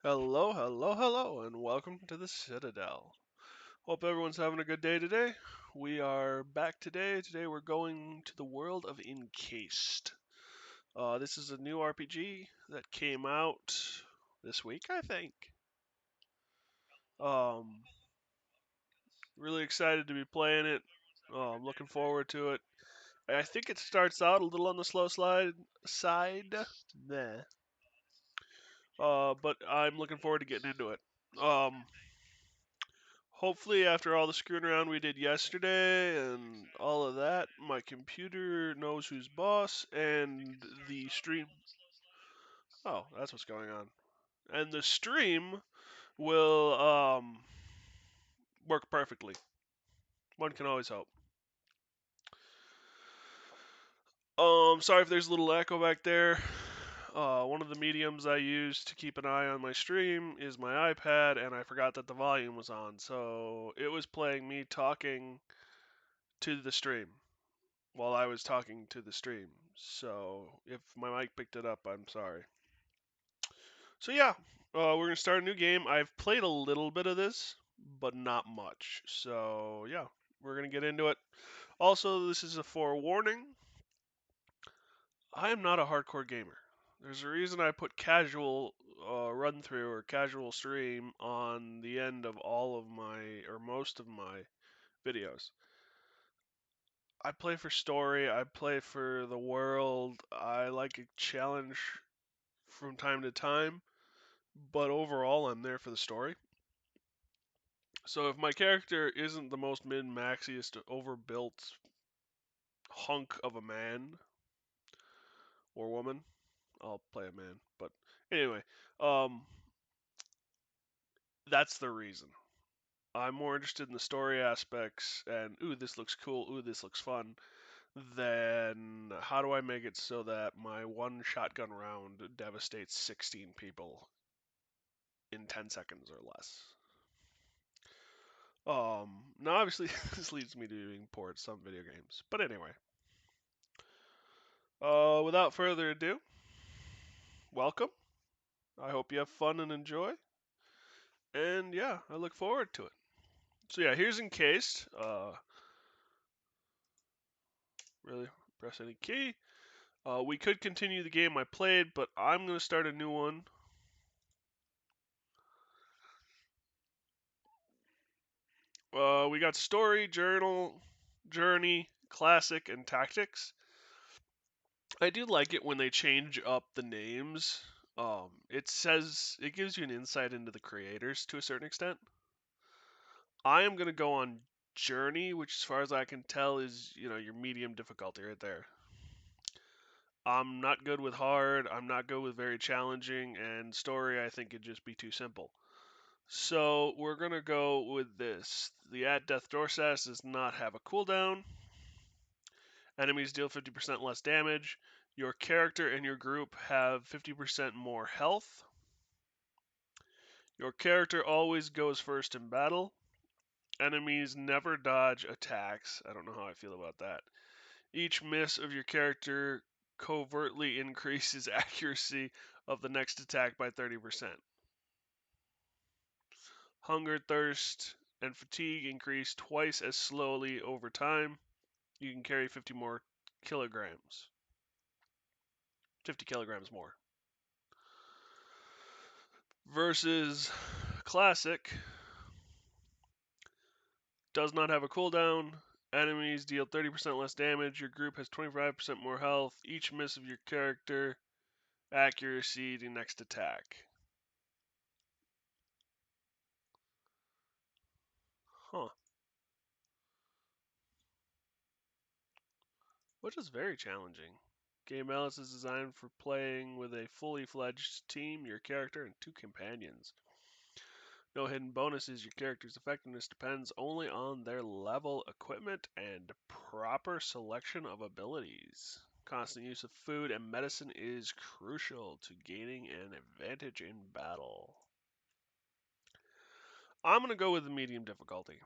Hello, hello, hello, and welcome to the Citadel. Hope everyone's having a good day today. We are back today. Today we're going to the world of Encased. This is a new RPG that came out this week, I think. Um, really excited to be playing it. Looking forward to it. I think it starts out a little on the slow side. Nah. But I'm looking forward to getting into it. Um, Hopefully, after all the screwing around we did yesterday and all of that, my computer knows who's boss and the stream. Oh, that's what's going on. And the stream will work perfectly. One can always hope. Sorry if there's a little echo back there. One of the mediums I use to keep an eye on my stream is my iPad, and I forgot that the volume was on, so it was playing me talking to the stream while I was talking to the stream. So if my mic picked it up, I'm sorry. So yeah, we're gonna start a new game. I've played a little bit of this, but not much. So yeah, we're gonna get into it. Also, this is a forewarning. I am not a hardcore gamer. There's a reason I put casual run through or casual stream on the end of all of my or most of my videos. I play for story, I play for the world, I like a challenge from time to time, but overall I'm there for the story. So if my character isn't the most min-maxiest overbuilt hunk of a man or woman, I'll play a man. But anyway, um, that's the reason. I'm more interested in the story aspects and ooh, this looks cool, ooh, this looks fun, than how do I make it so that my one shotgun round devastates 16 people in 10 seconds or less. Now obviously this leads me to being poor at some video games. But anyway, without further ado, welcome. I hope you have fun and enjoy. And yeah, I look forward to it. So yeah, here's Encased. Really press any key. We could continue the game I played, but I'm gonna start a new one. We got story, journey, classic, and tactics. I do like it when they change up the names. It gives you an insight into the creators to a certain extent. I am gonna go on journey, which as far as I can tell is your medium difficulty right there. I'm not good with hard. I'm not good with very challenging, and story I think it'd just be too simple. So we're gonna go with this. The at death door status does not have a cooldown. Enemies deal 50% less damage. Your character and your group have 50% more health. Your character always goes first in battle. Enemies never dodge attacks. I don't know how I feel about that. Each miss of your character covertly increases accuracy of the next attack by 30%. Hunger, thirst, and fatigue increase twice as slowly over time. You can carry 50 more kilograms. 50 kilograms more. Versus Classic does not have a cooldown. Enemies deal 30% less damage. Your group has 25% more health. Each miss of your character accuracy to next attack. Huh. Which is very challenging. Game Alice is designed for playing with a fully fledged team, your character, and 2 companions. No hidden bonuses. Your character's effectiveness depends only on their level, equipment, and proper selection of abilities. Constant use of food and medicine is crucial to gaining an advantage in battle. I'm going to go with the medium difficulty.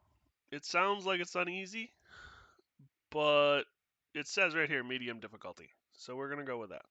It sounds like it's uneasy, but it says right here medium difficulty. So we're going to go with that.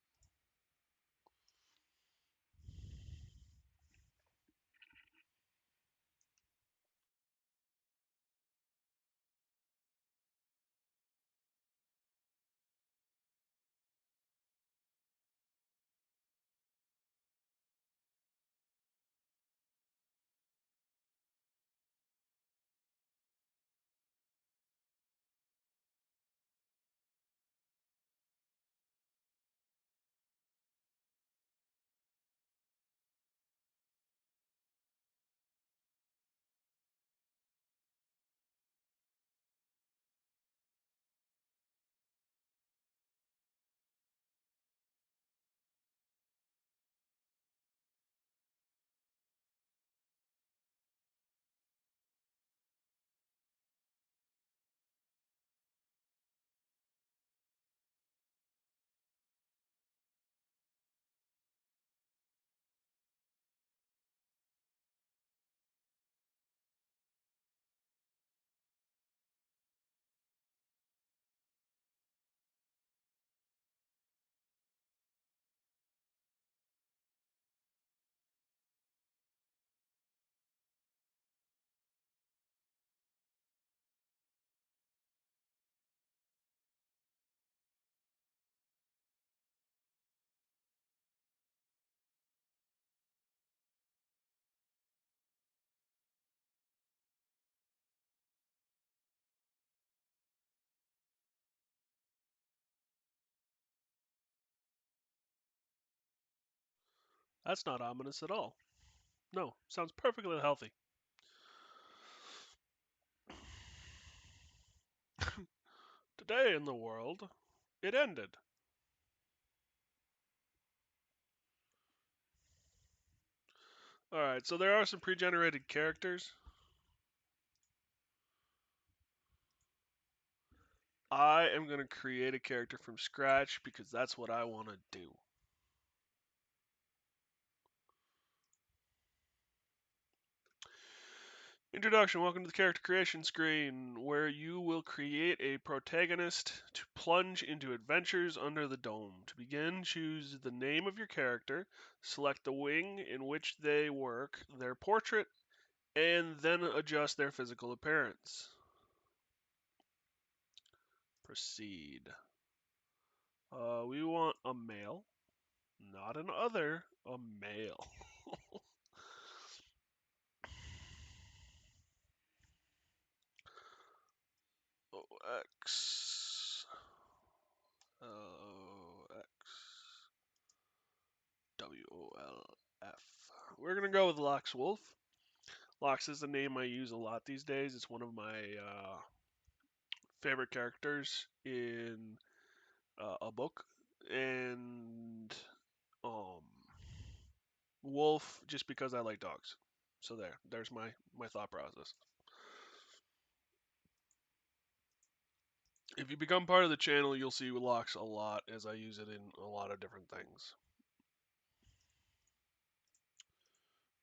That's not ominous at all. No, sounds perfectly healthy. Today in the world, it ended. Alright, so there are some pre-generated characters. I am going to create a character from scratch because that's what I want to do. Introduction. Welcome to the character creation screen, where you will create a protagonist to plunge into adventures under the dome. To begin, choose the name of your character, select the wing in which they work, their portrait, and then adjust their physical appearance. Proceed. We want a male, not an other, a male. OX. LOX. WOLF. We're going to go with Lox Wolf. Lox is the name I use a lot these days. It's one of my favorite characters in a book. And um, Wolf, just because I like dogs. So there's my thought process. If you become part of the channel, you'll see Lox a lot as I use it in a lot of different things.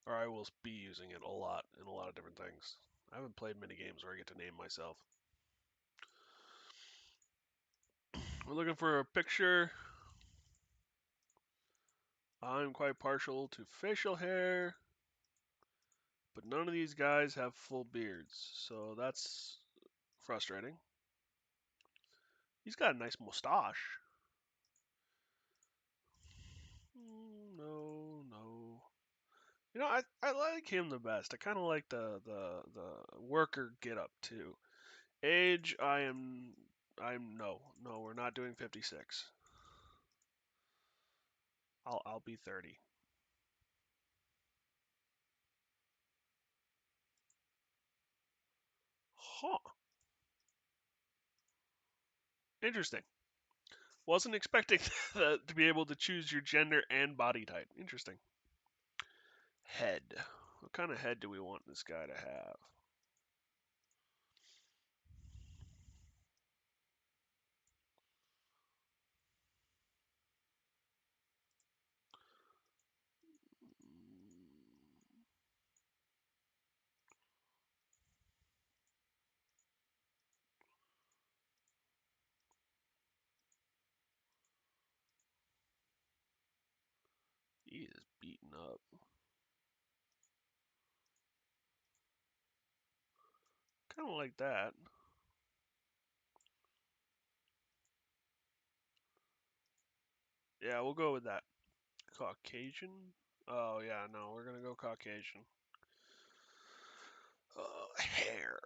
Or I will be using it a lot in a lot of different things. I haven't played many games where I get to name myself. We're looking for a picture. I'm quite partial to facial hair, but none of these guys have full beards, so that's frustrating. He's got a nice mustache. No, no. You know, I like him the best. I kind of like the worker get up too. Age, I'm no. We're not doing 56. I'll be 30. Huh. Interesting. Wasn't expecting to be able to choose your gender and body type. Interesting. Head. What kind of head do we want this guy to have? He is beaten up. Kind of like that. Yeah, we'll go with that. Caucasian? Oh, yeah, no, we're going to go Caucasian. Hair.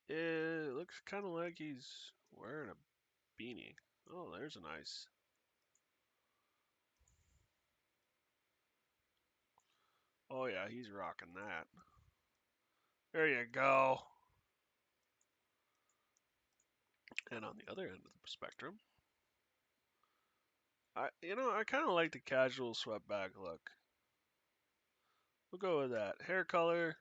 It looks kind of like he's wearing a beanie. Oh, there's a nice. Oh, yeah, he's rocking that. There you go. And on the other end of the spectrum, I kind of like the casual swept back look. We'll go with that. Hair color.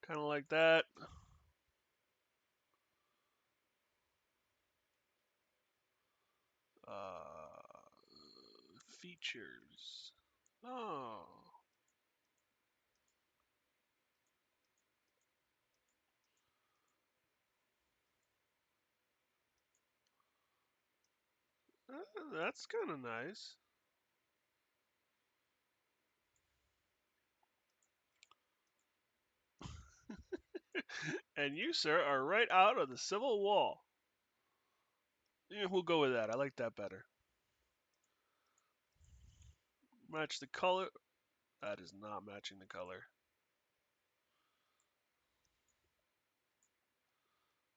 Kind of like that. Uh, features. Oh, that's kind of nice. And you, sir, are right out of the Civil War. Yeah, we'll go with that. I like that better. Match the color. That is not matching the color.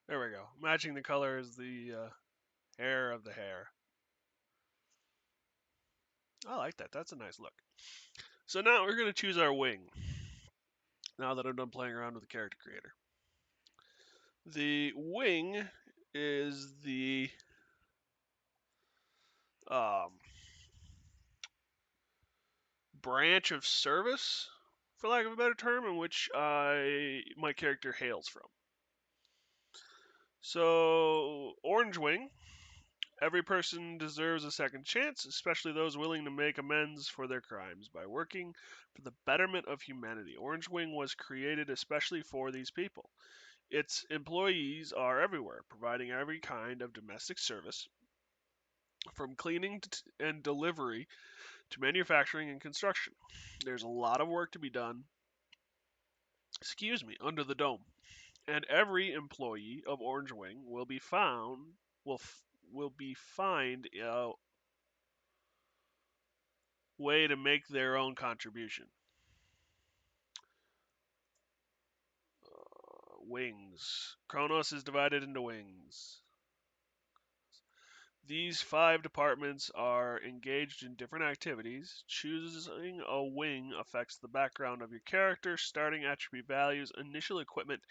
There we go. Matching the color is the hair of the hair. I like that. That's a nice look. So now we're going to choose our wing. Now that I'm done playing around with the character creator. The wing is the um, branch of service, for lack of a better term, in which my character hails from. So, Orange Wing. Every person deserves a second chance, especially those willing to make amends for their crimes by working for the betterment of humanity. Orange Wing was created especially for these people. Its employees are everywhere, providing every kind of domestic service, from cleaning and delivery to manufacturing and construction. There's a lot of work to be done, under the dome, and every employee of Orange Wing will be found will will be find a way to make their own contribution. Wings. Kronos is divided into wings. These 5 departments are engaged in different activities. Choosing a wing affects the background of your character, starting attribute values, initial equipment,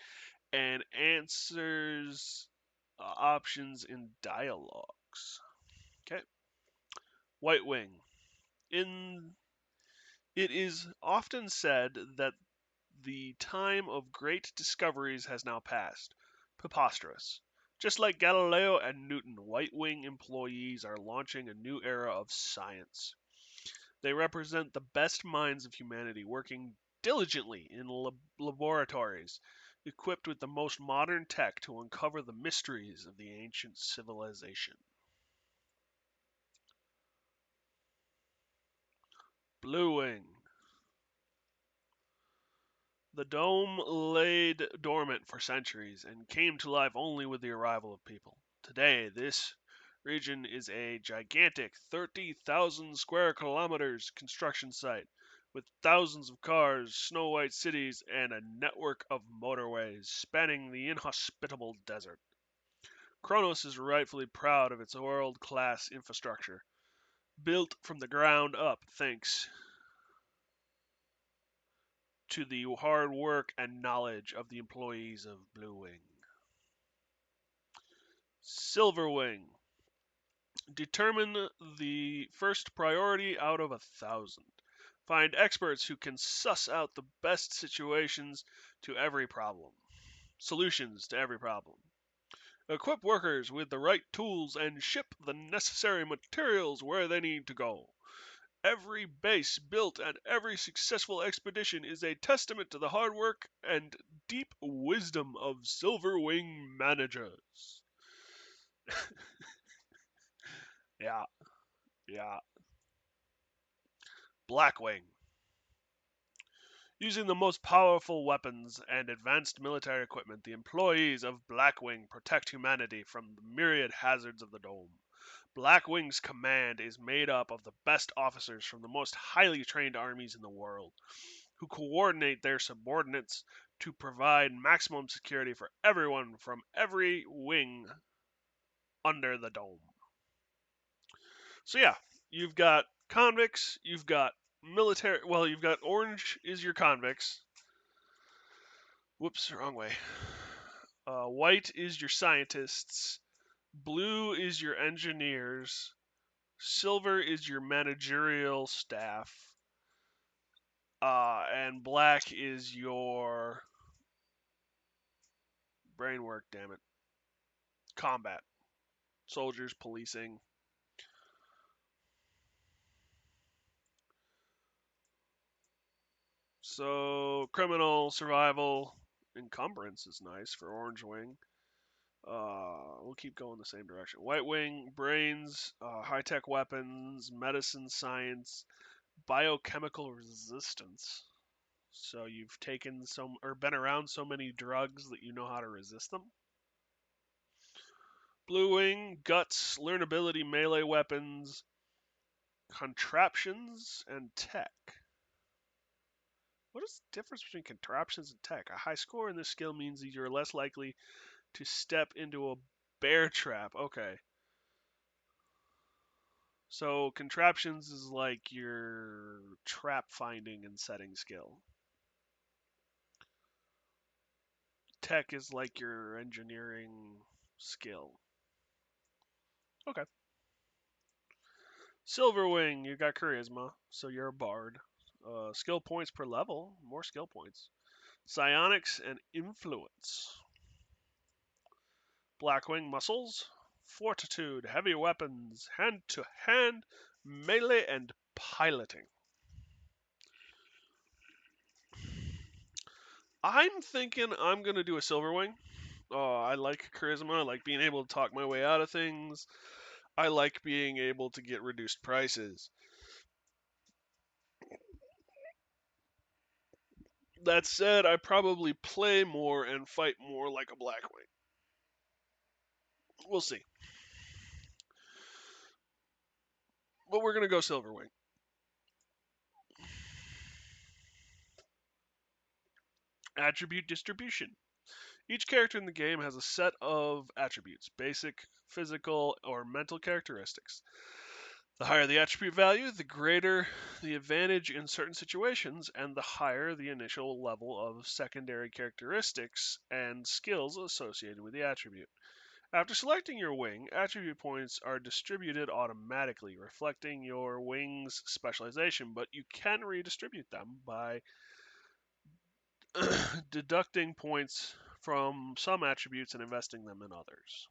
and answers options in dialogues. Okay. White Wing. In It is often said that the time of great discoveries has now passed. Preposterous. Just like Galileo and Newton, White Wing employees are launching a new era of science. They represent the best minds of humanity working diligently in laboratories, equipped with the most modern tech to uncover the mysteries of the ancient civilization. Blue Wing. The dome laid dormant for centuries and came to life only with the arrival of people. Today, this region is a gigantic 30,000 square kilometers construction site with thousands of cars, snow white cities, and a network of motorways spanning the inhospitable desert. Kronos is rightfully proud of its world class infrastructure, built from the ground up thanks to the hard work and knowledge of the employees of Blue Wing. Silver Wing. Determine the first priority out of 1,000. Find experts who can suss out the best solutions to every problem. Equip workers with the right tools and ship the necessary materials where they need to go. Every base built and every successful expedition is a testament to the hard work and deep wisdom of Silver Wing managers. Yeah, yeah. Blackwing. Using the most powerful weapons and advanced military equipment, the employees of Blackwing protect humanity from the myriad hazards of the dome. Blackwing's command is made up of the best officers from the most highly trained armies in the world, who coordinate their subordinates to provide maximum security for everyone from every wing under the dome. So yeah, you've got convicts, you've got military. Well, you've got orange is your convicts. Whoops, wrong way. White is your scientists. Blue is your engineers. Silver is your managerial staff. And black is your brain work, damn it. Combat. Soldiers, policing. So, criminal, survival, encumbrance is nice for Orange Wing. We'll keep going the same direction. White Wing, brains, high tech weapons, medicine, science, biochemical resistance. So you've taken some or been around so many drugs that you know how to resist them. Blue Wing, Guts, Learn Ability, Melee Weapons, Contraptions, and Tech. What is the difference between contraptions and tech? A high score in this skill means that you're less likely to step into a bear trap. Okay. So contraptions is like your trap finding and setting skill. Tech is like your engineering skill. Okay. Silverwing, you got charisma, so you're a bard. Skill points per level, more skill points. Psionics and influence. Blackwing muscles, fortitude, heavy weapons, hand to hand, melee, and piloting. I'm thinking I'm gonna do a Silverwing. I like charisma. I like being able to talk my way out of things. I like being able to get reduced prices. That said, I probably play more and fight more like a Blackwing. We'll see. But we're gonna go Silverwing. Attribute distribution. Each character in the game has a set of attributes, basic, physical, or mental characteristics. The higher the attribute value, the greater the advantage in certain situations, and the higher the initial level of secondary characteristics and skills associated with the attribute. After selecting your wing, attribute points are distributed automatically, reflecting your wing's specialization, but you can redistribute them by deducting points from some attributes and investing them in others.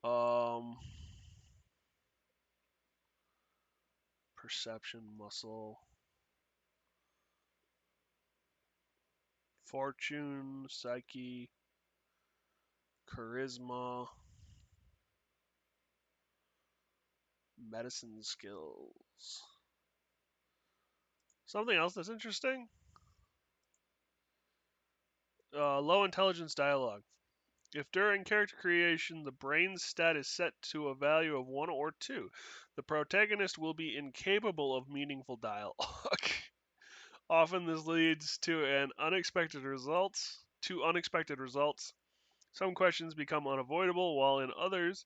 Um, Perception, muscle, fortune, psyche, charisma, medicine skills. Something else that's interesting. Low intelligence dialogue. If during character creation the brain stat is set to a value of 1 or 2, the protagonist will be incapable of meaningful dialogue. Often this leads to unexpected results. Some questions become unavoidable, while in others,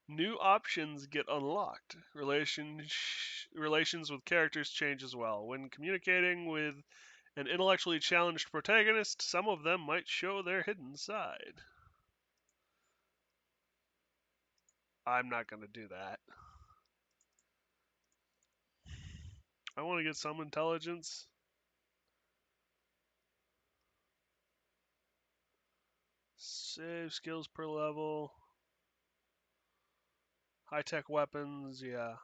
new options get unlocked. Relations with characters change as well. When communicating with an intellectually challenged protagonist, some of them might show their hidden side. I'm not going to do that. I want to get some intelligence. Save skills per level. High tech weapons, yeah.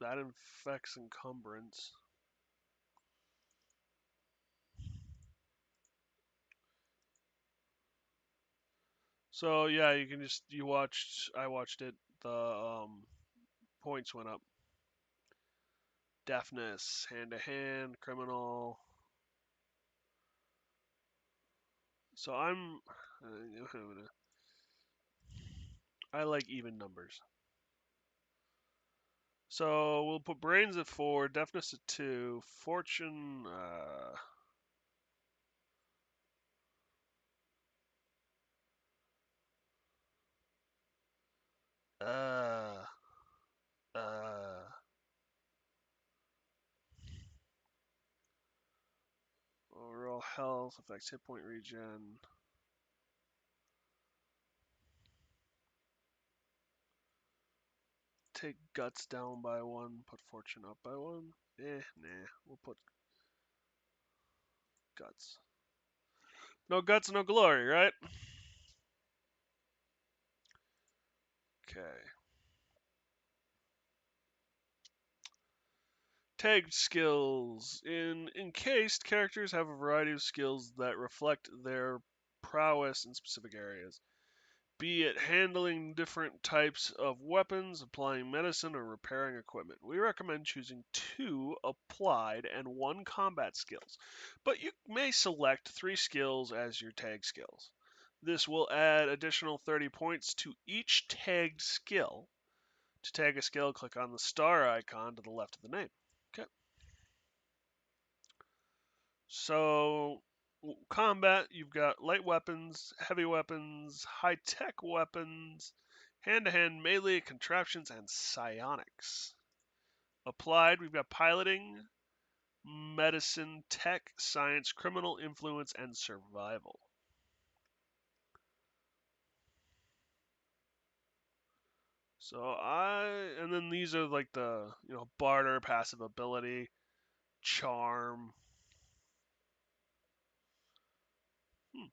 That infects encumbrance. So yeah, you can just I watched it. The points went up. Deafness, hand to hand, criminal. So I like even numbers. So we'll put brains at 4, deafness at 2, fortune. Uh, uh, Overall health affects hit point regen. Take guts down by 1, put fortune up by 1. Nah. We'll put guts. No guts, no glory, right? Okay. Tagged skills. In Encased, characters have a variety of skills that reflect their prowess in specific areas. be it handling different types of weapons, applying medicine, or repairing equipment. We recommend choosing 2 applied and 1 combat skills, but you may select 3 skills as your tag skills. This will add additional 30 points to each tagged skill. To tag a skill, click on the star icon to the left of the name. Okay. So, combat, you've got light weapons, heavy weapons, high tech weapons, hand to hand melee, contraptions, and psionics. Applied, we've got piloting, medicine, tech, science, criminal influence, and survival. And then these are like the, barter, passive ability, charm. Hmm.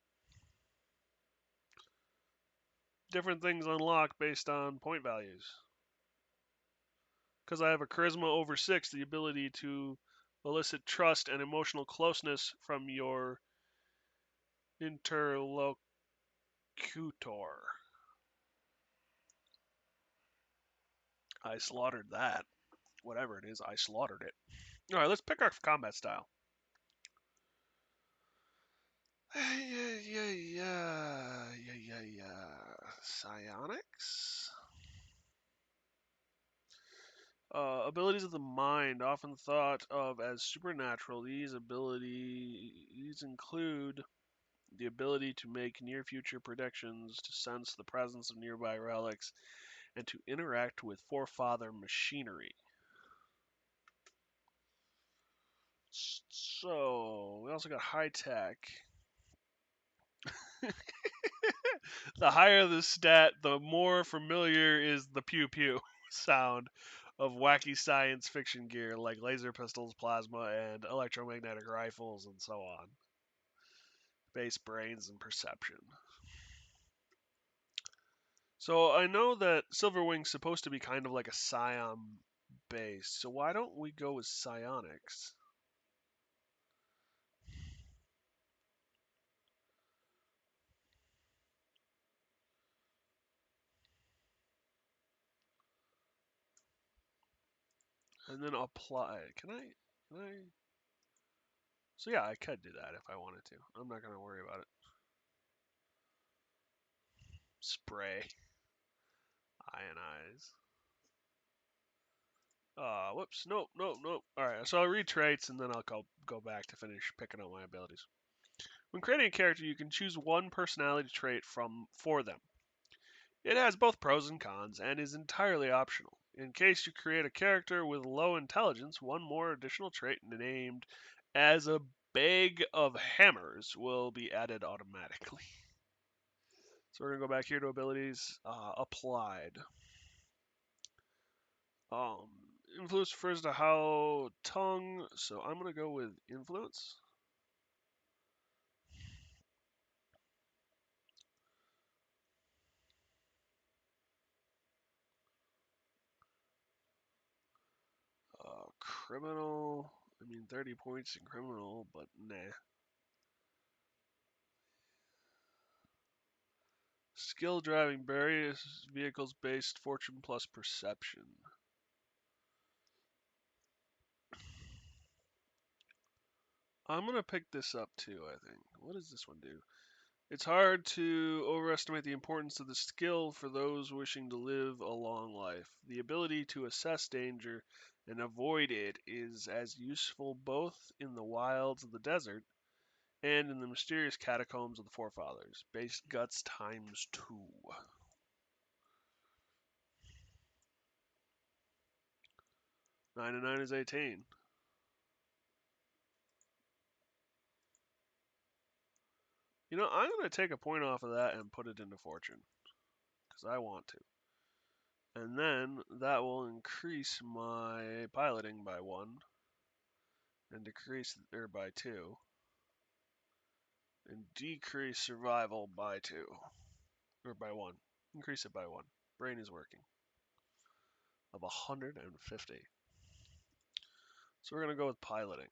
Different things unlock based on point values. Because I have a charisma over 6, the ability to elicit trust and emotional closeness from your interlocutor. I slaughtered that. Whatever it is, I slaughtered it. All right, let's pick our combat style. Psionics? Abilities of the mind, often thought of as supernatural. These abilities include the ability to make near future predictions, to sense the presence of nearby relics, and to interact with forefather machinery. So, we also got high tech. The higher the stat, the more familiar is the pew pew sound of wacky science fiction gear like laser pistols, plasma, and electromagnetic rifles, and so on. Base brains and perception. So I know that Silverwing's supposed to be kind of like a Scion base, so why don't we go with Psionics? And then apply. Can I? So yeah, I could do that if I wanted to. I'm not gonna worry about it. Spray. Ionize. Whoops. Nope, nope, nope. Alright, so I'll read traits and then I'll go back to finish picking out my abilities. When creating a character, you can choose one personality trait for them. It has both pros and cons and is entirely optional. In case you create a character with low intelligence, one more additional trait named as a bag of hammers will be added automatically. So we're going to go back here to abilities, applied. Um, Influence refers to how tongue, so I'm going to go with influence. Criminal, 30 points in criminal, but nah. Skill driving various vehicles based fortune plus perception. I'm going to pick this up too, I think. What does this one do? It's hard to overestimate the importance of the skill for those wishing to live a long life. The ability to assess danger and avoid it is as useful both in the wilds of the desert and in the mysterious catacombs of the forefathers. Base guts times 2. 9 and 9 is 18. I'm going to take a point off of that and put it into fortune. Because I want to. And then that will increase my piloting by 1 and decrease by 2 and decrease survival by 2 or by 1. Increase it by 1. Brain is working of 150. So we're going to go with piloting.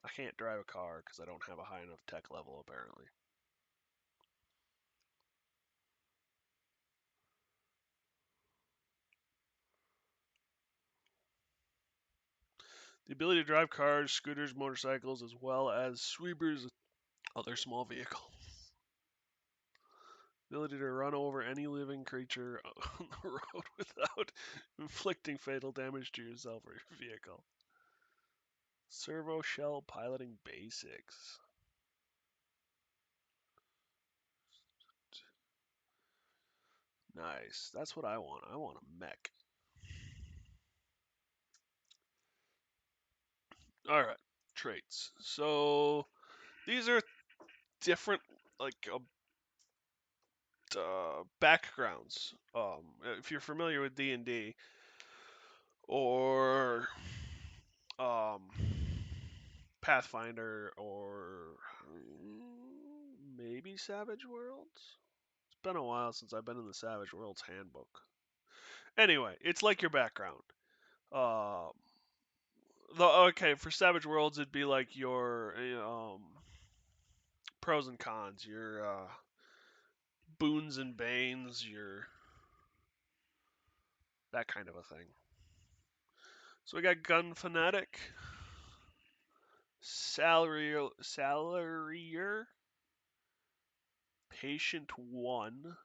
I can't drive a car because I don't have a high enough tech level apparently. The ability to drive cars, scooters, motorcycles, as well as sweepers, other small vehicles. Ability to run over any living creature on the road without inflicting fatal damage to yourself or your vehicle. Servo shell piloting basics. Nice. That's what I want. I want a mech. All right. Traits. So these are different, like backgrounds. If you're familiar with D&D or um, Pathfinder or maybe Savage Worlds. It's been a while since I've been in the Savage Worlds handbook. Anyway, it's like your background. Um, okay, for Savage Worlds, it'd be like your pros and cons, your boons and banes, your that kind of a thing. So we got Gun Fanatic, Salarier, Patient 1,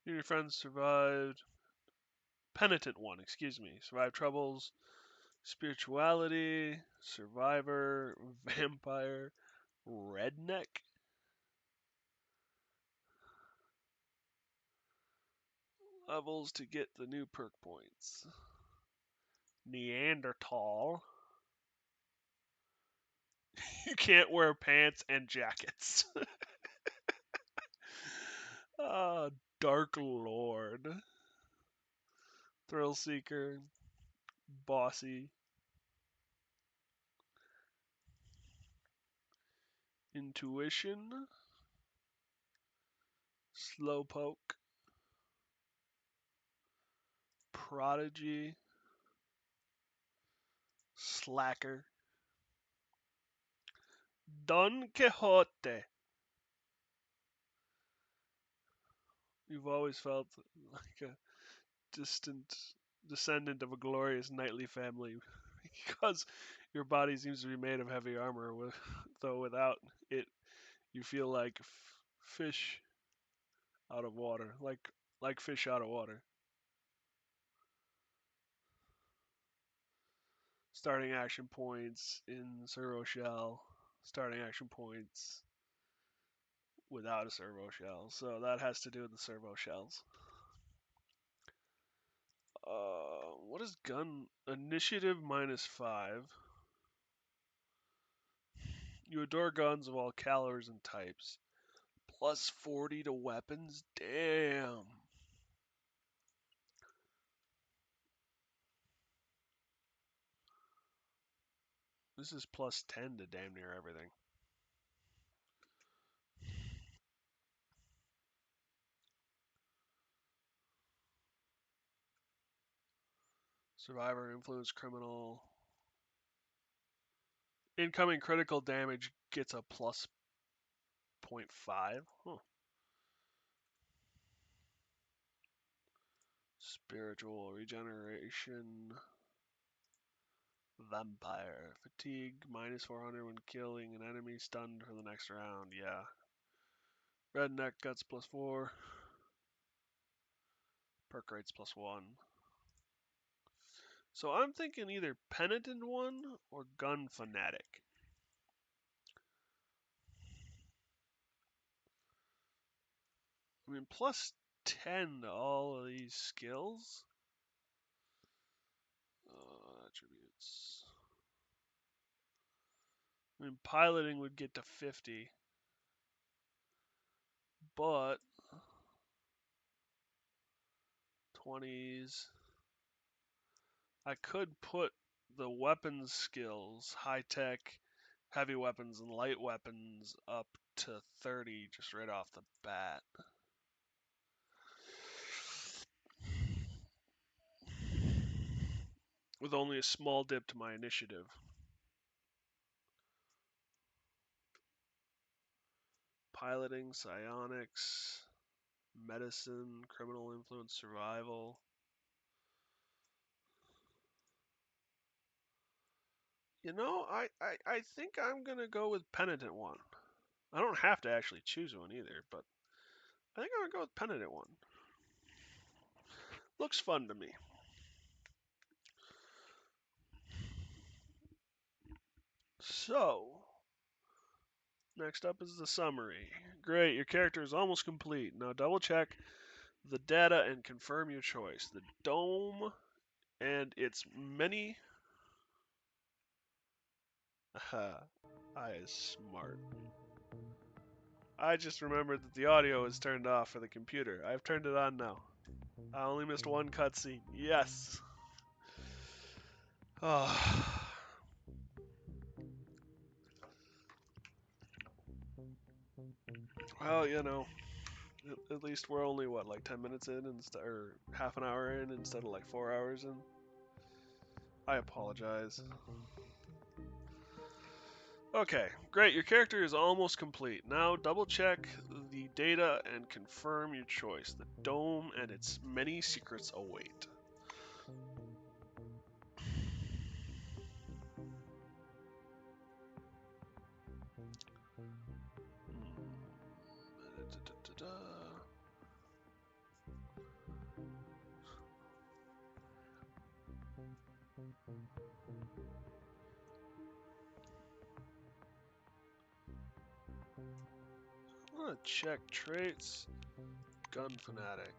you and your friends survived. Penitent 1, excuse me. Survived troubles, spirituality, survivor, vampire, redneck. Levels to get the new perk points. Neanderthal. You can't wear pants and jackets. Dark Lord. Thrill Seeker. Bossy. Intuition. Slowpoke. Prodigy. Slacker. Don Quixote. You've always felt like a distant descendant of a glorious knightly family because your body seems to be made of heavy armor, though without it, you feel like fish out of water, like fish out of water. Starting action points in servo shell, starting action points without a servo shell. So that has to do with the servo shells. What is gun initiative -5? You adore guns of all calibers and types. +40 to weapons? Damn. This is +10 to damn near everything. Survivor, influence, criminal. Incoming critical damage gets a +0.5. Huh. Spiritual, regeneration. Vampire. Fatigue, -400 when killing an enemy, stunned for the next round. Yeah. Redneck, guts +4. Perk rates +1. So I'm thinking either Penitent 1 or Gun Fanatic. I mean, +10 to all of these skills. Attributes. I mean, piloting would get to 50. But 20s. I could put the weapons skills, high tech, heavy weapons, and light weapons up to 30 just right off the bat. With only a small dip to my initiative. Piloting, psionics, medicine, criminal influence, survival. You know, I think I'm gonna go with Penitent One. I don't have to actually choose one either, but I think I'm gonna go with Penitent One. Looks fun to me. So, next up is the summary. Great, your character is almost complete. Now double check the data and confirm your choice. The dome and its many. Aha, I is smart. I just remembered that the audio is turned off for the computer. I've turned it on now. I only missed one cutscene. Yes. Oh. Well, you know, at least we're only what, like 10 minutes in instead, or half an hour in instead of like 4 hours in. I apologize. Okay, great. Your character is almost complete. Now double check the data and confirm your choice. The dome and its many secrets await. I'm gonna check traits. Gun fanatic.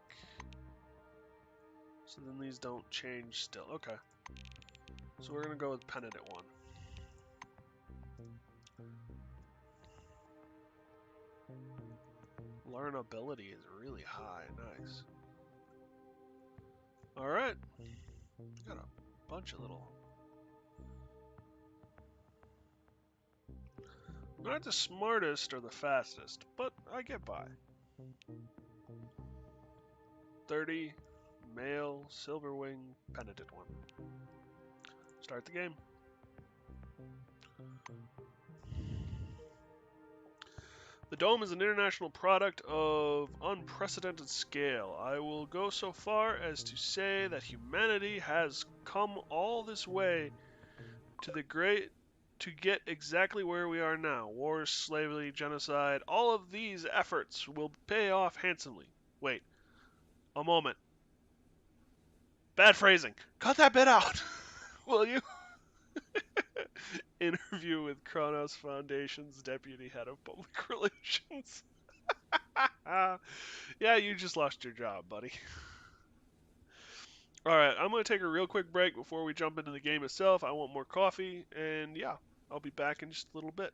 So then these don't change still. Okay. So we're gonna go with Penitent One. Learnability is really high. Nice. Alright. Got a bunch of little. Not the smartest or the fastest, but I get by. 30, male, silverwing, Penitent One. Start the game. The Dome is an international product of unprecedented scale. I will go so far as to say that humanity has come all this way to get exactly where we are now. Wars, slavery, genocide, all of these efforts will pay off handsomely. Wait, a moment. Bad phrasing. Cut that bit out, will you? Interview with Kronos Foundation's deputy head of public relations. Yeah, you just lost your job, buddy. Alright, I'm going to take a real quick break before we jump into the game itself. I want more coffee, and yeah, I'll be back in just a little bit.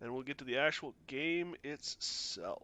And we'll get to the actual game itself.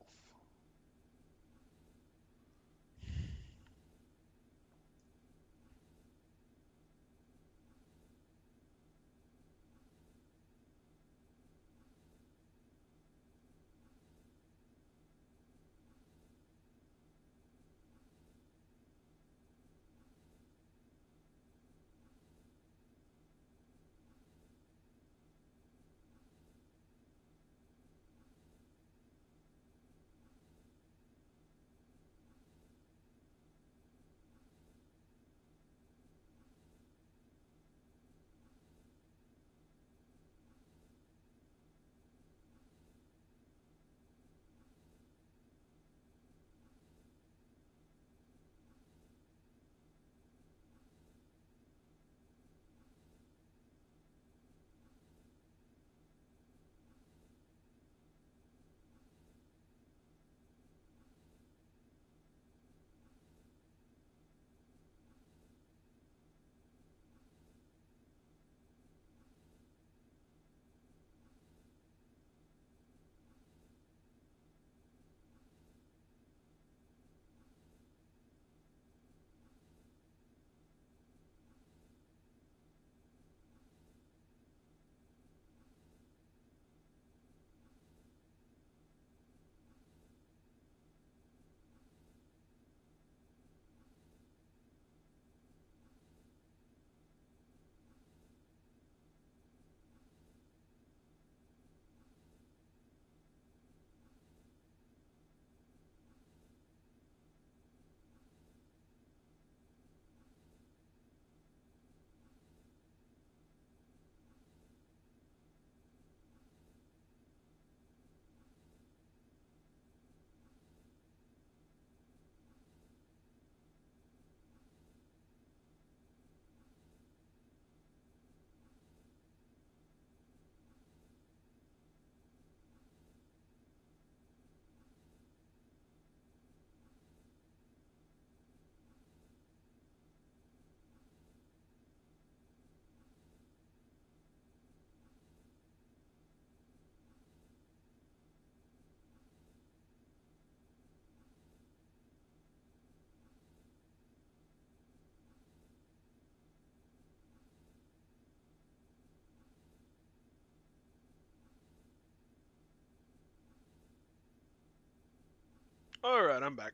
Alright, I'm back.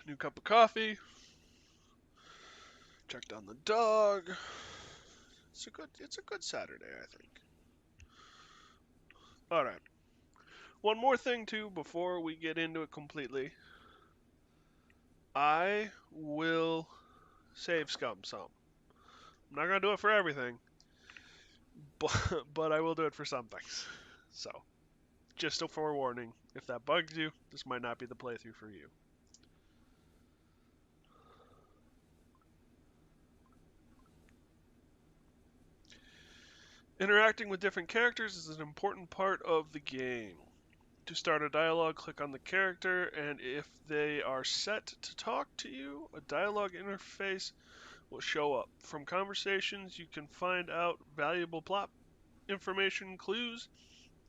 New cup of coffee. Checked on the dog. It's a good Saturday, I think. Alright. One more thing too before we get into it completely. I will save scum some. I'm not gonna do it for everything, but I will do it for some things. So, just a forewarning. If that bugs you, this might not be the playthrough for you. Interacting with different characters is an important part of the game. To start a dialogue, click on the character, and if they are set to talk to you, a dialogue interface will show up. From conversations, you can find out valuable plot information, clues,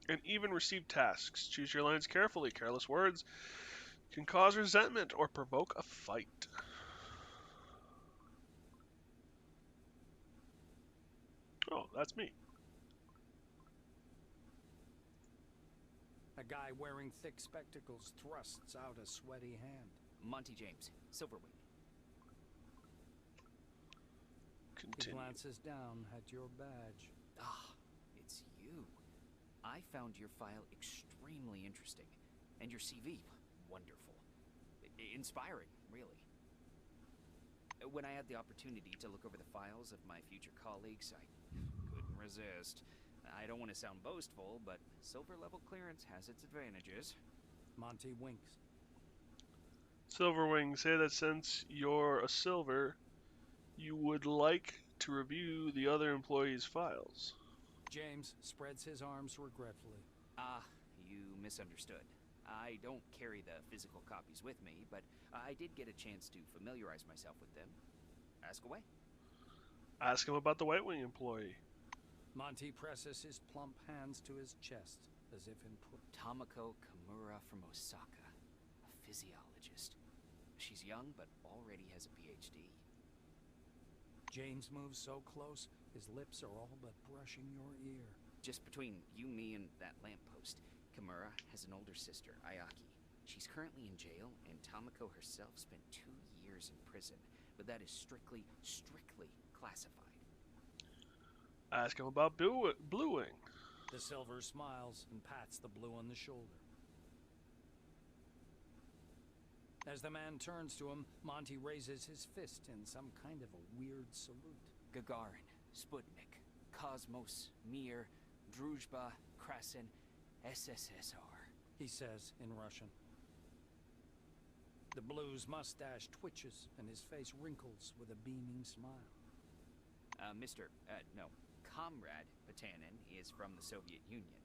and even receive tasks. Choose your lines carefully. Careless words can cause resentment or provoke a fight. Oh, that's me. A guy wearing thick spectacles thrusts out a sweaty hand. Monty James, Silverwing. He glances down at your badge. Ah, it's you. I found your file extremely interesting. And your CV, wonderful. Inspiring, really. When I had the opportunity to look over the files of my future colleagues, I couldn't resist. I don't want to sound boastful, but silver level clearance has its advantages. Monty winks. Silverwing, say that since you're a silver, you would like to review the other employees' files. James spreads his arms regretfully. Ah, you misunderstood. I don't carry the physical copies with me, but I did get a chance to familiarize myself with them. Ask away. Ask him about the White Wing employee. Monty presses his plump hands to his chest, as if in Tamako Kimura from Osaka, a physiologist. She's young, but already has a PhD. James moves so close, his lips are all but brushing your ear. Just between you, me, and that lamppost, Kimura has an older sister, Ayaki. She's currently in jail, and Tamako herself spent 2 years in prison, but that is strictly classified. Ask him about Blue Wing. The silver smiles and pats the blue on the shoulder. As the man turns to him, Monty raises his fist in some kind of a weird salute. Gagarin, Sputnik, Cosmos, Mir, Druzhba, Krasin, SSSR, he says in Russian. The blue's mustache twitches and his face wrinkles with a beaming smile. Comrade Patanin is from the Soviet Union.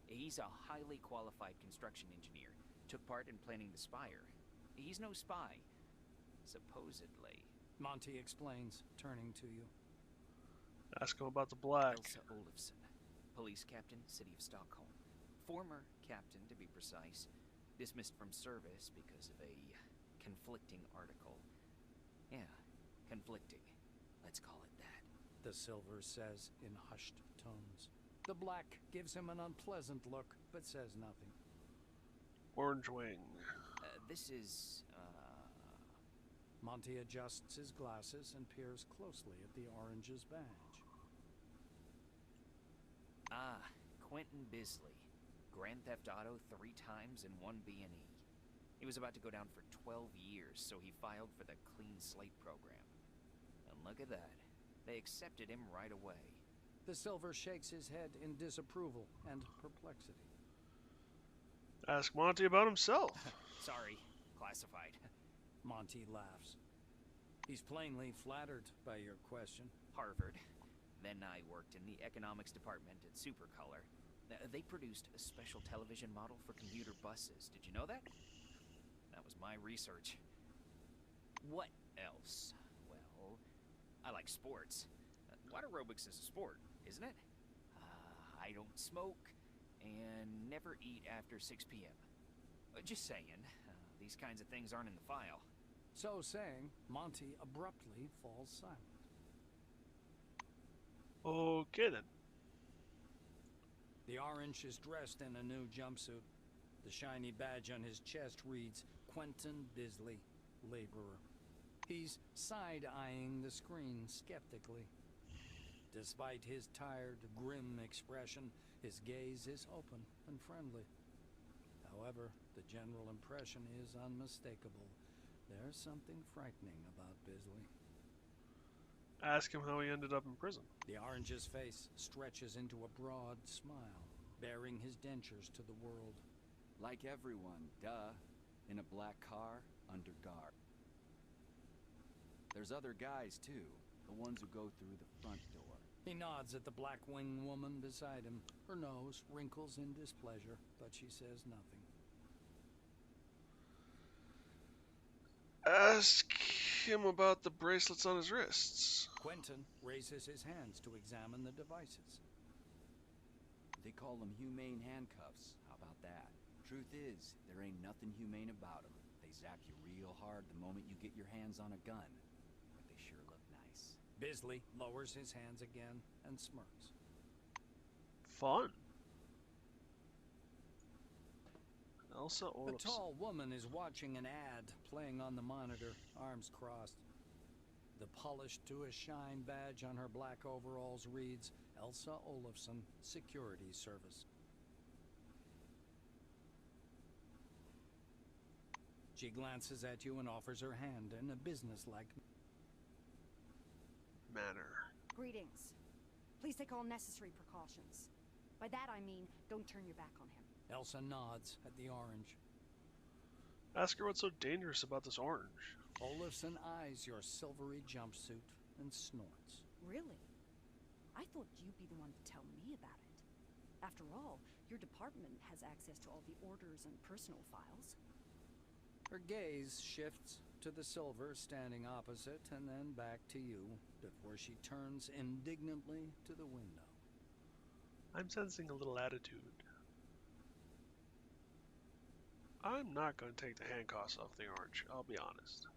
He's a highly qualified construction engineer. Took part in planning the Spire. He's no spy. Supposedly. Monty explains, turning to you. Ask him about the Black. Elsa Olofsson, police captain, City of Stockholm. Former captain, to be precise. Dismissed from service because of a conflicting article. Yeah, conflicting. Let's call it that. The silver says in hushed tones. The black gives him an unpleasant look, but says nothing. Orange Wing. This is, Monty adjusts his glasses and peers closely at the orange's badge. Quentin Bisley. Grand Theft Auto 3 times and 1 B&E. He was about to go down for 12 years, so he filed for the Clean Slate program. And look at that. They accepted him right away. The silver shakes his head in disapproval and perplexity. Ask Monty about himself. Sorry, classified. Monty laughs. He's plainly flattered by your question. Harvard. Then I worked in the economics department at Supercolor. They produced a special television model for commuter buses. Did you know that? That was my research. What else? Well, I like sports. Water aerobics is a sport, isn't it? I don't smoke and never eat after 6 p.m. Just saying, these kinds of things aren't in the file. So saying, Monty abruptly falls silent. Okay then. The orange is dressed in a new jumpsuit. The shiny badge on his chest reads Quentin Bisley, laborer. He's side-eyeing the screen skeptically. Despite his tired, grim expression, his gaze is open and friendly. However, the general impression is unmistakable. There's something frightening about Bisley. Ask him how he ended up in prison. The orange's face stretches into a broad smile, bearing his dentures to the world. Like everyone, duh. In a black car, under guard. There's other guys, too. The ones who go through the front door. He nods at the black-winged woman beside him. Her nose wrinkles in displeasure, but she says nothing. Ask him about the bracelets on his wrists. Quentin raises his hands to examine the devices. They call them humane handcuffs. How about that? Truth is, there ain't nothing humane about them. They zap you real hard the moment you get your hands on a gun. But they sure look nice. Bisley lowers his hands again and smirks. Fun. Elsa A Olafsson. tall woman is watching an ad playing on the monitor, arms crossed. The polished to a shine badge on her black overalls reads Elsa Olafsson, Security Service. She glances at you and offers her hand in a businesslike manner. Greetings. Please take all necessary precautions. By that I mean, don't turn your back on him. Elsa nods at the orange. Ask her what's so dangerous about this orange. Olafsson eyes your silvery jumpsuit and snorts. Really? I thought you'd be the one to tell me about it. After all, your department has access to all the orders and personal files. Her gaze shifts to the silver standing opposite and then back to you before she turns indignantly to the window. I'm sensing a little attitude. I'm not going to take the handcuffs off the orange, I'll be honest.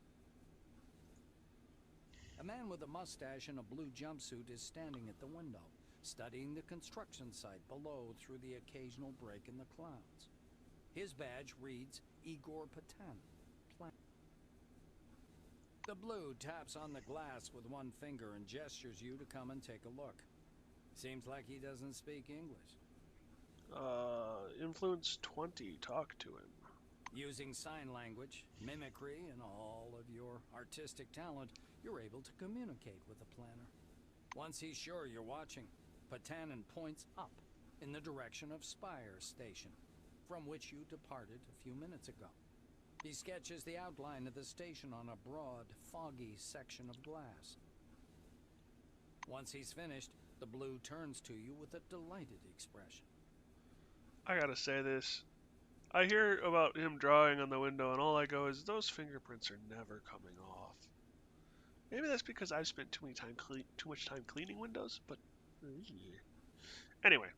A man with a mustache and a blue jumpsuit is standing at the window, studying the construction site below through the occasional break in the clouds. His badge reads Igor Patan. The blue taps on the glass with one finger and gestures you to come and take a look. Seems like he doesn't speak English. Influence 20, talk to him. Using sign language, mimicry, and all of your artistic talent, you're able to communicate with the planner. Once he's sure you're watching, Patanin points up in the direction of Spire Station, from which you departed a few minutes ago. He sketches the outline of the station on a broad, foggy section of glass. Once he's finished, the blue turns to you with a delighted expression. I gotta say this. I hear about him drawing on the window, and all I go is, those fingerprints are never coming off. Maybe that's because I've spent too much time cleaning windows, but anyway.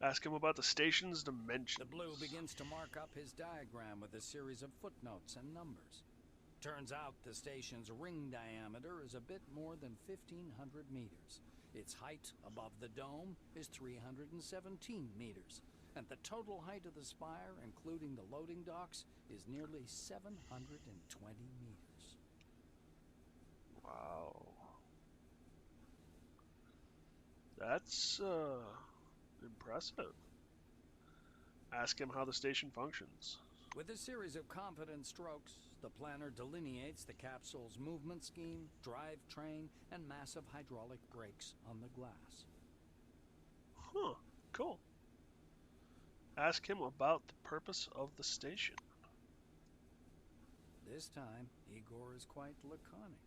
Ask him about the station's dimensions. The blue begins to mark up his diagram with a series of footnotes and numbers. Turns out the station's ring diameter is a bit more than 1,500 meters. Its height above the dome is 317 meters. And the total height of the spire, including the loading docks, is nearly 720 meters. Wow. That's, impressive. Ask him how the station functions. With a series of confident strokes, the planner delineates the capsule's movement scheme, drivetrain, and massive hydraulic brakes on the glass. Huh, cool. Ask him about the purpose of the station. This time, Igor is quite laconic.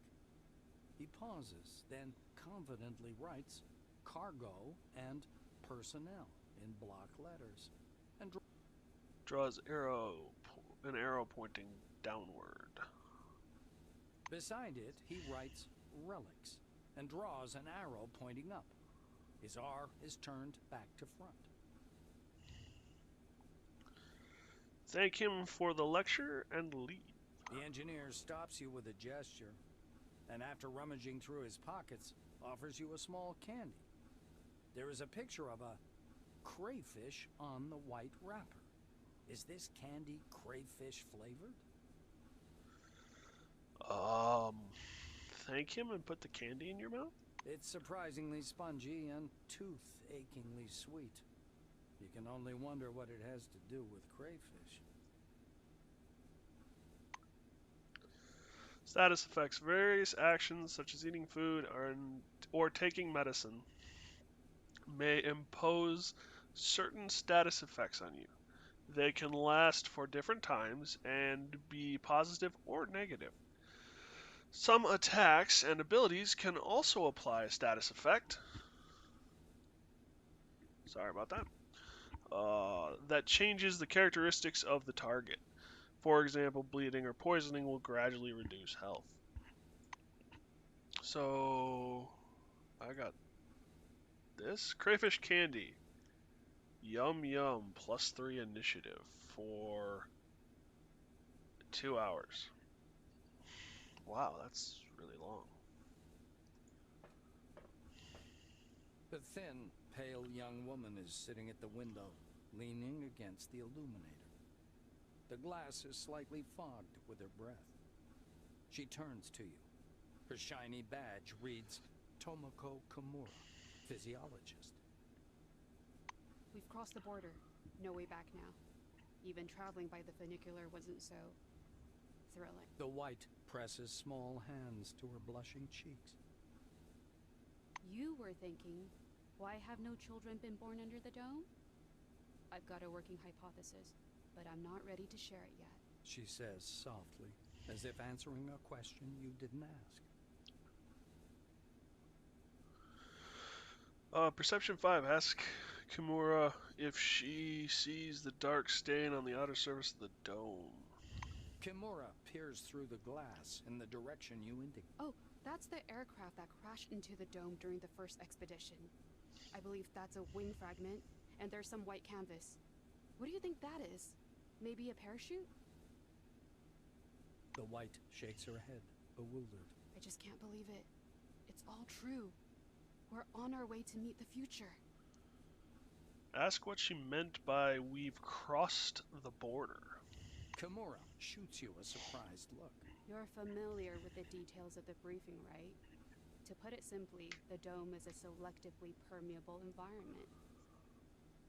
He pauses, then confidently writes cargo and personnel in block letters, and Draws an arrow pointing downward. beside it, he writes relics and draws an arrow pointing up. His R is turned back to front. Thank him for the lecture and leave. The engineer stops you with a gesture, and after rummaging through his pockets, offers you a small candy. There is a picture of a crayfish on the white wrapper. Is this candy crayfish flavored? Um, thank him and put the candy in your mouth? It's surprisingly spongy and tooth-achingly sweet. You can only wonder what it has to do with crayfish. Status effects. Various actions, such as eating food or taking medicine, may impose certain status effects on you. They can last for different times and be positive or negative. Some attacks and abilities can also apply a status effect. Sorry about that. That changes the characteristics of the target. For example, bleeding or poisoning will gradually reduce health. So, I got this. Crayfish candy. Yum Yum +3 initiative for 2 hours. Wow, that's really long. The thin, pale young woman is sitting at the window, leaning against the illuminator. The glass is slightly fogged with her breath. She turns to you. Her shiny badge reads Tomoko Kimura, physiologist. We've crossed the border. No way back now. Even traveling by the funicular wasn't so thrilling. The white presses small hands to her blushing cheeks. You were thinking, why have no children been born under the dome? I've got a working hypothesis, but I'm not ready to share it yet. She says softly, as if answering a question you didn't ask. Perception 5. Ask Kimura if she sees the dark stain on the outer surface of the dome. Kimura peers through the glass in the direction you indicate. Oh, that's the aircraft that crashed into the dome during the first expedition. I believe that's a wing fragment, and there's some white canvas. What do you think that is? Maybe a parachute? The white shakes her head, bewildered. I just can't believe it. It's all true. We're on our way to meet the future. Ask what she meant by "we've crossed the border." Kimura shoots you a surprised look. You're familiar with the details of the briefing, right? To put it simply, the dome is a selectively permeable environment.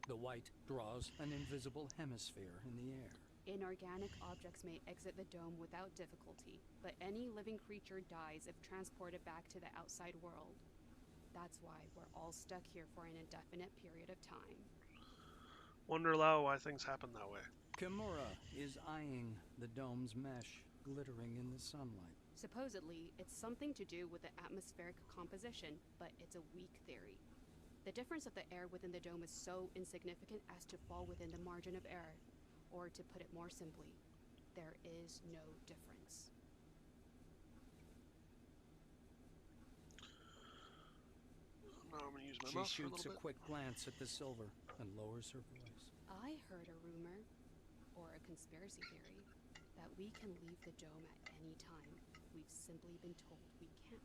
The white draws an invisible hemisphere in the air. Inorganic objects may exit the dome without difficulty, but any living creature dies if transported back to the outside world. That's why we're all stuck here for an indefinite period of time. Wonder aloud why things happen that way. Kimura is eyeing the dome's mesh, glittering in the sunlight. Supposedly, it's something to do with the atmospheric composition, but it's a weak theory. The difference of the air within the dome is so insignificant as to fall within the margin of error. Or to put it more simply, there is no difference. Now I'm gonna use my She mouse for a shoots little a bit. quick glance at the silver and lowers her voice. I heard a rumor, or a conspiracy theory, that we can leave the dome at any time. We've simply been told we can't.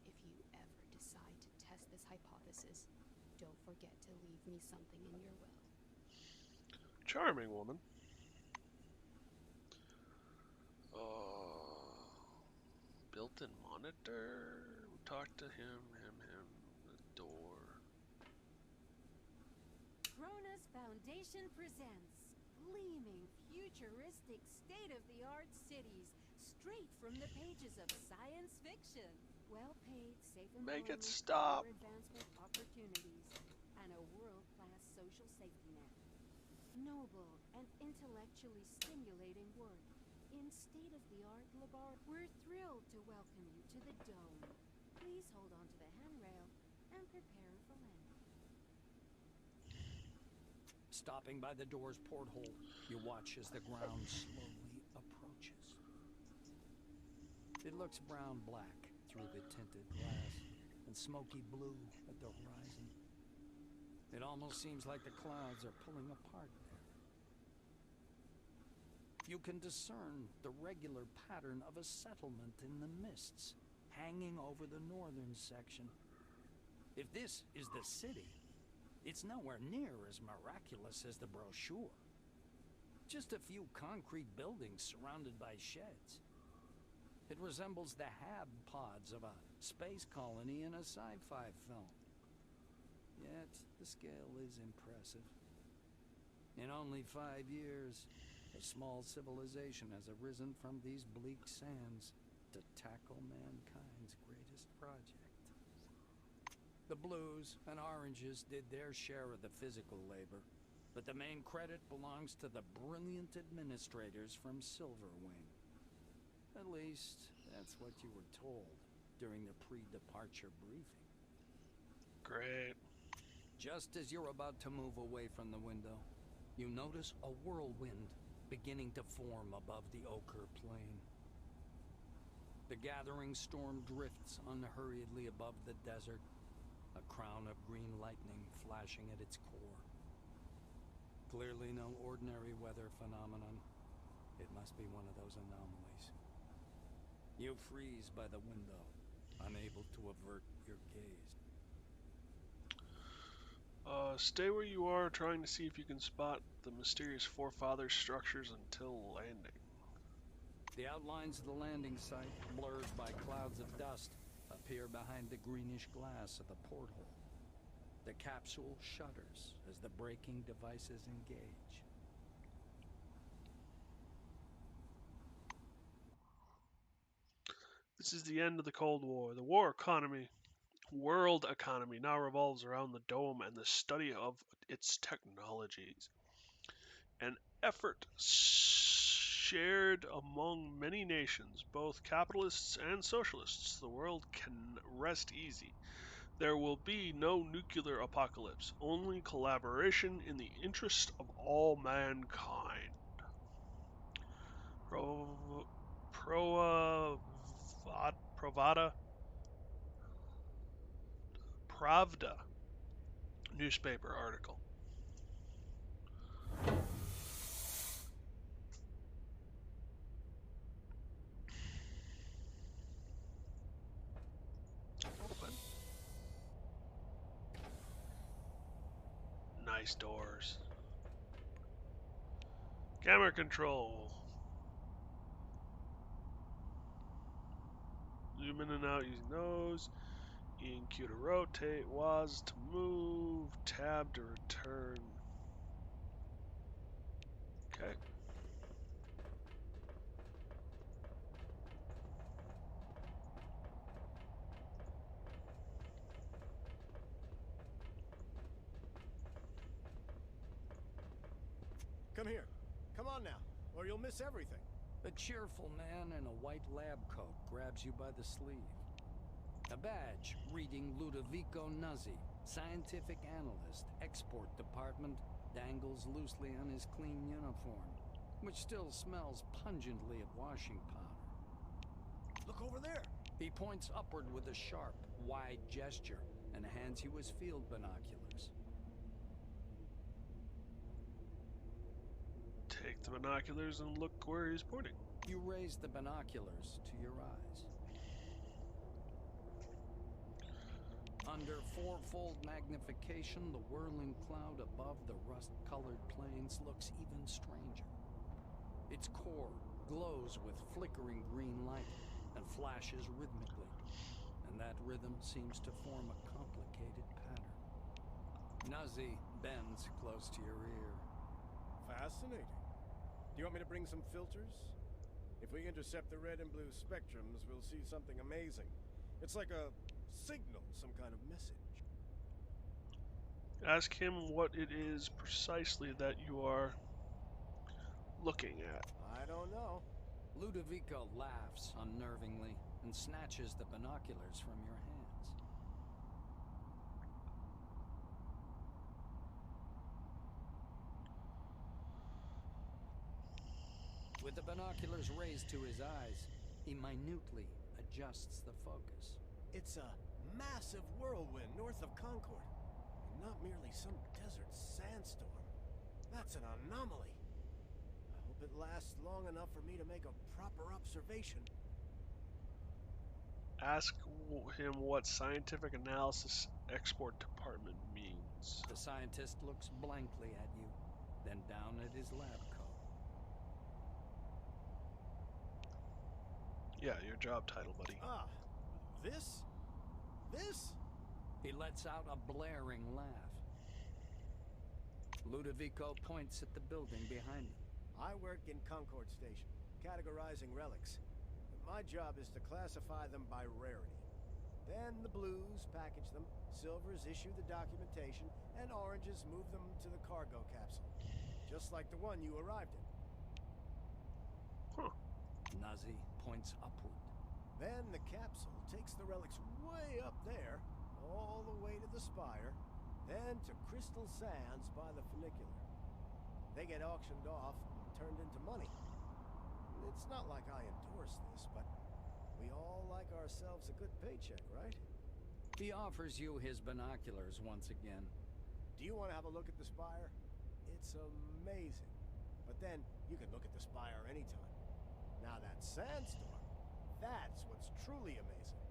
If you ever decide to test this hypothesis, don't forget to leave me something in your will. Charming woman. Built-in monitor. Talk to him. The door. Kronos Foundation presents gleaming, futuristic, state-of-the-art cities straight from the pages of science fiction. Well-paid, safe Make it employment, stop. career advancement opportunities, and a world-class social safety net. Noble and intellectually stimulating work in state-of-the-art laboratory. We're thrilled to welcome you to the Dome. Please hold on to the handrail and prepare for landing. Stopping by the door's porthole, you watch as the ground slowly approaches. It looks brown-black through the tinted glass and smoky blue at the horizon. It almost seems like the clouds are pulling apart there. You can discern the regular pattern of a settlement in the mists, hanging over the northern section. If this is the city, It's nowhere near as miraculous as the brochure. Just a few concrete buildings surrounded by sheds. It resembles the hab pods of a space colony in a sci-fi film. Yet, the scale is impressive. In only 5 years, a small civilization has arisen from these bleak sands to tackle mankind's greatest project. The Blues and Oranges did their share of the physical labor, but the main credit belongs to the brilliant administrators from Silverwing. At least, that's what you were told during the pre-departure briefing. Great. Just as you're about to move away from the window, you notice a whirlwind beginning to form above the ochre plain. The gathering storm drifts unhurriedly above the desert, a crown of green lightning flashing at its core. Clearly no ordinary weather phenomenon. It must be one of those anomalies. You freeze by the window, unable to avert your gaze. Stay where you are, trying to see if you can spot the mysterious forefather structures until landing. The outlines of the landing site, blurred by clouds of dust, appear behind the greenish glass of the porthole. The capsule shudders as the braking devices engage. This is the end of the Cold War. The world economy now revolves around the dome and the study of its technologies. An effort shared among many nations, both capitalists and socialists. The world can rest easy. There will be no nuclear apocalypse, only collaboration in the interest of all mankind. Pravda newspaper article. Open. Nice doors. Camera control. Zoom in and out using those. EQ to rotate. WAS to move. Tab to return. Okay. Come here. Come on now, or you'll miss everything. A cheerful man in a white lab coat grabs you by the sleeve. A badge reading Ludovico Nuzzi, scientific analyst, export department, dangles loosely on his clean uniform, which still smells pungently of washing powder. Look over there. He points upward with a sharp, wide gesture and hands you his field binoculars. Take the binoculars and look where he's pointing. You raise the binoculars to your eyes. Under fourfold magnification, the whirling cloud above the rust-colored plains looks even stranger. Its core glows with flickering green light and flashes rhythmically, and that rhythm seems to form a complicated pattern. Nuzzi bends close to your ear. Fascinating. Do you want me to bring some filters? If we intercept the red and blue spectrums, we'll see something amazing. It's like a signal, some kind of message. Ask him what it is precisely that you are looking at. I don't know. Ludovico laughs unnervingly and snatches the binoculars from your hands. With the binoculars raised to his eyes, he minutely adjusts the focus. It's a massive whirlwind north of Concord, and not merely some desert sandstorm. That's an anomaly. I hope it lasts long enough for me to make a proper observation. Ask him what scientific analysis export department means. instruments. The scientist looks blankly at you, then down at his lab coat. Yeah, your job title, buddy. Ah, this? This? He lets out a blaring laugh. Ludovico points at the building behind him. I work in Concord Station, categorizing relics. My job is to classify them by rarity. Then the blues package them, silvers issue the documentation, and oranges move them to the cargo capsule. Just like the one you arrived in. Huh. Nazi points upward. Then the capsule takes the relics way up there, all the way to the spire, then to Crystal Sands by the funicular. They get auctioned off and turned into money. It's not like I endorse this, but we all like ourselves a good paycheck, right? He offers you his binoculars once again. Do you want to have a look at the spire? It's amazing. But then you can look at the spire anytime. Now that sandstorm, that's what's truly amazing.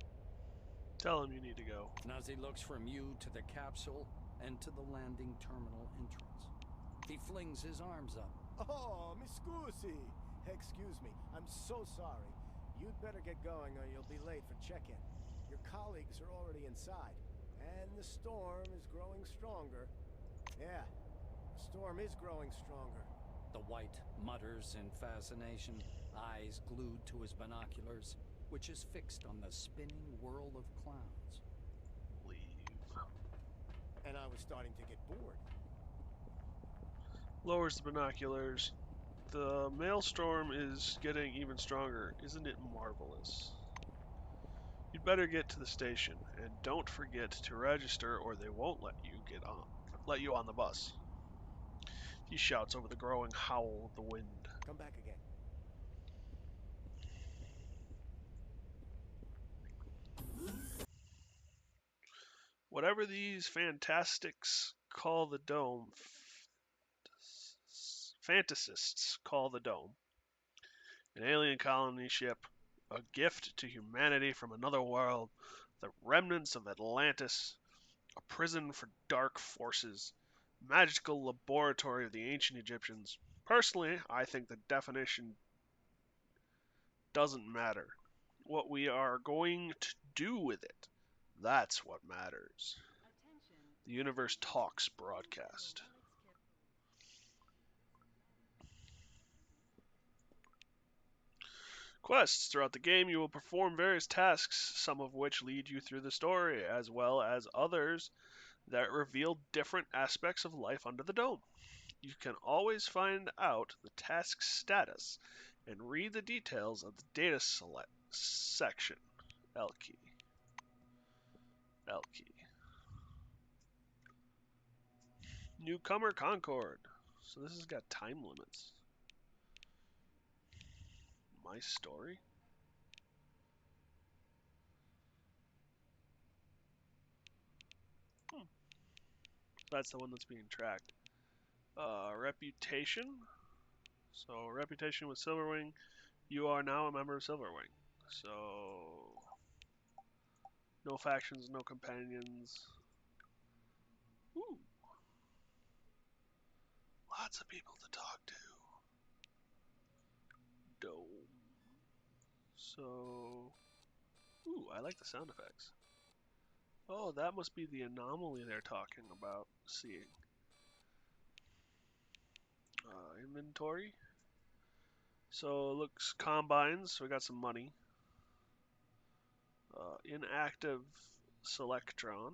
Tell him you need to go. Nazi looks from you to the capsule and to the landing terminal entrance. He flings his arms up. Oh, mi scusi. Excuse me, I'm so sorry. You'd better get going or you'll be late for check-in. Your colleagues are already inside, and the storm is growing stronger. Yeah, the storm is growing stronger. The white mutters in fascination, eyes glued to his binoculars, which is fixed on the spinning whirl of clouds. Leave. And I was starting to get bored. Lowers the binoculars. The maelstrom is getting even stronger. Isn't it marvelous? You'd better get to the station, and don't forget to register or they won't let you on the bus. He shouts over the growing howl of the wind. Come back again. Whatever these fantasists call the dome, an alien colony ship, a gift to humanity from another world, the remnants of Atlantis, a prison for dark forces, magical laboratory of the ancient Egyptians. Personally, I think the definition doesn't matter. What we are going to do with it, that's what matters. The Universe Talks broadcast. Quests. Throughout the game, you will perform various tasks, some of which lead you through the story, as well as others that reveal different aspects of life under the dome. You can always find out the task status and read the details of the data select section. L key. L key. Newcomer Concord. So this has got time limits. My story? That's the one that's being tracked. Reputation. So reputation with Silverwing. You are now a member of Silverwing. So no factions, no companions. Ooh. Lots of people to talk to. Dome. So ooh, I like the sound effects. Oh, that must be the anomaly they're talking about seeing. Inventory. So it looks combines, so we got some money. Inactive Selectron.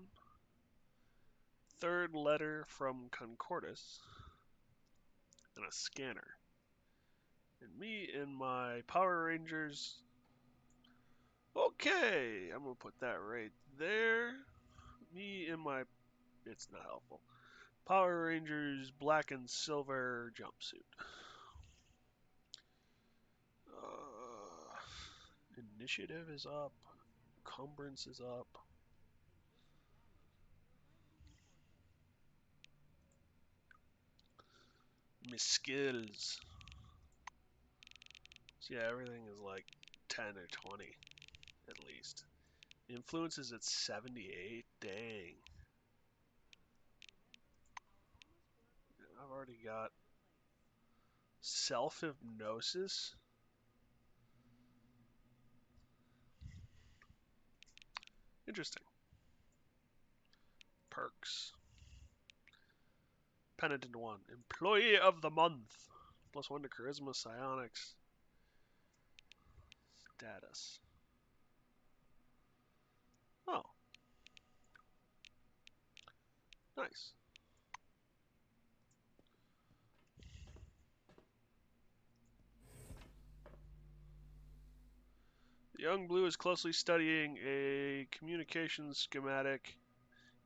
Third letter from Concordus. And a scanner. And me in my Power Rangers. Okay, I'm gonna put that right there. Me in my. It's not helpful. Power Rangers black and silver jumpsuit. Initiative is up. Encumbrance is up. My skills. So yeah, everything is like 10 or 20 at least. Influence is at 78. Dang. already got self-hypnosis. Interesting. Perks. Penitent 1. Employee of the month. +1 to charisma, psionics. Status. Oh. Nice. The young blue is closely studying a communications schematic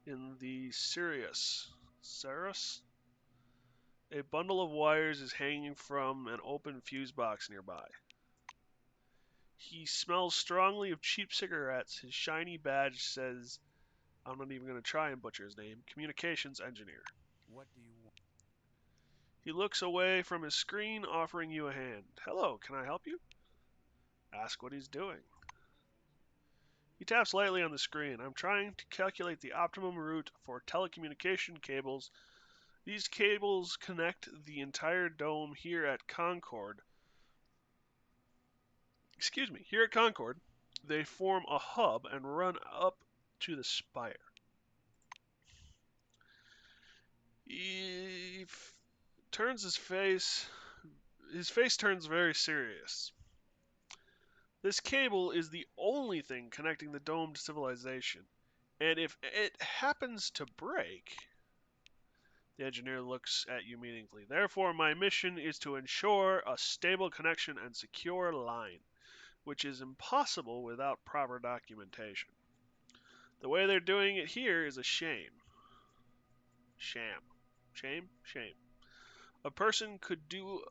in the Sirius. Ceres? A bundle of wires is hanging from an open fuse box nearby. He smells strongly of cheap cigarettes. His shiny badge says, I'm not even going to try and butcher his name, Communications Engineer. What do you want? He looks away from his screen, offering you a hand. Hello, can I help you? Ask what he's doing. He taps lightly on the screen. I'm trying to calculate the optimum route for telecommunication cables. These cables connect the entire dome here at Concord. Here at Concord, they form a hub and run up to the spire. He turns his face turns very serious. This cable is the only thing connecting the dome to civilization, and if it happens to break, the engineer looks at you meaningfully. Therefore, my mission is to ensure a stable connection and secure line, which is impossible without proper documentation. The way they're doing it here is a shame. Sham. Shame? Shame. A person could do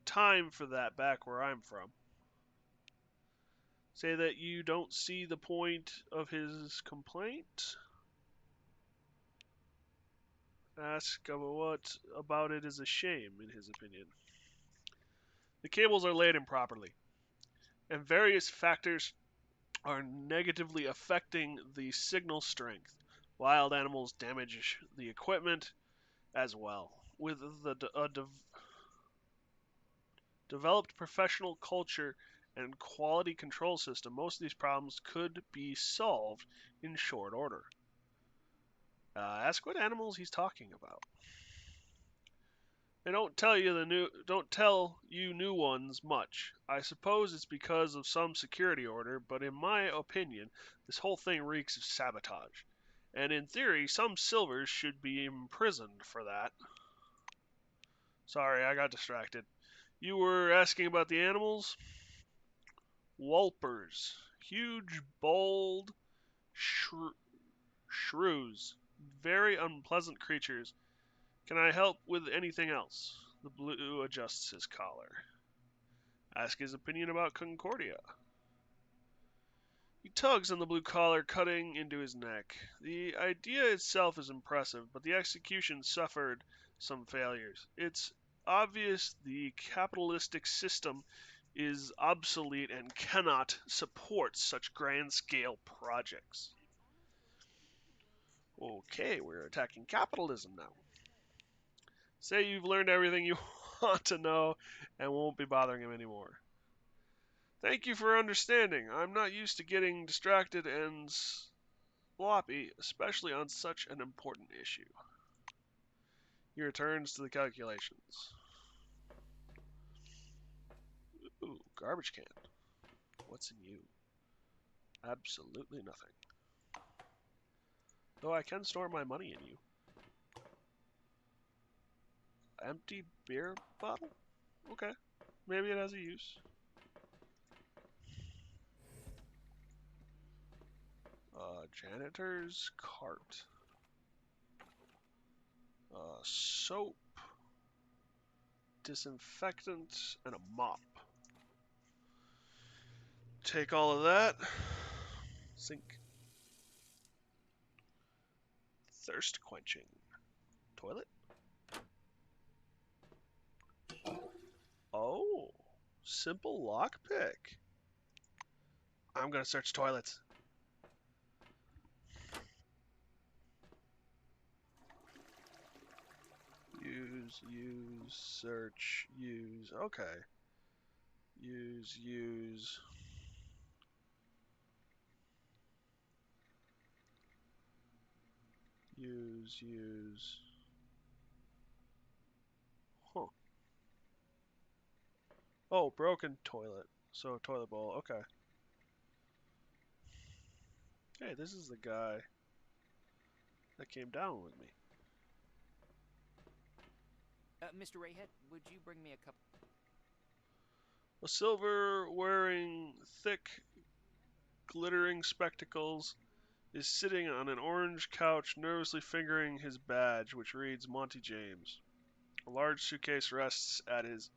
time for that back where I'm from. Say that you don't see the point of his complaint? Ask what about it is a shame, in his opinion. The cables are laid improperly, and various factors are negatively affecting the signal strength. Wild animals damage the equipment as well. With the developed professional culture and quality control system, most of these problems could be solved in short order. Ask what animals he's talking about. They don't tell you new ones much. I suppose it's because of some security order, but in my opinion, this whole thing reeks of sabotage. And in theory, some silvers should be imprisoned for that. Sorry, I got distracted. You were asking about the animals? Whelpers. Huge, bold shrews. Very unpleasant creatures. Can I help with anything else? The blue adjusts his collar. Ask his opinion about Concordia. He tugs on the blue collar, cutting into his neck. The idea itself is impressive, but the execution suffered some failures. It's obvious the capitalistic system is obsolete and cannot support such grand-scale projects. Okay, we're attacking capitalism now. Say you've learned everything you want to know and won't be bothering him anymore. Thank you for understanding. I'm not used to getting distracted and sloppy, especially on such an important issue. He returns to the calculations. Ooh, garbage can. What's in you? Absolutely nothing. Though I can store my money in you. Empty beer bottle? Okay. Maybe it has a use. Janitor's cart. Soap. Disinfectant. And a mop. Take all of that. Sink. Thirst quenching. Toilet? Oh. Simple lockpick. I'm gonna search toilets. use, search, use. Okay. Use. Use. Huh. Oh, broken toilet. So, toilet bowl. Okay. Hey, this is the guy that came down with me. Mr. Rayhead, would you bring me a cup? A silver wearing thick, glittering spectacles is sitting on an orange couch, nervously fingering his badge, which reads Monty James. A large suitcase rests at his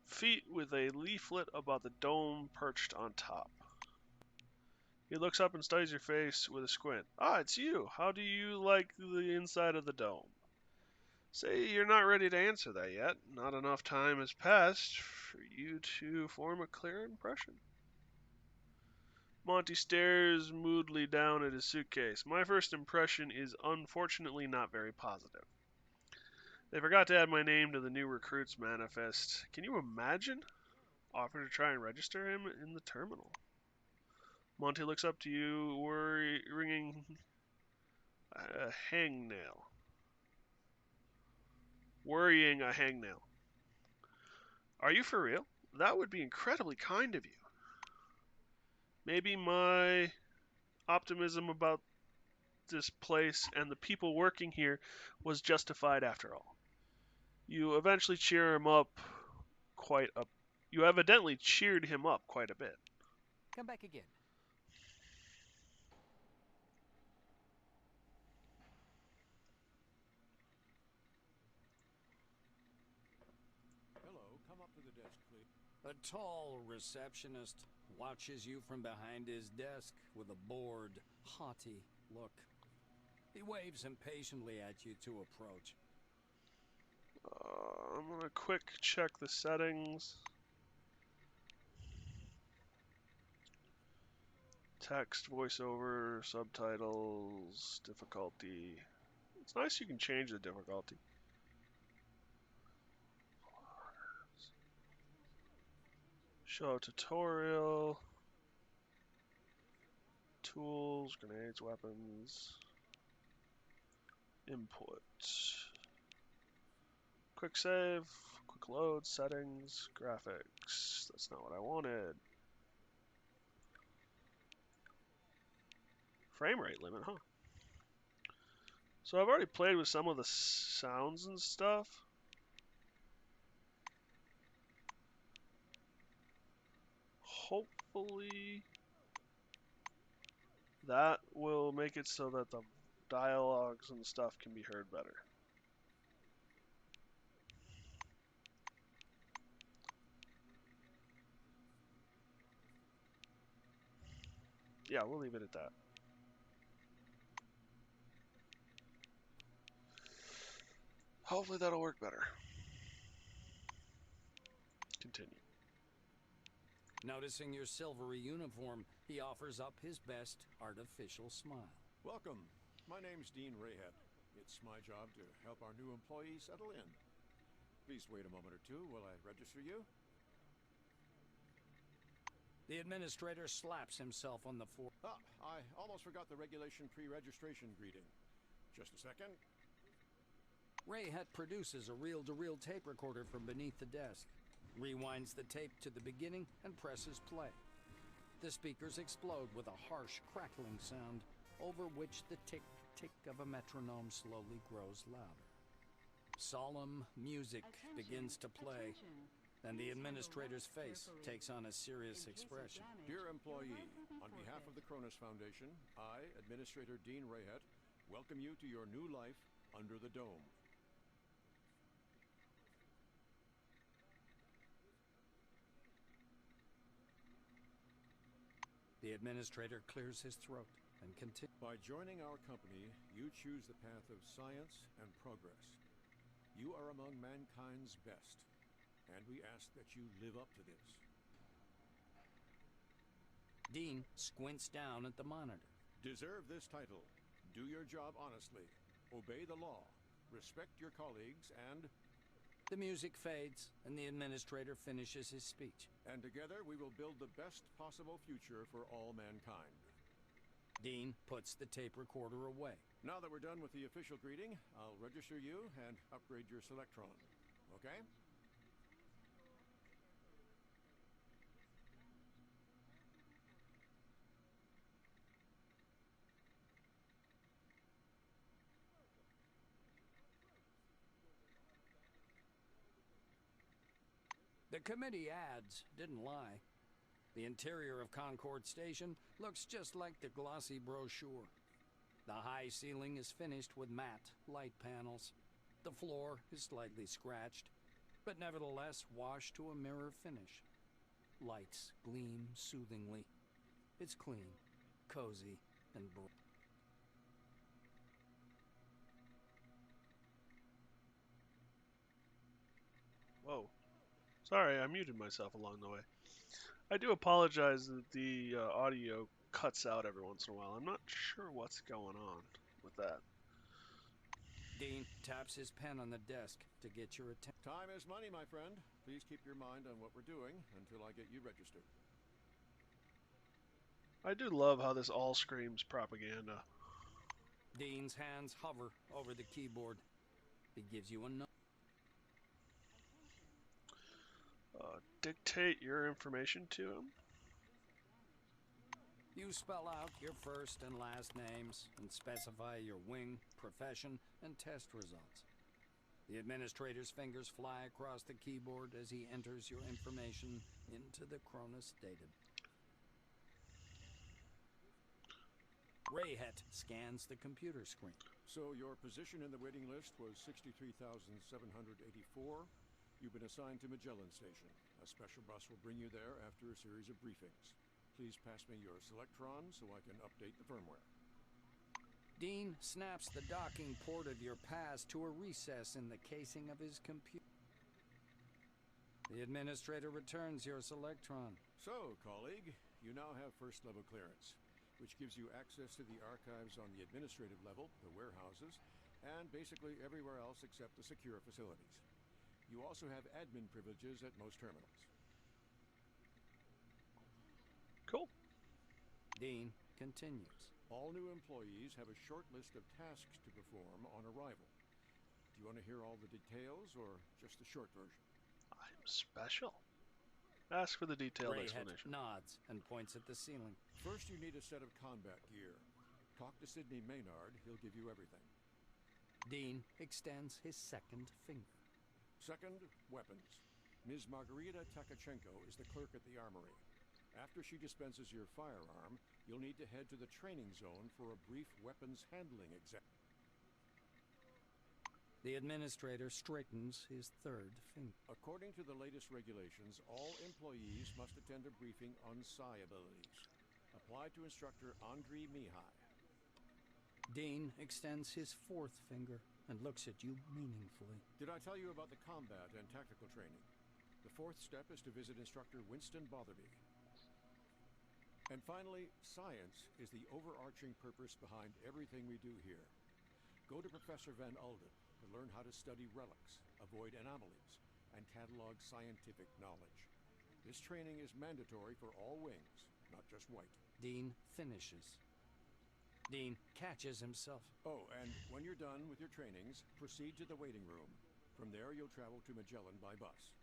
feet with a leaflet about the dome perched on top. He looks up and studies your face with a squint. Ah, it's you. How do you like the inside of the dome? Say you're not ready to answer that yet. Not enough time has passed for you to form a clear impression. Monty stares moodily down at his suitcase. My first impression is unfortunately not very positive. They forgot to add my name to the new recruits manifest. Can you imagine? Offer to try and register him in the terminal. Monty looks up to you, ringing a hangnail. Worrying a hangnail. Are you for real? That would be incredibly kind of you. Maybe my optimism about this place and the people working here was justified after all. You eventually cheer him up quite a You evidently cheered him up quite a bit. Come back again. Hello, come up to the desk, please. A tall receptionist watches you from behind his desk with a bored, haughty look. He waves impatiently at you to approach. I'm gonna quick check the settings. Text, voiceover, subtitles, difficulty. It's nice you can change the difficulty. Show tutorial. Tools, grenades, weapons. Input. Quick save, quick load, settings, graphics. That's not what I wanted. Frame rate limit, huh? So I've already played with some of the sounds and stuff. Hopefully that will make it so that the dialogues and stuff can be heard better. Yeah, we'll leave it at that. Hopefully that'll work better. Continue. Noticing your silvery uniform, he offers up his best artificial smile. Welcome. My name's Dean Rayhead. It's my job to help our new employees settle in. Please wait a moment or two while I register you. The administrator slaps himself on the forehead. Ah, I almost forgot the regulation pre-registration greeting. Just a second. Rayhead produces a reel-to-reel tape recorder from beneath the desk, rewinds the tape to the beginning, and presses play. The speakers explode with a harsh, crackling sound, over which the tick-tick of a metronome slowly grows louder. Solemn music begins to play, and the administrator's face takes on a serious expression. Dear employee, on behalf of the Cronus Foundation, I, Administrator Dean Rayhead, welcome you to your new life under the dome. The administrator clears his throat and continues. By joining our company, you choose the path of science and progress. You are among mankind's best, and we ask that you live up to this. Dean squints down at the monitor. Deserve this title. Do your job honestly. Obey the law. respect your colleagues, and... The music fades, and the administrator finishes his speech. And together we will build the best possible future for all mankind. Dean puts the tape recorder away. Now that we're done with the official greeting, I'll register you and upgrade your Selectron. Okay? The committee ads didn't lie. The interior of Concord Station looks just like the glossy brochure. The high ceiling is finished with matte light panels. The floor is slightly scratched, but nevertheless washed to a mirror finish. Lights gleam soothingly. It's clean, cozy, and bright. Whoa. Sorry, I muted myself along the way. I do apologize that the audio cuts out every once in a while. I'm not sure what's going on with that. Dean taps his pen on the desk to get your attention. Time is money, my friend. Please keep your mind on what we're doing until I get you registered. I do love how this all screams propaganda. Dean's hands hover over the keyboard. He gives you a note. Dictate your information to him. You spell out your first and last names and specify your wing, profession, and test results. The administrator's fingers fly across the keyboard as he enters your information into the Cronus data. Rayhet scans the computer screen. So your position in the waiting list was 63,784. You've been assigned to Magellan Station. A special bus will bring you there after a series of briefings. Please pass me your Selectron so I can update the firmware. Dean snaps the docking port of your pass to a recess in the casing of his computer. The administrator returns your Selectron. So, colleague, you now have first-level clearance, which gives you access to the archives on the administrative level, the warehouses, and basically everywhere else except the secure facilities. You also have admin privileges at most terminals. Cool. Dean continues. All new employees have a short list of tasks to perform on arrival. Do you want to hear all the details or just the short version? I'm special. Ask for the detailed Rayhet explanation. nods and points at the ceiling. First, you need a set of combat gear. Talk to Sidney Maynard, he'll give you everything. Dean extends his second finger. Second, weapons. Ms. Margarita Takachenko is the clerk at the armory. After she dispenses your firearm, you'll need to head to the training zone for a brief weapons handling exam. The administrator straightens his third finger. According to the latest regulations, all employees must attend a briefing on psi abilities. Apply to instructor Andriy Mihai. Dean extends his fourth finger and looks at you meaningfully. Did I tell you about the combat and tactical training? The fourth step is to visit instructor Winston Botherby. And finally, science is the overarching purpose behind everything we do here. Go to Professor Van Alden to learn how to study relics, avoid anomalies, and catalog scientific knowledge. This training is mandatory for all wings, not just White. Dean finishes. Dean catches himself. Oh, and when you're done with your trainings, proceed to the waiting room. From there, you'll travel to Magellan by bus.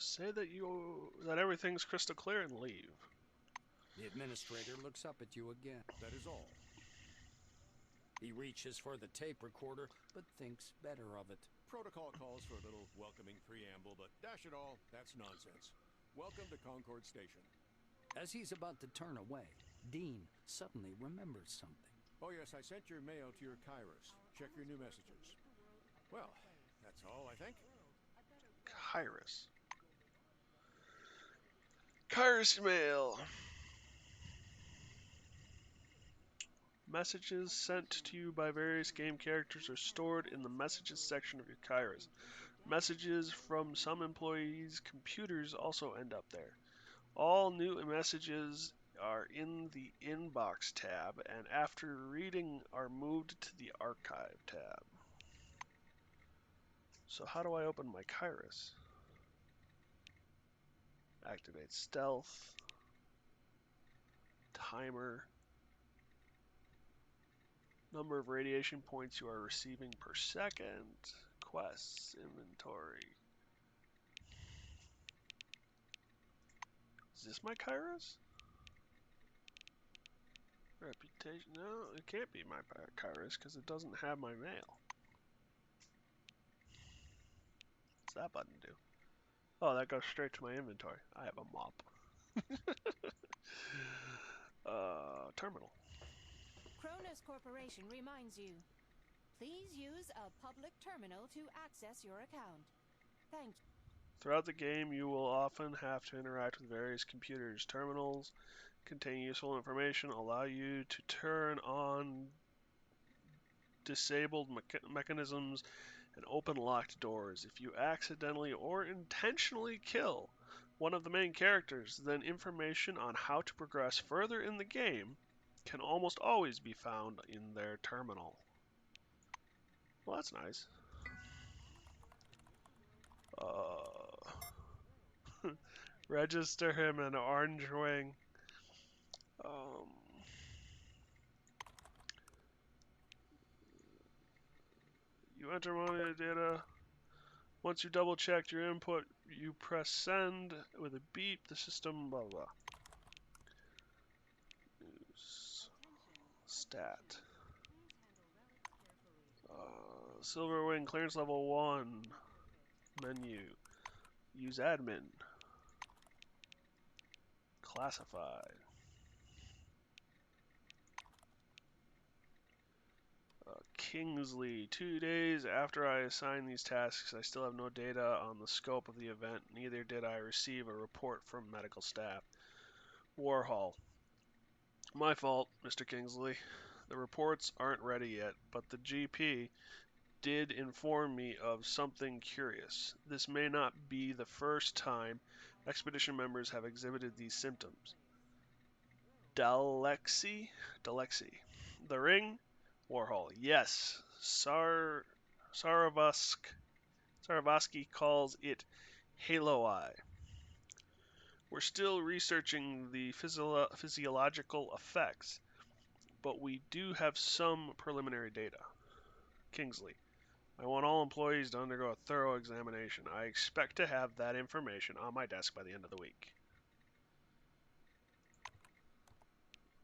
Say that everything's crystal clear and leave. The administrator looks up at you again. That is all. He reaches for the tape recorder, but thinks better of it. Protocol calls for a little welcoming preamble, but dash it all, that's nonsense. Welcome to Concord Station. As he's about to turn away, Dean suddenly remembers something. Oh yes, I sent your mail to your Kairos. Check your new messages. Well, that's all, I think. Kairos. Kairos mail. Messages sent to you by various game characters are stored in the messages section of your Kairos. Messages from some employees' computers also end up there. All new messages are in the Inbox tab, and after reading are moved to the Archive tab. So how do I open my Kairos? Activate Stealth. Timer. Number of radiation points you are receiving per second. Quests. Inventory. Is this my Kairos? Reputation. No, it can't be my Kairos because it doesn't have my mail. What's that button do? Oh, that goes straight to my inventory. I have a mop. Terminal. Cronus Corporation reminds you. Please use a public terminal to access your account. Thank you. Throughout the game, you will often have to interact with various computers. Terminals contain useful information, allow you to turn on disabled mechanisms and open locked doors. If you accidentally or intentionally kill one of the main characters, then information on how to progress further in the game can almost always be found in their terminal. Well, that's nice. Register him an Orange Wing. You enter money data. Once you double checked your input, you press send with a beep. The system, blah, blah, blah. News. Stat. Silver Wing clearance level 1. Menu. Use admin. Classified. Kingsley. 2 days after I assigned these tasks, I still have no data on the scope of the event. Neither did I receive a report from medical staff. Warhol. My fault, Mr. Kingsley. The reports aren't ready yet, but the GP did inform me of something curious. This may not be the first time expedition members have exhibited these symptoms. Dalexy? Dalexy. The ring? Warhol. Yes. Saravsky calls it Halo Eye. We're still researching the physiological effects, but we do have some preliminary data. Kingsley. I want all employees to undergo a thorough examination. I expect to have that information on my desk by the end of the week.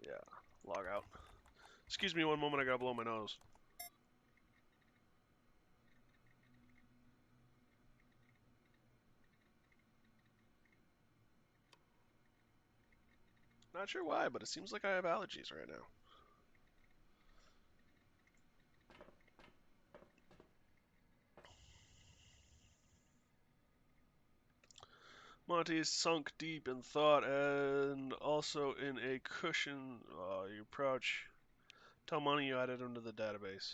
Yeah, log out. Excuse me one moment, I gotta blow my nose. Not sure why, but it seems like I have allergies right now. Monty is sunk deep in thought and also in a cushion. You approach. Tell Monty you added him to the database.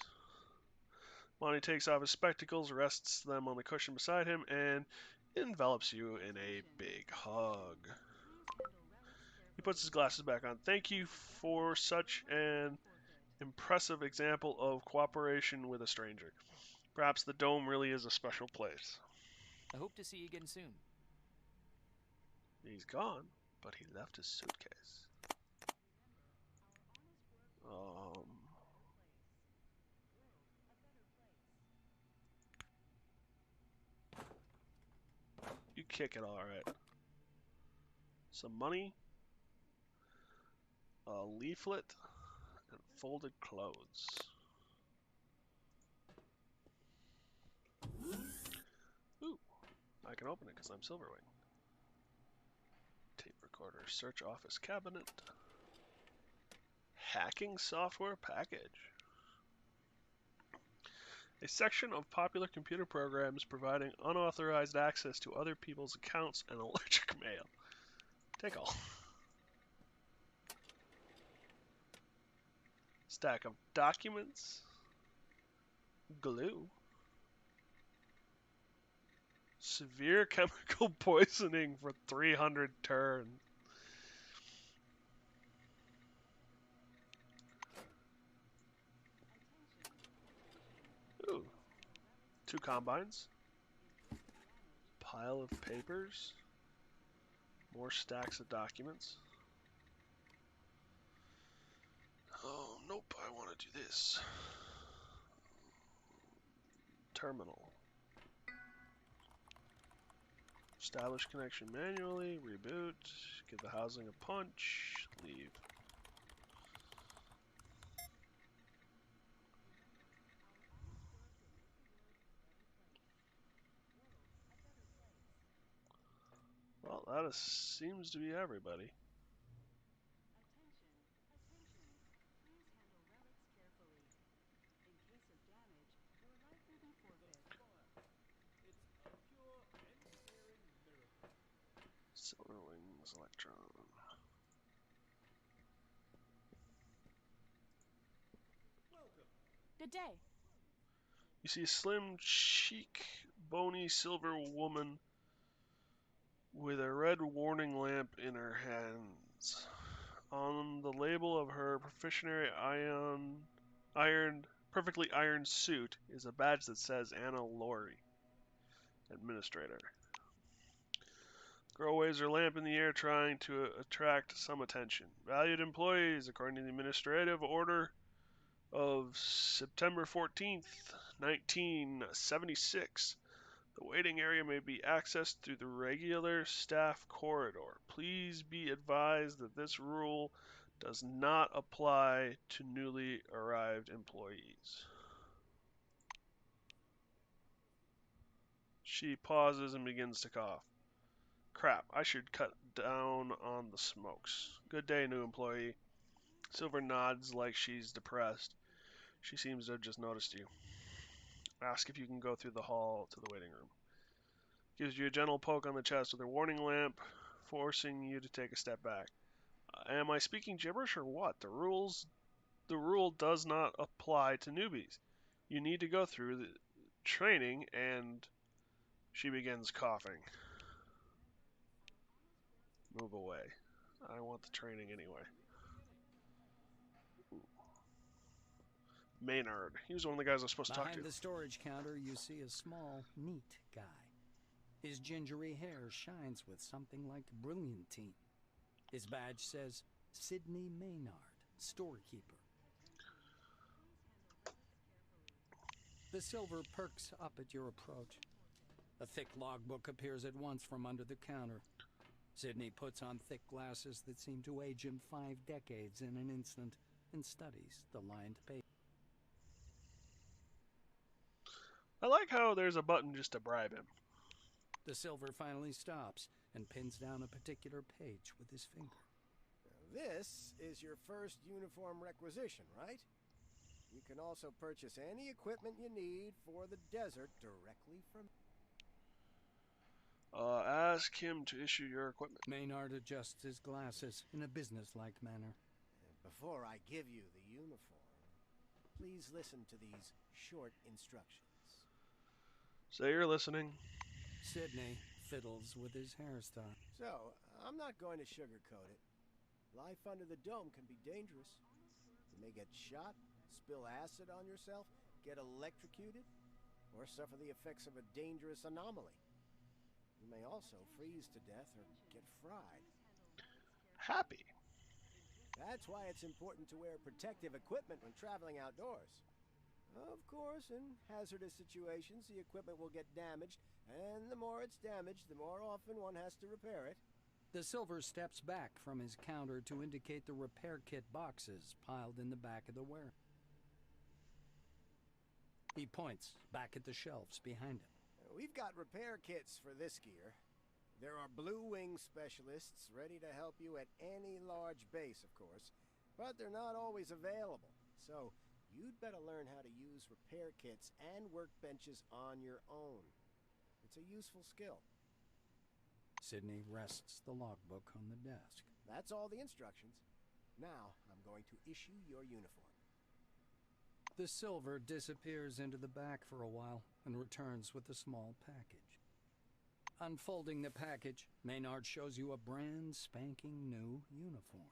Monty takes off his spectacles, rests them on the cushion beside him, and envelops you in a big hug. He puts his glasses back on. Thank you for such an impressive example of cooperation with a stranger. Perhaps the dome really is a special place. I hope to see you again soon. He's gone, but he left his suitcase. You kick it all right. Some money, a leaflet, and folded clothes. Ooh, I can open it because I'm Silverwing. Tape recorder, search office cabinet. Hacking software package. A section of popular computer programs providing unauthorized access to other people's accounts and electric mail. Take all. Stack of documents. Glue. Severe chemical poisoning for 300 turns. 2 combines. Pile of papers. More stacks of documents. Oh, nope, I want to do this. Terminal. Establish connection manually, reboot, give the housing a punch, leave. Well, that seems to be everybody. Attention, attention. Please handle relics carefully. In case of damage, your life will be forfeit. Silverwings Electron. Good day. You see a slim, chic, bony silver woman with a red warning lamp in her hands. On the label of her professionary perfectly ironed suit is a badge that says Anna Laurie, Administrator. Girl waves her lamp in the air, trying to attract some attention. Valued employees, according to the administrative order of September 14th, 1976, the waiting area may be accessed through the regular staff corridor. Please be advised that this rule does not apply to newly arrived employees. She pauses and begins to cough. Crap, I should cut down on the smokes. Good day, new employee. Silver nods like she's depressed. She seems to have just noticed you. Ask if you can go through the hall to the waiting room. Gives you a gentle poke on the chest with her warning lamp, forcing you to take a step back. Am I speaking gibberish or what? The rule does not apply to newbies. You need to go through the training, and she begins coughing. Move away. I want the training anyway. Maynard. He was one of the guys I was supposed to talk to. Behind the storage counter, you see a small, neat guy. His gingery hair shines with something like brilliantine. His badge says Sidney Maynard, storekeeper. The silver perks up at your approach. A thick logbook appears at once from under the counter. Sidney puts on thick glasses that seem to age him 5 decades in an instant and studies the lined page. I like how there's a button just to bribe him. The silver finally stops and pins down a particular page with his finger. This is your first uniform requisition, right? You can also purchase any equipment you need for the desert directly from... Ask him to issue your equipment. Maynard adjusts his glasses in a businesslike manner. Before I give you the uniform, please listen to these short instructions. Say you're listening. Sidney fiddles with his hairstyle. So, I'm not going to sugarcoat it. Life under the dome can be dangerous. You may get shot, spill acid on yourself, get electrocuted, or suffer the effects of a dangerous anomaly. You may also freeze to death or get fried. Happy. That's why it's important to wear protective equipment when traveling outdoors. Of course, in hazardous situations, the equipment will get damaged, and the more it's damaged, the more often one has to repair it. The silver steps back from his counter to indicate the repair kit boxes piled in the back of the warehouse. He points back at the shelves behind him. We've got repair kits for this gear. There are Blue Wing specialists ready to help you at any large base, of course, but they're not always available. So, you'd better learn how to use repair kits and workbenches on your own. It's a useful skill. Sidney rests the logbook on the desk. That's all the instructions. Now, I'm going to issue your uniform. The silver disappears into the back for a while and returns with a small package. Unfolding the package, Maynard shows you a brand spanking new uniform.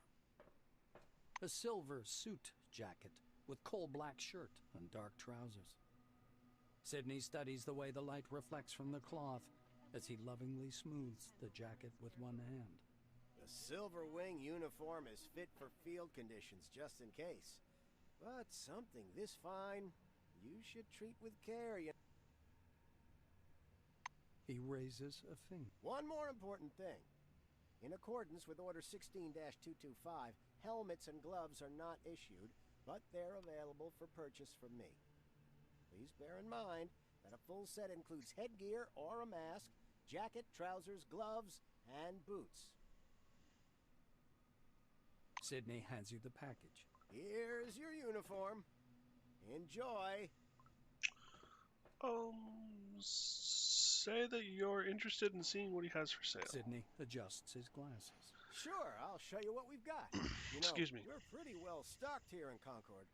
A silver suit jacket with coal black shirt and dark trousers. Sidney studies the way the light reflects from the cloth as he lovingly smooths the jacket with one hand. The Silver Wing uniform is fit for field conditions, just in case. But something this fine, you should treat with care. He raises a finger. One more important thing. In accordance with Order 16-225, helmets and gloves are not issued, but they're available for purchase from me. Please bear in mind that a full set includes headgear or a mask, jacket, trousers, gloves, and boots. Sidney hands you the package. Here's your uniform. Enjoy. Say that you're interested in seeing what he has for sale. Sidney adjusts his glasses. Sure, I'll show you what we've got. You know, Excuse me. we're pretty well stocked here in Concord.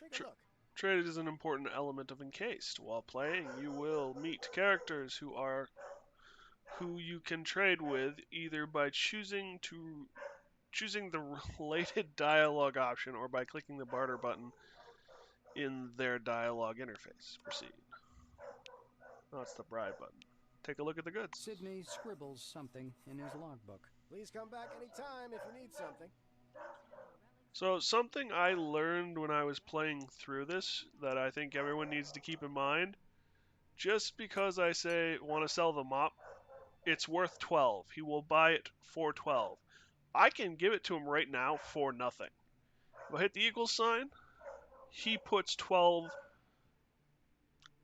Take a look. Trade is an important element of Encased. While playing, you will meet characters who you can trade with either by choosing the related dialogue option or by clicking the barter button in their dialogue interface. Proceed. Oh, it's the bribe button. Take a look at the goods. Sidney scribbles something in his logbook. Please come back anytime if you need something. So something I learned when I was playing through this that I think everyone needs to keep in mind, just because I say want to sell the mop, it's worth 12. He will buy it for 12. I can give it to him right now for nothing. If I hit the equal sign, he puts 12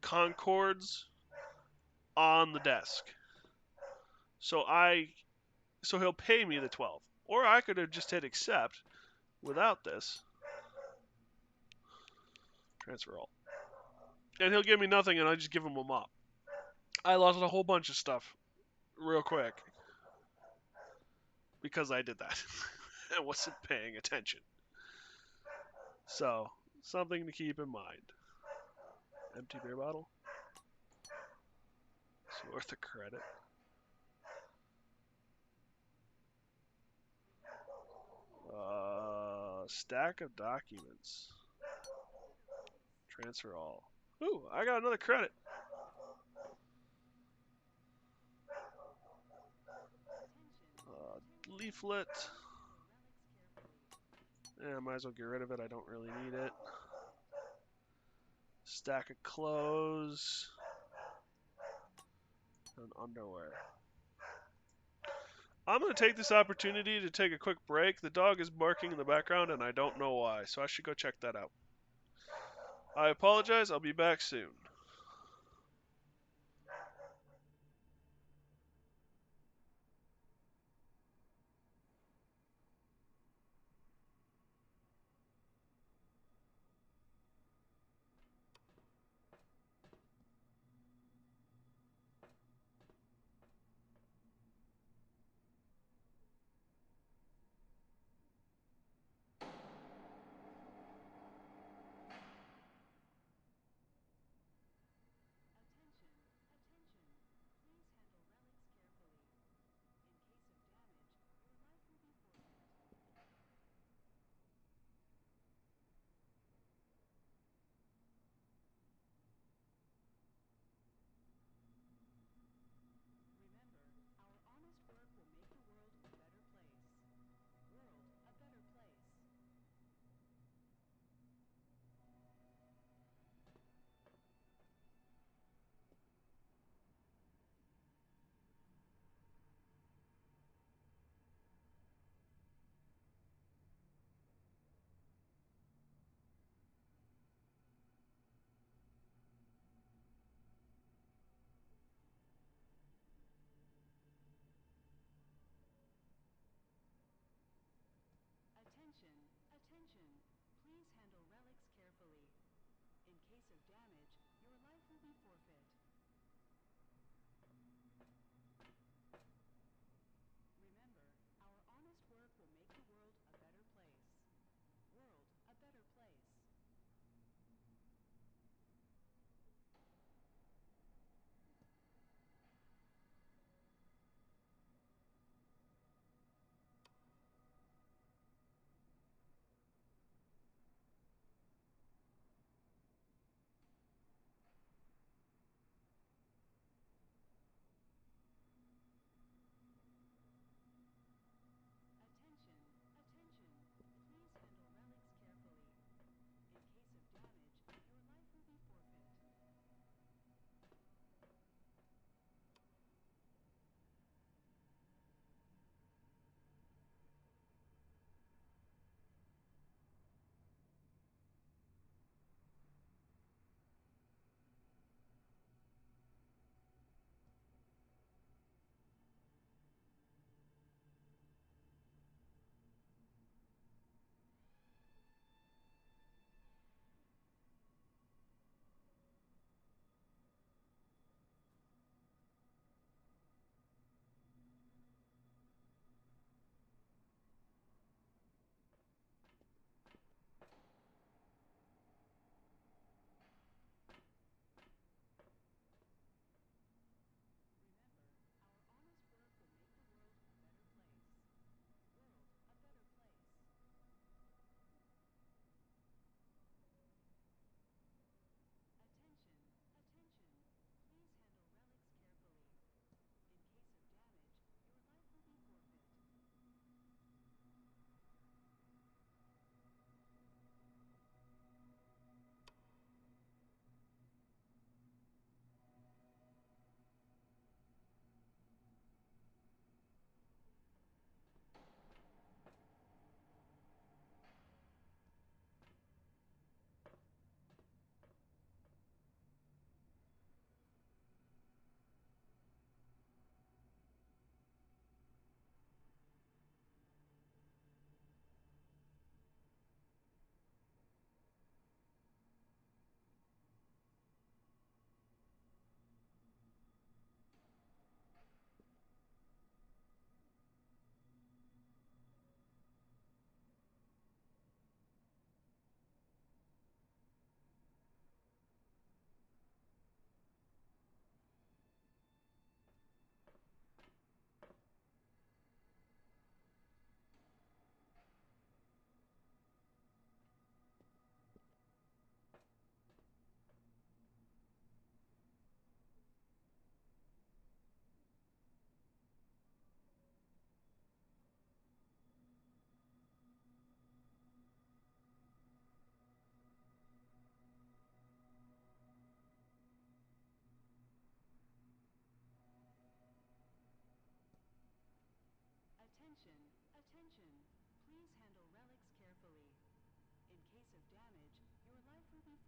Concords on the desk. So he'll pay me the 12. Or I could have just hit accept without this. Transfer all. And he'll give me nothing and I just give him a mop. I lost a whole bunch of stuff real quick because I did that. I wasn't paying attention. So, something to keep in mind. Empty beer bottle. It's worth a credit. Stack of documents. Transfer all. Ooh, I got another credit. Leaflet. Yeah, I might as well get rid of it. I don't really need it. Stack of clothes. And underwear. I'm going to take this opportunity to take a quick break. The dog is barking in the background and I don't know why, so I should go check that out. I apologize. I'll be back soon.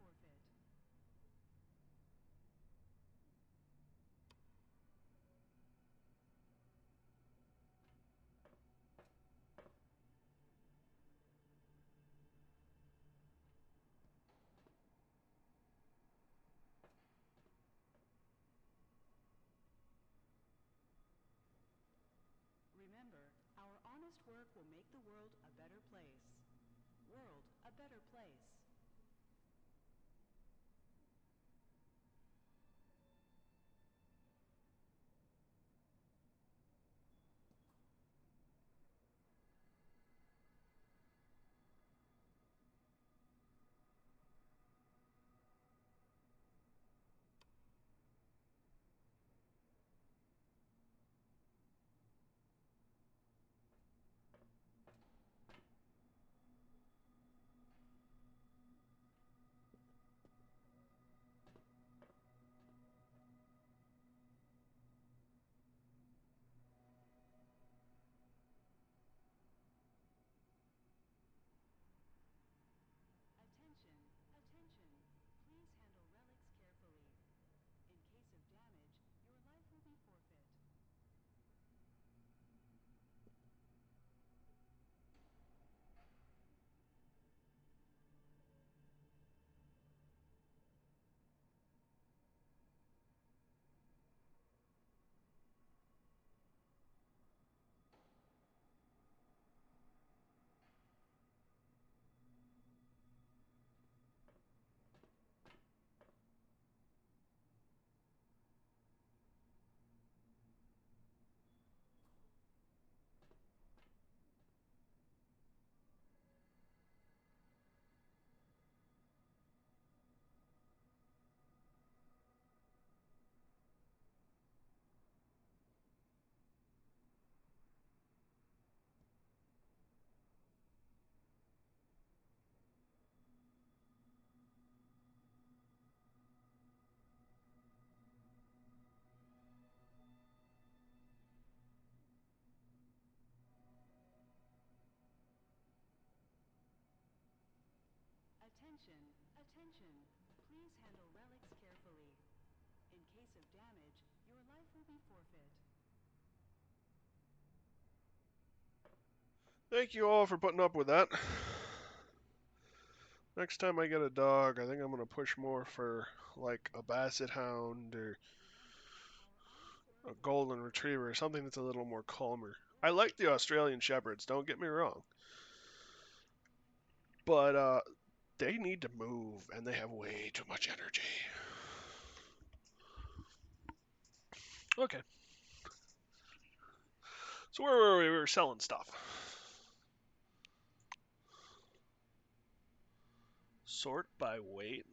forfeit. Remember, our honest work will make the world a better place. World a better place. Attention, attention. Please handle relics carefully. In case of damage, your life will be forfeit. Attention, attention. Please handle relics carefully. In case of damage, your life will be forfeit. Thank you all for putting up with that. Next time I get a dog, I think I'm going to push more for like a basset hound or a golden retriever, something that's a little more calmer. I like the Australian Shepherds, don't get me wrong. But they need to move and they have way too much energy. Okay. So where were we? We were selling stuff. Sort by weight.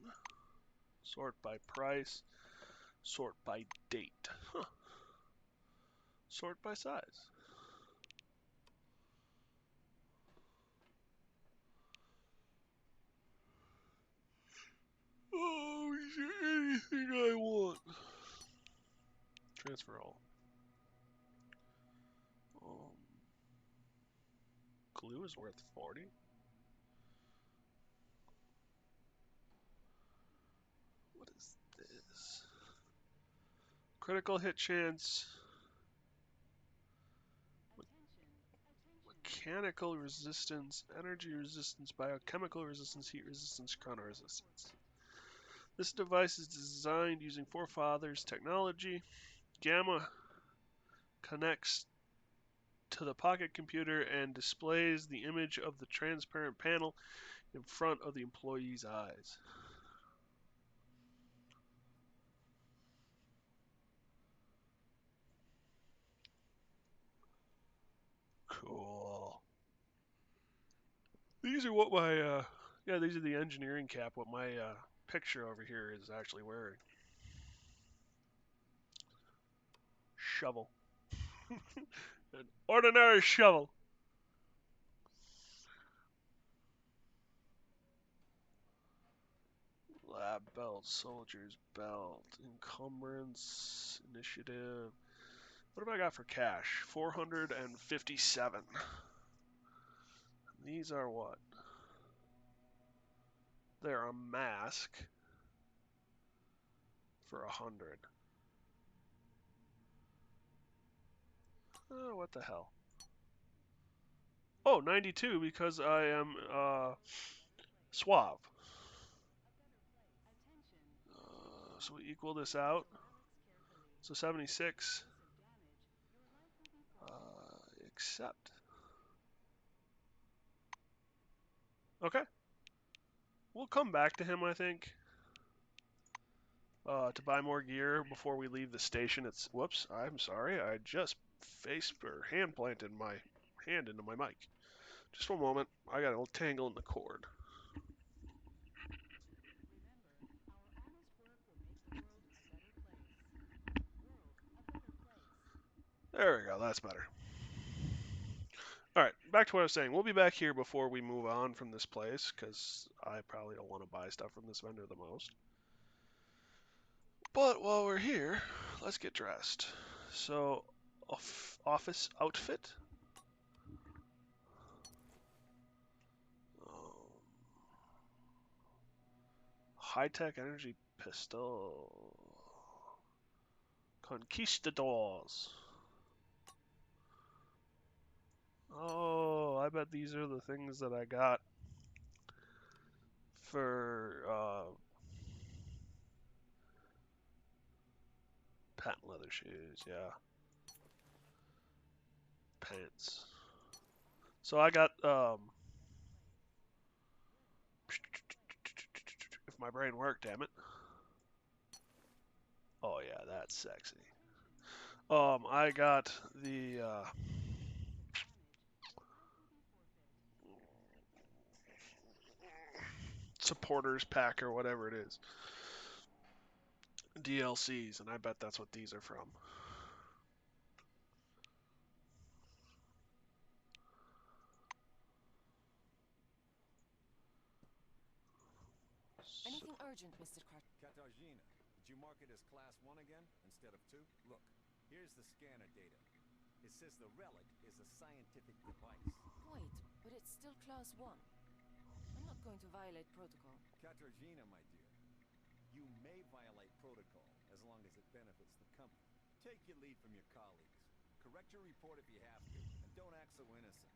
Sort by price. Sort by date. Huh. Sort by size. Oh, is there anything I want? Transfer all. Glue is worth 40. What is this? Critical hit chance. Mechanical resistance, energy resistance, biochemical resistance, heat resistance, chrono resistance. This device is designed using Forefathers technology. Gamma connects to the pocket computer and displays the image of the transparent panel in front of the employee's eyes. Cool. These are what my, yeah, these are the engineering cap, what my picture over here is actually wearing. Shovel. An ordinary shovel. Lab belt, soldier's belt, encumbrance, initiative. What have I got for cash? 457. These are what? They're a mask for 100. Oh, what the hell? Oh, 92 because I am suave. So we equal this out. So 76. Accept. Okay. We'll come back to him, I think, to buy more gear before we leave the station. It's whoops. I'm sorry. I just face or hand planted my hand into my mic. Just one moment. I got a tangle in the cord. There we go. That's better. All right, back to what I was saying. We'll be back here before we move on from this place, because I probably don't want to buy stuff from this vendor the most. But while we're here, let's get dressed. So, office outfit. High-tech energy pistol. Conquistadors. Oh, I bet these are the things that I got for patent leather shoes, yeah. Pants. So I got, if my brain worked, damn it. Oh yeah, that's sexy. I got the, supporters pack or whatever it is. DLCs, and I bet that's what these are from. Anything urgent, Mr. Crouch? Katarzyna, did you mark it as Class 1 again, instead of 2? Look, here's the scanner data. It says the relic is a scientific device. Wait, but it's still Class 1. I'm not going to violate protocol. Katarzyna, my dear, you may violate protocol as long as it benefits the company. Take your lead from your colleagues. Correct your report if you have to, and don't act so innocent.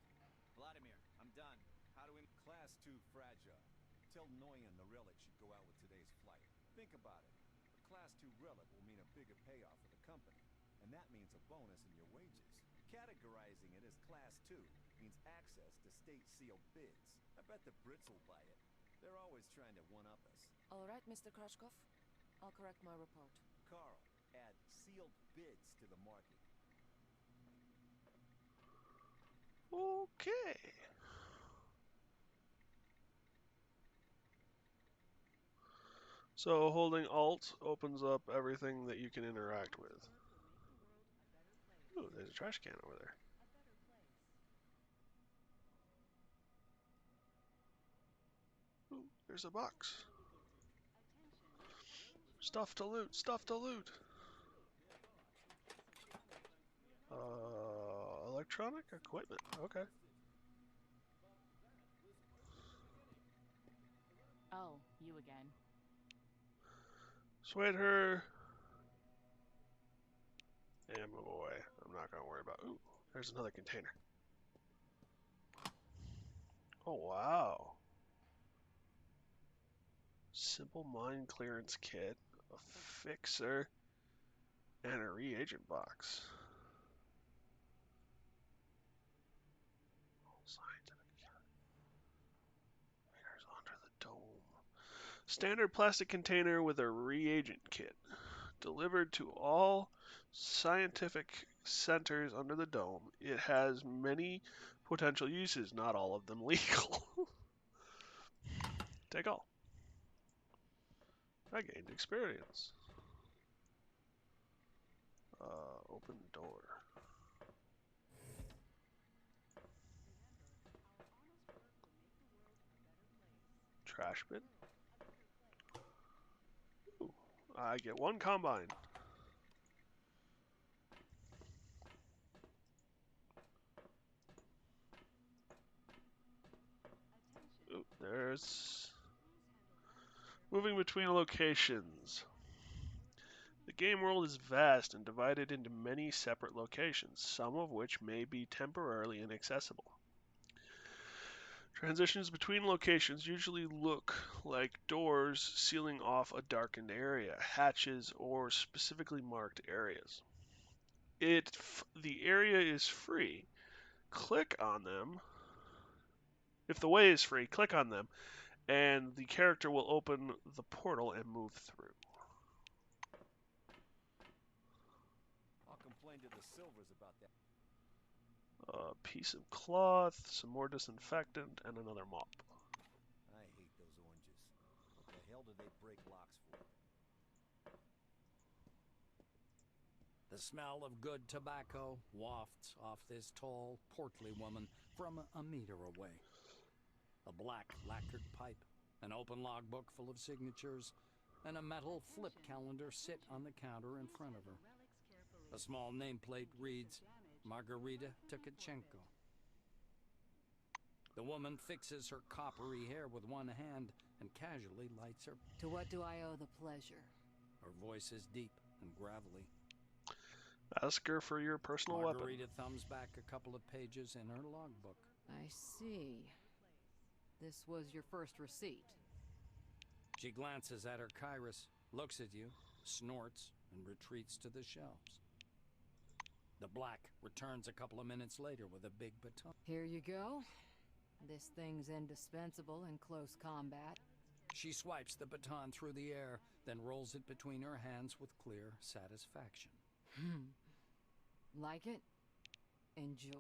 Vladimir, I'm done. How do we... Class 2 fragile. Tell Noyan the relic should go out with today's flight. Think about it. A Class 2 relic will mean a bigger payoff for the company, and that means a bonus in your wages. Categorizing it as Class 2 means access to state-sealed bids. I bet the Brits will buy it. They're always trying to one-up us. All right, Mr. Krashkov. I'll correct my report. Carl, add sealed bids to the market. Okay. So holding Alt opens up everything that you can interact with. Ooh, there's a trash can over there. Ooh, there's a box. Stuff to loot, stuff to loot. Electronic equipment, okay. Oh, you again. Sway her. And move away. I'm not gonna worry about. Ooh, there's another container. Oh wow. Simple mine clearance kit, a fixer, and a reagent box. Scientific meters under the dome. Standard plastic container with a reagent kit. Delivered to all scientific centers under the dome. It has many potential uses, not all of them legal. Take all. I gained experience. Open door. Trash bin. Ooh, I get one combine. Ooh, there's Moving between locations. The game world is vast and divided into many separate locations, some of which may be temporarily inaccessible. Transitions between locations usually look like doors sealing off a darkened area, hatches, or specifically marked areas. The area is free. Click on them. If the way is free, click on them, and the character will open the portal and move through. I'll complain to the Silvers about that. A piece of cloth, some more disinfectant, and another mop. I hate those oranges. What the hell do they break locks for? The smell of good tobacco wafts off this tall, portly woman from a meter away. A black lacquered pipe, an open logbook full of signatures, and a metal flip calendar sit on the counter in front of her. A small nameplate reads, Margarita Tkachenko. The woman fixes her coppery hair with one hand and casually lights her. To what do I owe the pleasure? Her voice is deep and gravelly. Ask her for your personal weapon. Margarita thumbs back a couple of pages in her logbook. I see. This was your first receipt. She glances at her Kairos, looks at you, snorts, and retreats to the shelves. The black returns a couple of minutes later with a big baton. Here you go. This thing's indispensable in close combat. She swipes the baton through the air, then rolls it between her hands with clear satisfaction. Like it? Enjoy.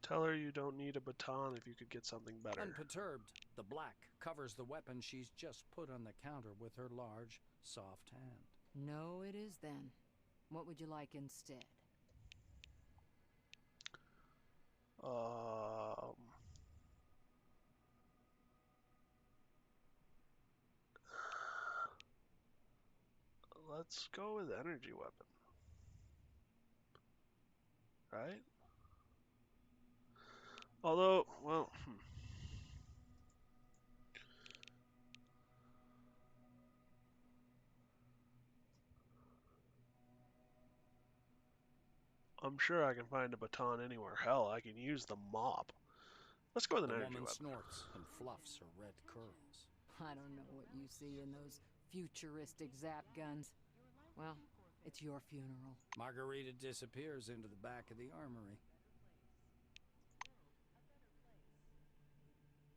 Tell her you don't need a baton if you could get something better. Unperturbed, the black covers the weapon she's just put on the counter with her large, soft hand. No, it is then. What would you like instead? Let's go with energy weapon. Right? Although, well, I'm sure I can find a baton anywhere. Hell, I can use the mop. Let's go with an The energy woman weapon. snorts and fluffs her red curls. I don't know what you see in those futuristic zap guns. Well, it's your funeral. Margarita disappears into the back of the armory.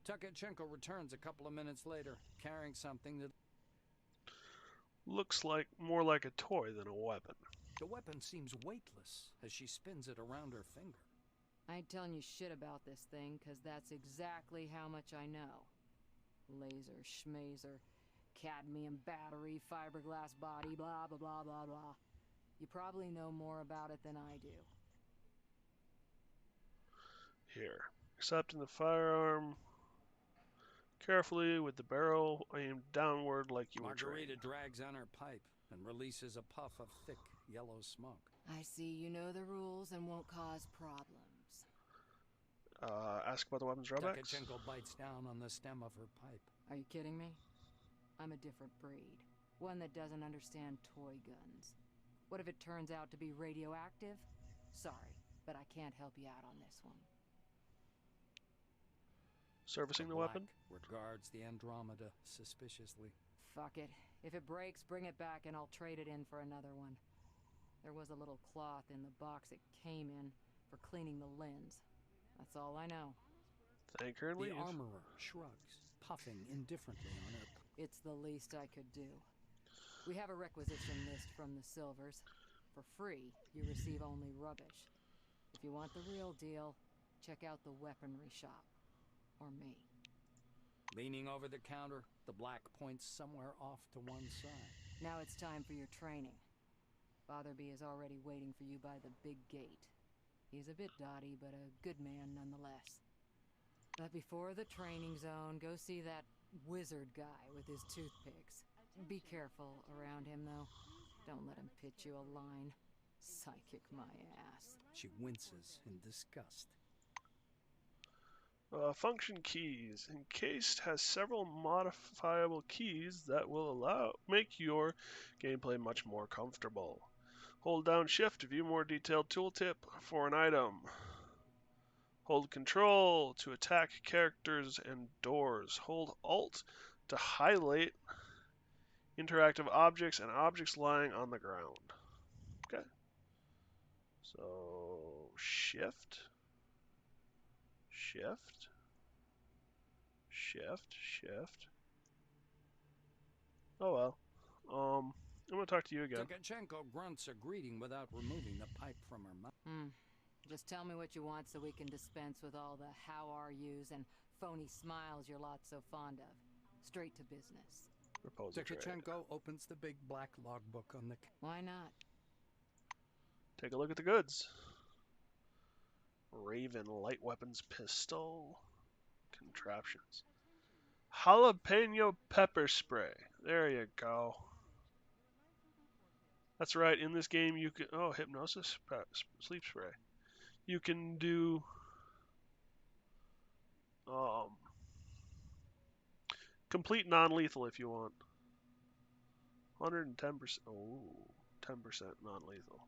Tkachenko returns a couple of minutes later, carrying something that Looks like more like a toy than a weapon. the weapon seems weightless as she spins it around her finger. I ain't telling you shit about this thing, 'cause that's exactly how much I know. Laser, schmazer, cadmium battery, fiberglass body, blah, blah, blah, blah, blah. You probably know more about it than I do. Here. Accepting the firearm carefully with the barrel aimed downward like you were Margarita trained. drags on her pipe and releases a puff of thick yellow smoke. I see you know the rules and won't cause problems. Ask about the weapon's drawbacks. Tkachenko bites down on the stem of her pipe. Are you kidding me? I'm a different breed. One that doesn't understand toy guns. What if it turns out to be radioactive? Sorry, but I can't help you out on this one. Servicing the black weapon. regards the Andromeda suspiciously. Fuck it. If it breaks, bring it back and I'll trade it in for another one. There was a little cloth in the box it came in for cleaning the lens. That's all I know. Thank her and The leave. armorer shrugs, puffing indifferently on her. It's the least I could do. We have a requisition list from the Silvers. For free, you receive only rubbish. If you want the real deal, check out the weaponry shop. Or me. Leaning over the counter, the black points somewhere off to one side. Now it's time for your training. Fatherby is already waiting for you by the big gate. He's a bit dotty, but a good man nonetheless. But before the training zone, go see that wizard guy with his toothpicks. Be careful around him, though. Don't let him pitch you a line. Psychic my ass. She winces in disgust. Function keys. Encased has several modifiable keys that will make your gameplay much more comfortable. Hold down Shift to view more detailed tooltip for an item. Hold Control to attack characters and doors. Hold Alt to highlight interactive objects and objects lying on the ground. Okay. So Shift, Shift, Shift, Shift. Oh well. I'm gonna talk to you again. Tkachenko grunts a greeting without removing the pipe from her mouth. Just tell me what you want so we can dispense with all the how are yous and phony smiles you're lots so fond of. Straight to business. Propose a trade. Tkachenko opens the big black logbook on the... Why not? Take a look at the goods. Raven light weapons pistol. Contraptions. Jalapeno pepper spray. There you go. That's right. In this game, you can... Oh, hypnosis sleep spray. You can do... complete non-lethal if you want. 110%. Oh, 10% non-lethal.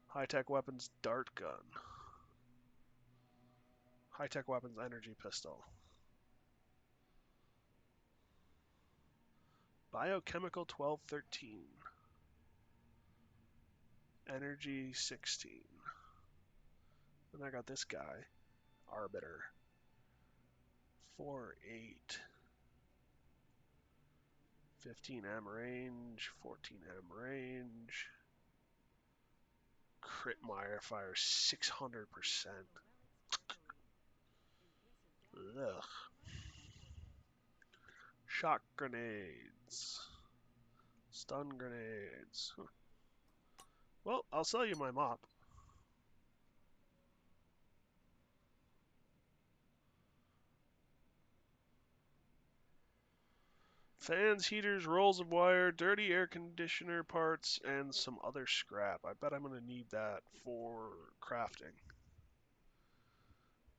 High-tech weapons dart gun. High-tech weapons energy pistol. Biochemical 1213. Energy 16. And I got this guy. Arbiter. 4-8. 15M range. 14M range. Crit fire 600%. Ugh. Shock grenades. Stun grenades. Huh. Well, I'll sell you my mop. Fans, heaters, rolls of wire, dirty air conditioner parts, and some other scrap. I bet I'm going to need that for crafting.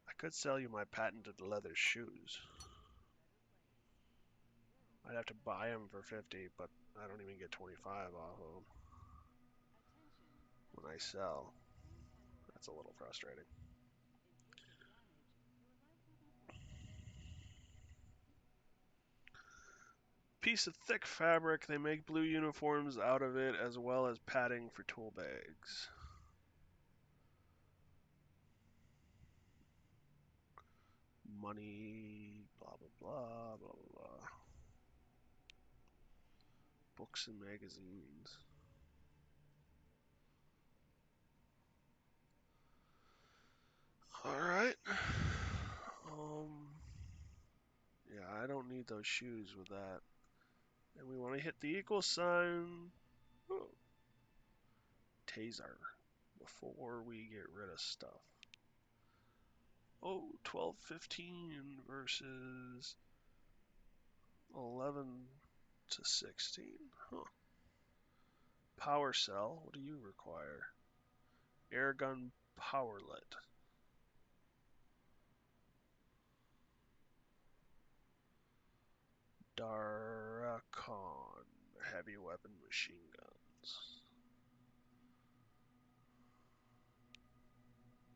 I could sell you my patented leather shoes. I'd have to buy them for 50, but I don't even get 25 off of them when I sell. That's a little frustrating. Piece of thick fabric. They make blue uniforms out of it, as well as padding for tool bags. Money, blah, blah, blah, blah, blah, blah. Books and magazines. Alright. Yeah, I don't need those shoes with that. And we want to hit the equal sign. Oh. Taser. Before we get rid of stuff. Oh, 12-15 versus 11 to 16. Huh. Power cell. What do you require? Airgun powerlet. Daracon. Heavy weapon machine guns.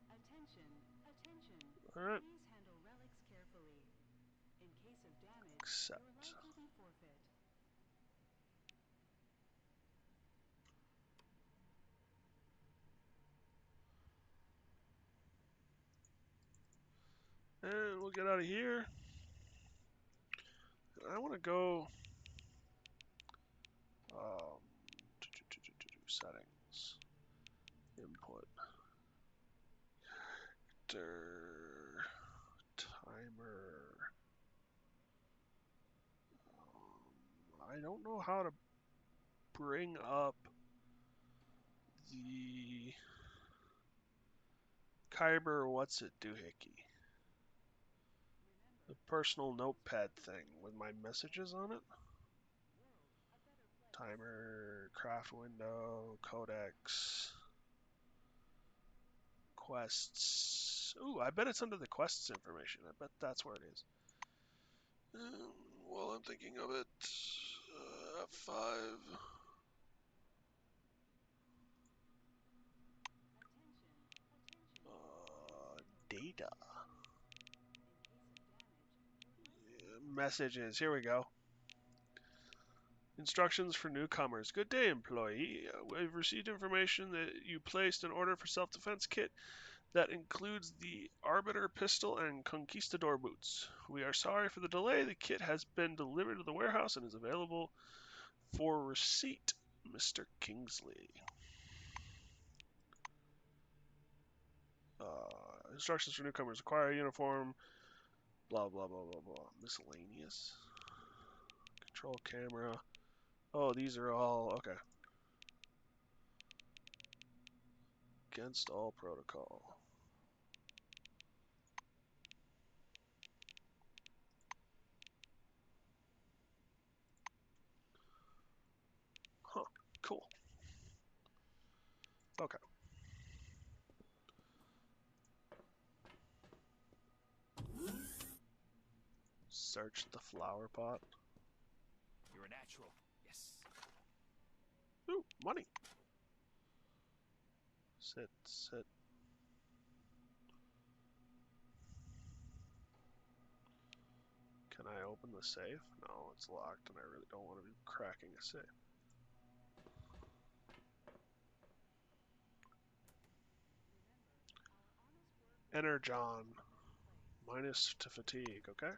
Attention, attention. All right. Please handle relics carefully. In case of damage, Accept. your life will be forfeit. And we'll get out of here. I want to go settings, input, timer. I don't know how to bring up the Kyber what's it doohickey. The personal notepad thing with my messages on it. Timer, craft window, codex, Quests. Ooh, I bet it's under the quests information. I bet that's where it is. While I'm thinking of it, F5. Data. Messages. Here we go. Instructions for newcomers. Good day, employee. We've received information that you placed an order for self-defense kit that includes the Arbiter pistol and Conquistador boots. We are sorry for the delay. The kit has been delivered to the warehouse and is available for receipt, Mr. Kingsley. Instructions for newcomers. Acquire a uniform. Blah, blah, blah, blah, blah. Miscellaneous. Control camera. Oh, these are all... Okay. Against all protocol. Huh. Cool. Okay. Search the flower pot. You're a natural. Yes. Ooh, money. Sit, sit. Can I open the safe? No, it's locked and I really don't want to be cracking a safe. Energon. Minus to fatigue, okay?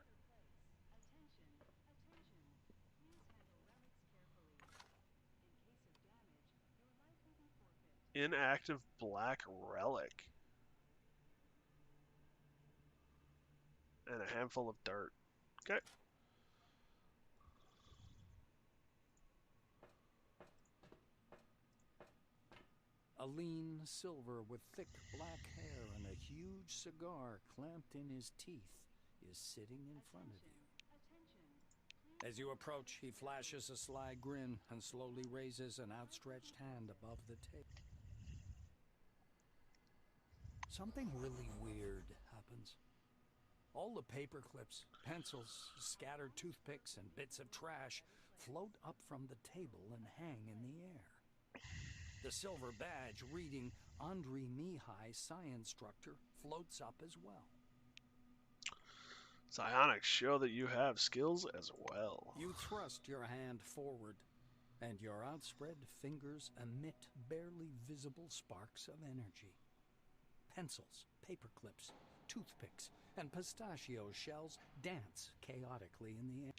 Inactive black relic. And a handful of dirt. Okay. A lean silver with thick black hair and a huge cigar clamped in his teeth is sitting in front of you. As you approach, he flashes a sly grin and slowly raises an outstretched hand above the table. Something really weird happens. All the paper clips, pencils, scattered toothpicks, and bits of trash float up from the table and hang in the air. The silver badge reading Andre Mihai, Science Instructor, floats up as well. Psionics show that you have skills as well. You thrust your hand forward, and your outspread fingers emit barely visible sparks of energy. Pencils, paper clips, toothpicks, and pistachio shells dance chaotically in the air.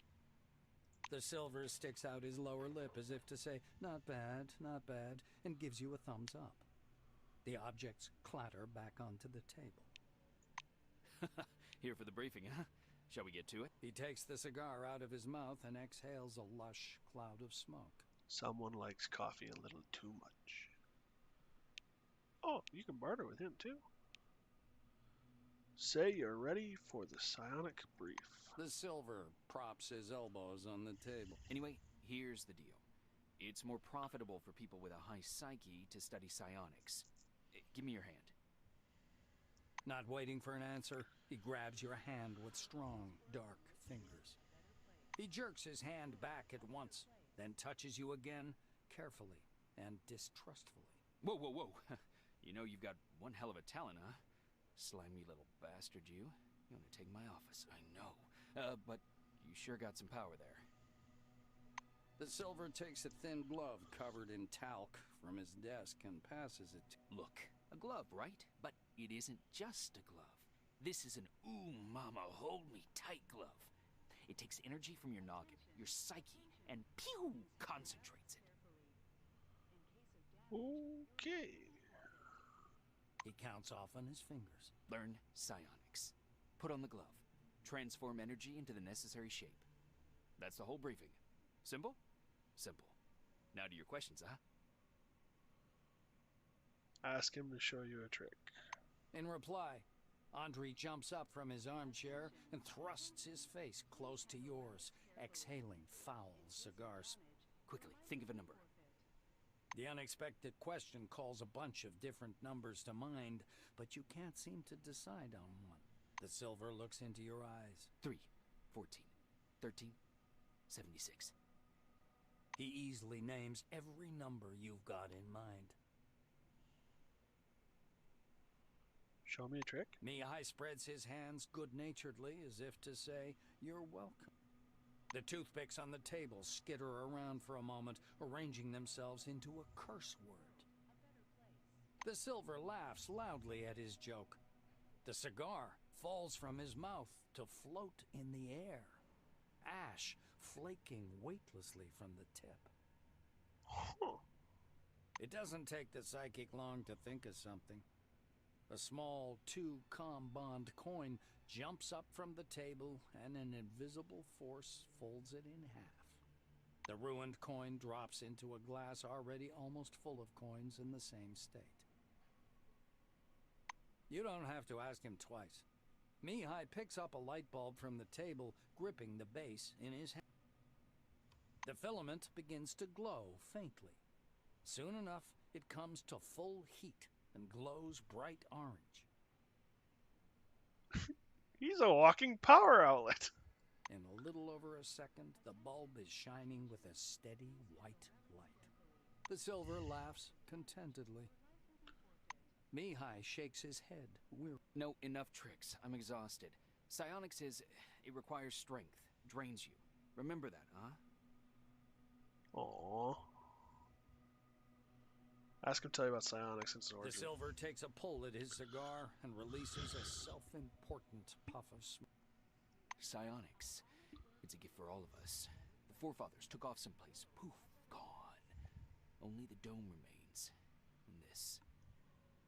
The silver sticks out his lower lip as if to say, not bad, and gives you a thumbs up. The objects clatter back onto the table. Here for the briefing, huh? Shall we get to it? He takes the cigar out of his mouth and exhales a lush cloud of smoke. Someone likes coffee a little too much. Oh, you can barter with him too. Say you're ready for the psionic brief. The silver props his elbows on the table. Anyway, here's the deal. It's more profitable for people with a high psyche to study psionics. Give me your hand. Not waiting for an answer, he grabs your hand with strong, dark fingers. He jerks his hand back at once, then touches you again, carefully and distrustfully. Whoa, whoa, whoa. You know you've got one hell of a talent, huh? Slimy little bastard, you. You want to take my office, I know. But you sure got some power there. The silver takes a thin glove covered in talc from his desk and passes it to... Look, a glove, right? But it isn't just a glove. This is an ooh mama, hold me tight glove. It takes energy from your noggin, your psyche, and pew, concentrates it. Okay. He counts off on his fingers. Learn psionics. Put on the glove. Transform energy into the necessary shape. That's the whole briefing. Simple? Simple. Now to your questions, huh? Ask him to show you a trick. In reply, Andre jumps up from his armchair and thrusts his face close to yours, exhaling foul cigar smoke. Quickly, think of a number. The unexpected question calls a bunch of different numbers to mind, but you can't seem to decide on one. The silver looks into your eyes. 3, 14, 13, 76. He easily names every number you've got in mind. Show me a trick. Mihai spreads his hands good-naturedly as if to say, "You're welcome." The toothpicks on the table skitter around for a moment, arranging themselves into a curse word. The silver laughs loudly at his joke. The cigar falls from his mouth to float in the air, ash flaking weightlessly from the tip. Huh. It doesn't take the psychic long to think of something. A small 2-com bond coin jumps up from the table, and an invisible force folds it in half. The ruined coin drops into a glass already almost full of coins in the same state. You don't have to ask him twice. Mihai picks up a light bulb from the table, gripping the base in his hand. The filament begins to glow faintly. Soon enough, it comes to full heat and glows bright orange. He's a walking power outlet. In a little over a second, the bulb is shining with a steady white light. The silver laughs contentedly. Mihai shakes his head wearily. No, enough tricks. I'm exhausted. Psionics it requires strength, drains you. Remember that, huh? Aww. Ask him to tell you about psionics and its The origin. silver takes a pull at his cigar and releases a self-important puff of smoke. Psionics. It's a gift for all of us. The forefathers took off someplace. Poof, gone. Only the dome remains. And this.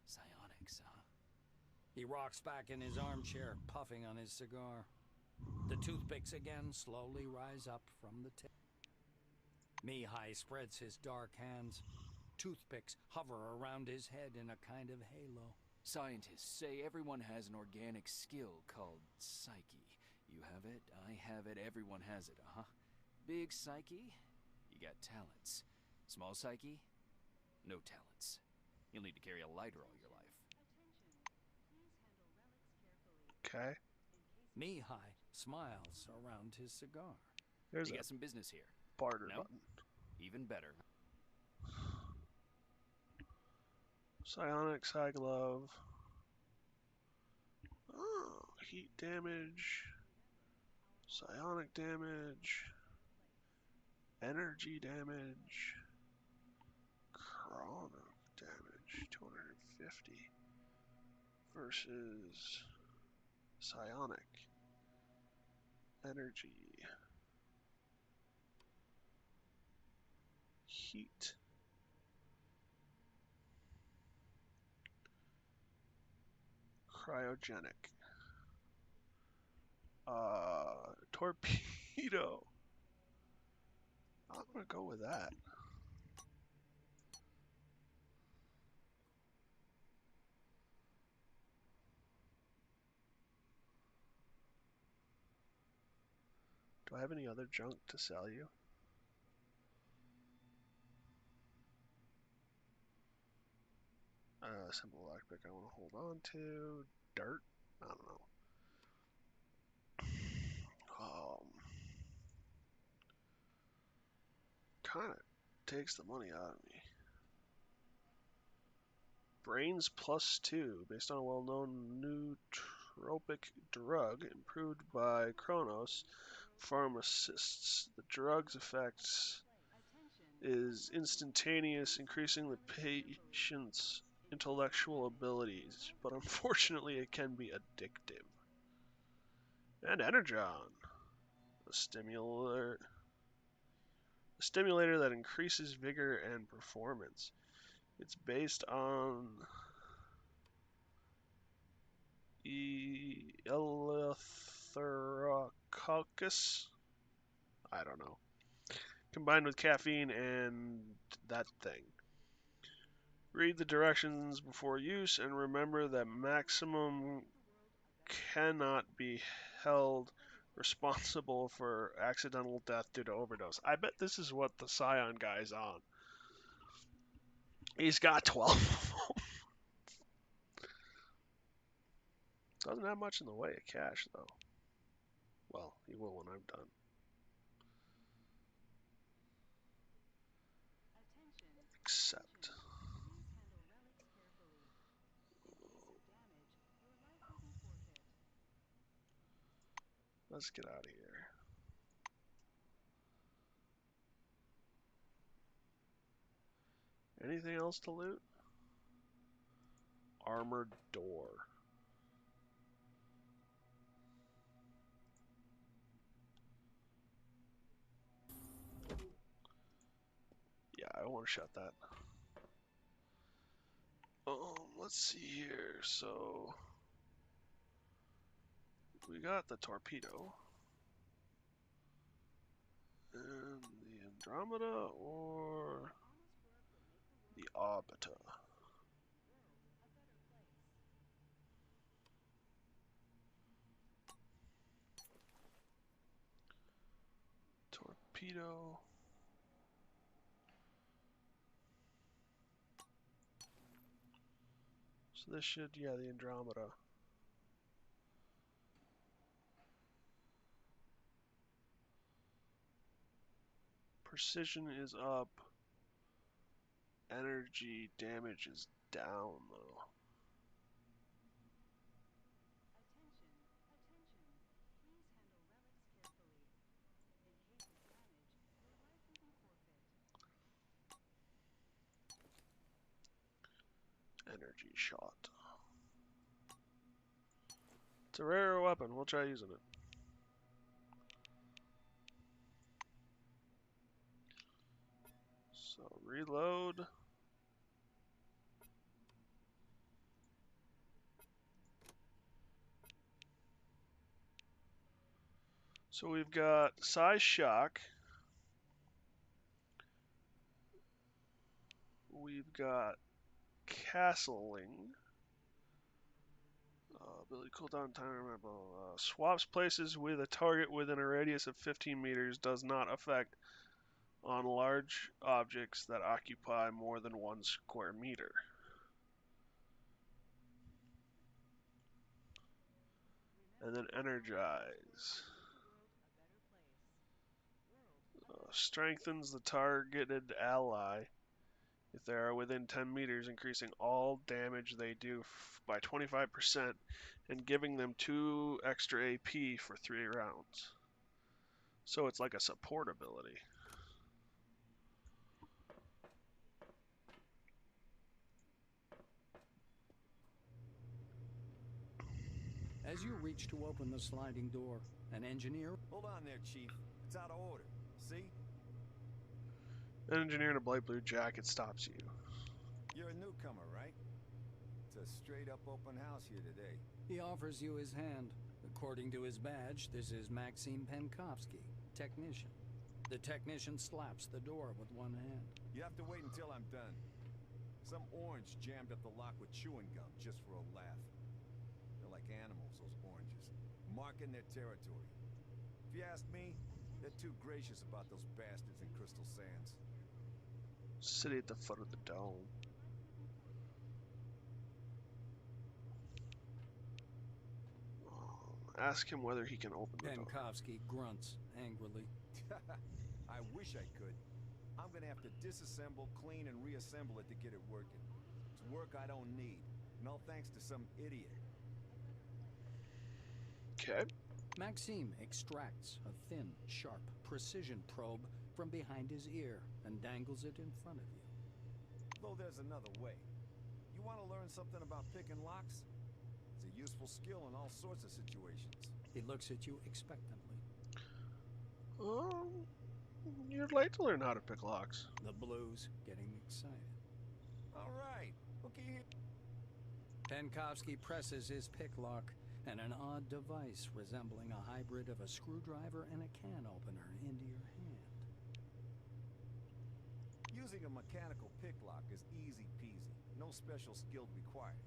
Psionics, huh? He rocks back in his armchair, puffing on his cigar. The toothpicks again slowly rise up from the tip. Mihai spreads his dark hands. Toothpicks hover around his head in a kind of halo. Scientists say everyone has an organic skill called psyche. You have it, I have it, everyone has it, huh? Big psyche, you got talents. Small psyche, no talents. You'll need to carry a lighter all your life. Okay. Mihai smiles around his cigar. There's You a got some business here. barter No? button. Even better. Psionics, high glove. Oh, heat damage. Psionic damage. Energy damage. Chrono damage. 250. Versus psionic. Energy. Heat. Cryogenic. Torpedo. I'm gonna go with that. Do I have any other junk to sell you? Simple lockpick I want to hold on to. Dirt? I don't know. Kind of takes the money out of me. Brains +2, based on a well-known nootropic drug improved by Kronos Pharmacists. The drug's effects is instantaneous, increasing the patient's intellectual abilities, but unfortunately it can be addictive. And Energon, a stimulator that increases vigor and performance. It's based on Eleutherococcus. I don't know. Combined with caffeine and that thing. Read the directions before use and remember that maximum cannot be held responsible for accidental death due to overdose. I bet this is what the Scion guy's on. He's got 12 of them. Doesn't have much in the way of cash, though. Well, he will when I'm done. Attention. Accept. Please handle relics carefully. In case of damage, your life will be forfeit. Let's get out of here. Anything else to loot? Armored door. Yeah, I want to shut that. Let's see here. So we got the torpedo and the Andromeda or the Arbiter. Torpedo. So this should, yeah, the Andromeda. Precision is up. Energy damage is down, though. Attention. Attention. Please handle relics carefully. In case of damage, your life will be forfeit. Energy shot. It's a rare weapon. We'll try using it. So reload. So we've got size shock. We've got castling. Ability cooldown time. Swaps places with a target within a radius of 15 meters. Does not affect on large objects that occupy more than 1 square meter. And then energize. Strengthens the targeted ally if they are within 10 meters, increasing all damage they do by 25% and giving them 2 extra AP for 3 rounds. So it's like a support ability. As you reach to open the sliding door, an engineer... Hold on there, Chief. It's out of order. See? An engineer in a bright blue jacket stops you. You're a newcomer, right? It's a straight-up open house here today. He offers you his hand. According to his badge, this is Maxim Penkovsky, technician. The technician slaps the door with one hand. You have to wait until I'm done. Some orange jammed up the lock with chewing gum just for a laugh. They're like animals, those oranges, marking their territory. If you ask me, they're too gracious about those bastards in Crystal Sands. City at the foot of the dome. Ask him whether he can open the door. Penkovsky grunts angrily. I wish I could. I'm gonna have to disassemble, clean, and reassemble it to get it working. It's work I don't need, and all thanks to some idiot. Okay. Maxime extracts a thin, sharp, precision probe from behind his ear and dangles it in front of you. Though there's another way. You want to learn something about picking locks? It's a useful skill in all sorts of situations. He looks at you expectantly. You'd like to learn how to pick locks. The blues getting excited. All right, looky here. Penkovsky presses his pick lock, and an odd device resembling a hybrid of a screwdriver and a can opener into your hand. Using a mechanical pick lock is easy peasy. No special skill required.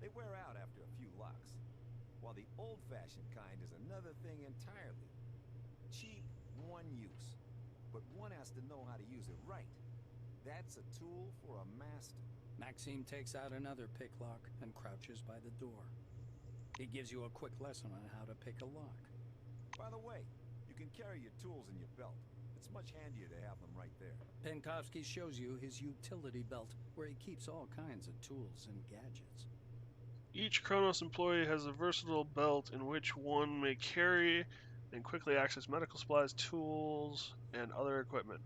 They wear out after a few locks. While the old-fashioned kind is another thing entirely. Cheap, one use. But one has to know how to use it right. That's a tool for a master. Maxime takes out another pick lock and crouches by the door. He gives you a quick lesson on how to pick a lock. By the way, you can carry your tools in your belt. It's much handier to have them right there. Penkovsky shows you his utility belt, where he keeps all kinds of tools and gadgets. Each Kronos employee has a versatile belt in which one may carry and quickly access medical supplies, tools, and other equipment.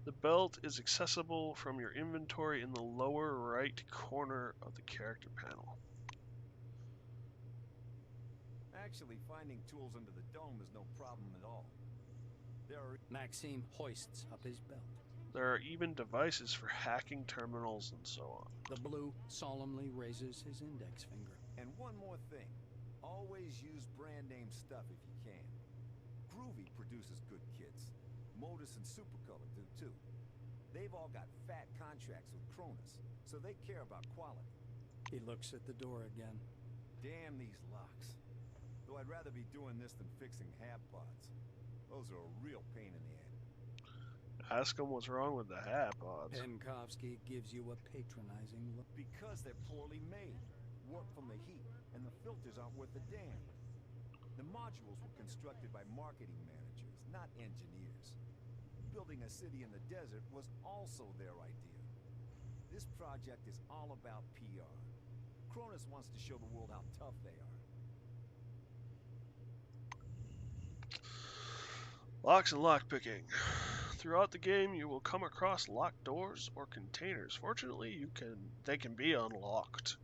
The belt is accessible from your inventory in the lower right corner of the character panel. Actually, finding tools under the dome is no problem at all. Maxime hoists up his belt. There are even devices for hacking terminals and so on. The blue solemnly raises his index finger. And one more thing. Always use brand name stuff if you can. Groovy produces good kits. Modus and Supercolor do too. They've all got fat contracts with Cronus, so they care about quality. He looks at the door again. Damn these locks. Though I'd rather be doing this than fixing hab pods. Those are a real pain in the ass. Ask him what's wrong with the hab pods. Penkovsky gives you a patronizing look. Because they're poorly made. Warped from the heat, and the filters aren't worth a damn. The modules were constructed by marketing managers, not engineers. Building a city in the desert was also their idea. This project is all about PR. Cronus wants to show the world how tough they are. Locks and lockpicking. Throughout the game, you will come across locked doors or containers. Fortunately, they can be unlocked.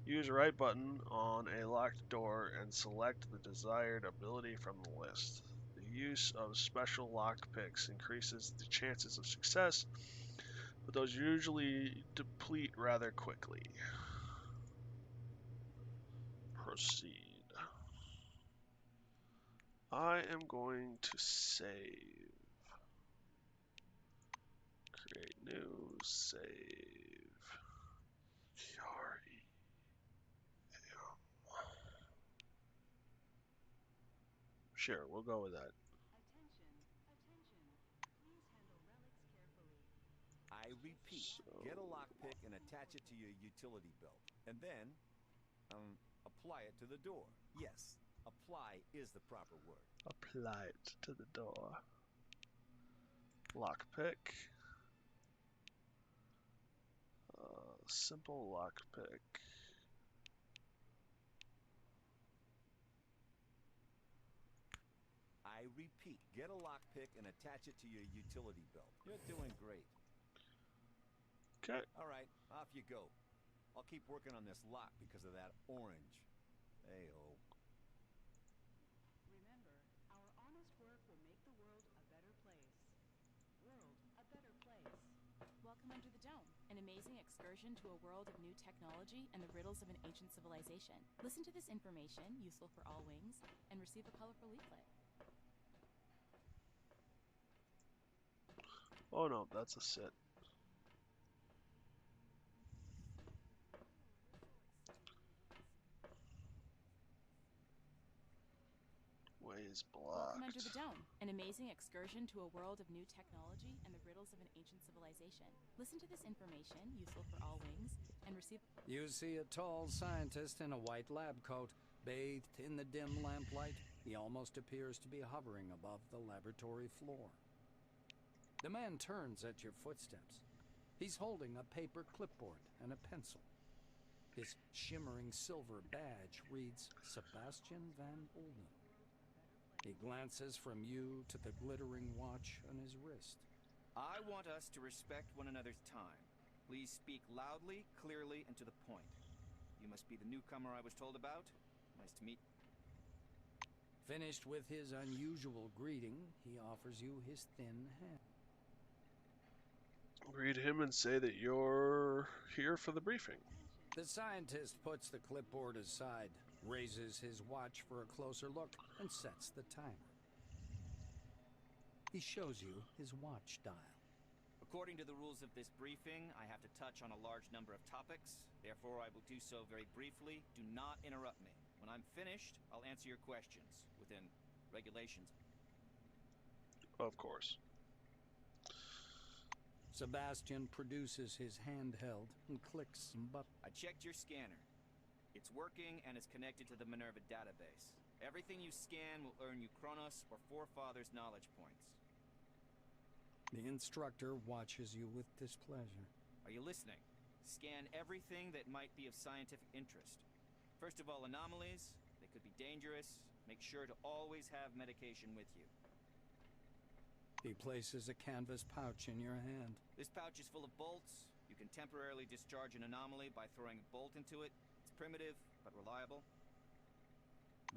Use the right button on a locked door and select the desired ability from the list. The use of special lockpicks increases the chances of success, but those usually deplete rather quickly. Proceed. I am going to save. Create new, save. Sure, we'll go with that. Attention, attention. Please handle relics carefully. I repeat, get a lockpick and attach it to your utility belt. And then, apply it to the door. Yes, apply is the proper word. Apply it to the door. Lockpick. Simple lockpick. I repeat, get a lockpick and attach it to your utility belt. You're doing great. Okay. All right, off you go. I'll keep working on this lock because of that orange. Hey-oh. Remember, our honest work will make the world a better place. World, a better place. Welcome under the dome, an amazing excursion to a world of new technology and the riddles of an ancient civilization. Listen to this information, useful for all wings, and receive a colorful leaflet. Oh no, that's a sit. Ways Welcome under the blocked. dome, an amazing excursion to a world of new technology and the riddles of an ancient civilization. Listen to this information, useful for all wings, and receive... You see a tall scientist in a white lab coat, bathed in the dim lamplight. He almost appears to be hovering above the laboratory floor. The man turns at your footsteps. He's holding a paper clipboard and a pencil. His shimmering silver badge reads Sebastian Van Olden. He glances from you to the glittering watch on his wrist. I want us to respect one another's time. Please speak loudly, clearly, and to the point. You must be the newcomer I was told about. Nice to meet. Finished with his unusual greeting, he offers you his thin hand. Greet him and say that you're here for the briefing. The scientist puts the clipboard aside, raises his watch for a closer look, and sets the timer. He shows you his watch dial. According to the rules of this briefing, I have to touch on a large number of topics. Therefore, I will do so very briefly. Do not interrupt me. When I'm finished, I'll answer your questions within regulations. Of course. Sebastian produces his handheld and clicks some buttons. I checked your scanner. It's working and it's connected to the Minerva database. Everything you scan will earn you Kronos or Forefathers knowledge points. The instructor watches you with displeasure. Are you listening? Scan everything that might be of scientific interest. First of all, anomalies. They could be dangerous. Make sure to always have medication with you. He places a canvas pouch in your hand. This pouch is full of bolts. You can temporarily discharge an anomaly by throwing a bolt into it. It's primitive, but reliable.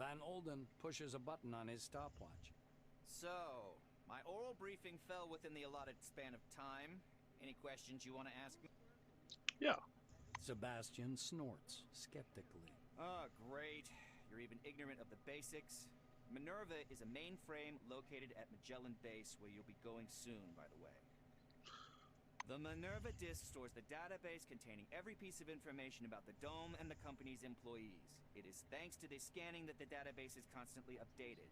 Van Olden pushes a button on his stopwatch. So, my oral briefing fell within the allotted span of time. Any questions you want to ask me? Yeah. Sebastian snorts skeptically. Oh, great. You're even ignorant of the basics. Minerva is a mainframe located at Magellan Base, where you'll be going soon, by the way. The Minerva disk stores the database containing every piece of information about the Dome and the company's employees. It is thanks to this scanning that the database is constantly updated.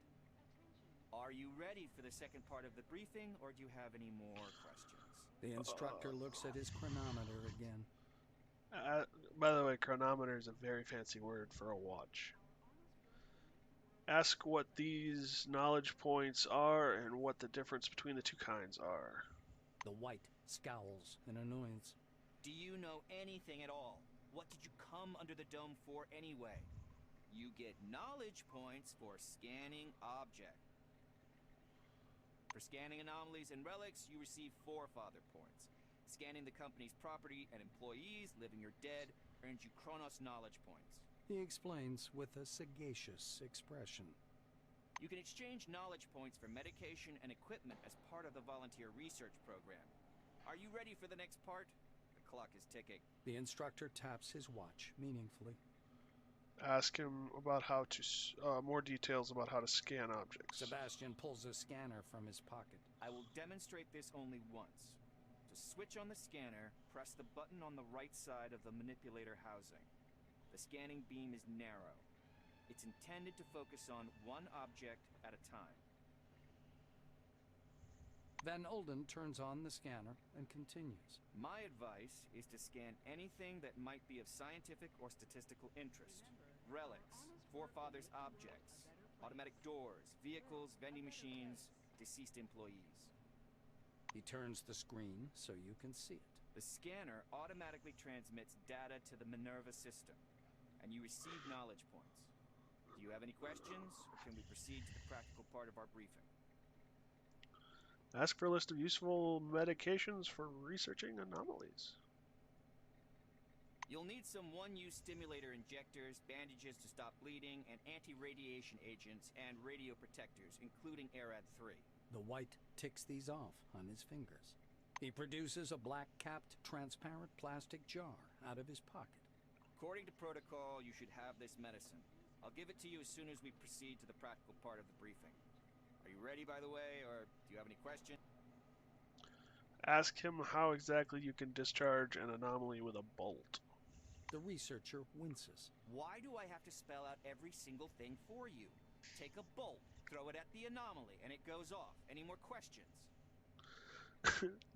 Are you ready for the second part of the briefing, or do you have any more questions? The instructor looks at his chronometer again. By the way, chronometer is a very fancy word for a watch. Ask what these knowledge points are and what the difference between the two kinds are. The White scowls in annoyance. Do you know anything at all? What did you come under the Dome for anyway? You get knowledge points for scanning objects. For scanning anomalies and relics, you receive Forefather points. Scanning the company's property and employees, living or dead, earns you Kronos knowledge points. He explains with a sagacious expression. You can exchange knowledge points for medication and equipment as part of the volunteer research program. Are you ready for the next part? The clock is ticking. The instructor taps his watch meaningfully. Ask him about how to more details about how to scan objects. Sebastian pulls a scanner from his pocket. I will demonstrate this only once. To switch on the scanner, press the button on the right side of the manipulator housing. The scanning beam is narrow. It's intended to focus on one object at a time. Van Olden turns on the scanner and continues. My advice is to scan anything that might be of scientific or statistical interest. Relics, Forefathers objects, automatic doors, vehicles, vending machines, deceased employees. He turns the screen so you can see it. The scanner automatically transmits data to the Minerva system, and you receive knowledge points. Do you have any questions, or can we proceed to the practical part of our briefing? Ask for a list of useful medications for researching anomalies. You'll need some one-use stimulator injectors, bandages to stop bleeding, and anti-radiation agents and radio protectors, including ARAD-3. The White ticks these off on his fingers. He produces a black-capped, transparent plastic jar out of his pocket. According to protocol, you should have this medicine. I'll give it to you as soon as we proceed to the practical part of the briefing. Are you ready, by the way, or do you have any questions? Ask him how exactly you can discharge an anomaly with a bolt. The researcher winces. Why do I have to spell out every single thing for you? Take a bolt, throw it at the anomaly, and it goes off. Any more questions?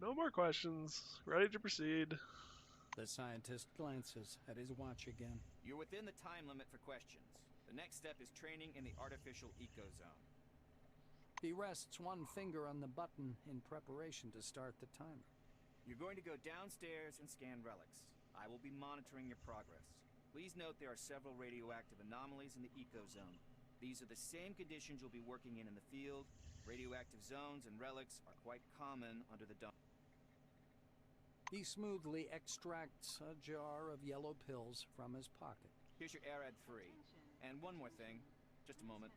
No more questions. Ready to proceed. The scientist glances at his watch again. You're within the time limit for questions. The next step is training in the artificial ecozone. He rests one finger on the button in preparation to start the timer. You're going to go downstairs and scan relics. I will be monitoring your progress. Please note there are several radioactive anomalies in the ecozone. These are the same conditions you'll be working in the field. Radioactive zones and relics are quite common under the dome. He smoothly extracts a jar of yellow pills from his pocket. Here's your ARAD-3. And one more thing. Just a moment.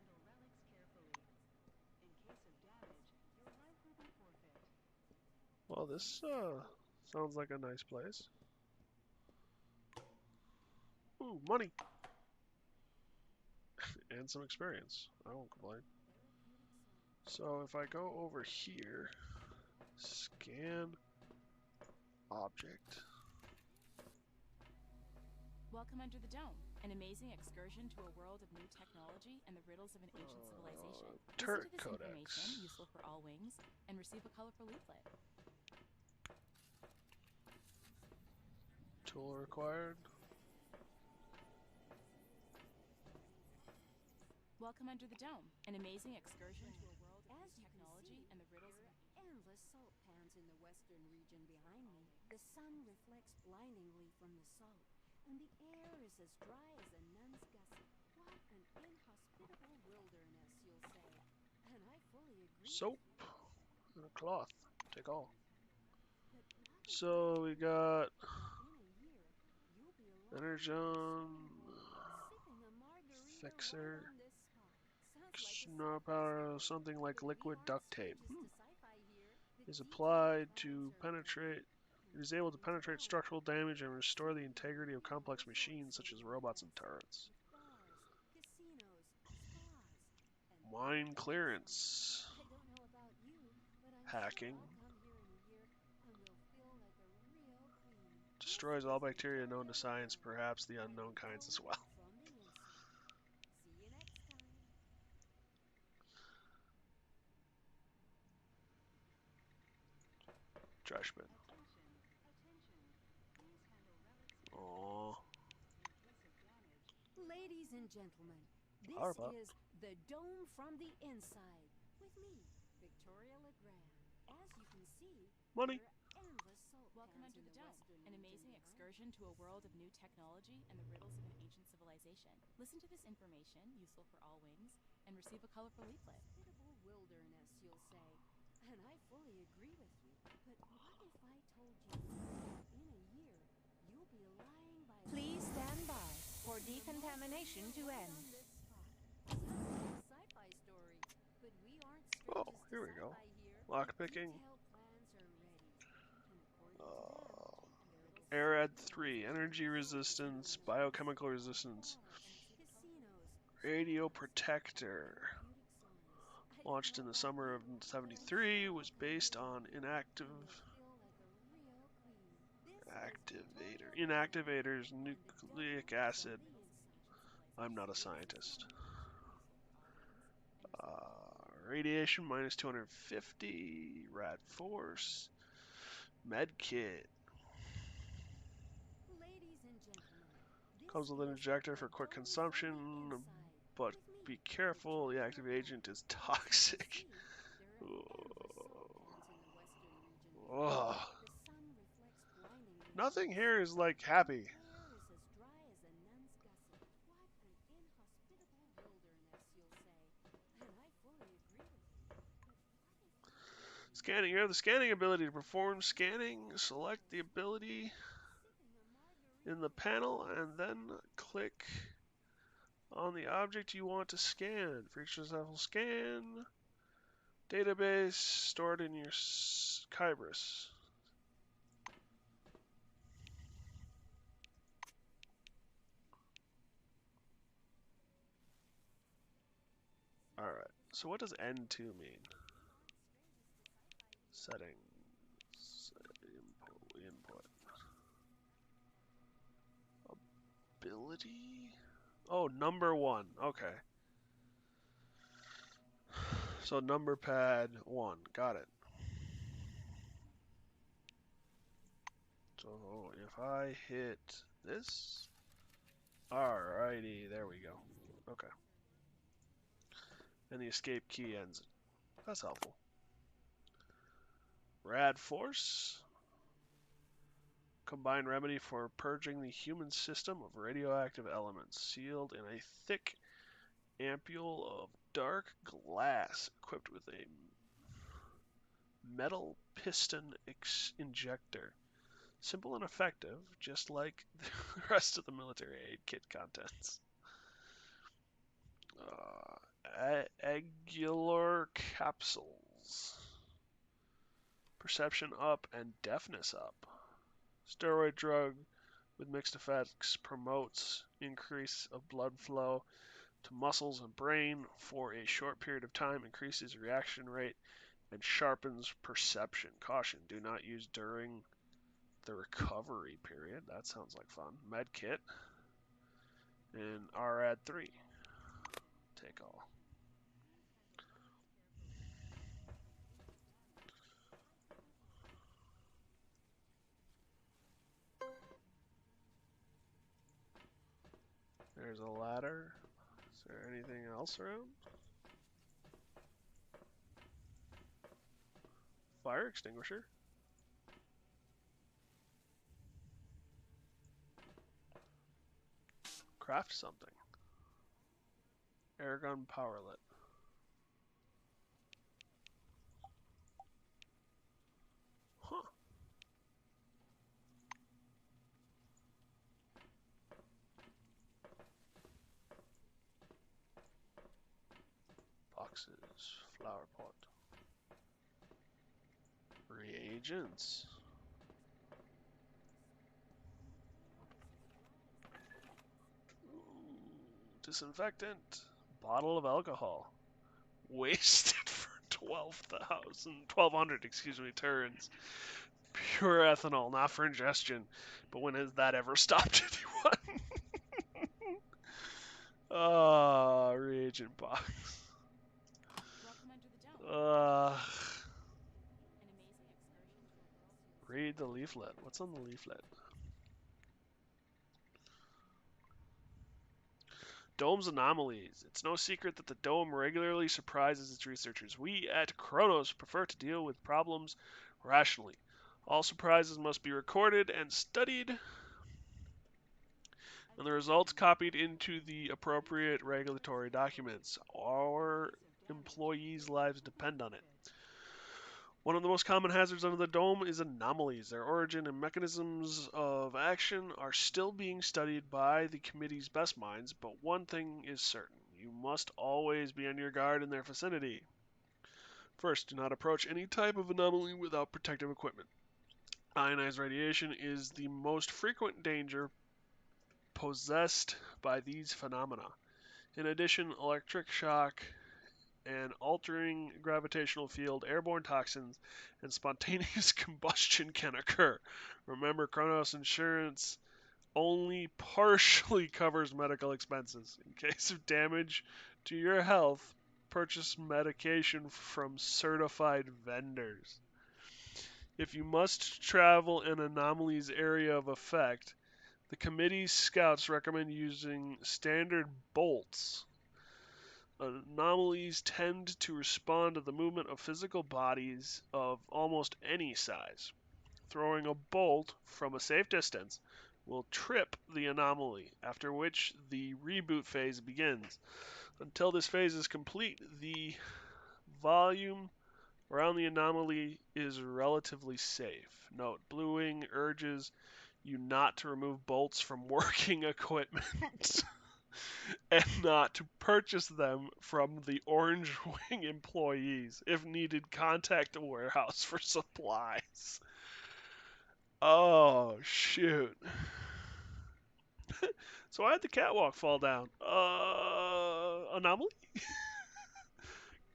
Well, this sounds like a nice place. Ooh, money! And some experience. I won't complain. So if I go over here, scan object. Welcome under the dome, an amazing excursion to a world of new technology and the riddles of an ancient civilization. Turret Listen to this codex. information, useful for all wings, and receive a colorful leaflet. Tool required. Welcome under the dome, an amazing excursion to a world of As new you can technology see, and the riddles there of are endless salt pans in the western region behind me. The sun reflects blindingly from the salt, and the air is as dry as a nun's gusset. What an inhospitable wilderness, you'll say. And I fully agree Soap with you. and a cloth. Take all. But what if I So we told got you that in a year you'll be lying by a energon, swimming hole, sipping a margarita right fixer, on this spot? Sounds like a snow sci-fi powder, story. something like But we liquid aren't duct tape. strangers to sci-fi here. The Is detailed applied plans to are ready. penetrate. It And is able to according to penetrate that, structural damage and we're restore the seeing a integrity of real complex resort machines such city as in the robots and west, turrets. with bars, casinos, spas, and Wine endless fun. clearance. I don't know about you, but I'm sure Hacking. I'll come here in a year and will feel like a real queen. This Destroys all is bacteria known Victoria to science, LeGrand, perhaps the where unknown the kinds as dome well. from the inside. See you next time. Trash bin. Attention, attention. Please handle relics carefully. Aww. In case of damage, your life Ladies will and be gentlemen, forfeit. this Power pop. is the Dome from the Inside with me, Victoria LeGrand. As you can see, Money. there are endless salt Welcome pans under in the the dome, western an region amazing behind excursion to a world of new technology and the riddles of an ancient civilization. Listen to this information, useful for all wings, and receive a colorful leaflet. Hospitable wilderness, you'll say. And I fully agree with you. But what if I told you that in a year you'll be lying by a Please stand by for sipping a decontamination to margarita right end. on this spot? Sounds like a sci-fi story. But we aren't Oh, strangers to here we go. sci-fi here. The Lockpicking. detailed plans are ready. And according to them, there'll Arad soon be 3. a Energy resort city in resistance. the west, Biochemical resistance. bars, casinos, Radio spas, protector. therapeutic zones. I don't Launched know in the about summer you, of but I'm sure 73. I'll Was come here based in a on year and will feel like a real queen. This is activator. Victoria LeGrand, Inactivators. and the dome Nucleic from acid. the inside. I'm not a See you next scientist. time. Radiation minus 250. Rad force. Med kit. Ladies and gentlemen, this Comes with an is injector the for quick dome from consumption, the inside but with me, be careful, the Victoria active LeGrand. agent is As you can toxic. see, there are endless salt pans in the western region behind me. Ugh. The sun reflects blindingly from Nothing the here is salt, like and the happy. air is as dry as a nun's gusset. What an inhospitable wilderness, you'll say. And I fully agree with you. But what if I told you Scanning. You have the scanning ability to perform scanning. Select the ability sipping a in the margarita right on panel this and then spot? click on the object you want to scan. For each successful scan, database stored in your Kybris. Alright, so what does N2 mean? Settings. Input. Ability? Oh, number 1. Okay. So number pad 1. Got it. So if I hit this. Alrighty, there we go. Okay. And the escape key ends it. That's helpful. Rad Force. Combined remedy for purging the human system of radioactive elements. Sealed in a thick ampule of dark glass equipped with a metal piston injector. Simple and effective, just like the rest of the military aid kit contents. Aguilar capsules. Perception up and deafness up. Steroid drug with mixed effects promotes increase of blood flow to muscles and brain for a short period of time, increases reaction rate, and sharpens perception. Caution, do not use during the recovery period. That sounds like fun. Med kit. And RAD 3. Take all. There's a ladder. Is there anything else around? Fire extinguisher. Craft something. Airgun powerlet. Huh. Boxes. Flower pot. Reagents. Disinfectant. Bottle of alcohol. Wasted for 1,200, excuse me, turns. Pure ethanol, not for ingestion. But when has that ever stopped anyone? Ah, reagent box. Welcome under the dome. Uh, An amazing excursion to a world. read the leaflet. What's on the leaflet? Dome's anomalies. It's no secret that the Dome regularly surprises its researchers. We at Kronos prefer to deal with problems rationally. All surprises must be recorded and studied, and the results copied into the appropriate regulatory documents. Our employees' lives depend on it. One of the most common hazards under the Dome is anomalies. Their origin and mechanisms of action are still being studied by the committee's best minds, but one thing is certain. You must always be on your guard in their vicinity. First, do not approach any type of anomaly without protective equipment. Ionized radiation is the most frequent danger possessed by these phenomena. In addition, electric shock and altering gravitational field, airborne toxins, and spontaneous combustion can occur. Remember, Kronos Insurance only partially covers medical expenses. In case of damage to your health, purchase medication from certified vendors. If you must travel in anomalies area of effect, the committee's scouts recommend using standard bolts. Anomalies tend to respond to the movement of physical bodies of almost any size. Throwing a bolt from a safe distance will trip the anomaly, after which the reboot phase begins. Until this phase is complete, the volume around the anomaly is relatively safe. Note, Blue Wing urges you not to remove bolts from working equipment and not to purchase them from the Orange Wing employees. If needed, contact the warehouse for supplies. Oh, shoot. So why did the catwalk fall down? Anomaly?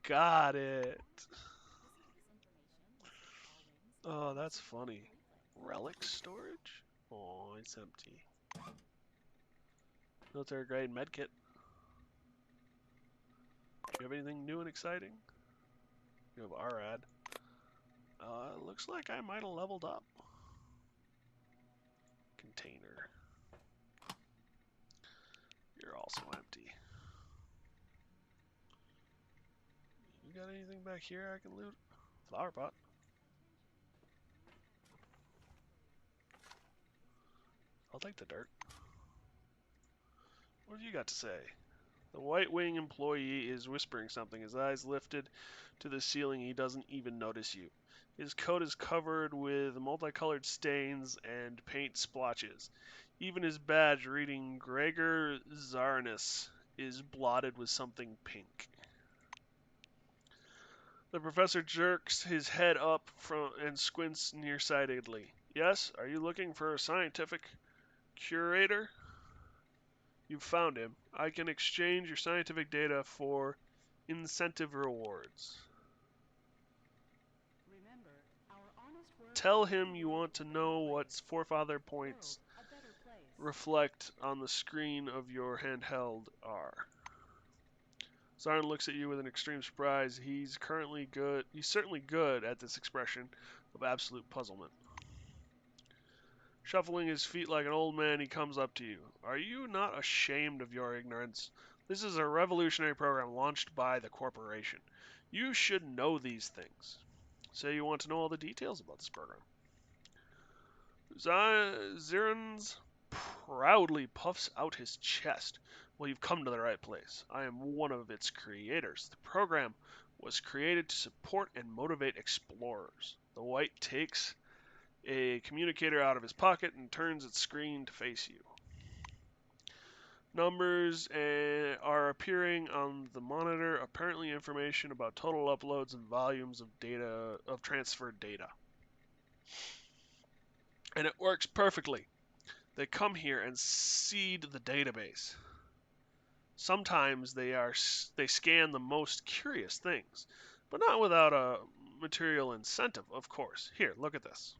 Got it. Oh, that's funny. Relic storage? Oh, it's empty. Military grade medkit. Do you have anything new and exciting? You have RAD. Looks like I might have leveled up. Container. You're also empty. You got anything back here I can loot? Flower pot. I'll take the dirt. What have you got to say? The White Wing employee is whispering something. His eyes lifted to the ceiling. He doesn't even notice you. His coat is covered with multicolored stains and paint splotches. Even his badge reading Gregor Zarnis is blotted with something pink. The professor jerks his head up and squints nearsightedly. Yes, are you looking for a scientific curator? You've found him. I can exchange your scientific data for incentive rewards. Remember, our honest work Tell will make him the you world want to a better know what place. forefather World points a better place. reflect on the screen of your handheld are. Zarn looks at you with an extreme surprise. He's certainly good at this expression of absolute puzzlement. Shuffling his feet like an old man, he comes up to you. Are you not ashamed of your ignorance? This is a revolutionary program launched by the corporation. You should know these things. Say you want to know all the details about this program. Zirns proudly puffs out his chest. Well, you've come to the right place. I am one of its creators. The program was created to support and motivate explorers. The white takes a communicator out of his pocket and turns its screen to face you. Numbers are appearing on the monitor, apparently information about total uploads and volumes of data, of transferred data. And it works perfectly. They come here and seed the database. Sometimes they scan the most curious things, but not without a material incentive, of course. Here, look at this.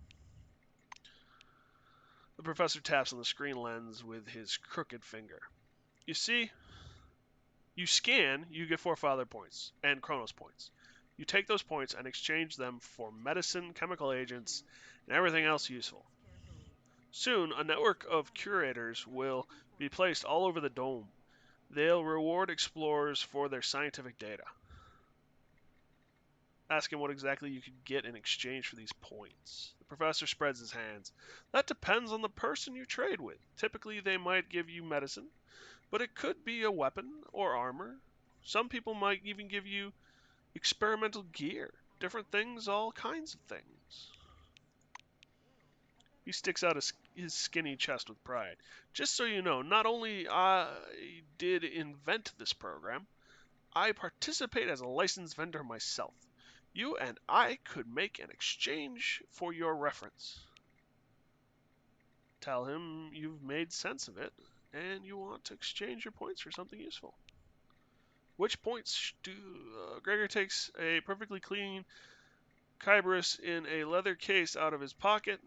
The professor taps on the screen lens with his crooked finger. You see, you scan, you get forefather points and Chronos points. You take those points and exchange them for medicine, chemical agents, and everything else useful. Soon, a network of curators will be placed all over the dome. They'll reward explorers for their scientific data. Ask him what exactly you could get in exchange for these points. The professor spreads his hands. That depends on the person you trade with. Typically, they might give you medicine, but it could be a weapon or armor. Some people might even give you experimental gear. Different things, all kinds of things. He sticks out his skinny chest with pride. Just so you know, not only I did invent this program, I participate as a licensed vendor myself. You and I could make an exchange for your reference. Tell him you've made sense of it, and you want to exchange your points for something useful. Which points do... Gregor takes a perfectly clean Kyberus in a leather case out of his pocket.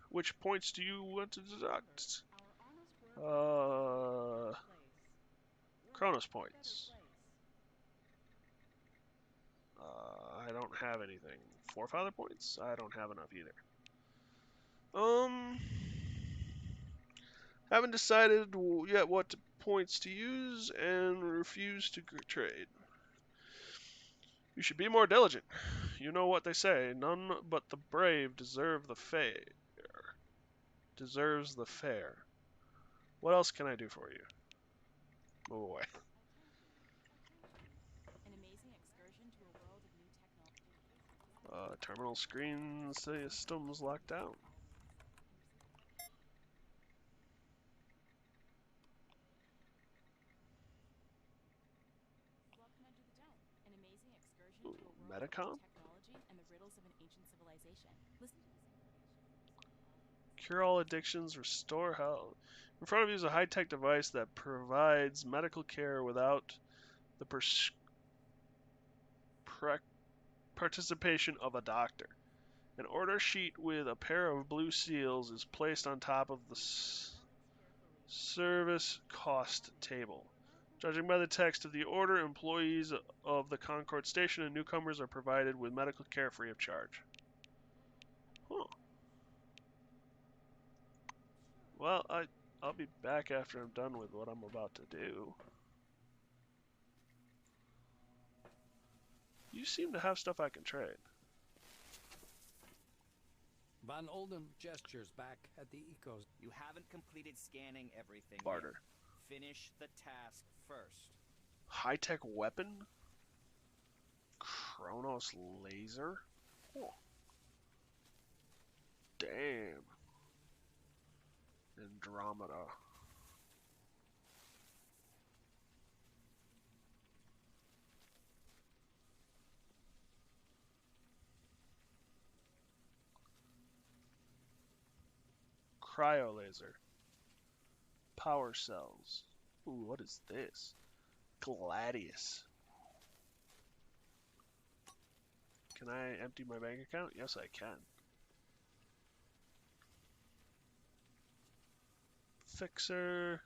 Which points do you want to deduct? Chronos points. I don't have anything. Forefather points? I don't have enough either. Haven't decided yet what points to use and refuse to trade. You should be more diligent. You know what they say, none but the brave deserve the fair. Deserves the fair. What else can I do for you? Move away. An amazing excursion to a world of new technology. Terminal screen system's locked down. Welcome under the dome. An amazing excursion to a world of Metacom? new technology and the riddles of an ancient civilization. Listen to this information. Cure all addictions, restore health. In front of you is a high-tech device that provides medical care without the participation of a doctor. An order sheet with a pair of blue seals is placed on top of the service cost table. Judging by the text of the order, employees of the Concord station and newcomers are provided with medical care free of charge. Huh. Well, I'll be back after I'm done with what I'm about to do. You seem to have stuff I can trade. Van Olden gestures back at the ecos. You haven't completed scanning everything Barter. yet. Finish the task first. High-tech weapon? Chronos laser? Oh. Damn. Andromeda. Cryo laser. Power cells. Ooh, what is this? Gladius. Can I empty my bank account? Yes, I can. Fixer.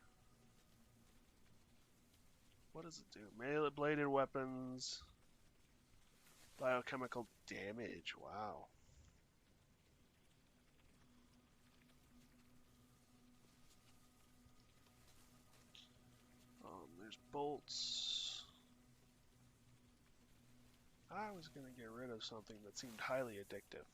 What does it do? Melee bladed weapons. Biochemical damage. Wow. bolts. I was going to get rid of something that seemed highly addictive.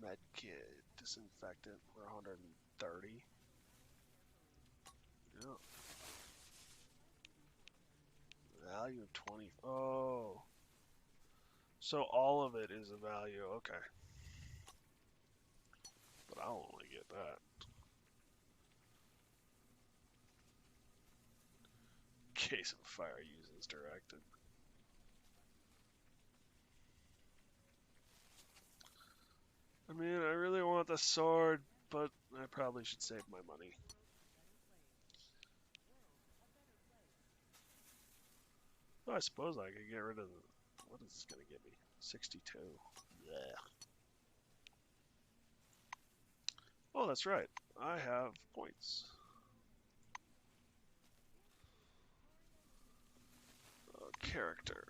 Medkit, disinfectant for 130. Yep. Value of 20. Oh. So all of it is a value. Okay. But I'll only get that. Case of fire uses directed. I mean, I really want the sword, but I probably should save my money. Oh, I suppose I could get rid of the... What is this going to give me? 62. Yeah. Oh, that's right. I have points. Character.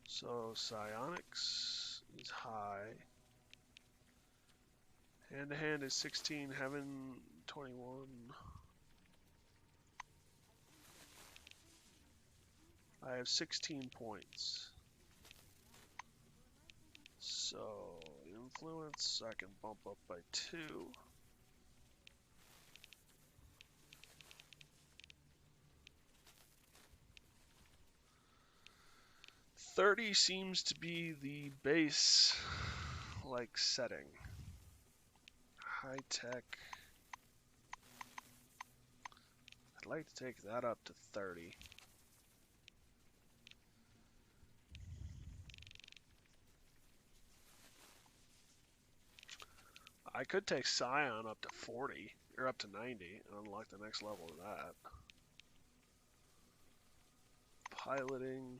So psionics is high. Hand to hand is 16, heaven 21. I have 16 points. So influence I can bump up by 2. 30 seems to be the base like setting. High tech. I'd like to take that up to 30. I could take Scion up to 40, or up to 90, and unlock the next level of that. Piloting.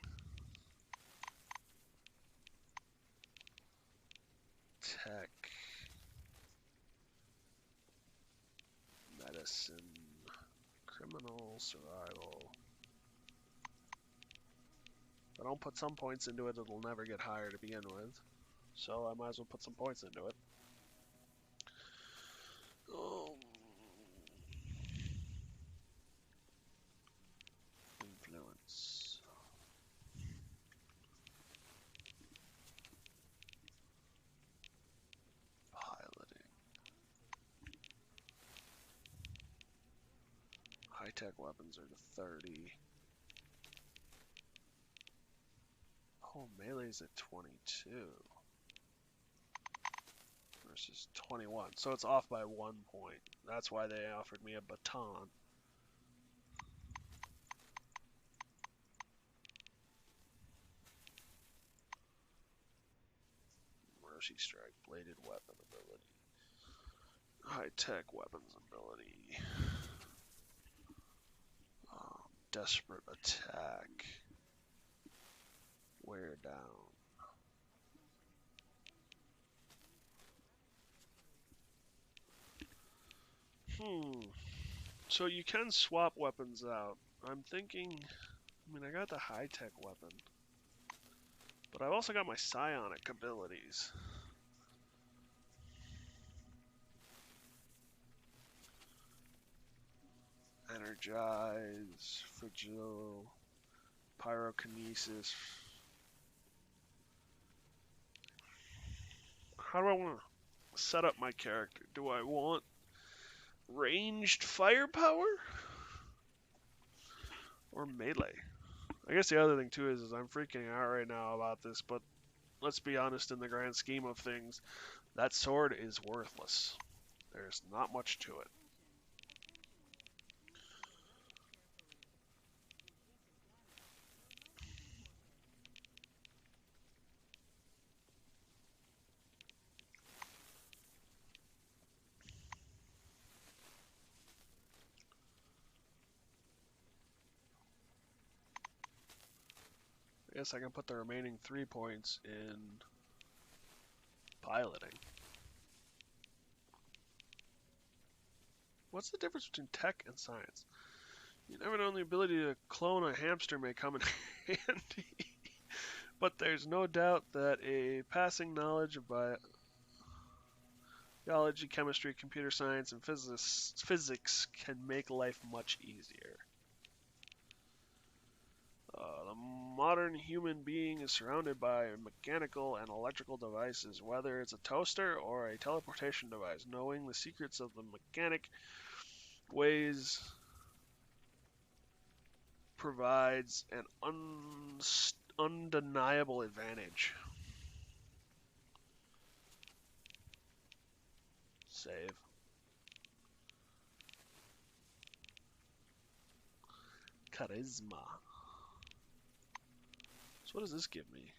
Tech. Medicine. Criminal. Survival. If I don't put some points into it, it'll never get higher to begin with. So I might as well put some points into it. Influence. Piloting. High-tech weapons are to 30. Oh, melee's at 22. Versus 21. So it's off by 1 point. That's why they offered me a baton. Mercy strike, bladed weapon ability. High-tech weapons ability. Desperate attack. Wear down. So you can swap weapons out. I'm thinking, I mean, I got the high-tech weapon. But I've also got my psionic abilities. Energize, fragile, pyrokinesis. How do I want to set up my character? Do I want ranged firepower? Or melee? I guess the other thing too is I'm freaking out right now about this, but let's be honest, in the grand scheme of things, that sword is worthless. There's not much to it. I guess I can put the remaining 3 points in piloting. What's the difference between tech and science? You never know, the ability to clone a hamster may come in handy. But there's no doubt that a passing knowledge of biology, chemistry, computer science, and physics can make life much easier. The modern human being is surrounded by mechanical and electrical devices, whether it's a toaster or a teleportation device. Knowing the secrets of the mechanic ways provides an undeniable advantage. Save. Charisma. So what does this give me?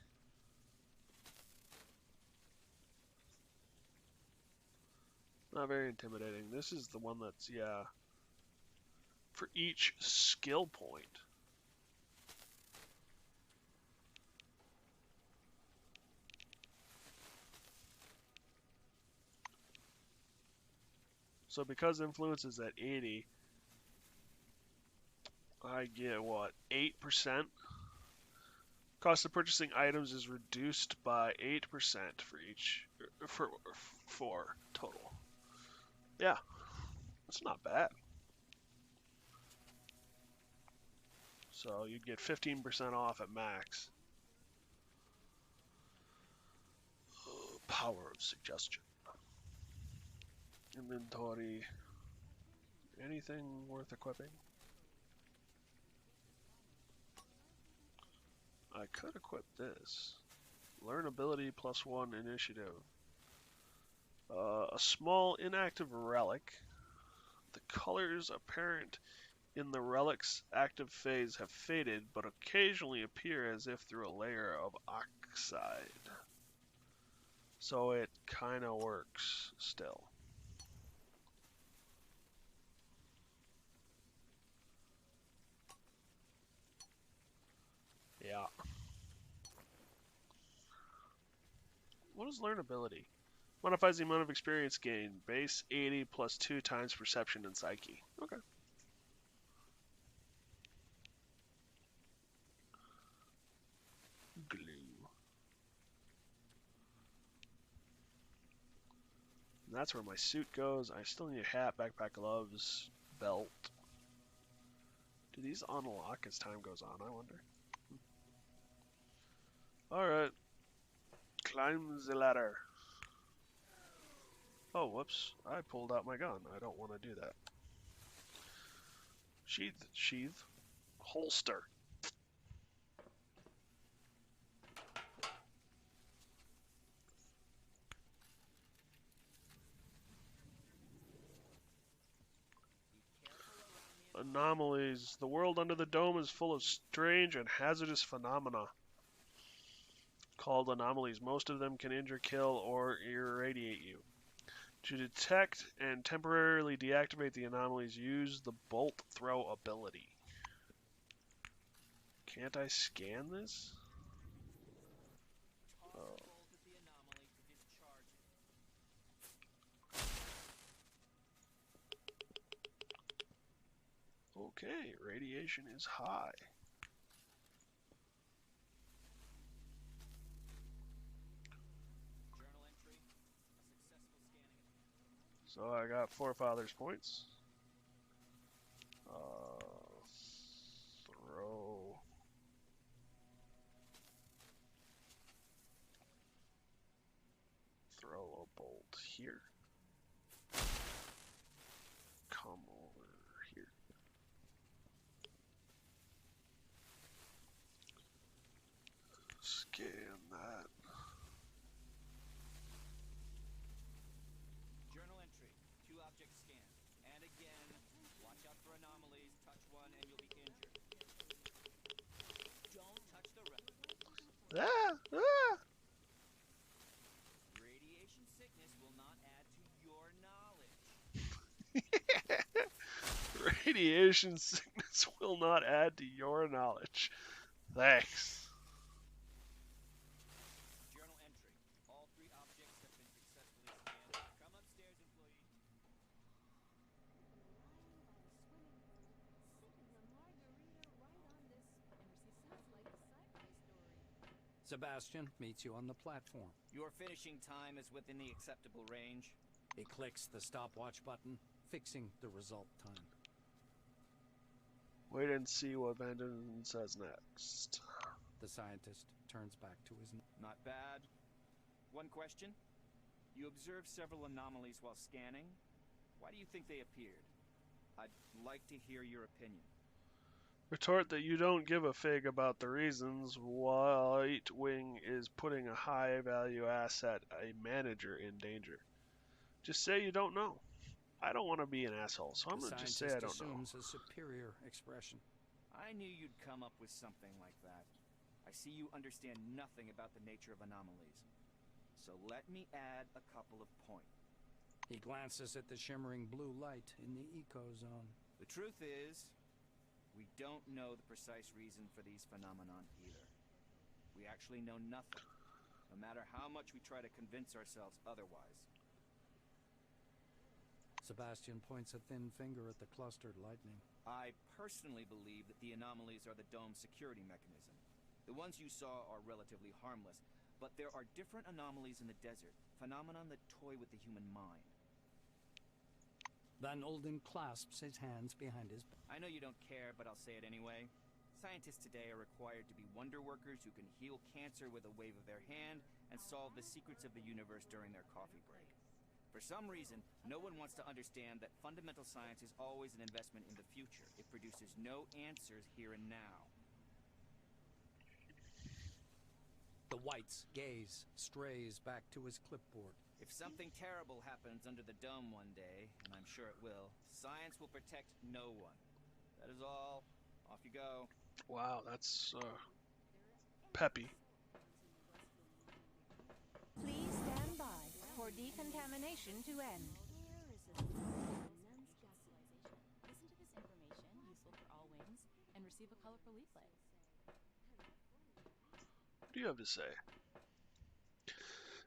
Not very intimidating. This is the one that's, yeah, for each skill point. So because influence is at 80, I get what, 8%? Cost of purchasing items is reduced by 8% for each, for total. Yeah, that's not bad. So you'd get 15% off at max. Power of suggestion. Inventory. Anything worth equipping? I could equip this. Learn ability +1 initiative. A small inactive relic. The colors apparent in the relic's active phase have faded, but occasionally appear as if through a layer of oxide. So it kind of works still. Yeah. What is learnability? Modifies the amount of experience gained. Base 80 plus 2 times perception and psyche. Okay. Glue. And that's where my suit goes. I still need a hat, backpack, gloves, belt. Do these unlock as time goes on, I wonder? Alright. Climb the ladder. Oh, whoops. I pulled out my gun. I don't want to do that. Sheath. Holster. Anomalies. The world under the dome is full of strange and hazardous phenomena called anomalies. Most of them can injure, kill, or irradiate you. To detect and temporarily deactivate the anomalies, use the bolt throw ability. Can't I scan this? Oh. Okay, radiation is high. So I got Forefathers points. Throw a bolt here. Come over here. Scan that. Journal entry. 2 objects scanned. And again, watch out for anomalies. Touch one and you'll be injured. Don't touch the rest. Radiation sickness will not add to your knowledge. Radiation sickness will not add to your knowledge. Thanks. Journal entry. All 3 objects have been successfully scanned. Come upstairs, employee. Lying by the swimming pool, sipping the Sebastian meets you on the platform. Your finishing time is within the acceptable range. He clicks the stopwatch button, fixing the result time. Wait and see what Vandon says next. The scientist turns back to his... Not bad. One question. You observed several anomalies while scanning. Why do you think they appeared? I'd like to hear your opinion. Retort that you don't give a fig about the reasons White Wing is putting a high-value asset, a manager, in danger. Just say you don't know. I don't want to be an asshole, so I'm going to just say I don't know. assumes a superior expression. I knew you'd come up with something like that. I see you understand nothing about the nature of anomalies. So let me add a couple of points. He glances at the shimmering blue light in the eco-zone. The truth is, we don't know the precise reason for these phenomenon either. We actually know nothing, no matter how much we try to convince ourselves otherwise. Sebastian points a thin finger at the clustered lightning. I personally believe that the anomalies are the dome's security mechanism. The ones you saw are relatively harmless, but there are different anomalies in the desert, phenomenon that toy with the human mind. Van Olden clasps his hands behind his back. I know you don't care, but I'll say it anyway. Scientists today are required to be wonder workers who can heal cancer with a wave of their hand and solve the secrets of the universe during their coffee break. For some reason, no one wants to understand that fundamental science is always an investment in the future. It produces no answers here and now. The White's gaze strays back to his clipboard. If something terrible happens under the dome one day, and I'm sure it will, science will protect no one. That is all. Off you go. Wow, that's peppy. Please stand by for decontamination to end. Listen to this information, useful for all wings, and receive a colorful leaflet. What do you have to say?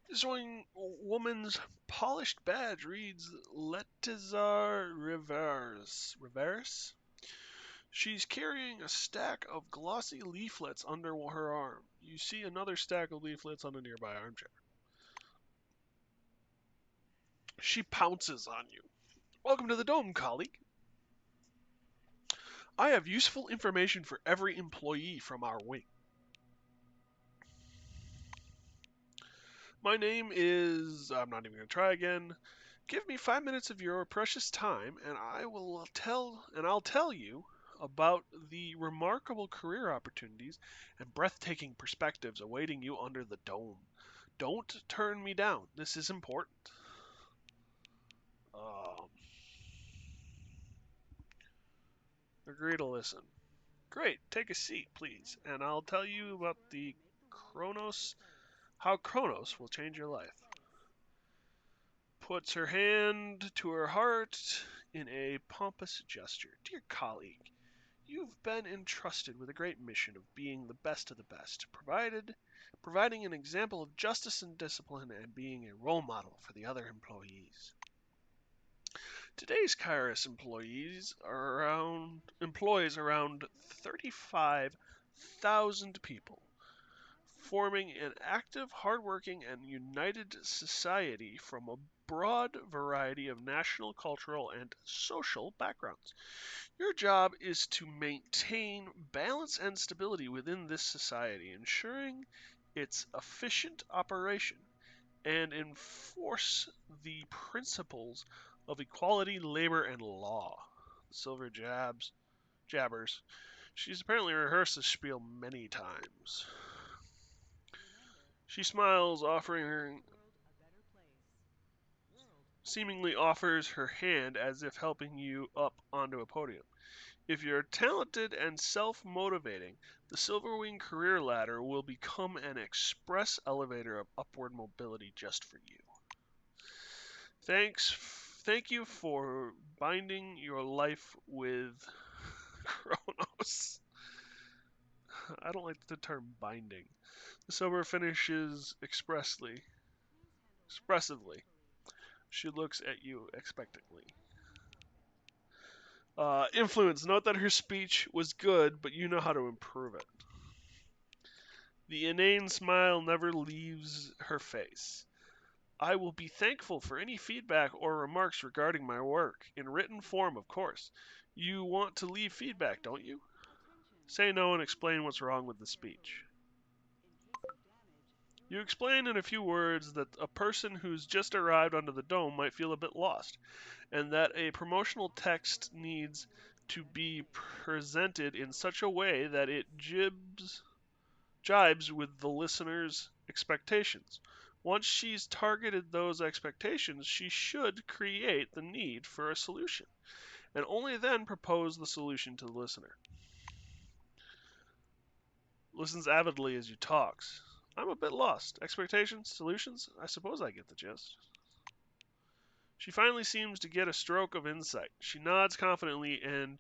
This young woman's polished badge reads Letizar Reverse. She's carrying a stack of glossy leaflets under her arm. You see another stack of leaflets on a nearby armchair. She pounces on you. Welcome to the dome, colleague. I have useful information for every employee from our wing. My name is... I'm not even going to try again. Give me 5 minutes of your precious time, and I'll tell you about the remarkable career opportunities and breathtaking perspectives awaiting you under the dome. Don't turn me down. This is important. Agree to listen. Great. Take a seat, please, and I'll tell you about how Kronos will change your life. Puts her hand to her heart in a pompous gesture. Dear colleague, you've been entrusted with a great mission of being the best of the best, providing an example of justice and discipline and being a role model for the other employees. Today's Kairos employs around 35,000 people, forming an active, hardworking, and united society from a broad variety of national, cultural, and social backgrounds. Your job is to maintain balance and stability within this society, ensuring its efficient operation, and enforce the principles of equality, labor, and law. Silver jabbers. She's apparently rehearsed this spiel many times. She smiles, seemingly offers her hand as if helping you up onto a podium. If you're talented and self-motivating, the Silverwing career ladder will become an express elevator of upward mobility just for you. Thank you for binding your life with Kronos. I don't like the term binding. The silver finishes expressively. She looks at you expectantly. Influence. Note that her speech was good, but you know how to improve it. The inane smile never leaves her face. I will be thankful for any feedback or remarks regarding my work, in written form, of course. You want to leave feedback, don't you? Say no and explain what's wrong with the speech. You explain in a few words that a person who's just arrived under the dome might feel a bit lost, and that a promotional text needs to be presented in such a way that it jibes with the listener's expectations. Once she's targeted those expectations, she should create the need for a solution, and only then propose the solution to the listener. Listens avidly as you talks. I'm a bit lost. Expectations? Solutions? I suppose I get the gist. She finally seems to get a stroke of insight. She nods confidently and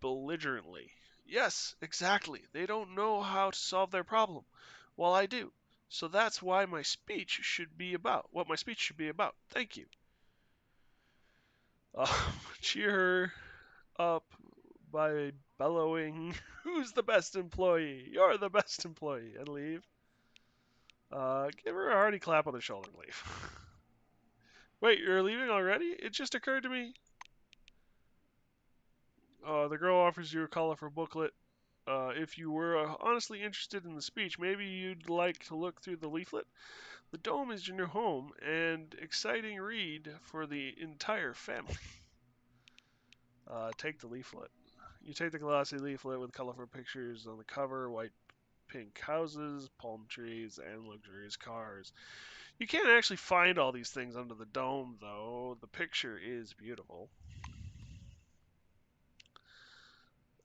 belligerently. Yes, exactly. They don't know how to solve their problem. Well, I do. So that's why my speech should be about. What my speech should be about. Thank you. Cheer her up by bellowing, "Who's the best employee? You're the best employee," and leave. Give her a hearty clap on the shoulder and leave. Wait, you're leaving already? It just occurred to me. The girl offers you a colorful booklet. If you were honestly interested in the speech, maybe you'd like to look through the leaflet. The dome is your new home, and exciting read for the entire family. Take the leaflet. You take the glossy leaflet with colorful pictures on the cover, white pink houses, palm trees, and luxurious cars. You can't actually find all these things under the dome, though. The picture is beautiful.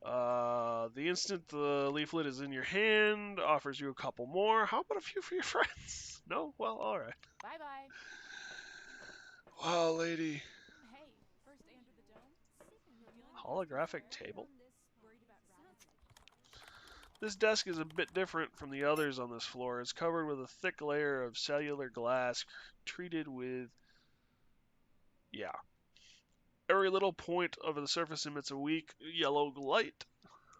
The instant the leaflet is in your hand, offers you a couple more. How about a few for your friends? No? Well, alright. Bye-bye. Wow, lady. Hey, first day under the dome? Holographic table? Worried about rats? This desk is a bit different from the others on this floor. It's covered with a thick layer of cellular glass treated with... yeah. Every little point of the surface emits a weak yellow light.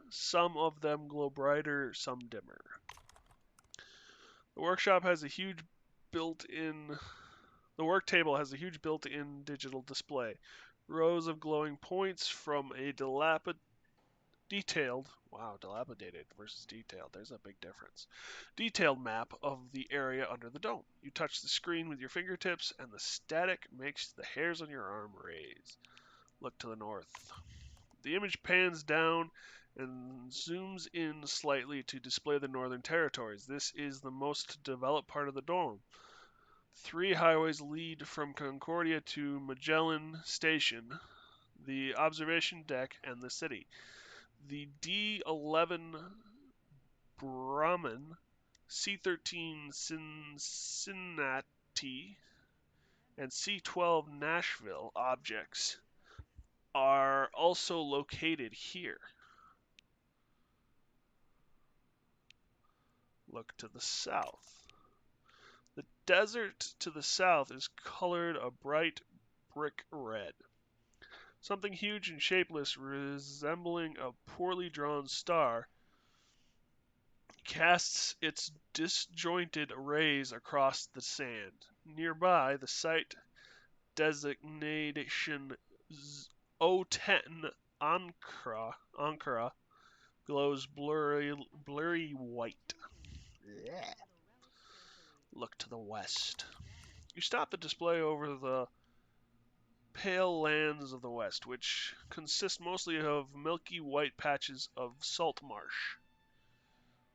Some of them glow brighter, some dimmer. The workshop has a huge built-in... The work table has a huge built-in digital display. Rows of glowing points from a dilapidated versus detailed. There's a big difference. Detailed map of the area under the dome. You touch the screen with your fingertips, and the static makes the hairs on your arm raise. Look to the north. The image pans down and zooms in slightly to display the Northern Territories. This is the most developed part of the dome. 3 highways lead from Concordia to Magellan Station, the observation deck, and the city. The D11 Brahman, C13 Cincinnati, and C12 Nashville objects are also located here. Look to the south. The desert to the south is colored a bright brick red. Something huge and shapeless, resembling a poorly drawn star, casts its disjointed rays across the sand. Nearby, the site designation O10 Ankara glows blurry white. Yeah. Look to the west. You stop the display over the pale lands of the west, which consist mostly of milky white patches of salt marsh.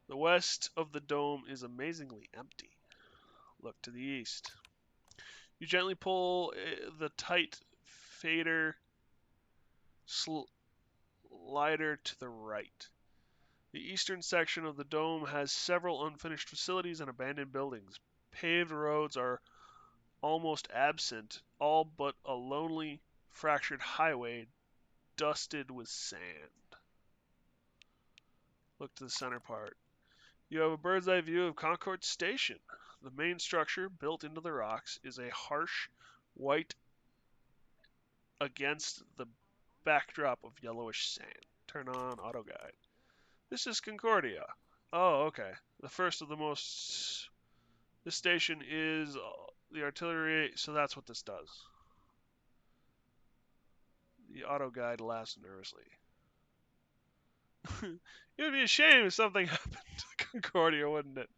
The west of the dome is amazingly empty. Look to the east. You gently pull the tight fader slider to the right. The eastern section of the dome has several unfinished facilities and abandoned buildings. Paved roads are almost absent, all but a lonely, fractured highway dusted with sand. Look to the center part. You have a bird's eye view of Concord Station. The main structure, built into the rocks, is a harsh white against the backdrop of yellowish sand. Turn on auto guide. This is Concordia. Oh, okay. The first of the most. This station is the artillery, so that's what this does. The auto guide laughs nervously. It would be a shame if something happened to Concordia, wouldn't it?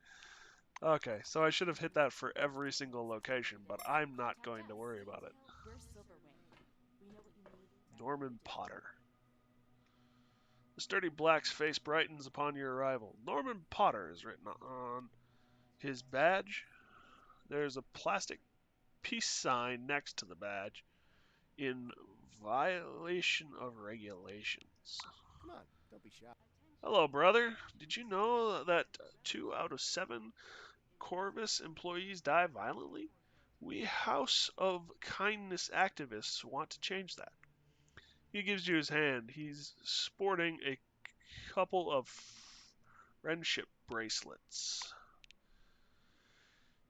Okay, so I should have hit that for every single location, but I'm not going to worry about it. We're Silverwing. We know what you need. Norman Potter. The sturdy black's face brightens upon your arrival. Norman Potter is written on his badge. There's a plastic peace sign next to the badge in violation of regulations. Come on, don't be shy. Hello, brother. Did you know that 2 out of 7 Corvus employees die violently? We House of Kindness activists want to change that. He gives you his hand. He's sporting a couple of friendship bracelets.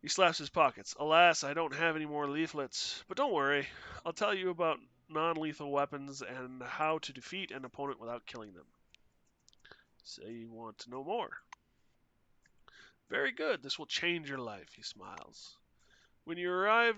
He slaps his pockets. Alas, I don't have any more leaflets. But don't worry. I'll tell you about non-lethal weapons and how to defeat an opponent without killing them. Say you want to know more. Very good. This will change your life, he smiles. When you arrive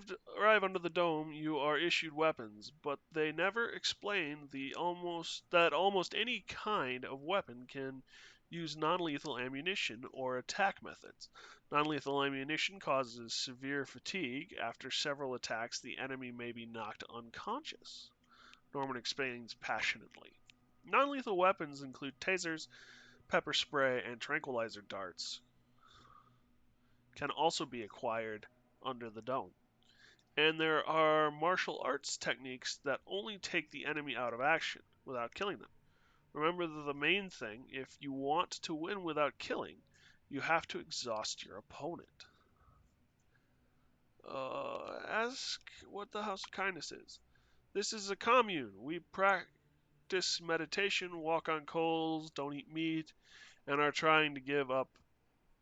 under the dome, you are issued weapons, but they never explain that almost any kind of weapon can use non-lethal ammunition or attack methods. Non-lethal ammunition causes severe fatigue. After several attacks, the enemy may be knocked unconscious. Norman explains passionately. Non-lethal weapons include tasers, pepper spray, and tranquilizer darts. Can also be acquired under the dome. And there are martial arts techniques that only take the enemy out of action without killing them. Remember the main thing, if you want to win without killing, you have to exhaust your opponent. Ask what the House of Kindness is. This is a commune. We practice meditation, walk on coals, don't eat meat, and are trying to give up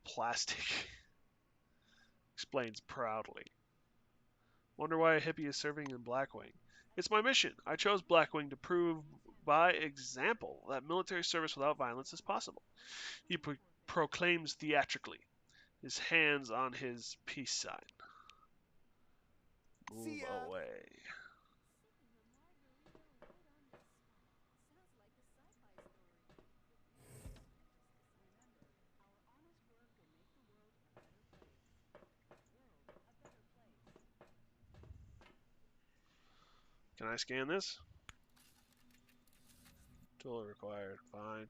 plastic. Explains proudly. Wonder why a hippie is serving in Blackwing. It's my mission. I chose Blackwing to prove by example that military service without violence is possible. He proclaims theatrically, his hands on his peace sign. Move away. Can I scan this? Tool required. Fine.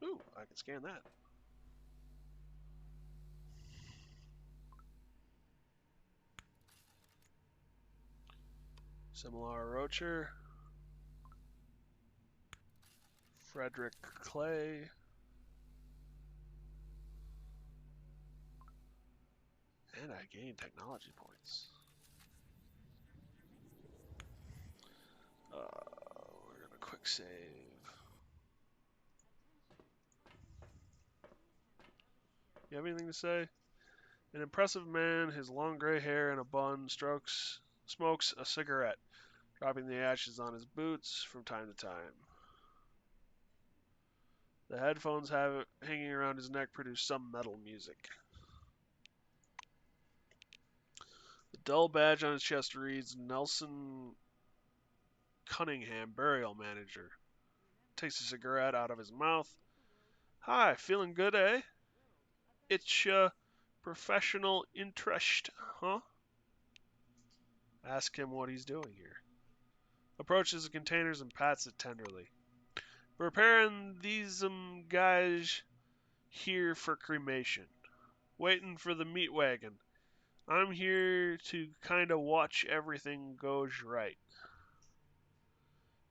Ooh, I can scan that. Similar Rocher. Frederick Clay. And I gained technology points. We're gonna quick save. You have anything to say? An impressive man, his long gray hair in a bun, smokes a cigarette, dropping the ashes on his boots from time to time. The headphones hanging around his neck produce some metal music. The dull badge on his chest reads Nelson Cunningham, Burial Manager. Takes a cigarette out of his mouth. Hi, feeling good, eh? It's professional interest, huh? Ask him what he's doing here. Approaches the containers and pats it tenderly. Preparing these guys here for cremation. Waiting for the meat wagon. I'm here to kind of watch everything goes right.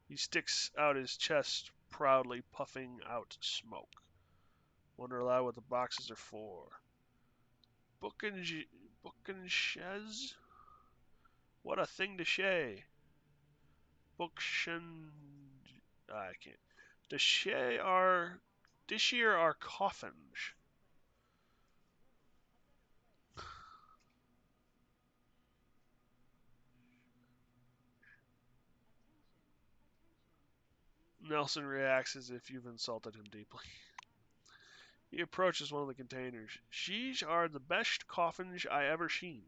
He sticks out his chest proudly, puffing out smoke. Wonder aloud what the boxes are for. Book and shez? What a thing to shay. Bookshen. I can't. Dishier are coffins. Nelson reacts as if you've insulted him deeply. He approaches one of the containers. These are the best coffins I ever seen.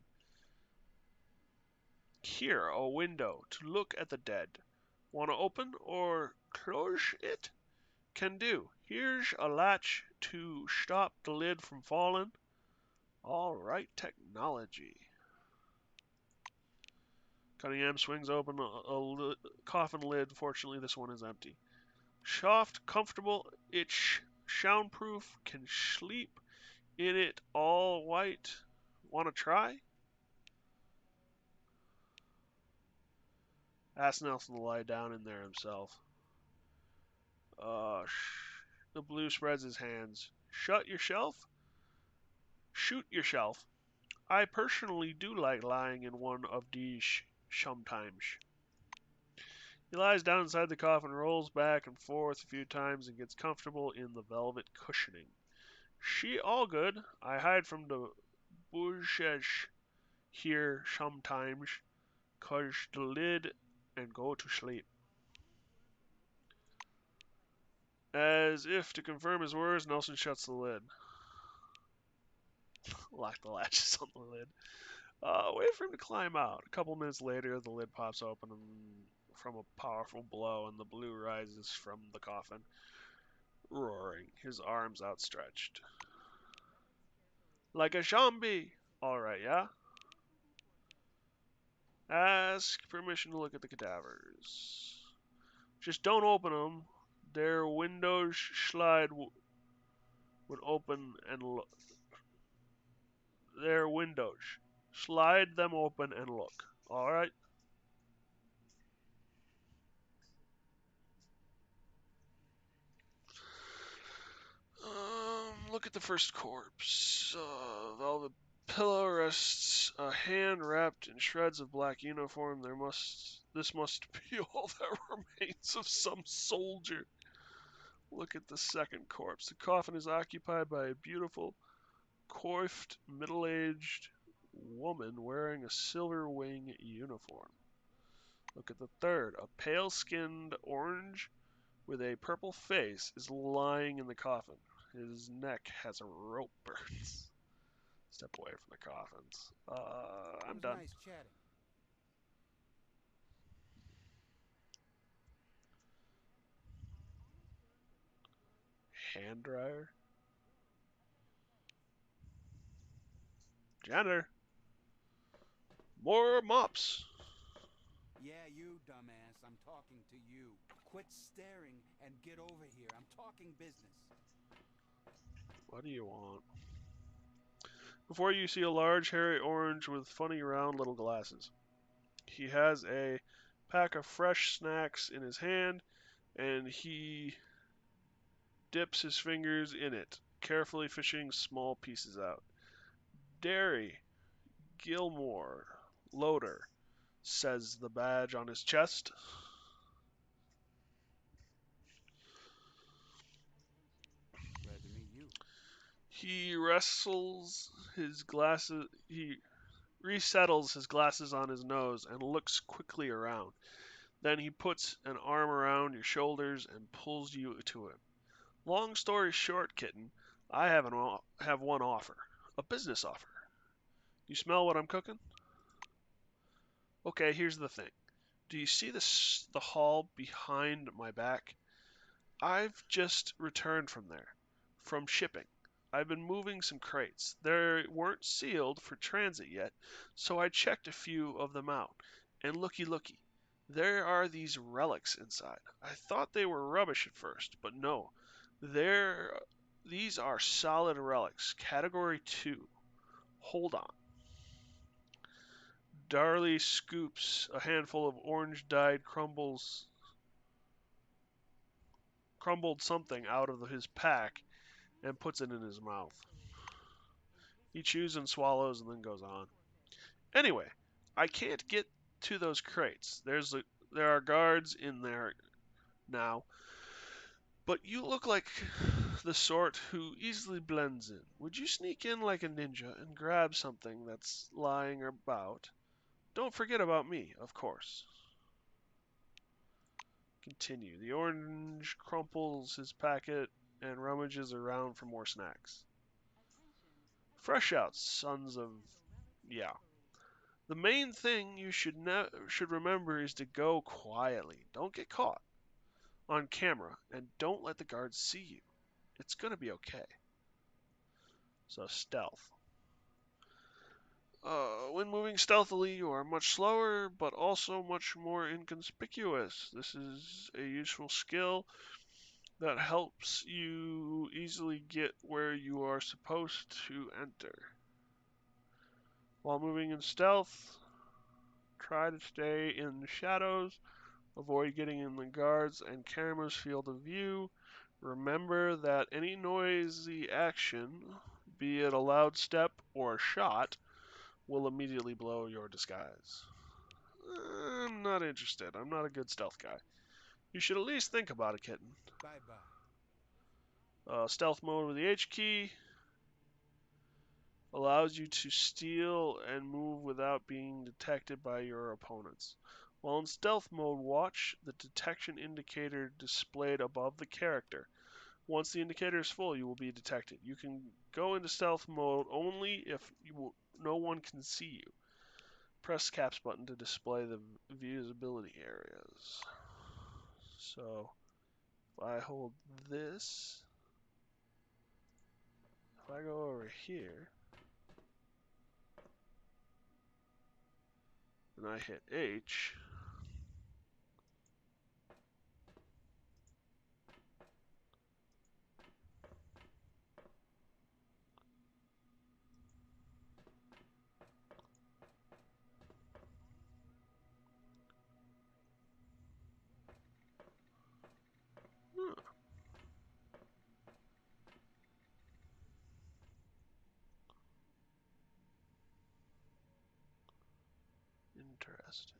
Here, a window to look at the dead. Want to open or close it? Can do. Here's a latch to stop the lid from falling. All right, technology. Cunningham swings open a coffin lid. Fortunately, this one is empty. Soft, comfortable, it's soundproof, can sleep in it all white. Want to try? Ask Nelson to lie down in there himself. The blue spreads his hands. Shut yourself? Shoot yourself. I personally do like lying in one of these sometimes. He lies down inside the coffin, rolls back and forth a few times, and gets comfortable in the velvet cushioning. She all good. I hide from the bushes here sometimes, 'cause the lid, and go to sleep. As if to confirm his words, Nelson shuts the lid. Lock the latches on the lid. Wait for him to climb out. A couple minutes later, the lid pops open from a powerful blow, and the blue rises from the coffin, roaring, his arms outstretched. Like a zombie! Alright, yeah? Ask permission to look at the cadavers. Just don't open them. Their windows slide would open and look. Their windows. Slide them open and look. Alright? Look at the first corpse. Velvet pillow rests a hand wrapped in shreds of black uniform. This must be all that remains of some soldier. Look at the second corpse. The coffin is occupied by a beautiful, coiffed, middle-aged woman wearing a silver wing uniform. Look at the third. A pale-skinned orange with a purple face is lying in the coffin. His neck has a rope burns. Step away from the coffins. I'm done. Nice chatting. Hand dryer. Janitor. More mops. Yeah, you dumbass. I'm talking to you. Quit staring and get over here. I'm talking business. What do you want? Before you see a large hairy orange with funny round little glasses. He has a pack of fresh snacks in his hand, and he dips his fingers in it, carefully fishing small pieces out. Derry Gilmore, loader, says the badge on his chest. Glad to meet you. He resettles his glasses on his nose and looks quickly around. Then he puts an arm around your shoulders and pulls you to him. Long story short, kitten, I have one offer. A business offer. You smell what I'm cooking? Okay, here's the thing. Do you see the hall behind my back? I've just returned from there. From shipping. I've been moving some crates. They weren't sealed for transit yet, so I checked a few of them out. And looky looky. There are these relics inside. I thought they were rubbish at first, but no. These are solid relics. Category 2. Hold on. Darley scoops a handful of orange-dyed crumbled something out of his pack and puts it in his mouth. He chews and swallows and then goes on. Anyway, I can't get to those crates. There are guards in there now, but you look like the sort who easily blends in. Would you sneak in like a ninja and grab something that's lying about? Don't forget about me, of course. Continue. The orange crumples his packet and rummages around for more snacks. Fresh out, sons of... Yeah. The main thing you should remember is to go quietly. Don't get caught on camera, and don't let the guards see you. It's gonna be okay. So stealth. When moving stealthily, you are much slower, but also much more inconspicuous. This is a useful skill that helps you easily get where you are supposed to enter. While moving in stealth, try to stay in the shadows, avoid getting in the guards and camera's field of view. Remember that any noisy action, be it a loud step or a shot, will immediately blow your disguise. I'm not interested. I'm not a good stealth guy. You should at least think about it, kitten. Bye-bye. Stealth mode with the H key allows you to steal and move without being detected by your opponents. While in stealth mode, watch the detection indicator displayed above the character. Once the indicator is full, you will be detected. You can go into stealth mode only if no one can see you. Press caps button to display the visibility areas. So, if I hold this, if I go over here, and I hit H, interesting.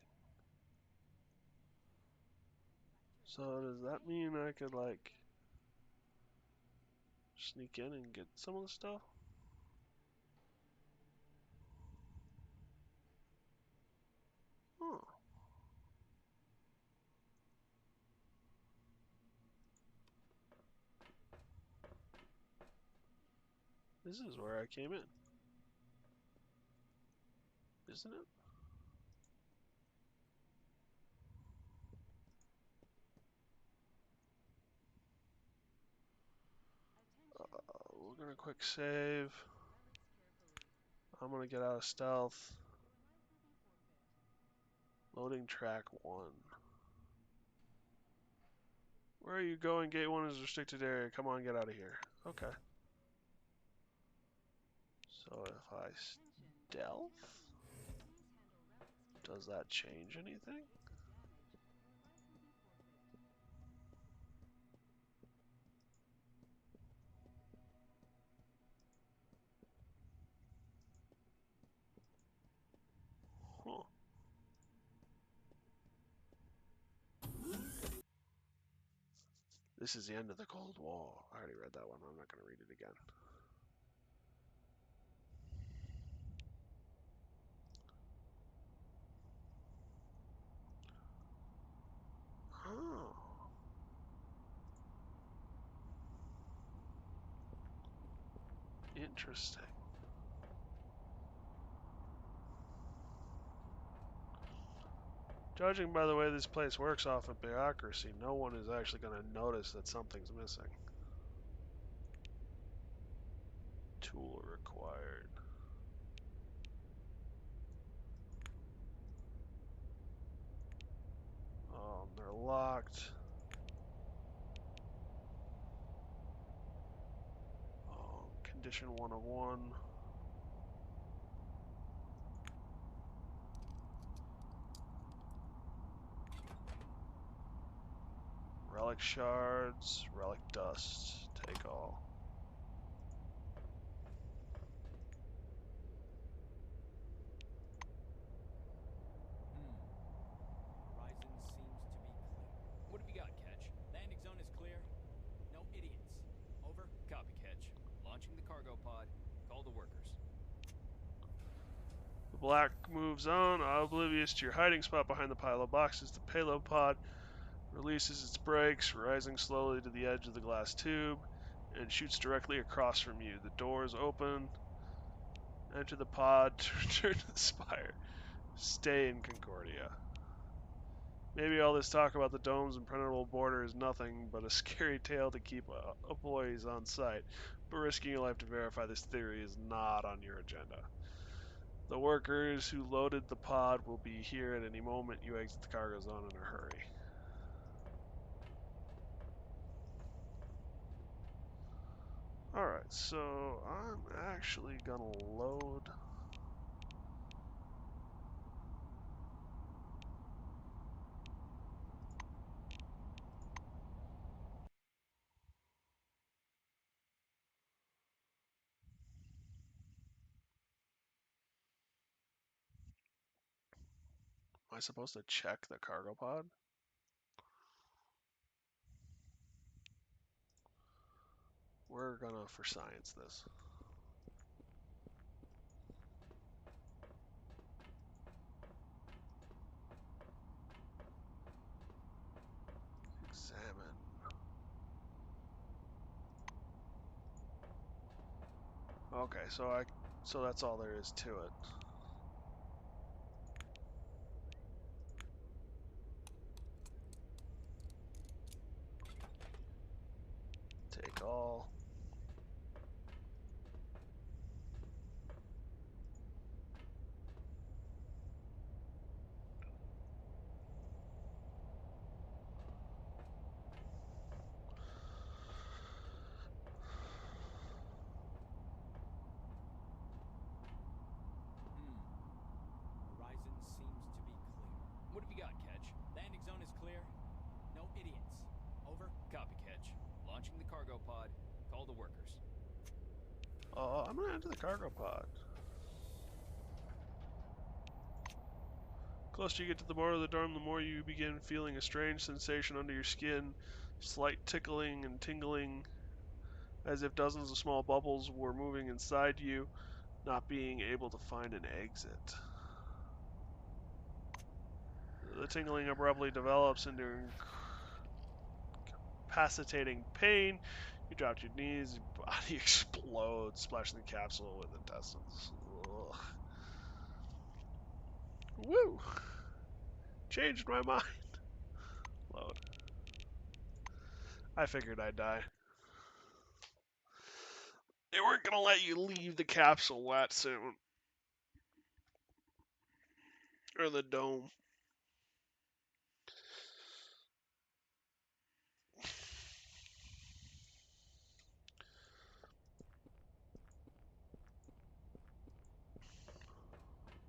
So does that mean I could like sneak in and get some of the stuff? Oh, this is where I came in, isn't it? We're gonna quick save. I'm gonna get out of stealth. Loading track 1. Where are you going? Gate 1 is restricted area. Come on, get out of here. Okay. So if I stealth, does that change anything? Huh. This is the end of the Cold War. I already read that one. I'm not going to read it again. Oh. Interesting. Judging by the way this place works off of bureaucracy, no one is actually going to notice that something's missing. Tool required. They're locked. Condition 1 of 1. Relic shards, relic dust, take all. Horizon seems to be clear. What have you got, Ketch? Landing zone is clear. No idiots. Over. Copy, Ketch. Launching the cargo pod. Call the workers. The black moves on, oblivious to your hiding spot behind the pile of boxes. The payload pod Releases its brakes, rising slowly to the edge of the glass tube, and shoots directly across from you. The doors open. Enter the pod to return to the spire. Stay in Concordia. Maybe all this talk about the dome's impenetrable border is nothing but a scary tale to keep employees on site, but risking your life to verify this theory is not on your agenda. The workers who loaded the pod will be here at any moment you exit the cargo zone in a hurry. Alright, so I'm actually gonna load. Am I supposed to check the cargo pod? We're gonna for science this. Examine. Okay, so that's all there is to it. Take all. Horizon seems to be clear. What have you got, Ketch? Landing zone is clear. No idiots. Over. Copy, Ketch. Launching the cargo pod. Call the workers. I'm gonna enter the cargo pod. The closer you get to the border of the dome, the more you begin feeling a strange sensation under your skin, slight tickling and tingling, as if dozens of small bubbles were moving inside you, not being able to find an exit. The tingling abruptly develops into incapacitating pain. You drop to your knees, your body explodes, splashing the capsule with intestines. Ugh. Woo! Changed my mind. Load. I figured I'd die. They weren't gonna let you leave the capsule that soon. Or the dome.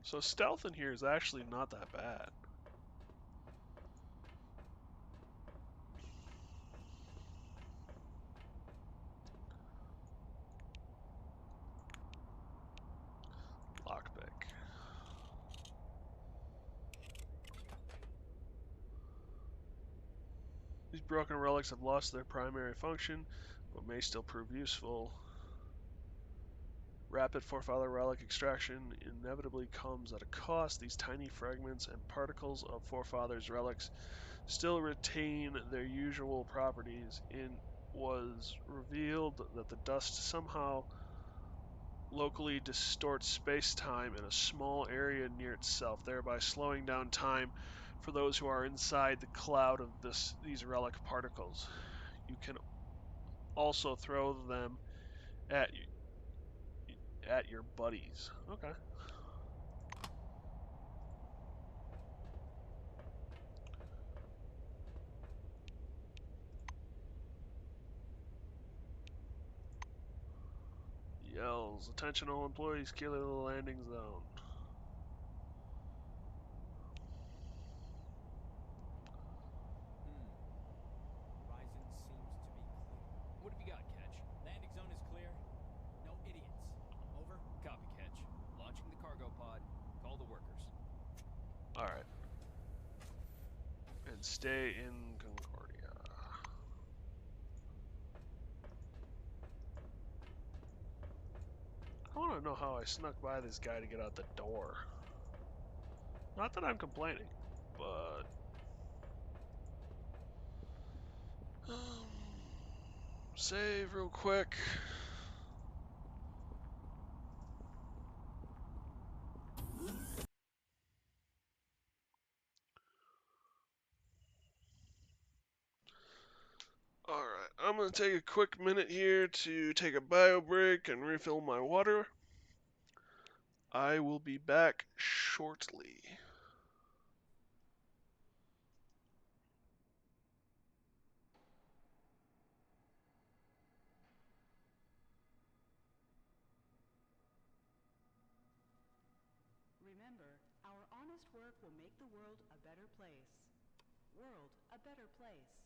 So stealth in here is actually not that bad. Lockpick. These broken relics have lost their primary function, but may still prove useful. Rapid forefather relic extraction inevitably comes at a cost. These tiny fragments and particles of forefathers' relics still retain their usual properties. It was revealed that the dust somehow locally distorts space-time in a small area near itself, thereby slowing down time for those who are inside the cloud of these relic particles. You can also throw them at your buddies. Okay. Yells, attention all employees, clear the landing zone. Horizon seems to be clear. What have you got, Ketch? Landing zone is clear. No idiots. Over. Copy, Ketch. Launching the cargo pod. Call the workers. Alright. And stay in Concordia. I want to know how I snuck by this guy to get out the door. Not that I'm complaining, but Save real quick. Alright, I'm going to take a quick minute here to take a bio break and refill my water. I will be back shortly. Remember, our honest work will make the world a better place. World a better place.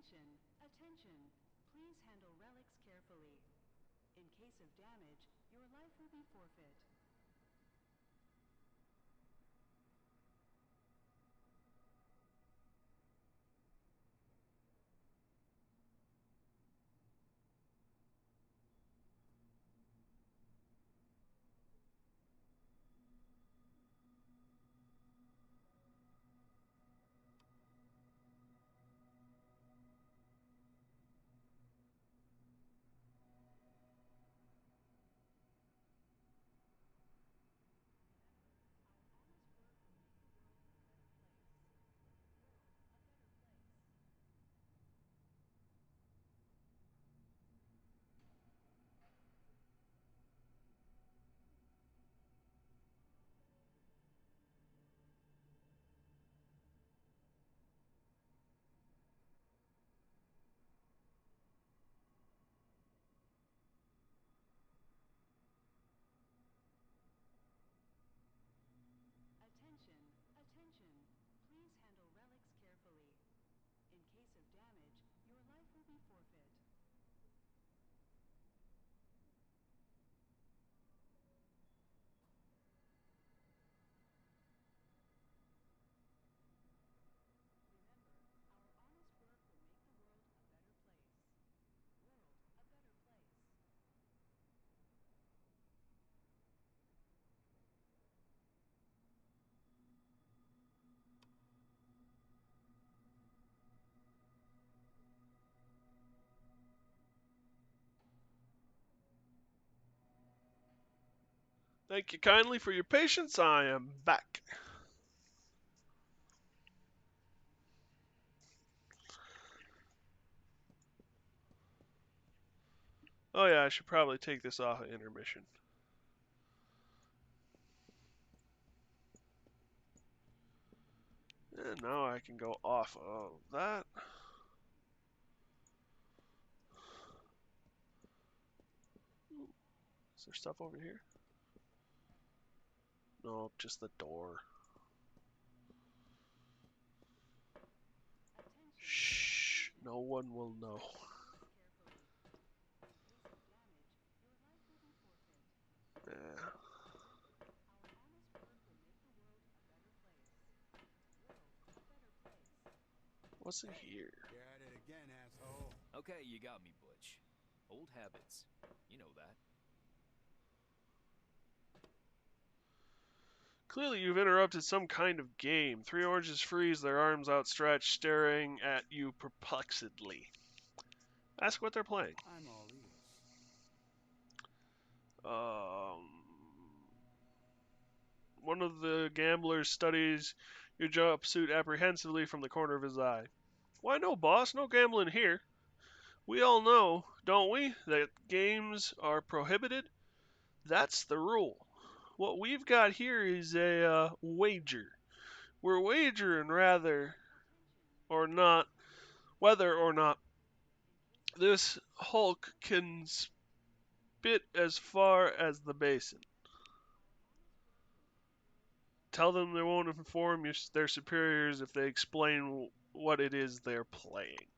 Attention, attention. Please handle relics carefully. In case of damage, your life will be forfeit. Attention, attention. Please handle relics carefully. In case of damage, your life will be forfeit. Remember, our honest work will make the world a better place. World a better place. Thank you kindly for your patience. I am back. Oh yeah, I should probably take this off at intermission. And now I can go off of that. Is there stuff over here? No, just the door. Shh, no one will know. Yeah. What's in here? You're at it again, asshole. Okay, you got me, Butch. Old habits. You know that. Clearly you've interrupted some kind of game. Three oranges freeze, their arms outstretched, staring at you perplexedly. Ask what they're playing. I'm all ears. One of the gamblers studies your jumpsuit apprehensively from the corner of his eye. Why no, boss, no gambling here. We all know, don't we, that games are prohibited? That's the rule. What we've got here is a wager. We're wagering whether or not this Hulk can spit as far as the basin. Tell them they won't inform their superiors if they explain what it is they're playing.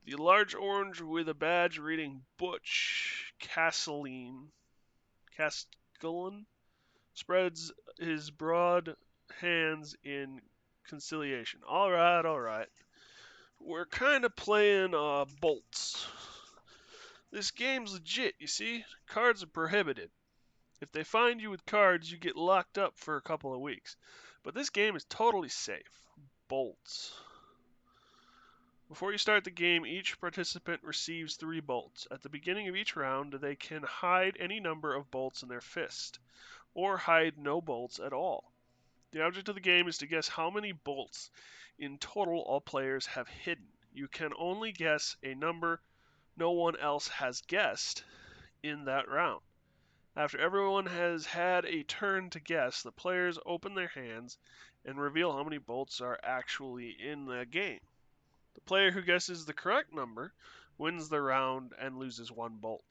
The large orange with a badge reading Butch Castellan spreads his broad hands in conciliation. All right. We're kind of playing bolts. This game's legit, you see? Cards are prohibited. If they find you with cards, you get locked up for a couple of weeks. But this game is totally safe. Bolts. Before you start the game, each participant receives 3 bolts. At the beginning of each round, they can hide any number of bolts in their fist, or hide no bolts at all. The object of the game is to guess how many bolts in total all players have hidden. You can only guess a number no one else has guessed in that round. After everyone has had a turn to guess, the players open their hands and reveal how many bolts are actually in the game. The player who guesses the correct number wins the round and loses 1 bolt.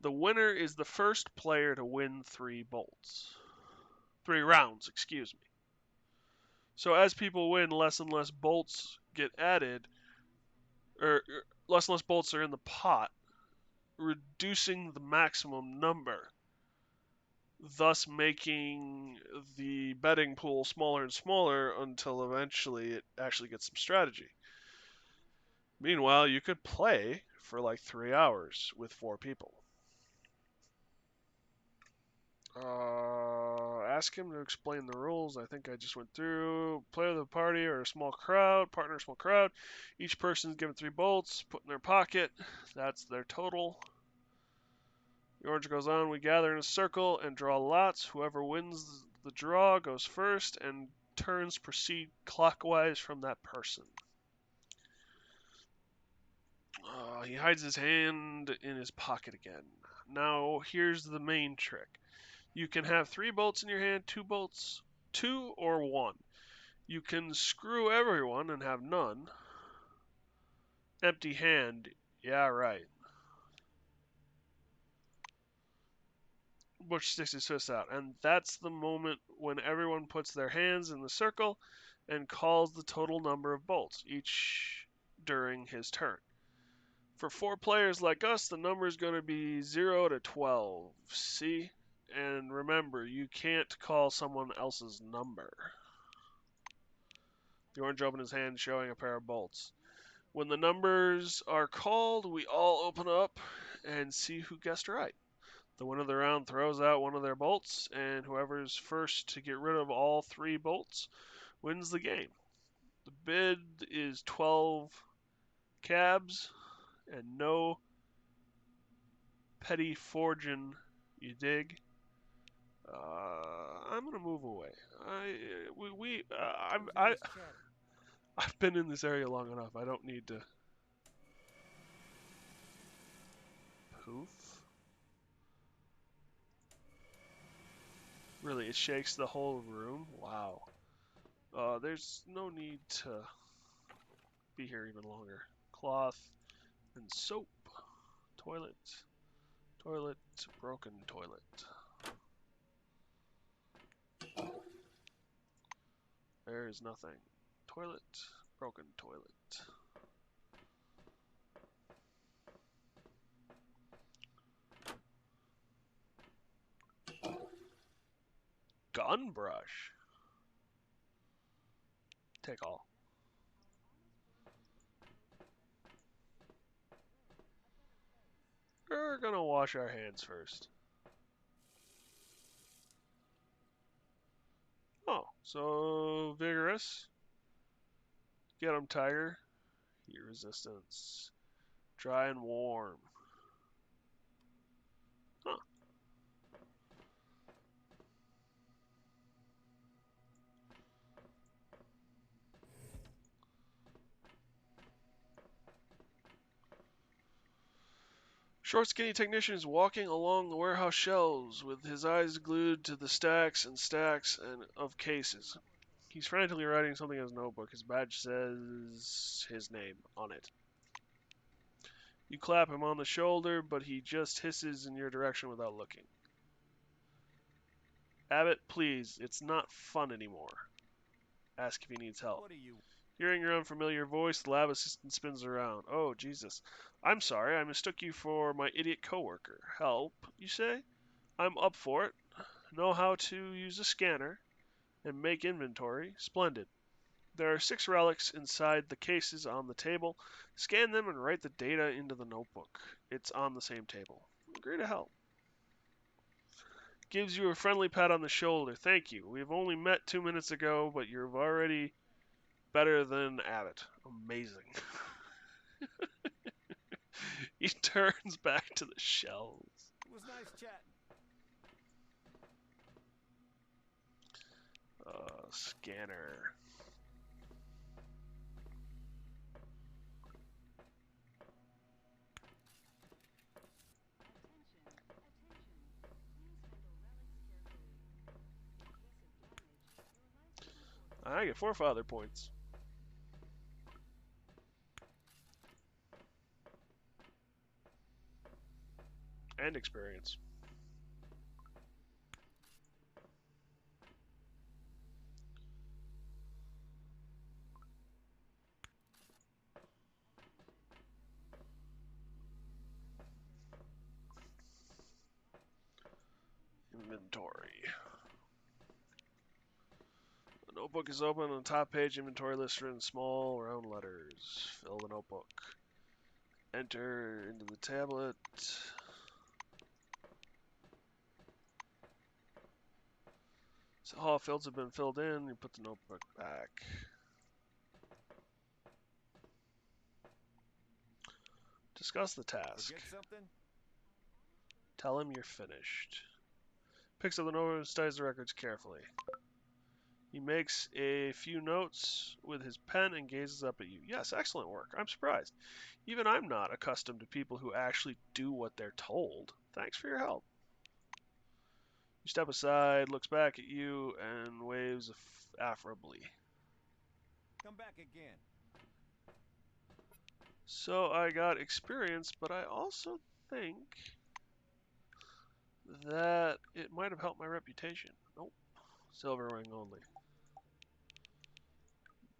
The winner is the first player to win 3 bolts. 3 rounds, excuse me. So as people win, less and less bolts get added or less and less bolts are in the pot, reducing the maximum number, thus making the betting pool smaller and smaller until eventually it actually gets some strategy. Meanwhile, you could play for like 3 hours with 4 people. Ask him to explain the rules. I think I just went through. Player of the party or a small crowd, partner a small crowd. Each person is given 3 bolts, put in their pocket. That's their total. The orange goes on. We gather in a circle and draw lots. Whoever wins the draw goes first, and turns proceed clockwise from that person. He hides his hand in his pocket again. Now, here's the main trick. You can have 3 bolts in your hand, 2 bolts, 2 or 1. You can screw everyone and have none. Empty hand, yeah, right. Butch sticks his fist out, and that's the moment when everyone puts their hands in the circle and calls the total number of bolts, each during his turn. For 4 players like us, the number is going to be 0 to 12. See? And remember, you can't call someone else's number. The orange opened his hand, showing a pair of bolts. When the numbers are called, we all open up and see who guessed right. The winner of the round throws out one of their bolts, and whoever's first to get rid of all 3 bolts wins the game. The bid is 12 cabs, and no petty forging, you dig? I'm gonna move away. I've been in this area long enough. I don't need to. Poof. Really, it shakes the whole room. Wow. There's no need to be here even longer. Cloth and soap. Toilet. Toilet. Broken toilet. There is nothing. Toilet. Broken toilet. Gun brush. Take all. We're gonna wash our hands first. Oh, so vigorous. Get 'em, tiger. Heat resistance. Dry and warm. Huh. Short, skinny technician is walking along the warehouse shelves with his eyes glued to the stacks and stacks of cases. He's frantically writing something in his notebook. His badge says his name on it. You clap him on the shoulder, but he just hisses in your direction without looking. Abbott, please, it's not fun anymore. Ask if he needs help. What are you? Hearing your unfamiliar voice, the lab assistant spins around. Oh, Jesus. I'm sorry, I mistook you for my idiot coworker. Help, you say? I'm up for it. Know how to use a scanner and make inventory. Splendid. There are 6 relics inside the cases on the table. Scan them and write the data into the notebook. It's on the same table. Agree to help. Gives you a friendly pat on the shoulder. Thank you. We've only met 2 minutes ago, but you're already better than Abbott. Amazing. He turns back to the shelves. It was nice chatting. Scanner. I get 4 father points. And experience. Notebook is open. On the top page, inventory list written in small round letters. Fill the notebook. Enter into the tablet. So all fields have been filled in. You put the notebook back. Discuss the task. Forget something? Tell him you're finished. Picks up the notebook and studies the records carefully. He makes a few notes with his pen and gazes up at you. Yes, excellent work. I'm surprised. Even I'm not accustomed to people who actually do what they're told. Thanks for your help. You step aside, looks back at you, and waves affably. Come back again. So I got experience, but I also think that it might have helped my reputation. Nope. Silver ring only.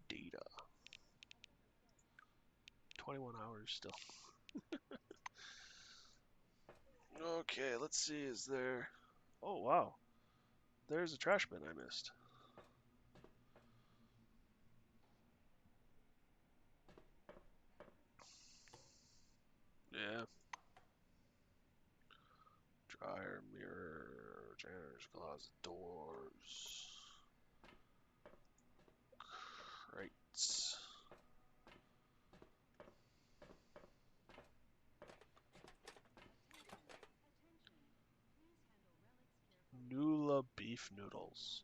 Data. 21 hours still. Okay, let's see. Is there... Oh, wow. There's a trash bin I missed. Yeah. Dryer, mirror, janitor's closet, doors. Crates. Nula beef noodles.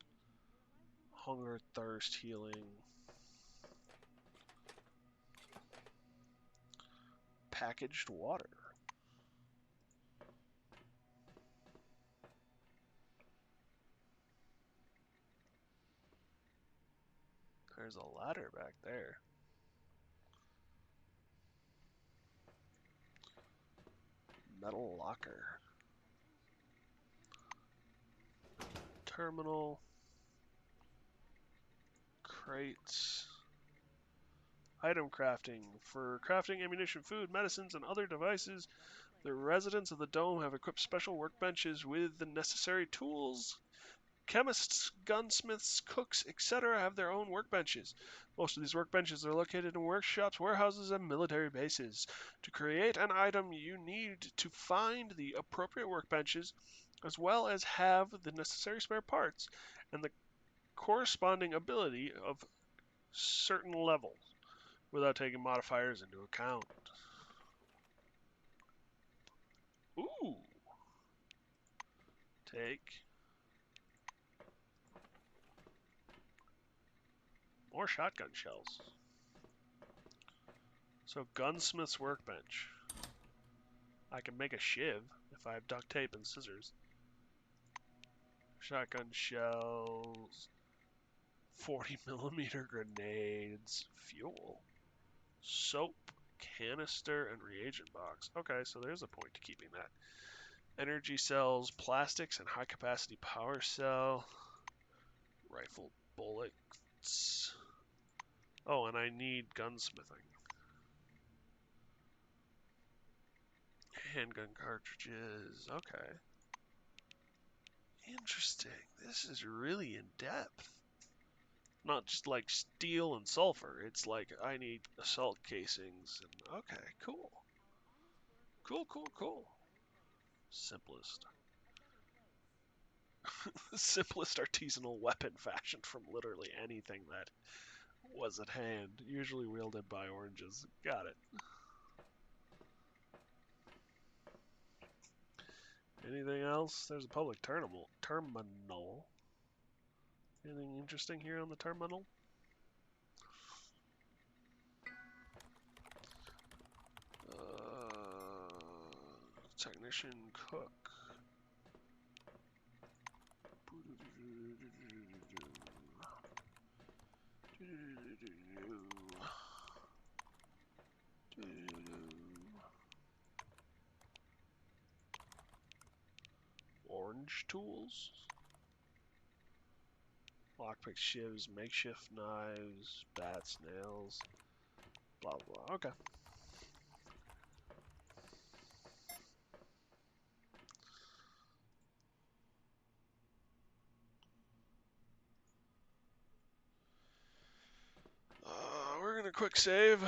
Hunger, thirst, healing. Packaged water. There's a ladder back there. Metal locker. Terminal. Crates. Item crafting. For crafting ammunition, food, medicines, and other devices, the residents of the dome have equipped special workbenches with the necessary tools. Chemists, gunsmiths, cooks, etc. have their own workbenches. Most of these workbenches are located in workshops, warehouses, and military bases. To create an item, you need to find the appropriate workbenches, as well as have the necessary spare parts and the corresponding ability of certain levels, without taking modifiers into account. Ooh! Take more shotgun shells. So, gunsmith's workbench. I can make a shiv if I have duct tape and scissors. Shotgun shells. 40 millimeter grenades. Fuel. Soap. Canister and reagent box. Okay, so there's a point to keeping that. Energy cells. Plastics and high capacity power cell. Rifle bullets. Oh, and I need gunsmithing. Handgun cartridges. Okay. Interesting. This is really in depth. Not just like steel and sulfur. It's like I need assault casings and okay, cool. Cool. Simplest. Simplest artisanal weapon fashioned from literally anything that was at hand, usually wielded by oranges. Got it. Anything else? There's a public terminal. Anything interesting here on the terminal? Technician cook. Orange tools. Lockpick shivs, makeshift knives, bats, nails, blah blah. Okay. quick save.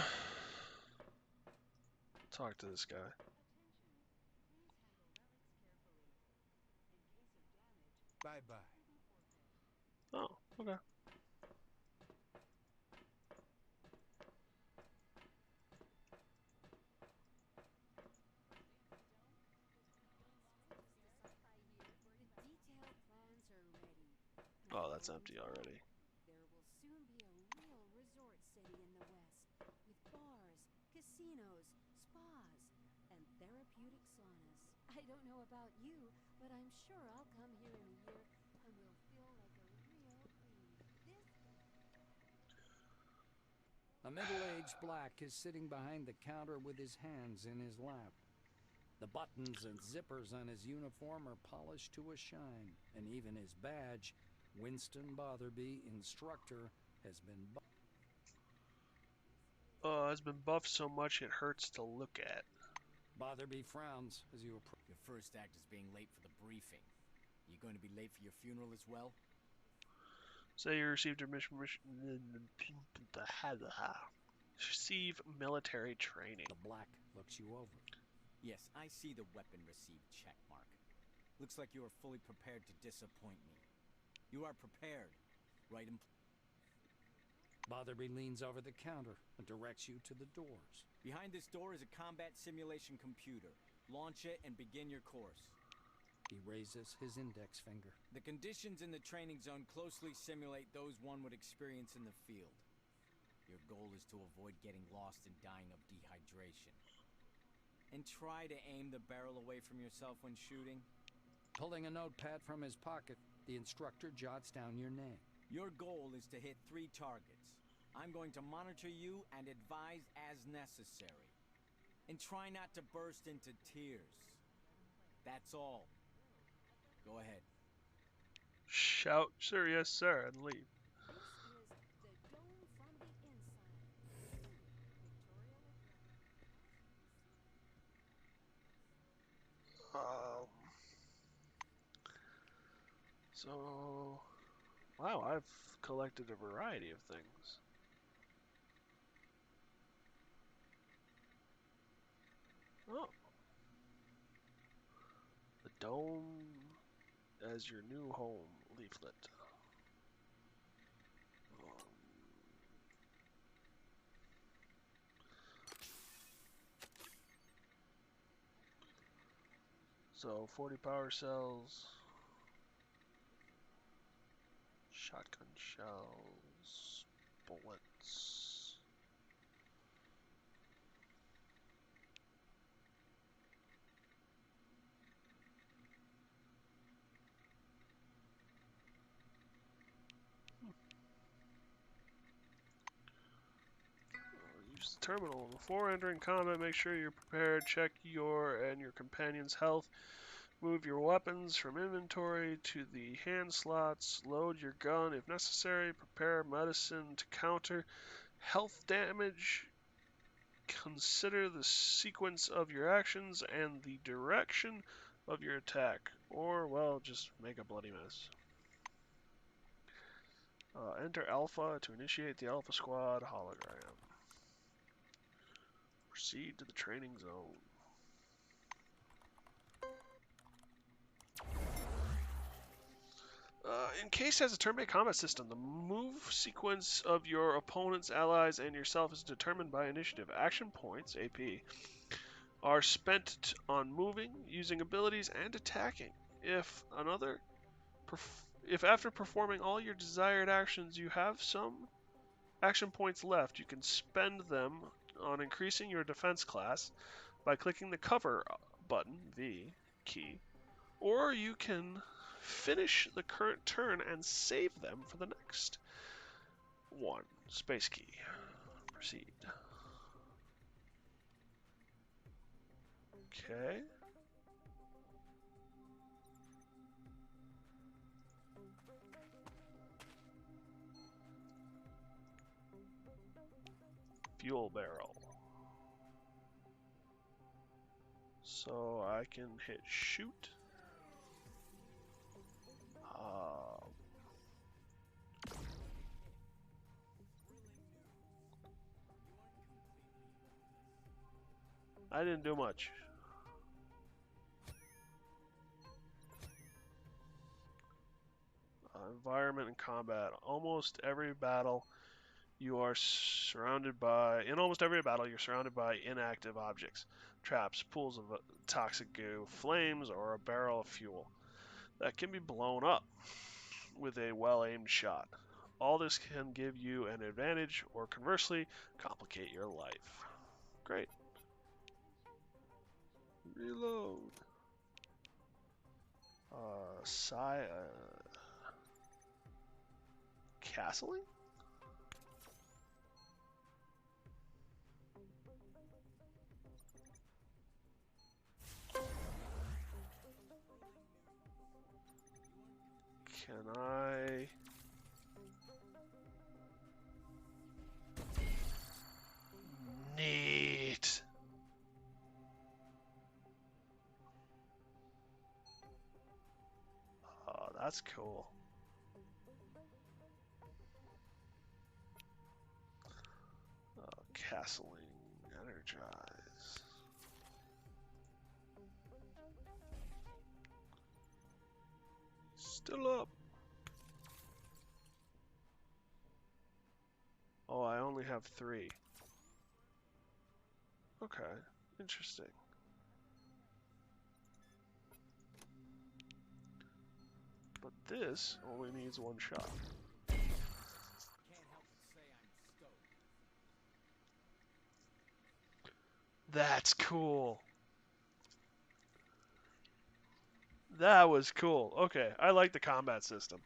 Talk to this guy. Bye-bye. Oh, okay. The detailed plans are ready. Oh, that's empty already. There will soon be a real resort city in the west, with bars, casinos, spas, and therapeutic saunas. I don't know about you, but I'm sure I'll come here in a year and will feel like a real queen. A middle-aged black is sitting behind the counter with his hands in his lap. The buttons and zippers on his uniform are polished to a shine, and even his badge, Winston Botherby, instructor, has been Has been buffed so much it hurts to look at. Botherby frowns as you approach. Your first act is being late for the briefing. You going to be late for your funeral as well? Say you received a mission. Receive military training. The black looks you over. Yes, I see the weapon received checkmark. Looks like you are fully prepared to disappoint me. You are prepared, right? Botherby leans over the counter and directs you to the doors. Behind this door is a combat simulation computer. Launch it and begin your course. He raises his index finger. The conditions in the training zone closely simulate those one would experience in the field. Your goal is to avoid getting lost and dying of dehydration. And try to aim the barrel away from yourself when shooting. Pulling a notepad from his pocket, the instructor jots down your name. Your goal is to hit 3 targets. I'm going to monitor you and advise as necessary. And try not to burst into tears. That's all. Go ahead. Shout, sir, yes, sir, and leave. This is the dome from the inside. So, wow, I've collected a variety of things. Oh. The dome as your new home leaflet. So 40 power cells, shotgun shells, bullets. Use the terminal. Before entering combat, make sure you're prepared. Check your and your companion's health. Move your weapons from inventory to the hand slots. Load your gun if necessary. Prepare medicine to counter health damage. Consider the sequence of your actions and the direction of your attack. Or, well, just make a bloody mess. Enter Alpha to initiate the Alpha Squad hologram. Proceed to the training zone. Encased has a turn-based combat system. The move sequence of your opponent's allies and yourself is determined by initiative. Action points, AP, are spent on moving, using abilities, and attacking. If after performing all your desired actions you have some action points left, you can spend them on increasing your defense class by clicking the cover button, V key, or you can finish the current turn and save them for the next one. Space key. Proceed. Okay. Fuel barrel. So I can hit shoot. I didn't do much. Environment and combat. Almost every battle you are surrounded by. In almost every battle, you're surrounded by inactive objects, traps, pools of toxic goo, flames, or a barrel of fuel that can be blown up with a well-aimed shot. All this can give you an advantage, or conversely, complicate your life. Great. Reload. Castling? Can I... Neat. Oh, that's cool. Castling. Energize. Still up. Oh, I only have 3. Okay, interesting. But this only needs 1 shot. Can't help but say I'm stoked. That's cool. That was cool. Okay, I like the combat system.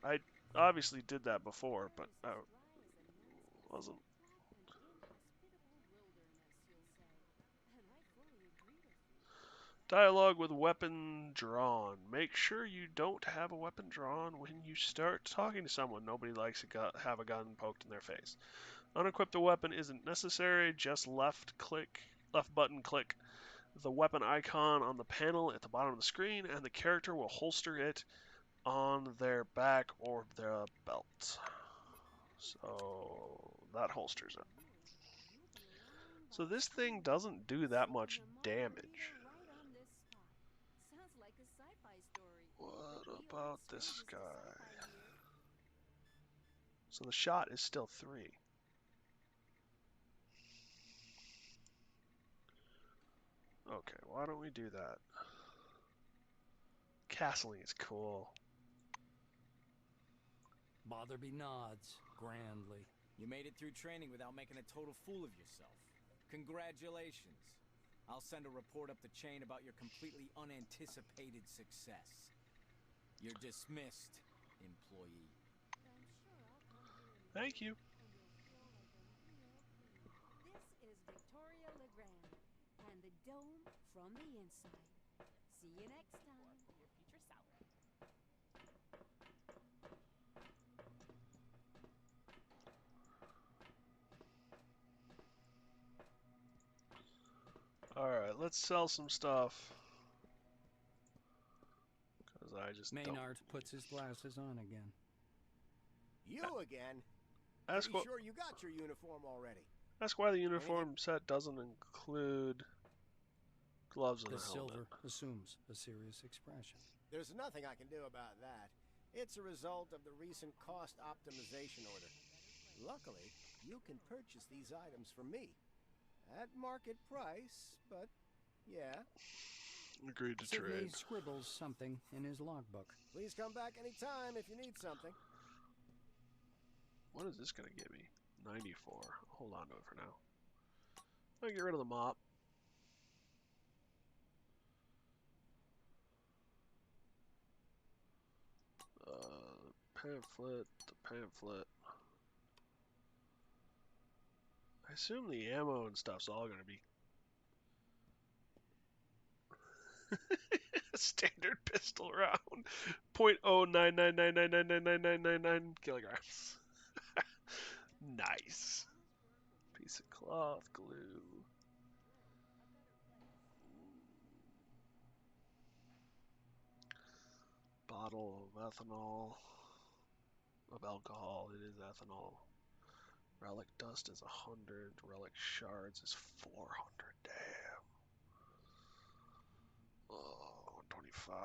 I obviously did that before, but I wasn't. Dialogue with weapon drawn. Make sure you don't have a weapon drawn when you start talking to someone. Nobody likes to have a gun poked in their face. Unequip the weapon isn't necessary. Just left button click the weapon icon on the panel at the bottom of the screen, and the character will holster it on their back or their belt. So that holsters it. So this thing doesn't do that much damage. What about this guy? So the shot is still 3. Okay, why don't we do that? Castling is cool. Botherby nods grandly. You made it through training without making a total fool of yourself. Congratulations. I'll send a report up the chain about your completely unanticipated success. You're dismissed, employee. Thank you. This is Victoria LeGrand, and the dome from the inside. See you next time. Your future salary. Alright, let's sell some stuff. Because I just Maynard puts his glasses on again. You again? Ask Pretty sure you got your uniform already. Ask why the uniform set doesn't include gloves and The a helmet. silver assumes a serious expression. There's nothing I can do about that. It's a result of the recent cost optimization order. Luckily, you can purchase these items from me. At market price, but yeah. Agreed to Sidney trade. scribbles something in his logbook. Please come back anytime if you need something. What is this going to give me? 94. Hold on to it for now. I'll get rid of the mop. The pamphlet. I assume the ammo and stuff's all going to be standard pistol round. 0.0999999999 kilograms. Nice. Piece of cloth, glue. Bottle of ethanol. Of alcohol, it is ethanol. Relic dust is 100. Relic shards is 400. Damn. Oh, 125.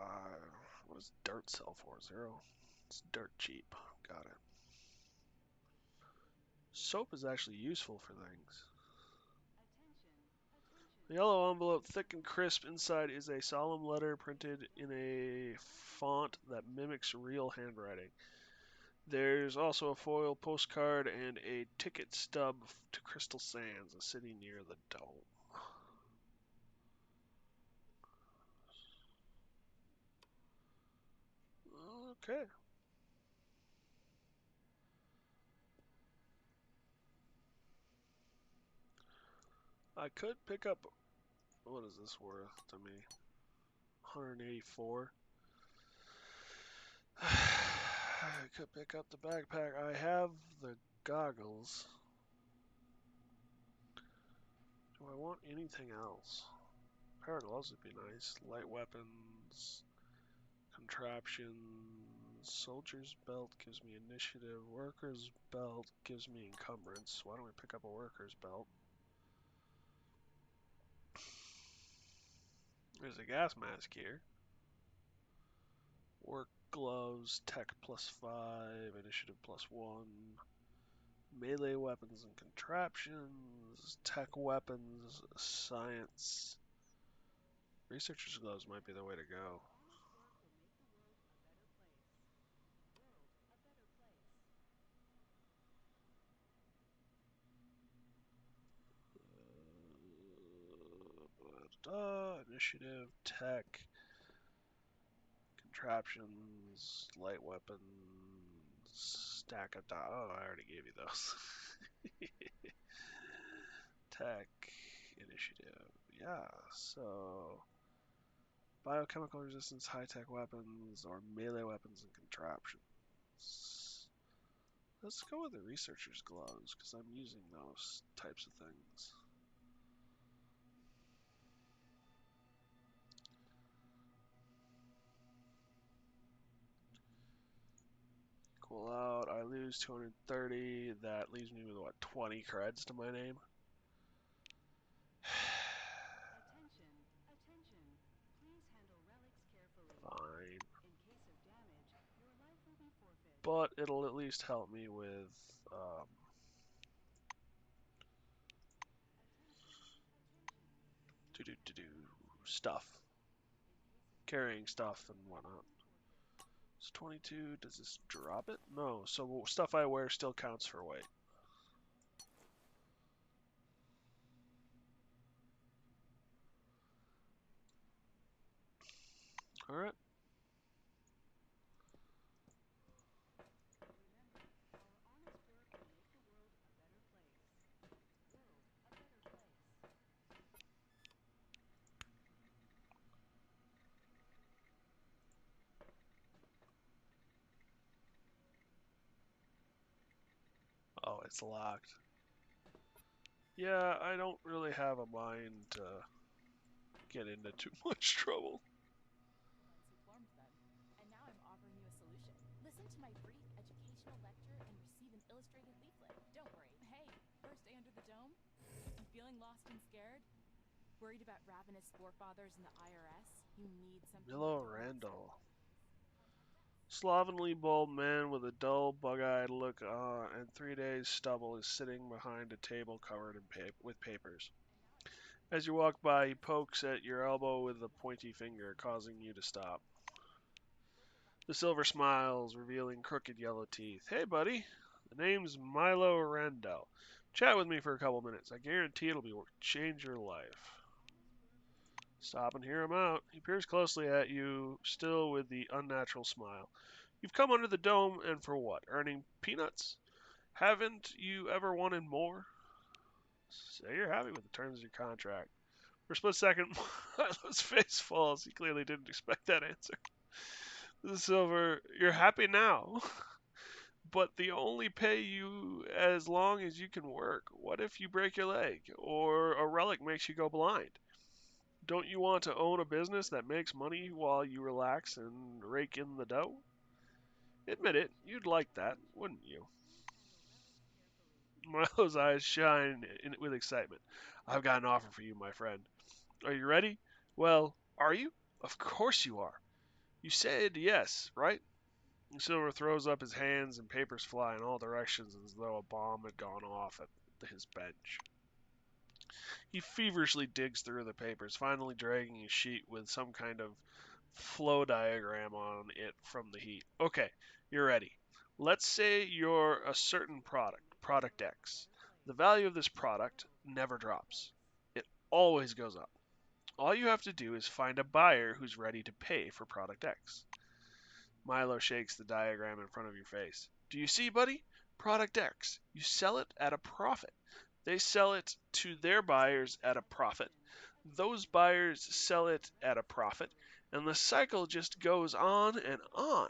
What does dirt sell for? 0? It's dirt cheap. Got it. Soap is actually useful for things. The yellow envelope, thick and crisp inside, is a solemn letter printed in a font that mimics real handwriting. There's also a foil postcard and a ticket stub to Crystal Sands, a city near the dome. Okay. I could pick up. What is this worth to me? 184. I could pick up the backpack. I have the goggles. Do I want anything else? Pair of gloves would be nice. Light weapons, contraptions. Soldier's belt gives me initiative. Worker's belt gives me encumbrance. Why don't we pick up a worker's belt? There's a gas mask here. Work gloves, tech +5, initiative +1. Melee weapons and contraptions, tech weapons, science. Researcher's gloves might be the way to go. Initiative, tech, contraptions, light weapons, stack of oh, I already gave you those. Tech, initiative, yeah, so biochemical resistance, high-tech weapons, or melee weapons and contraptions. Let's go with the researcher's gloves, because I'm using those types of things. Cool out. I lose 230. That leaves me with, what, 20 creds to my name? Attention, attention. Please handle relics carefully. Fine. In case of damage, your life will be forfeit. But it'll at least help me with stuff. Carrying stuff and whatnot. It's 22. Does this drop it? No. So stuff I wear still counts for weight. Alright. Oh, it's locked. Yeah, I don't really have a mind to get into too much trouble. Once you formed them. And now I'm offering you a solution. Listen to my brief educational lecture and receive an illustrated leaflet. Don't worry. Hey, first day under the dome? You feeling lost and scared? Worried about ravenous forefathers in the IRS? You need something Milo to Randall. Slovenly bald man with a dull, bug-eyed look and 3 days stubble is sitting behind a table covered in with papers. As you walk by, he pokes at your elbow with a pointy finger, causing you to stop. The silver smiles, revealing crooked yellow teeth. Hey, buddy. The name's Milo Randall. Chat with me for a couple minutes. I guarantee it'll change your life. Stop and hear him out. He peers closely at you, still with the unnatural smile. You've come under the dome, and for what? Earning peanuts? Haven't you ever wanted more? Say you're happy with the terms of your contract. For a split second, Milo's face falls. He clearly didn't expect that answer. The silver, you're happy now, but they only pay you as long as you can work. What if you break your leg, or a relic makes you go blind? Don't you want to own a business that makes money while you relax and rake in the dough? Admit it, you'd like that, wouldn't you? Milo's eyes shine with excitement. I've got an offer for you, my friend. Are you ready? Well, are you? Of course you are. You said yes, right? Silver throws up his hands and papers fly in all directions as though a bomb had gone off at his bench. He feverishly digs through the papers, finally dragging a sheet with some kind of flow diagram on it from the heat. Okay, you're ready. Let's say you're a certain product, product X. The value of this product never drops. It always goes up. All you have to do is find a buyer who's ready to pay for product X. Milo shakes the diagram in front of your face. Do you see, buddy? Product X. You sell it at a profit. They sell it to their buyers at a profit. Those buyers sell it at a profit. And the cycle just goes on and on.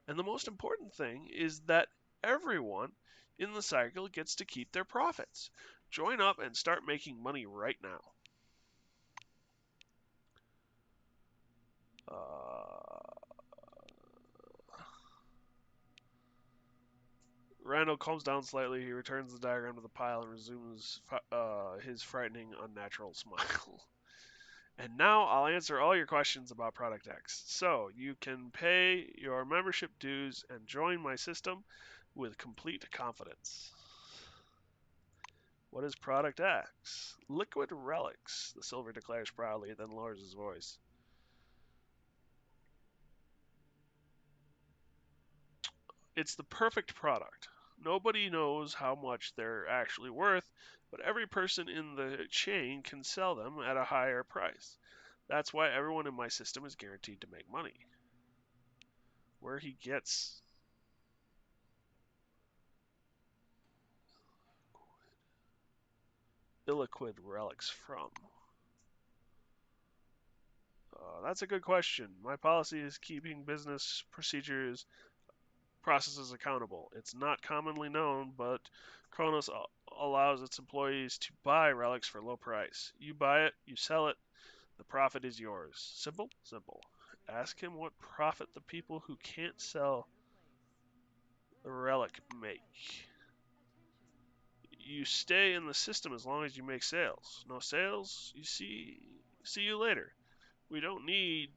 And the most important thing is that everyone in the cycle gets to keep their profits. Join up and start making money right now. Randall calms down slightly. He returns the diagram to the pile and resumes his frightening, unnatural smile. And now I'll answer all your questions about Product X. So you can pay your membership dues and join my system with complete confidence. What is Product X? Liquid relics, the Silver declares proudly, then lowers his voice. It's the perfect product. Nobody knows how much they're actually worth, but every person in the chain can sell them at a higher price. That's why everyone in my system is guaranteed to make money. Where he gets illiquid relics from? That's a good question. My policy is keeping business processes accountable. It's not commonly known, but Kronos allows its employees to buy relics for low price. You buy it, you sell it, the profit is yours. Simple? Simple. Ask him what profit the people who can't sell the relic make. You stay in the system as long as you make sales. No sales, you see you later. We don't need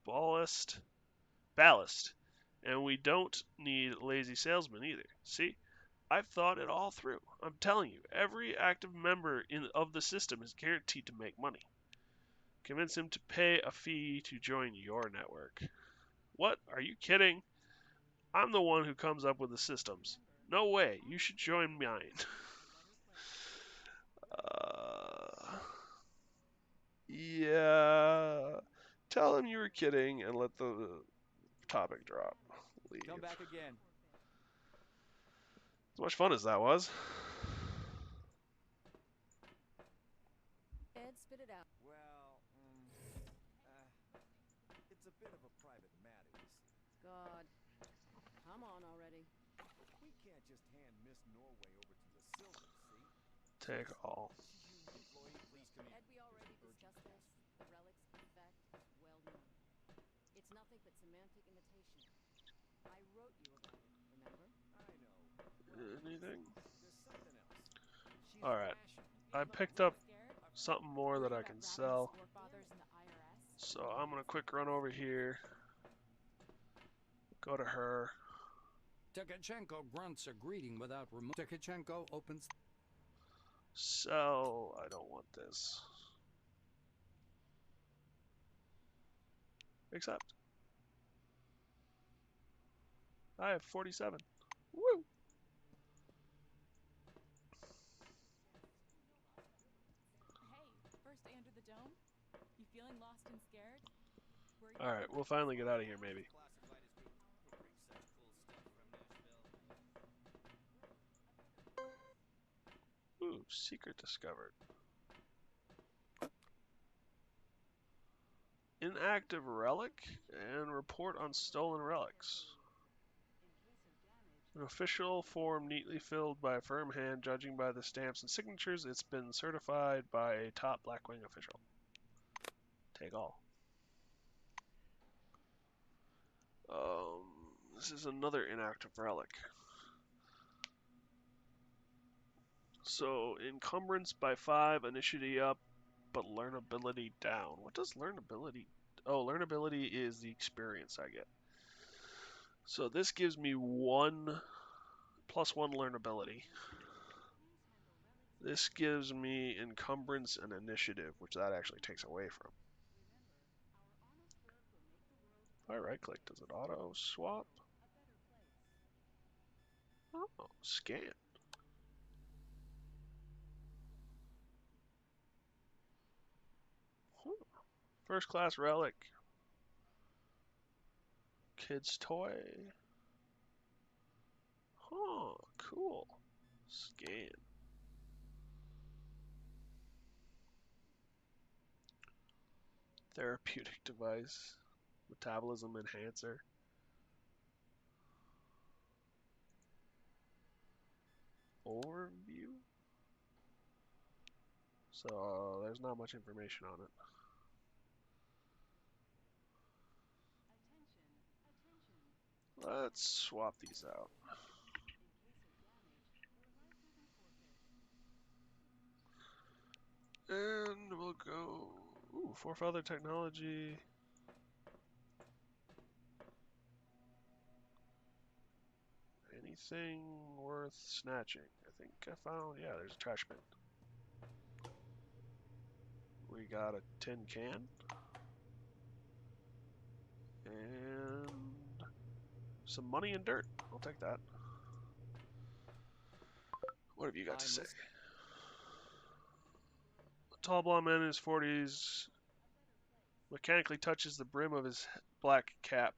ballast, and we don't need lazy salesmen either. See? I've thought it all through. I'm telling you, every active member of the system is guaranteed to make money. Convince him to pay a fee to join your network. What? Are you kidding? I'm the one who comes up with the systems. No way. You should join mine. Yeah. Tell him you were kidding and let the topic drop. Leave. Come back again. As much fun as that was. Ed, spit it out. Well, it's a bit of a private matter, you see. God. Come on already. We can't just hand Miss Norway over to the Silver, see? Take all. Employee, please come in. Ed, we already discussed this. The relic's effect is well known. It's nothing but semantic imitation. I wrote you about it, remember? I know. Anything? There's something else. She's Alright. rational. I picked up something more that I can sell. So I'm going to quick run over here. Go to her. Tekachenko grunts a greeting without removing. Tekachenko opens. Sell. I don't want this. Accept. I have 47. Woo! Hey, first day under the dome? You feeling lost and scared? Alright, we'll finally get out of here, maybe. Ooh, secret discovered. Inactive relic and report on stolen relics. An official form neatly filled by a firm hand, judging by the stamps and signatures. It's been certified by a top Blackwing official. Take all. This is another inactive relic. So encumbrance by 5, initiative up, but learnability down. What does learnability? Oh, learnability is the experience I get. So this gives me +1 learnability. This gives me encumbrance and initiative, which that actually takes away from. If I right click, does it auto swap? Oh, scan. First class relic. Kid's toy. Huh, cool. Scan. Therapeutic device. Metabolism enhancer. Overview. So there's not much information on it. Let's swap these out. And we'll go, ooh, forefather technology. Anything worth snatching? I think I found, yeah, there's a trash bin. We got a tin can. And some money and dirt. I'll take that. What have you got to say? A tall blond man in his 40s mechanically touches the brim of his black cap,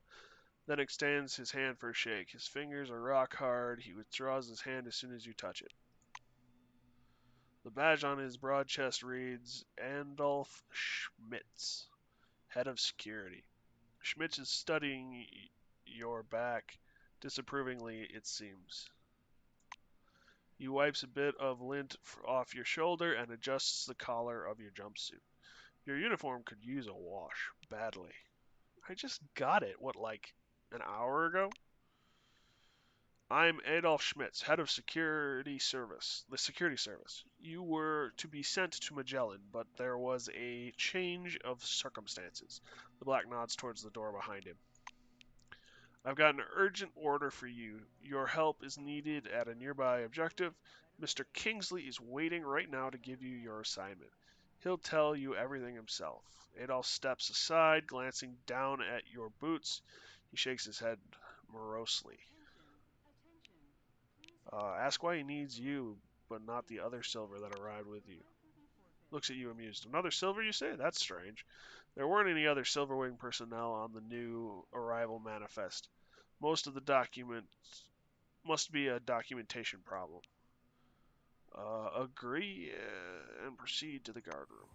then extends his hand for a shake. His fingers are rock hard. He withdraws his hand as soon as you touch it. The badge on his broad chest reads Adolf Schmitz, head of security. Schmitz is studying your back disapprovingly, it seems. He wipes a bit of lint off your shoulder and adjusts the collar of your jumpsuit. Your uniform could use a wash, badly. I just got it, what, like an hour ago? I'm Adolf Schmitz, head of security service, the security service. You were to be sent to Magellan, but there was a change of circumstances. The black nods towards the door behind him. I've got an urgent order for you. Your help is needed at a nearby objective. Mr. Kingsley is waiting right now to give you your assignment. He'll tell you everything himself. Adolf steps aside, glancing down at your boots. He shakes his head morosely. Ask why he needs you, but not the other silver that arrived with you. Looks at you amused. Another silver, you say? That's strange. There weren't any other Silverwing personnel on the new arrival manifest. Most of the documents must be a documentation problem. Agree and proceed to the guard room.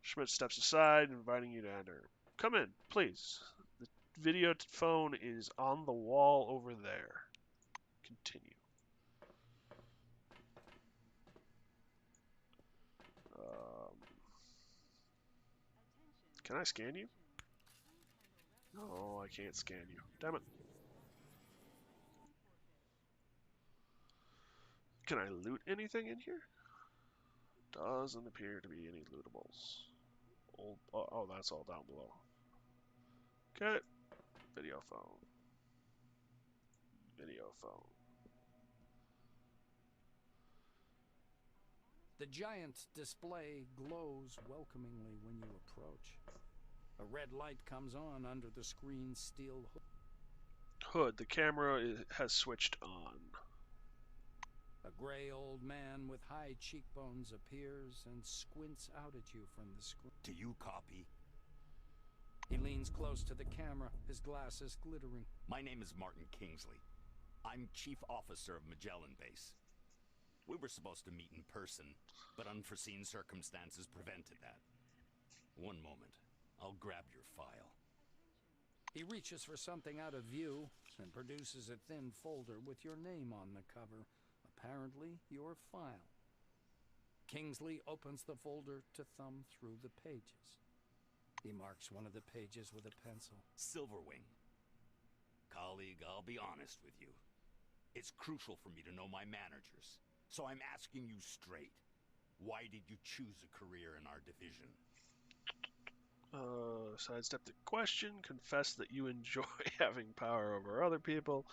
Schmidt steps aside, inviting you to enter. Come in, please. The video phone is on the wall over there. Continue. Can I scan you? No, I can't scan you. Damn it. Can I loot anything in here? Doesn't appear to be any lootables. Oh, that's all down below. Okay. Video phone. Video phone. The giant display glows welcomingly when you approach. A red light comes on under the screen's steel Hood. The camera has switched on. A gray old man with high cheekbones appears and squints out at you from the screen. Do you copy? He leans close to the camera, his glasses glittering. My name is Martin Kingsley. I'm Chief Officer of Magellan Base. We were supposed to meet in person, but unforeseen circumstances prevented that. One moment. I'll grab your file. He reaches for something out of view and produces a thin folder with your name on the cover. Apparently, your file. Kingsley opens the folder to thumb through the pages. He marks one of the pages with a pencil. Silverwing. Colleague, I'll be honest with you. It's crucial for me to know my managers. So I'm asking you straight. Why did you choose a career in our division? Sidestep the question. Confess that you enjoy having power over other people.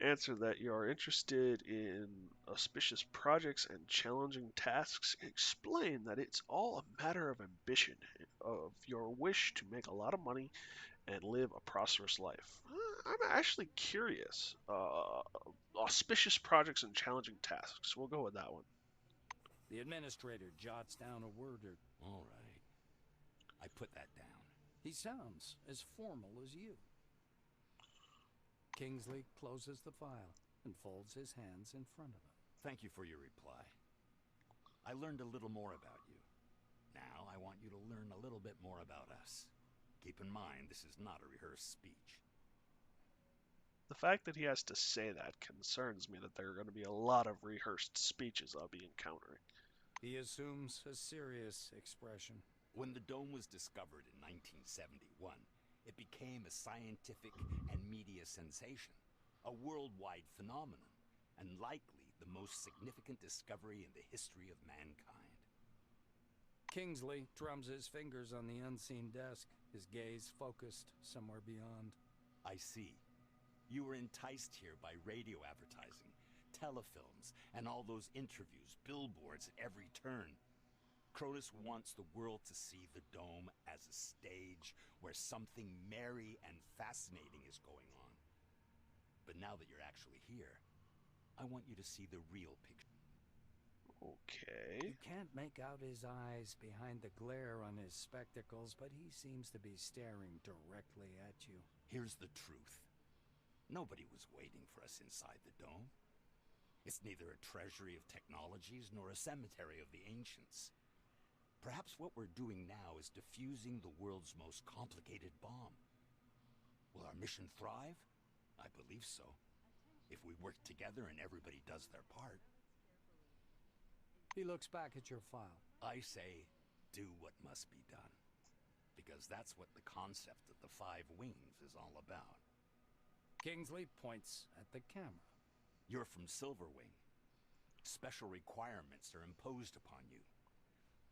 Answer that you are interested in auspicious projects and challenging tasks. Explain that it's all a matter of ambition, of your wish to make a lot of money and live a prosperous life. I'm actually curious. Auspicious projects and challenging tasks. We'll go with that one. The administrator jots down a word or... All right. I put that down. He sounds as formal as you. Kingsley closes the file and folds his hands in front of him. Thank you for your reply. I learned a little more about you. Now I want you to learn a little bit more about us. Keep in mind, this is not a rehearsed speech. The fact that he has to say that concerns me that there are going to be a lot of rehearsed speeches I'll be encountering. He assumes a serious expression. When the dome was discovered in 1971, it became a scientific and media sensation, a worldwide phenomenon, and likely the most significant discovery in the history of mankind. Kingsley drums his fingers on the unseen desk, his gaze focused somewhere beyond. I see. You were enticed here by radio advertising, telefilms, and all those interviews, billboards at every turn. Cronus wants the world to see the dome as a stage where something merry and fascinating is going on. But now that you're actually here, I want you to see the real picture. Okay. You can't make out his eyes behind the glare on his spectacles, but he seems to be staring directly at you. Here's the truth. Nobody was waiting for us inside the dome. It's neither a treasury of technologies nor a cemetery of the ancients. Perhaps what we're doing now is defusing the world's most complicated bomb. Will our mission thrive? I believe so. If we work together and everybody does their part. He looks back at your file. I say, do what must be done. Because that's what the concept of the 5 wings is all about. Kingsley points at the camera. You're from Silverwing. Special requirements are imposed upon you.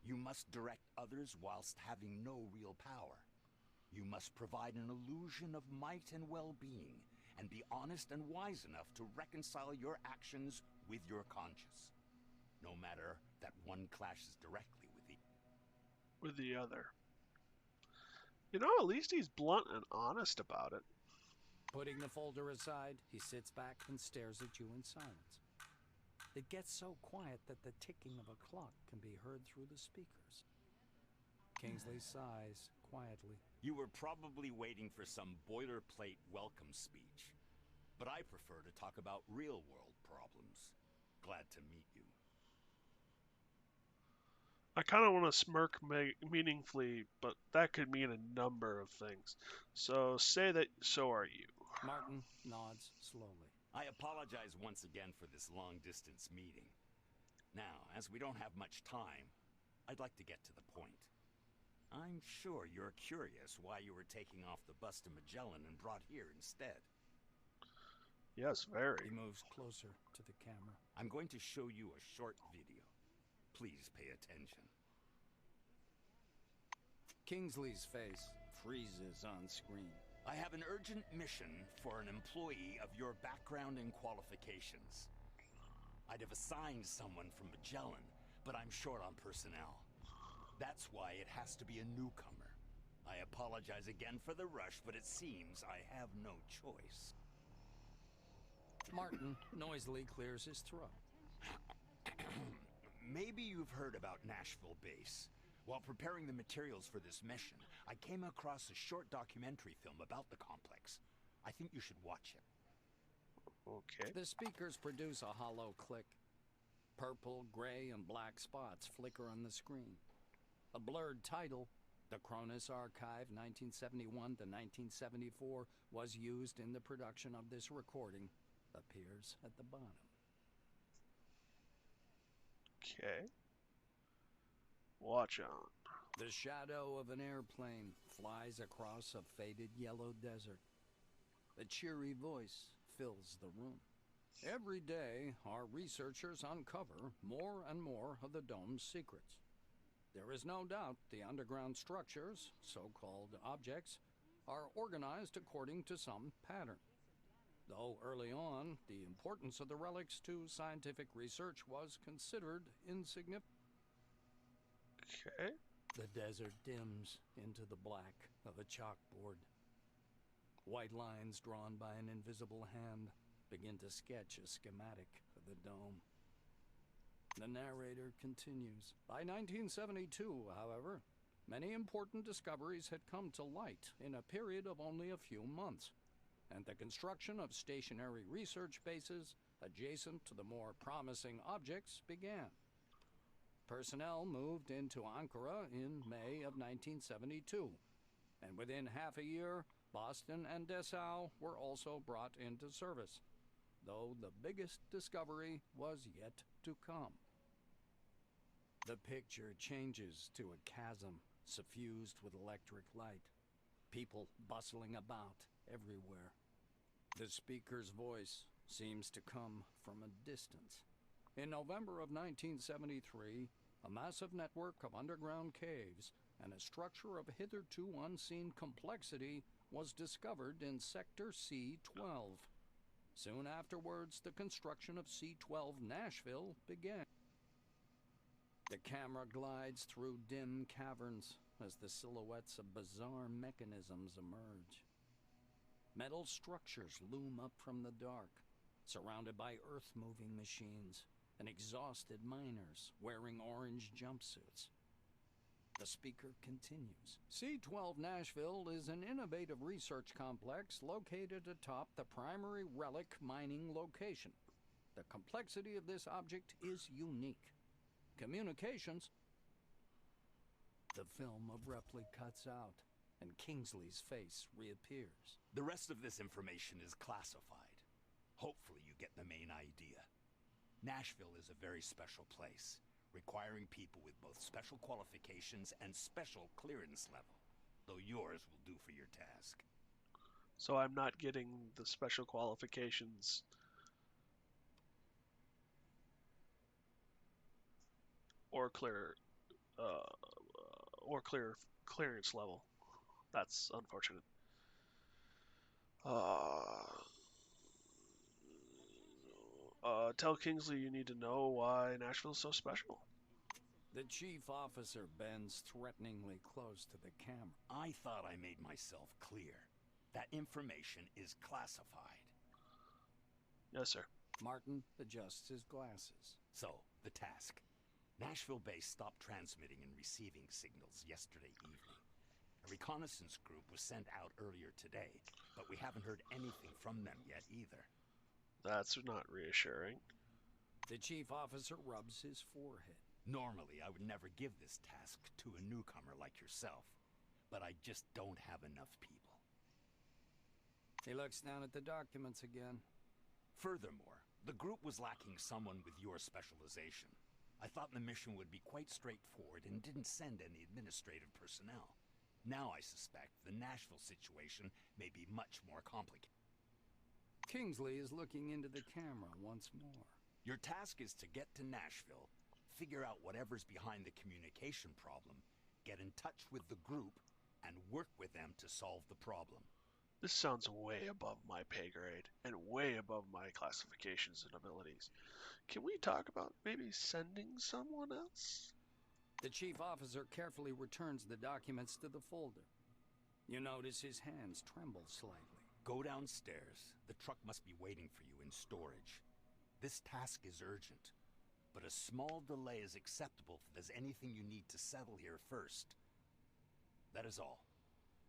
You must direct others whilst having no real power. You must provide an illusion of might and well-being, and be honest and wise enough to reconcile your actions with your conscience, no matter that one clashes directly with the other. You know, at least he's blunt and honest about it. Putting the folder aside, he sits back and stares at you in silence. It gets so quiet that the ticking of a clock can be heard through the speakers. Kingsley sighs quietly. You were probably waiting for some boilerplate welcome speech, but I prefer to talk about real-world problems. Glad to meet you. I kind of want to smirk meaningfully, but that could mean a number of things. So say that so are you. Martin nods slowly. I apologize once again for this long-distance meeting. Now, as we don't have much time, I'd like to get to the point. I'm sure you're curious why you were taking off the bus to Magellan and brought here instead. Yes, very. He moves closer to the camera. I'm going to show you a short video. Please pay attention. Kingsley's face freezes on screen. I have an urgent mission for an employee of your background and qualifications. I'd have assigned someone from Magellan, but I'm short on personnel. That's why it has to be a newcomer. I apologize again for the rush, but it seems I have no choice. Martin noisily clears his throat. Maybe you've heard about Nashville Base. While preparing the materials for this mission, I came across a short documentary film about the complex. I think you should watch it. Okay. The speakers produce a hollow click. Purple, gray, and black spots flicker on the screen. A blurred title, The Cronus Archive 1971 to 1974, was used in the production of this recording, appears at the bottom. Okay. Watch on. The shadow of an airplane flies across a faded yellow desert. A cheery voice fills the room. Every day, our researchers uncover more and more of the dome's secrets. There is no doubt the underground structures, so-called objects, are organized according to some pattern. Though early on, the importance of the relics to scientific research was considered insignificant. Okay. The desert dims into the black of a chalkboard. White lines drawn by an invisible hand begin to sketch a schematic of the dome. The narrator continues. By 1972, however, many important discoveries had come to light in a period of only a few months, and the construction of stationary research bases adjacent to the more promising objects began. Personnel moved into Ankara in May of 1972, and within half a year, Boston and Dessau were also brought into service, though the biggest discovery was yet to come. The picture changes to a chasm suffused with electric light, people bustling about everywhere. The speaker's voice seems to come from a distance. In November of 1973, a massive network of underground caves and a structure of hitherto unseen complexity was discovered in Sector C-12. Soon afterwards, the construction of C-12 Nashville began. The camera glides through dim caverns as the silhouettes of bizarre mechanisms emerge. Metal structures loom up from the dark, surrounded by earth-moving machines and exhausted miners wearing orange jumpsuits. The speaker continues. C-12 Nashville is an innovative research complex located atop the primary relic mining location. The complexity of this object is unique. Communications. The film abruptly cuts out, and Kingsley's face reappears. The rest of this information is classified. Hopefully you get the main idea. Nashville is a very special place, requiring people with both special qualifications and special clearance level, though yours will do for your task. So I'm not getting the special qualifications. Or clear, clearance level. That's unfortunate. Tell Kingsley you need to know why Nashville's so special. The chief officer bends threateningly close to the camera. I thought I made myself clear. That information is classified. Yes, sir. Martin adjusts his glasses. So, the task. Nashville base stopped transmitting and receiving signals yesterday evening. A reconnaissance group was sent out earlier today, but we haven't heard anything from them yet either. That's not reassuring. The chief officer rubs his forehead. Normally, I would never give this task to a newcomer like yourself, but I just don't have enough people. He looks down at the documents again. Furthermore, the group was lacking someone with your specialization. I thought the mission would be quite straightforward and didn't send any administrative personnel. Now I suspect the Nashville situation may be much more complicated. Kingsley is looking into the camera once more. Your task is to get to Nashville, figure out whatever's behind the communication problem, get in touch with the group, and work with them to solve the problem. This sounds way above my pay grade and way above my classifications and abilities. Can we talk about maybe sending someone else? The chief officer carefully returns the documents to the folder. You notice his hands tremble slightly. Go downstairs. The truck must be waiting for you in storage. This task is urgent, but a small delay is acceptable if there's anything you need to settle here first. That is all.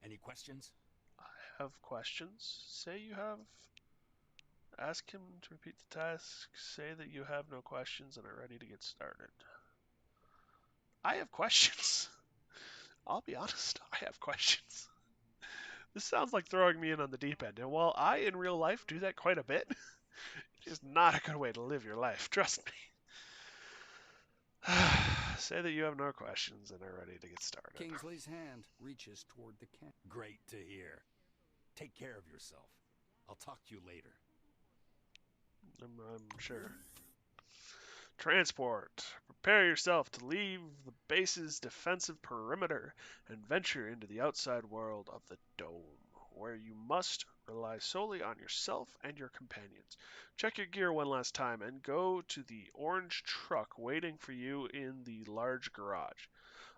Any questions? I have questions. Say you have... Ask him to repeat the task. Say that you have no questions and are ready to get started. I have questions. I'll be honest, I have questions. This sounds like throwing me in on the deep end, and while I, in real life, do that quite a bit, it is not a good way to live your life, trust me. Say that you have no questions and are ready to get started. Kingsley's hand reaches toward the camera. Great to hear. Take care of yourself. I'll talk to you later. I'm sure. Transport. Prepare yourself to leave the base's defensive perimeter and venture into the outside world of the Dome, where you must rely solely on yourself and your companions. Check your gear one last time and go to the orange truck waiting for you in the large garage,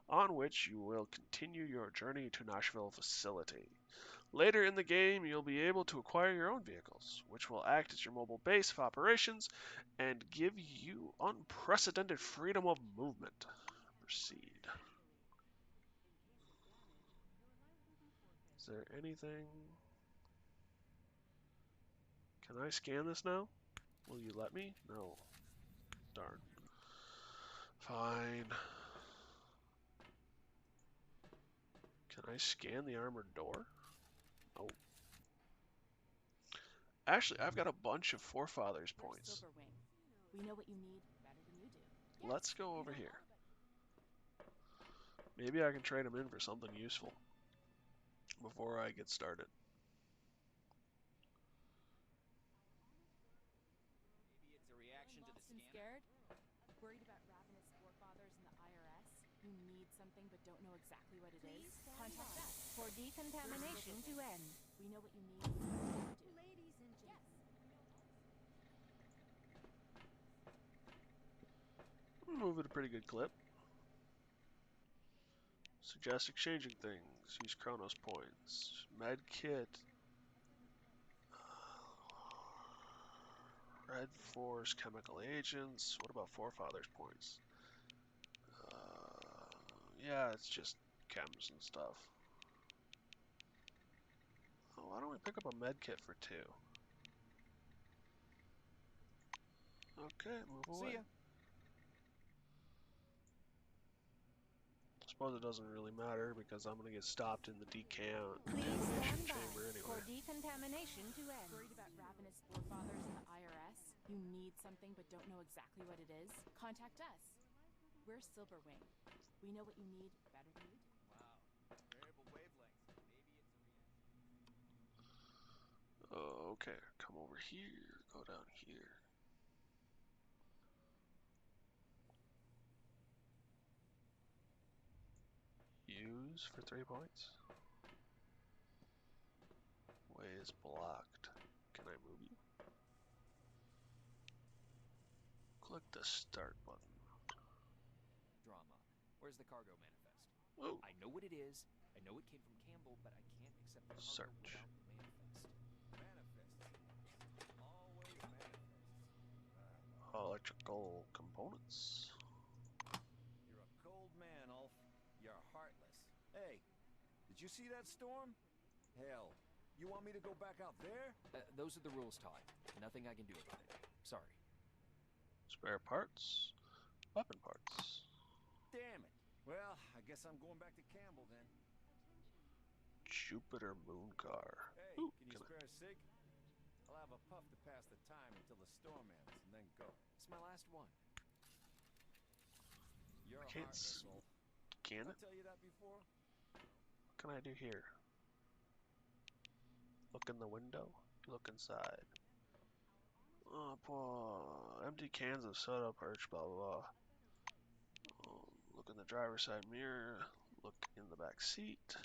on which you will continue your journey to Nashville facility. Later in the game, you'll be able to acquire your own vehicles, which will act as your mobile base of operations and give you unprecedented freedom of movement. Proceed. Is there anything? Can I scan this now? Will you let me? No. Darn. Fine. Can I scan the armored door? Oh. Actually, I've got a bunch of forefathers points. Silverwing. We know what you need better than you do. Let's go over here. Maybe I can trade them in for something useful before I get started. Maybe it's a reaction to the Lost and scanner? scared? Worried about ravenous forefathers in the IRS? You need something but don't know exactly what it is? Please stand Contact by us. for decontamination to end. We know what you need better than you do. Ladies and Yes. Move at a pretty good clip. Suggest exchanging things. Use Chronos points. Med kit. Red Force chemical agents. What about Forefathers points? Yeah, it's just chems and stuff. Oh, why don't we pick up a med kit for 2? Okay, move away. See ya. Suppose it doesn't really matter because I'm gonna get stopped in the Please decontamination stand by chamber for anyway. decontamination to end. Worried about ravenous forefathers in the IRS? You need something but don't know exactly what it is? Contact us. We're Silverwing. We know what you need better than you do. Wow. Variable wavelengths. Maybe it's a reaction. Oh, okay, come over here, go down here. Use for 3 points. Way is blocked. Can I move you? Click the start button. Drama. Where's the cargo manifest? Oh, I know what it is. I know it came from Campbell, but I can't accept the cargo Search. without the manifest. Manifests. Always manifests. electrical components. You're a cold man, Ulf. You're heartless. Hey, did you see that storm? Hell, you want me to go back out there? Those are the rules, Todd. Nothing I can do about it. Sorry. Spare parts. Weapon parts. Damn it. Well, I guess I'm going back to Campbell then. Jupiter moon car. Hey, Ooh, can you can I- spare a cig? I'll have a puff to pass the time until the storm ends, and then go. It's my last one. You're I a can't heartless, Ulf. Can Did it? I tell you that before? What can I do here? Look in the window. Look inside. Empty cans of soda, perch, blah blah blah. Look in the driver's side mirror. Look in the back seat.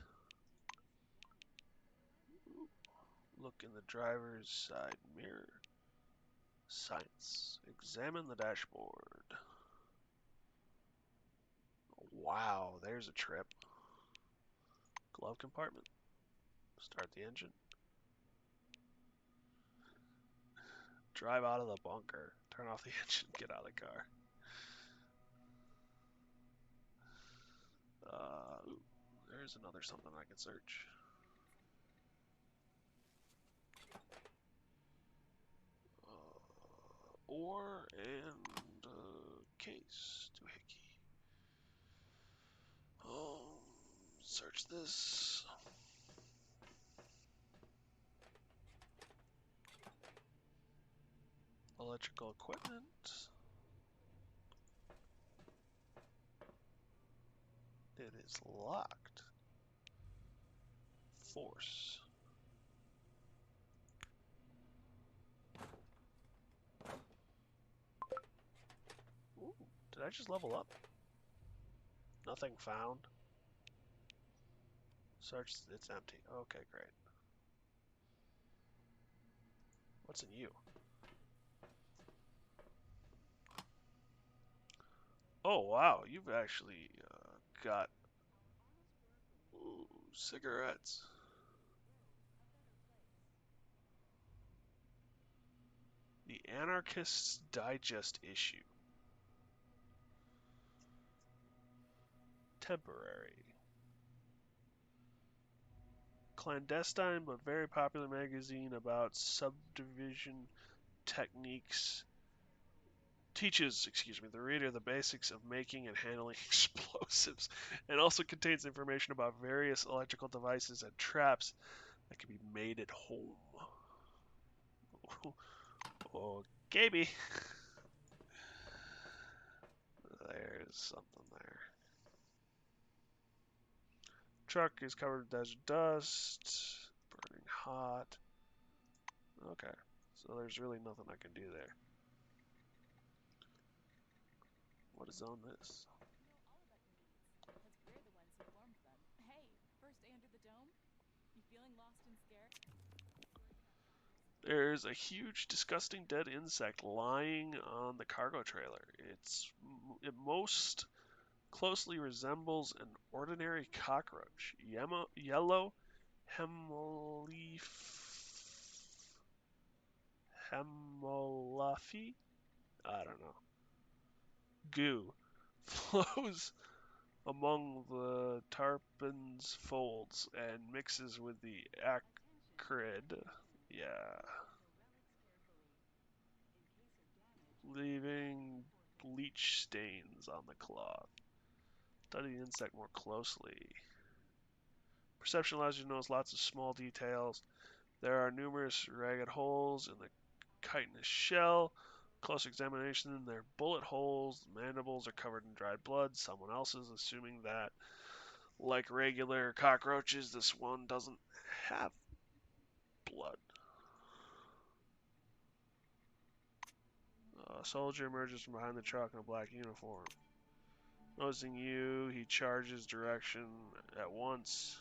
Look in the driver's side mirror. Science. Examine the dashboard. Wow, there's a trip. Glove compartment. Start the engine. Drive out of the bunker. Turn off the engine. Get out of the car. Ooh, there's another something I can search. Ore and case. Doohickey. Search this. Electrical equipment. It is locked. Force. Did I just level up? Nothing found. Search, it's empty. Okay, great. What's in you? Oh, wow, you've actually got cigarettes. The Anarchist's Digest issue. Temporary. Clandestine but very popular magazine about subdivision techniques. Teaches, the reader the basics of making and handling explosives, and also contains information about various electrical devices and traps that can be made at home. Okay, there's something there. Truck is covered with desert dust, burning hot. Okay, so there's really nothing I can do there. What is on this? Know all about your needs, because we're the ones who formed them. Hey, first day under the dome? You feeling lost and scared? There's a huge, disgusting dead insect lying on the cargo trailer. It most closely resembles an ordinary cockroach. Yellow hemolaphy? I don't know. Goo flows among the tarpon's folds and mixes with the acrid. Yeah. Leaving bleach stains on the cloth. Study the insect more closely. Perception allows you to notice lots of small details. There are numerous ragged holes in the chitinous shell. Close examination, they're bullet holes. The mandibles are covered in dried blood. Someone else's, assuming that, like regular cockroaches, this one doesn't have blood. A soldier emerges from behind the truck in a black uniform. Noticing you, he charges direction at once.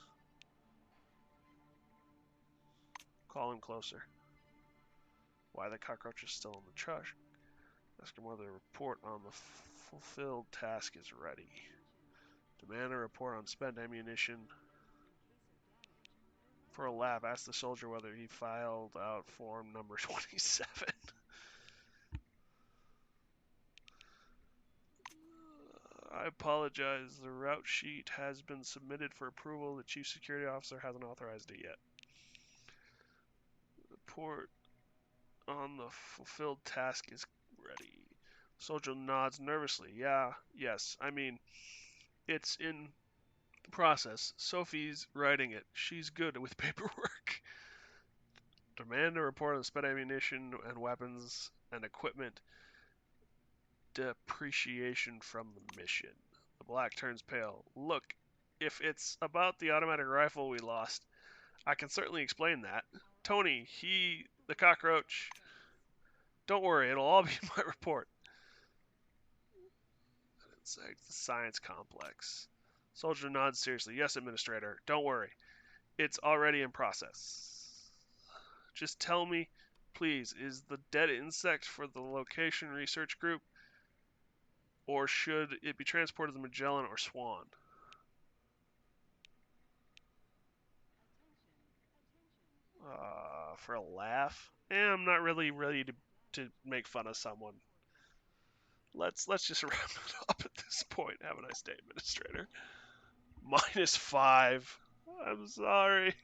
Call him closer. Why the cockroach is still in the truck? Ask him whether the report on the fulfilled task is ready. Demand a report on spent ammunition. For a laugh, ask the soldier whether he filed out form number 27. I apologize. The route sheet has been submitted for approval. The chief security officer hasn't authorized it yet. Report on the fulfilled task is ready. Soldier nods nervously. Yeah, yes. I mean, it's in process. Sophie's writing it. She's good with paperwork. Demand a report on spent ammunition and weapons and equipment depreciation from the mission. The black turns pale. Look, if it's about the automatic rifle we lost, I can certainly explain that. Tony, the cockroach. Don't worry, it'll all be in my report. It's the science complex. Soldier nods seriously. Yes, Administrator. Don't worry. It's already in process. Just tell me, please, is the dead insect for the location research group, or should it be transported to Magellan or Swan? For a laugh? I'm not really ready to make fun of someone. Let's just wrap it up at this point. Have a nice day, Administrator. -5. I'm sorry.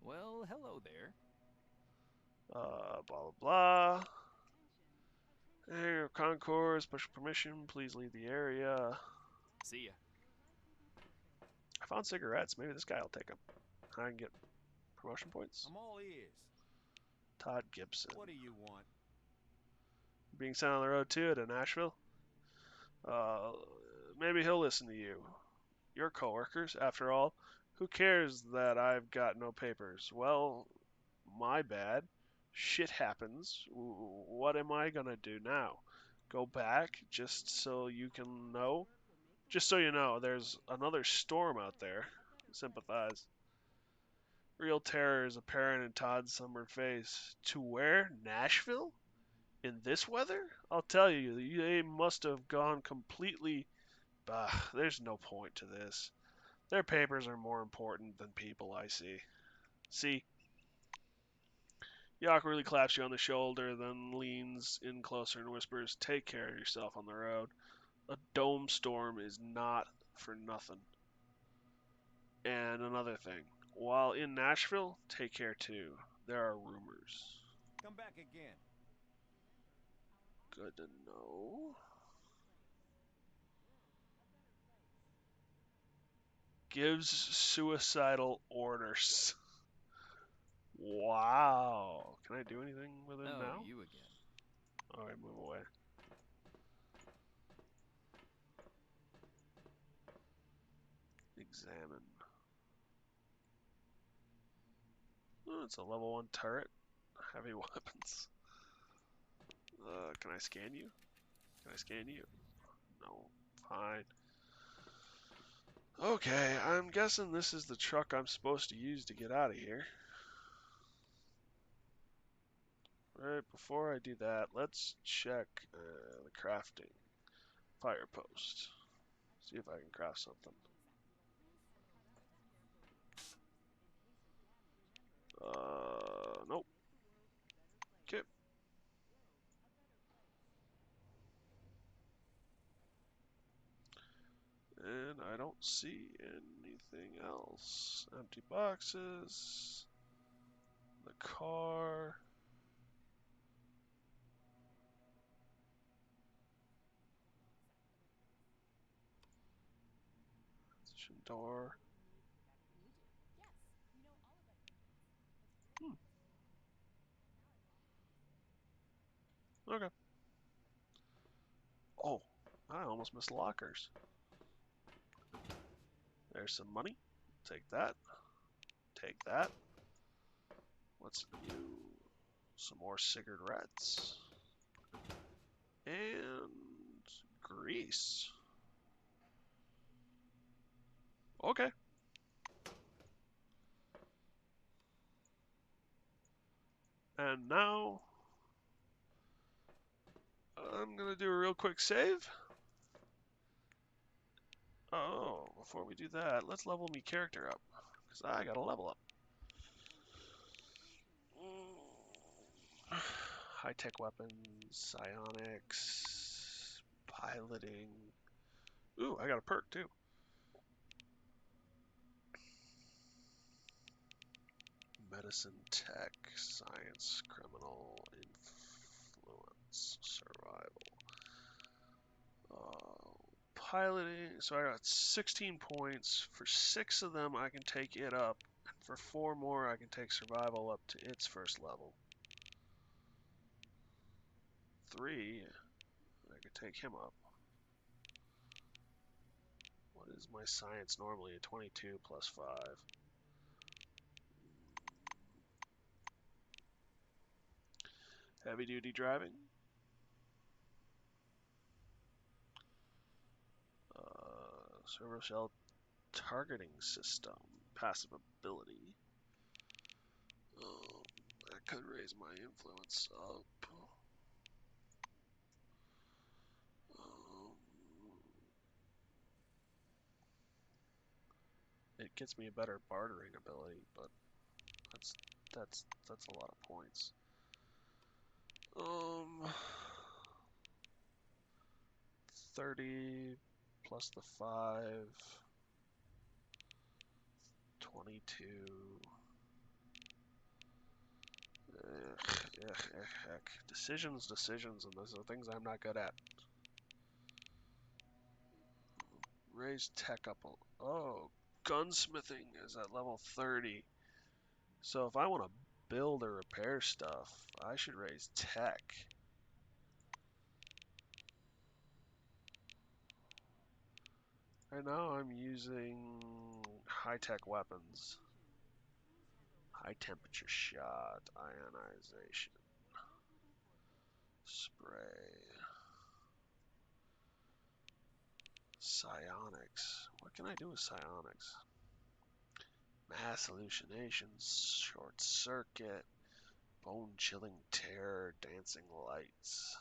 Well, hello there. Blah blah blah. Hey, Concourse, special permission. Please leave the area. See ya. I found cigarettes. Maybe this guy will take them. I can get promotion points. I'm all ears. Todd Gibson. What do you want? Being sent on the road too to Nashville. Maybe he'll listen to you. Your coworkers, after all. Who cares that I've got no papers? Well, my bad. Shit happens. What am I gonna do now? Go back just so you can know? Just so you know, there's another storm out there. Sympathize. Real terror is apparent in Todd's summer face. To where? Nashville? In this weather? I'll tell you, they must have gone completely. Bah, there's no point to this. Their papers are more important than people I see. See? He awkwardly claps you on the shoulder, then leans in closer and whispers, "Take care of yourself on the road. A dome storm is not for nothing." And another thing, while in Nashville, take care too. There are rumors. Come back again. Good to know. Gives suicidal orders. Wow. Can I do anything with him No, now? you again. Alright, move away. Examine. Oh, it's a level 1 turret. Heavy weapons. Can I scan you? Can I scan you? No. Fine. Okay, I'm guessing this is the truck I'm supposed to use to get out of here. Right, before I do that, let's check the crafting. Fire post. See if I can craft something. Nope. Okay. And I don't see anything else. Empty boxes. The car. Door. Okay. Oh, I almost missed lockers. There's some money. Take that. Take that. What's new? Some more cigarettes. And grease. Okay. And now I'm gonna do a real quick save. Oh, before we do that, let's level me character up. Because I gotta level up. High-tech weapons, psionics, piloting. Ooh, I got a perk too. Medicine, tech, science, criminal, influence, survival. Piloting, so I got 16 points. For 6 of them, I can take it up. And for 4 more, I can take survival up to its first level. 3, I could take him up. What is my science normally? A 22 plus 5. Heavy duty driving. Servo shell targeting system. Passive ability. That could raise my influence up. It gets me a better bartering ability, but that's a lot of points. 30 plus the 5, 22. Heck. Decisions, and those are things I'm not good at. Raise tech up. Oh, gunsmithing is at level 30. So if I want to build or repair stuff, I should raise tech. Right now I'm using high-tech weapons. High temperature shot, ionization, spray, psionics. What can I do with psionics? Mass hallucinations, short circuit, bone chilling terror, dancing lights.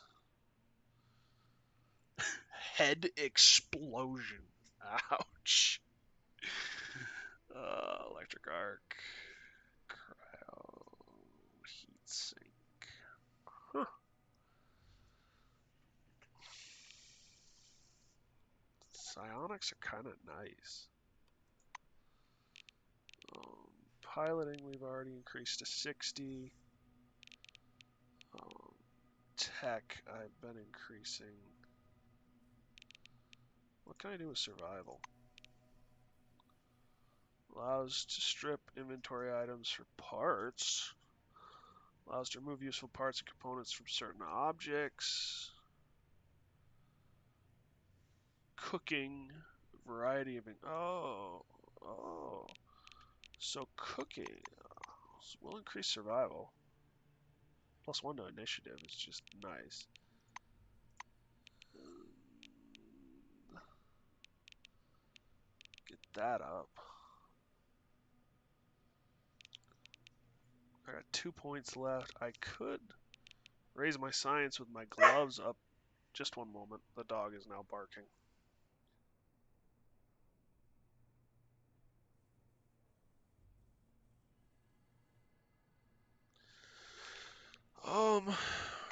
Head explosion. Ouch. Electric arc. Cryo heat sink. Huh. Psionics are kind of nice. Piloting we've already increased to 60. Tech I've been increasing. What can I do with survival? Allows to strip inventory items for parts. Allows to remove useful parts and components from certain objects. Cooking. Variety of... Oh. So cooking will increase survival. +1 to initiative is just nice. Get that up. I got 2 points left. I could raise my science with my gloves up. Just one moment. The dog is now barking.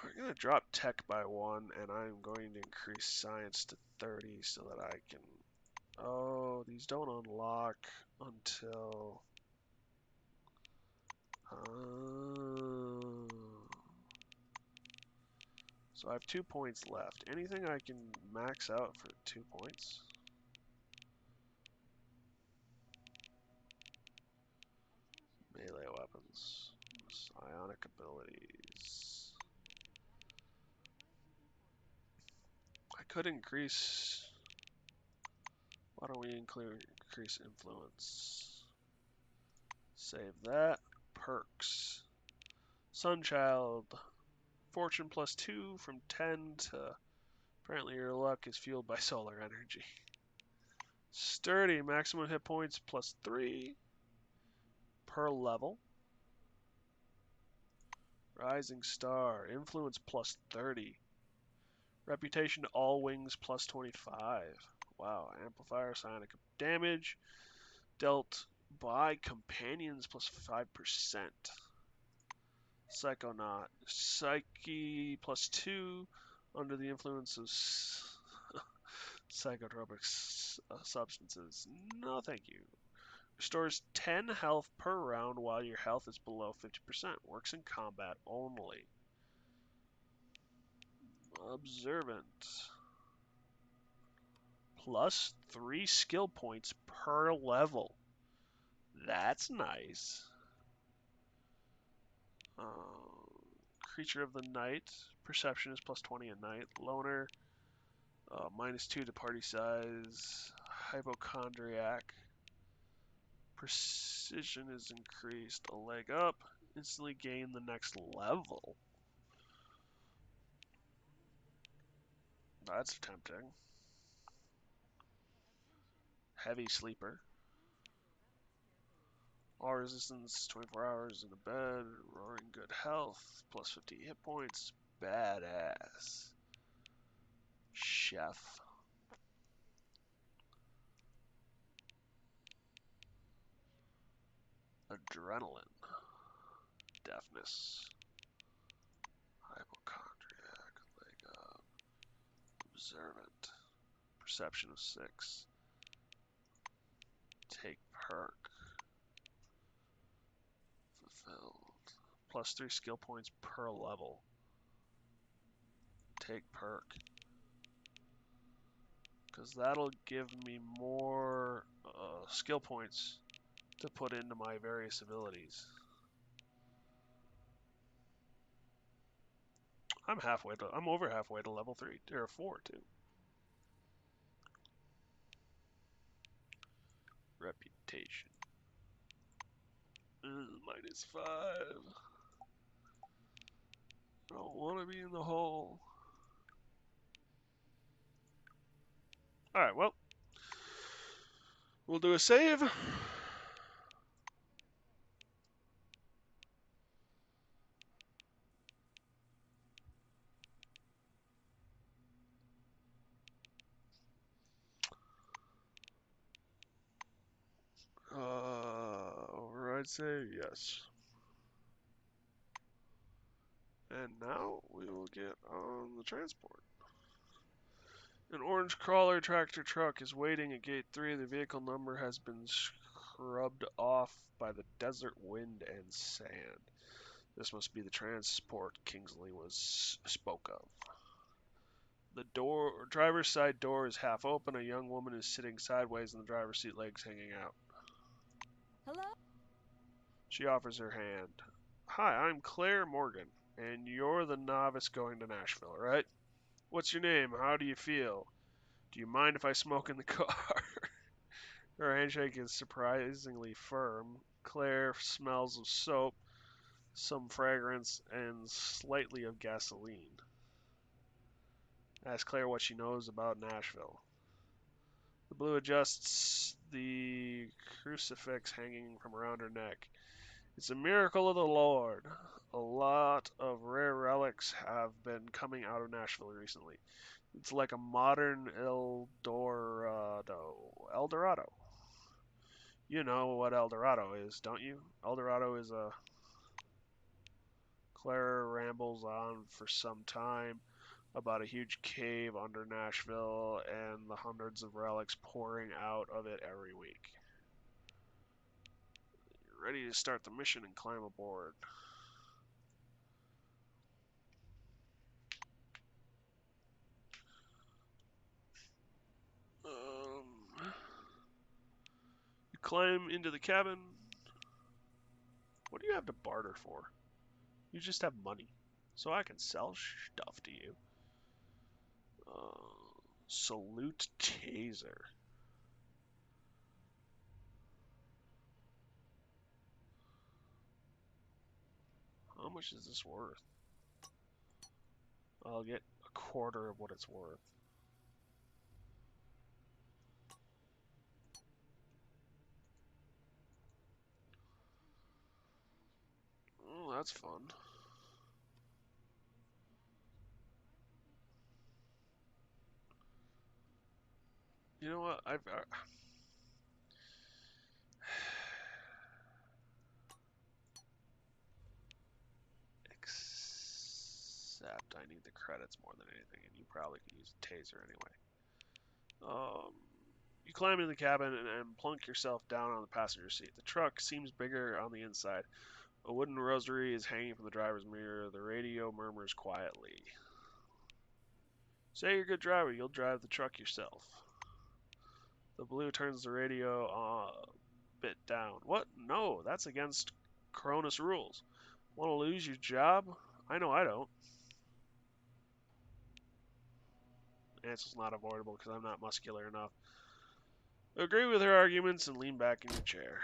We're gonna drop tech by 1, and I'm going to increase science to 30 so that I can... Oh, these don't unlock until... So I have 2 points left. Anything I can max out for 2 points? Melee weapons. Psionic abilities. I could increase... Why don't we increase influence? Save that. Perks. Sunchild. Fortune +2 from 10 to... Apparently your luck is fueled by solar energy. Sturdy. Maximum hit points +3 per level. Rising Star. Influence +30. Reputation to all wings +25. Wow. Amplifier. Psionic damage. Dealt by companions +5%. Psychonaut. Psyche +2 under the influence of psychotropic substances. No, thank you. Restores 10 health per round while your health is below 50%. Works in combat only. Observant. +3 skill points per level. That's nice. Creature of the night. Perception is +20 at night. Loner. -2 to party size. Hypochondriac. Precision is increased. A leg up. Instantly gain the next level. That's tempting. Heavy sleeper. All resistance, 24 hours in the bed. Roaring good health. +50 hit points. Badass. Chef. Adrenaline. Deafness. Hypochondriac. Leg up. Observant. Perception of 6. Take perk. Fulfilled. +3 skill points per level. Take perk. Because that'll give me more skill points to put into my various abilities. I'm over halfway to level 3 or 4 too. Reputation. -5. I don't want to be in the hole. Alright, well. We'll do a save. Override save, yes. And now we will get on the transport. An orange crawler tractor truck is waiting at gate 3. The vehicle number has been scrubbed off by the desert wind and sand. This must be the transport Kingsley spoke of. The driver's side door is half open. A young woman is sitting sideways in the driver's seat, legs hanging out. Hello? She offers her hand. Hi, I'm Claire Morgan, and you're the novice going to Nashville, right? What's your name? How do you feel? Do you mind if I smoke in the car? Her handshake is surprisingly firm. Claire smells of soap, some fragrance, and slightly of gasoline. Ask Claire what she knows about Nashville. The blue adjusts the crucifix hanging from around her neck. It's a miracle of the Lord. A lot of rare relics have been coming out of Nashville recently. It's like a modern El Dorado. El Dorado. You know what El Dorado is, don't you? El Dorado is a... Claire rambles on for some time about a huge cave under Nashville and the hundreds of relics pouring out of it every week. You're ready to start the mission and climb aboard. You climb into the cabin. What do you have to barter for? You just have money. So I can sell stuff to you. Salute taser. How much is this worth? I'll get a quarter of what it's worth. Oh, that's fun. You know what? Except I need the credits more than anything, and you probably can use a taser anyway. You climb into the cabin and plunk yourself down on the passenger seat. The truck seems bigger on the inside. A wooden rosary is hanging from the driver's mirror. The radio murmurs quietly. Say you're a good driver, you'll drive the truck yourself. The blue turns the radio a bit down. What? No, that's against Cronus rules. Want to lose your job? I know I don't. The answer's not avoidable because I'm not muscular enough. Agree with her arguments and lean back in your chair.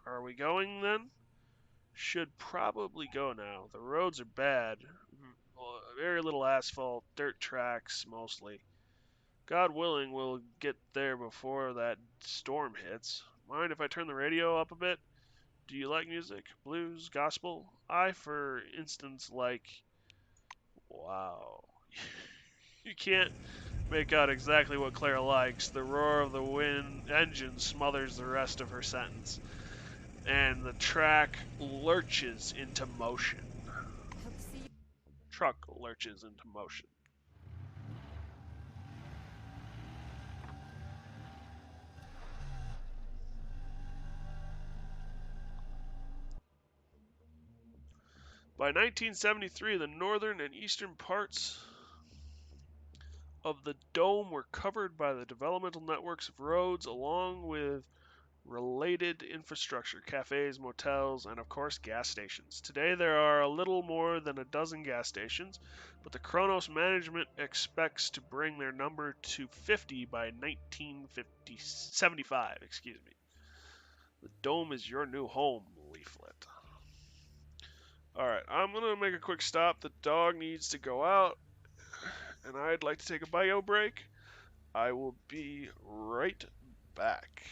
Are we going then? Should probably go now. The roads are bad. Very little asphalt, dirt tracks mostly. God willing, we'll get there before that storm hits. Mind if I turn the radio up a bit? Do you like music? Blues? Gospel? I, for instance, like... Wow. You can't make out exactly what Claire likes. The roar of the wind engine smothers the rest of her sentence. And the track lurches into motion. Truck lurches into motion. By 1973, the northern and eastern parts of the dome were covered by the developmental networks of roads along with related infrastructure, cafes, motels, and of course gas stations. Today there are a little more than a dozen gas stations, but the Kronos management expects to bring their number to 50 by 1975. Excuse me. The dome is your new home, Leon. leaflet. Alright, I'm gonna make a quick stop. The dog needs to go out, and I'd like to take a bio break. I will be right back.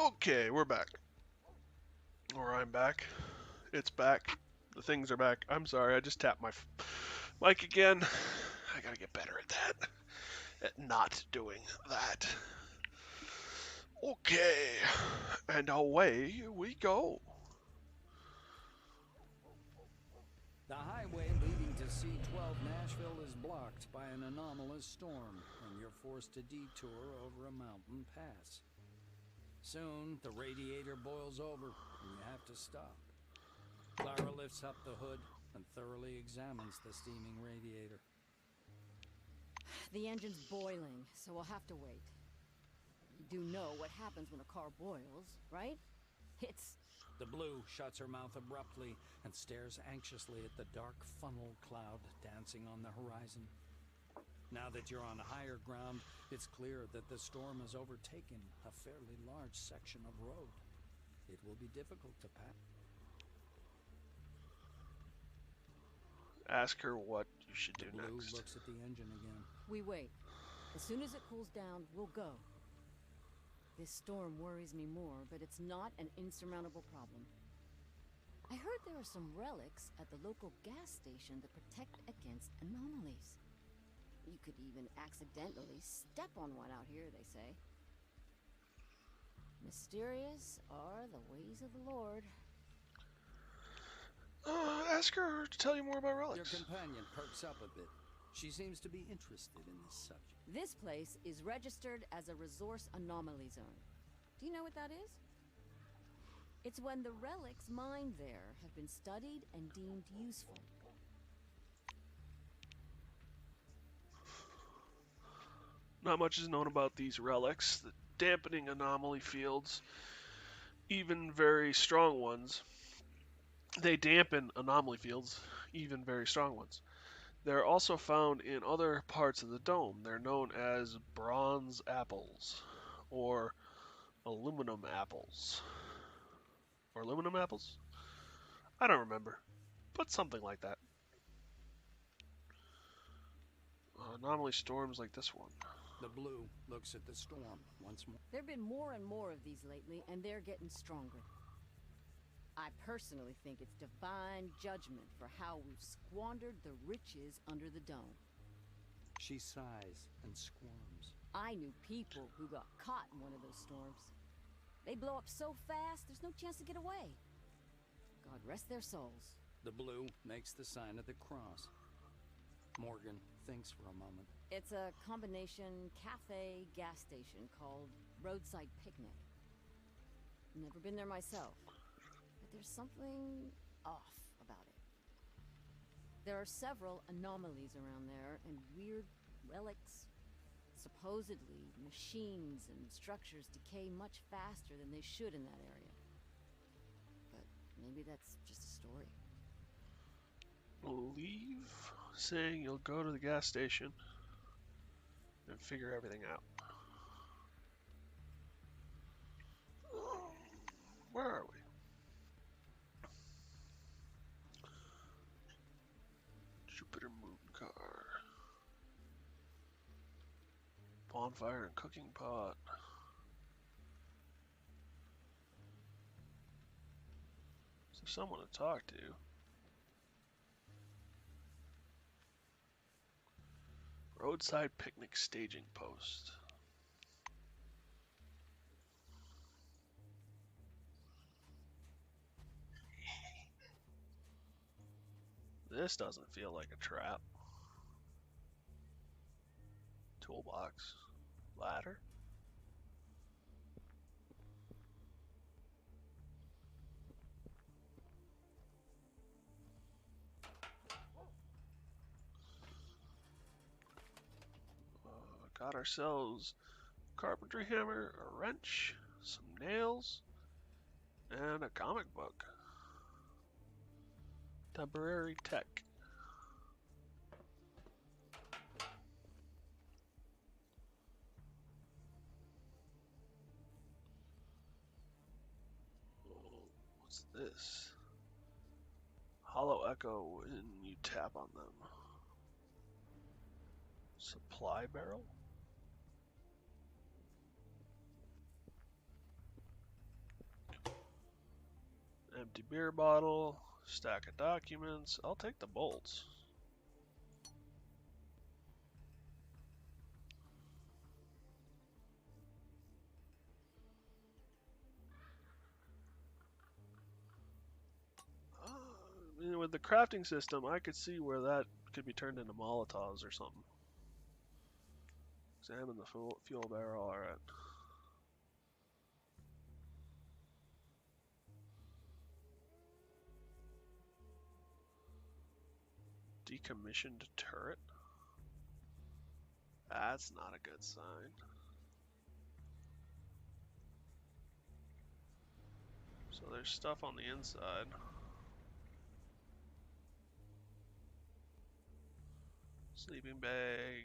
Okay, we're back. Or I'm back. It's back. The things are back. I'm sorry, I just tapped my mic again. I gotta get better at that. At not doing that. Okay, and away we go. The highway leading to C-12 Nashville is blocked by an anomalous storm, and you're forced to detour over a mountain pass. Soon, the radiator boils over, and you have to stop. Clara lifts up the hood and thoroughly examines the steaming radiator. The engine's boiling, so we'll have to wait. You do know what happens when a car boils, right? It's... The Blue shuts her mouth abruptly and stares anxiously at the dark funnel cloud dancing on the horizon. Now that you're on higher ground, it's clear that the storm has overtaken a fairly large section of road. It will be difficult to pass. Ask her what you should do The Blue next. looks at the engine again. We wait. As soon as it cools down, we'll go. This storm worries me more, but it's not an insurmountable problem. I heard there are some relics at the local gas station that protect against anomalies. You could even accidentally step on one out here, they say. Mysterious are the ways of the Lord. Ask her to tell you more about relics. Your companion perks up a bit. She seems to be interested in this subject. This place is registered as a resource anomaly zone. Do you know what that is? It's when the relics mined there have been studied and deemed useful. Not much is known about these relics. The dampening anomaly fields, even very strong ones. They dampen anomaly fields, even very strong ones. They're also found in other parts of the dome. They're known as bronze apples, or aluminum apples. Or aluminum apples? I don't remember, but something like that. Anomaly storms like this one. The Blue looks at the storm once more. There have been more and more of these lately, and they're getting stronger. I personally think it's divine judgment for how we've squandered the riches under the dome. She sighs and squirms. I knew people who got caught in one of those storms. They blow up so fast, there's no chance to get away. God rest their souls. The Blue makes the sign of the cross. Morgan thinks for a moment. It's a combination cafe gas station called Roadside Picnic. Never been there myself, but there's something off about it. There are several anomalies around there and weird relics. Supposedly, machines and structures decay much faster than they should in that area. But maybe that's just a story. Leave saying you'll go to the gas station and figure everything out. Where are we? Jupiter moon car. Bonfire and cooking pot. Is there someone to talk to? Roadside picnic staging post. This doesn't feel like a trap. Toolbox. Ladder. Got ourselves a carpentry hammer, a wrench, some nails, and a comic book. Temporary tech. What's this? Hollow echo when you tap on them. Supply barrel? Empty beer bottle. Stack of documents. I'll take the bolts. With the crafting system, I could see where that could be turned into Molotovs or something. Examine the fuel barrel. Alright. Decommissioned turret? That's not a good sign. So there's stuff on the inside. Sleeping bag.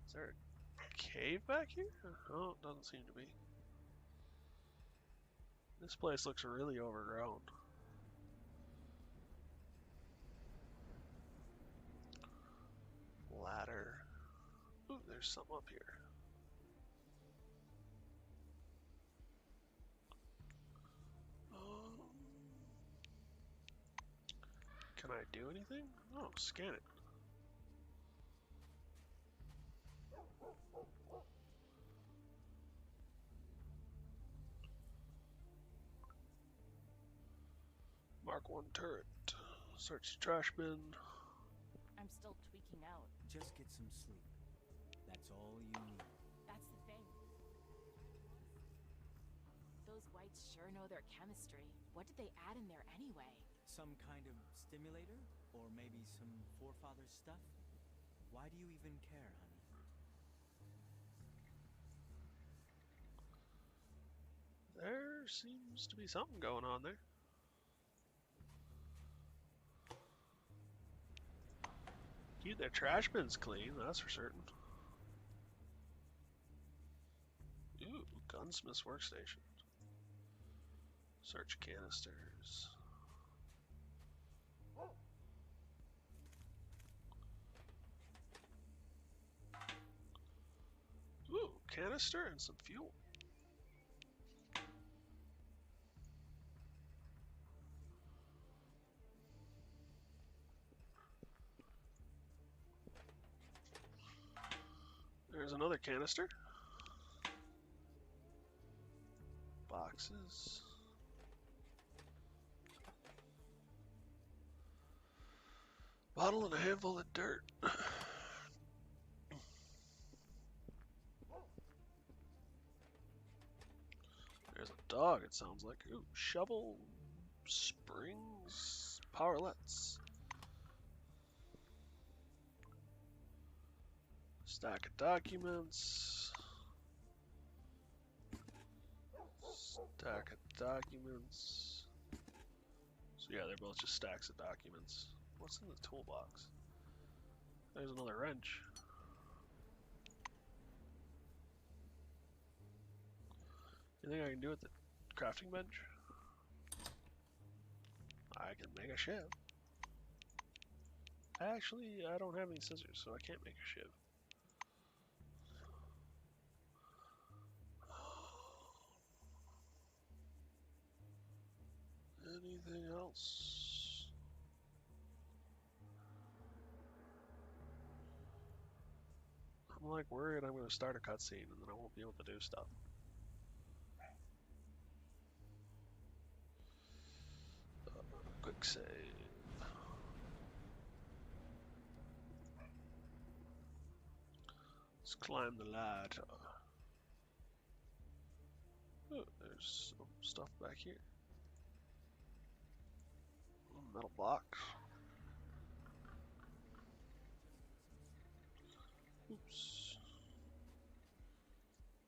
Is there a cave back here? Oh, it doesn't seem to be. This place looks really overgrown. Ladder. Ooh, there's something up here. Can I do anything? Oh, scan it. Mark 1 turret. Search trash bin. I'm still tweaking out. Just get some sleep. That's all you need. That's the thing. Those whites sure know their chemistry. What did they add in there anyway? Some kind of stimulator? Or maybe some forefather stuff? Why do you even care, honey? There seems to be something going on there. Keep their trash bins clean, that's for certain. Ooh, gunsmith's workstation. Search canisters. Ooh, canister and some fuel. There's another canister. Boxes. Bottle and a handful of dirt. There's a dog, it sounds like. Ooh, shovel, springs, powerlets. Stack of documents. Stack of documents. So yeah, they're both just stacks of documents. What's in the toolbox? There's another wrench. Anything I can do with the crafting bench? I can make a shiv. Actually, I don't have any scissors, so I can't make a shiv. Anything else? I'm like worried I'm going to start a cutscene and then I won't be able to do stuff. Quick save. Let's climb the ladder. Oh, there's some stuff back here. Metal box. Oops.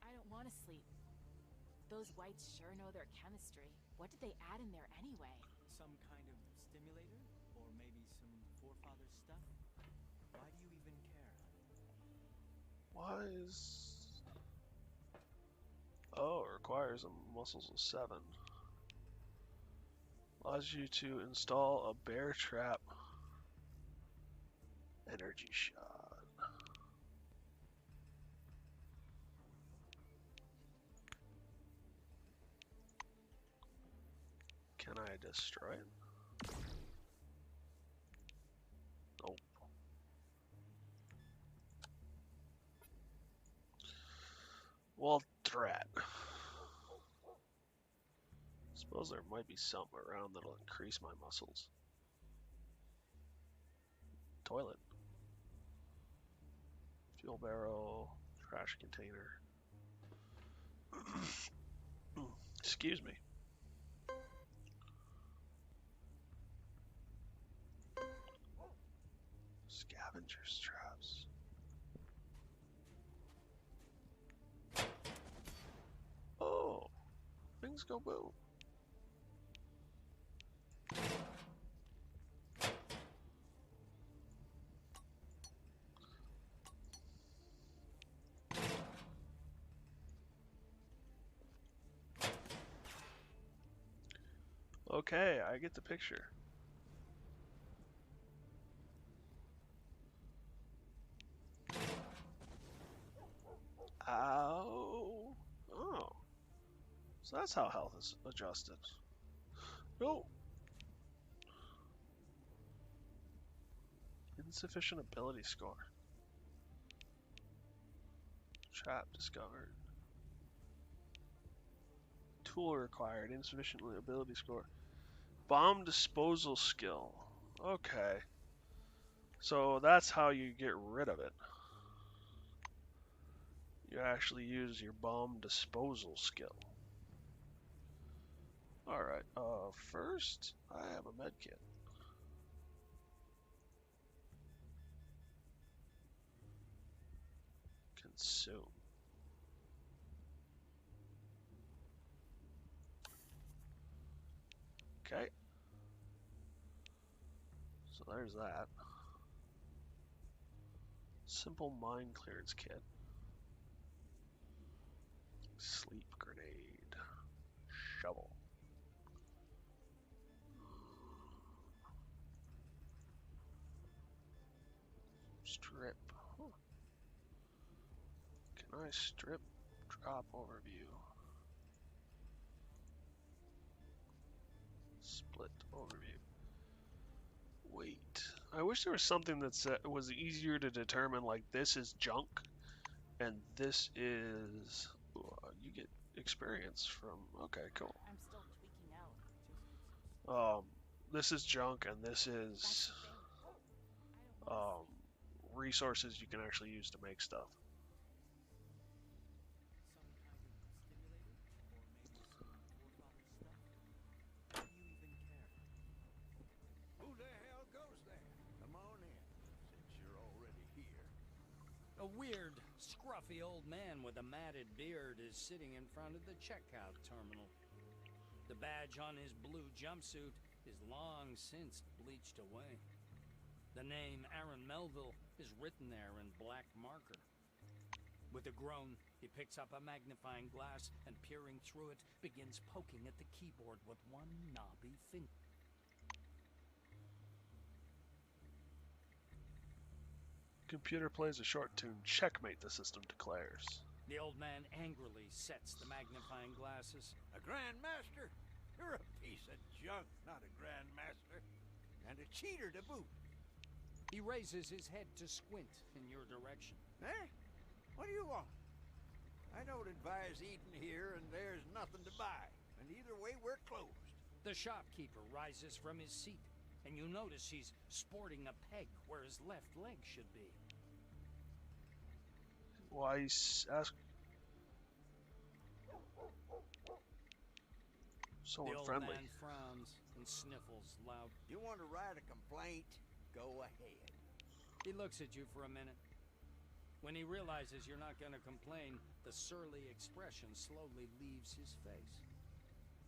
I don't want to sleep. Those whites sure know their chemistry. What did they add in there anyway? Some kind of stimulator? Or maybe some forefather stuff? Why do you even care, honey? Why is... Oh, it requires a muscles of 7. Allows you to install a bear trap. Energy shot. Can I destroy it? Nope. Well, threat. Suppose there might be something around that'll increase my muscles. Toilet. Fuel barrel. Trash container. Excuse me. Scavenger's traps. Oh, things go boom. Okay, I get the picture. Ow. Oh. So that's how health is adjusted. Oh. Insufficient ability score. Trap discovered. Tool required. Insufficient ability score. Bomb disposal skill. Okay. So that's how you get rid of it. You actually use your bomb disposal skill. Alright, first, I have a med kit. Consume. Okay. So there's that. Simple mine clearance kit. Sleep grenade. Shovel. Strip. Huh. Can I strip? Drop overview. Split overview. Wait. I wish there was something that was easier to determine, like this is junk and this is you get experience from. Okay, cool. I'm still tweaking out. This is junk and this is resources you can actually use to make stuff. Who the hell goes there? Come on in, since you're already here. A weird, scruffy old man with a matted beard is sitting in front of the checkout terminal. The badge on his blue jumpsuit is long since bleached away. The name Aaron Melville is written there in black marker. With a groan, he picks up a magnifying glass and, peering through it, begins poking at the keyboard with one knobby finger. Computer plays a short tune. Checkmate, the system declares. The old man angrily sets the magnifying glasses. A Grandmaster? You're a piece of junk, not a Grandmaster. And a cheater to boot. He raises his head to squint in your direction. Eh? What do you want? I don't advise eating here, and there's nothing to buy. And either way, we're closed. The shopkeeper rises from his seat, and you notice he's sporting a peg where his left leg should be. Why ask? Someone the old friendly. man frowns and sniffles loud. You want to write a complaint? Go ahead. He looks at you for a minute. When he realizes you're not going to complain, the surly expression slowly leaves his face.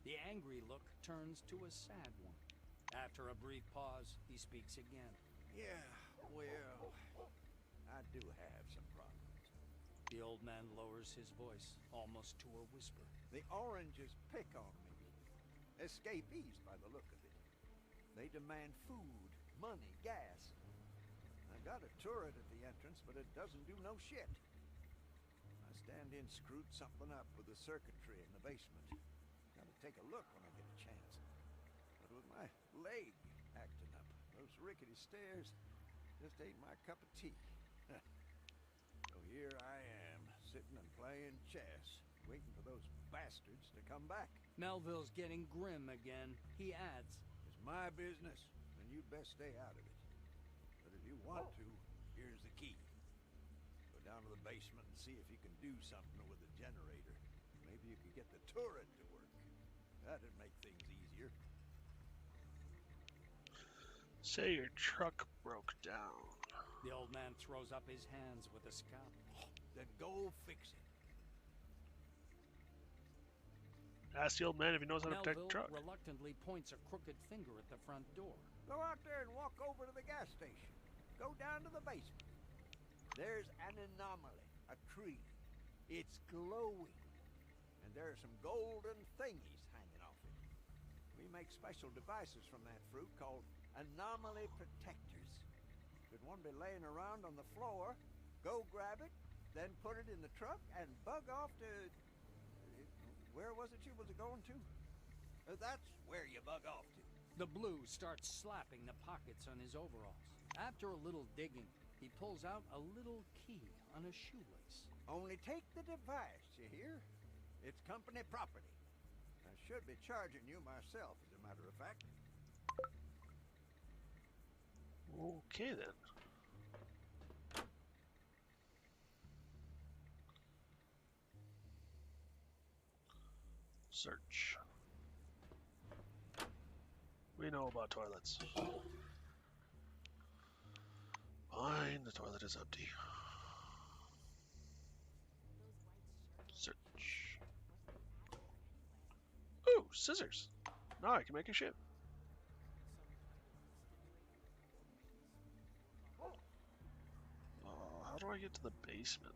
The angry look turns to a sad one. After a brief pause, he speaks again. Yeah, well, I do have some problems. The old man lowers his voice, almost to a whisper. The oranges pick on me. Escapees by the look of it. They demand food, money, gas. I got a turret at the entrance, but it doesn't do no shit. I stand in, screwed something up with the circuitry in the basement. Gotta take a look when I get a chance. with my leg acting up. Those rickety stairs just ain't my cup of tea. So here I am, sitting and playing chess, waiting for those bastards to come back. Melville's getting grim again. He adds, It's my business, and you'd best stay out of it. But if you want to, here's the key. Go down to the basement and see if you can do something with the generator. Maybe you can get the turret to work. That'd make things easier. Say your truck broke down. the old man throws up his hands with a scowl. Then go fix it. Ask the old man if he knows how to protect the Melville truck. reluctantly points a crooked finger at the front door. Go out there and walk over to the gas station. Go down to the basement. There's an anomaly, a tree. It's glowing. And there are some golden thingies hanging off it. We make special devices from that fruit called anomaly protectors. Should one be laying around on the floor, go grab it, then put it in the truck and bug off to... Where was it you was going to? That's where you bug off to. The Blue starts slapping the pockets on his overalls. After a little digging, he pulls out a little key on a shoelace. Only take the device, you hear? It's company property. I should be charging you myself, as a matter of fact. Okay then. Search. We know about toilets. Fine, the toilet is empty. Search. Ooh, scissors. Now I can make a ship. How do I get to the basement?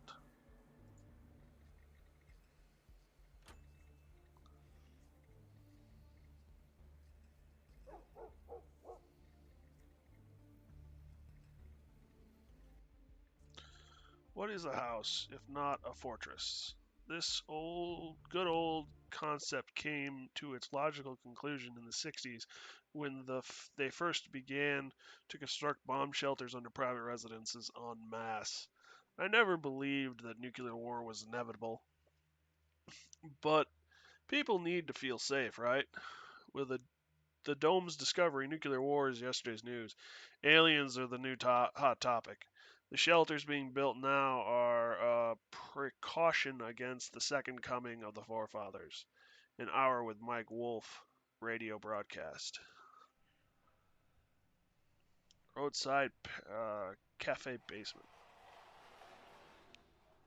What is a house if not a fortress? This good old concept came to its logical conclusion in the 60s when they first began to construct bomb shelters under private residences en masse. I never believed that nuclear war was inevitable, but people need to feel safe, right? With the dome's discovery, nuclear war is yesterday's news. Aliens are the new hot topic. The shelters being built now are a precaution against the second coming of the forefathers. An hour with Mike Wolf radio broadcast. Roadside cafe basement.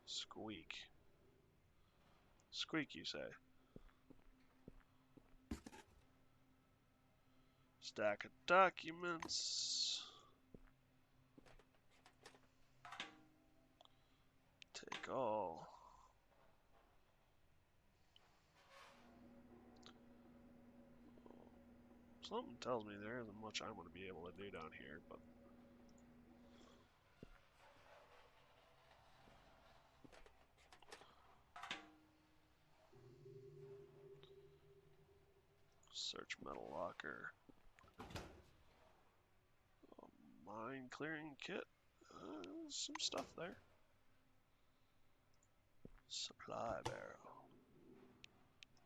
Squeak. Squeak, you say? Stack of documents. Take all. Something tells me there isn't much I'm going to be able to do down here, but... Search metal locker. Mine clearing kit. Some stuff there. Supply barrel.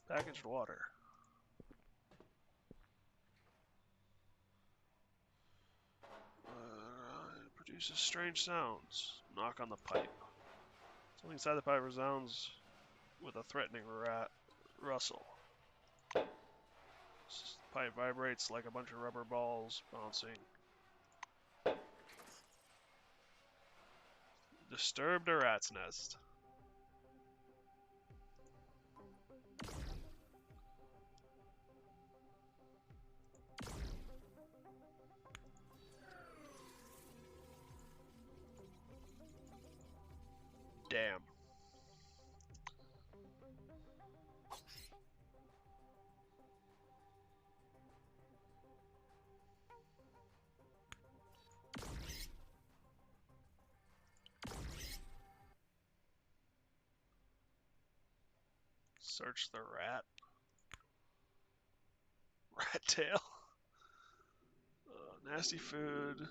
Packaged water. Produces strange sounds. Knock on the pipe. Something inside the pipe resounds with a threatening rustle. The pipe vibrates like a bunch of rubber balls bouncing. Disturbed a rat's nest. Damn. Search the rat. Rat tail. Nasty food.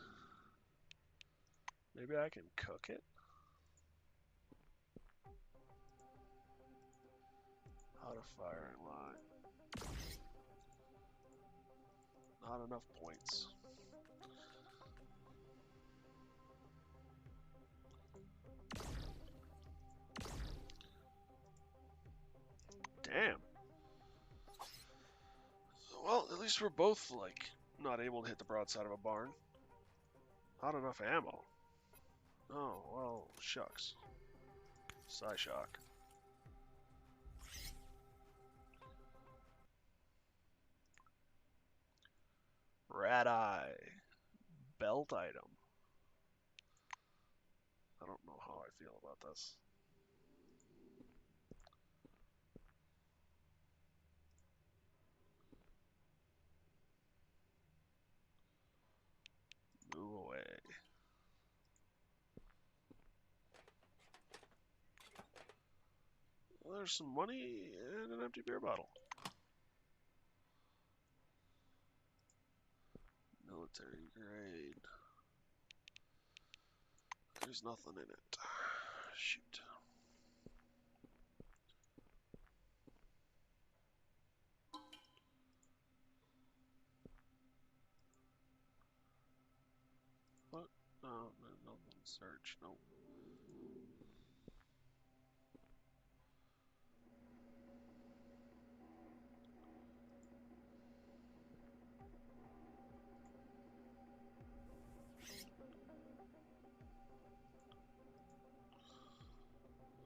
Maybe I can cook it? How to fire in line. Not enough points. Damn. Well, at least we're both, like, not able to hit the broadside of a barn. Not enough ammo. Oh, well, shucks. Psyshock. Rat eye. Belt item. I don't know how I feel about this. Move away. Well, there's some money and an empty beer bottle. Military grade. There's nothing in it. Shoot. What? Oh, nothing. Search. Nope.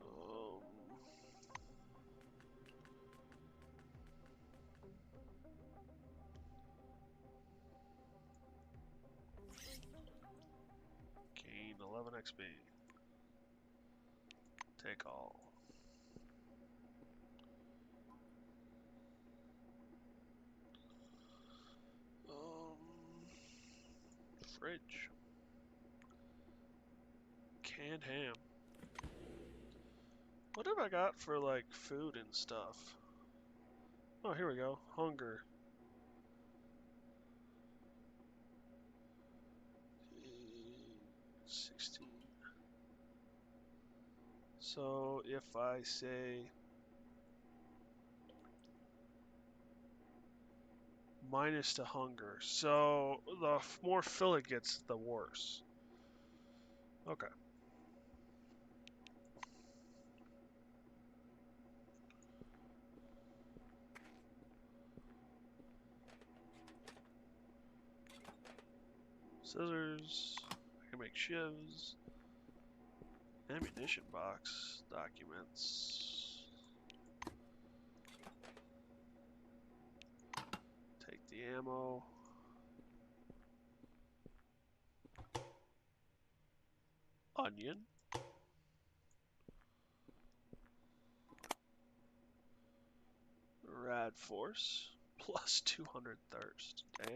Um, gain 11 XP. Take all. Fridge. Canned ham. What have I got for, like, food and stuff? Oh, here we go. Hunger. 16. So if I say minus to hunger, so the more fill it gets, the worse. Okay. Scissors. I can make shivs. Ammunition box. Documents. Take the ammo. Onion. Rad force. Plus 200 thirst. Damn.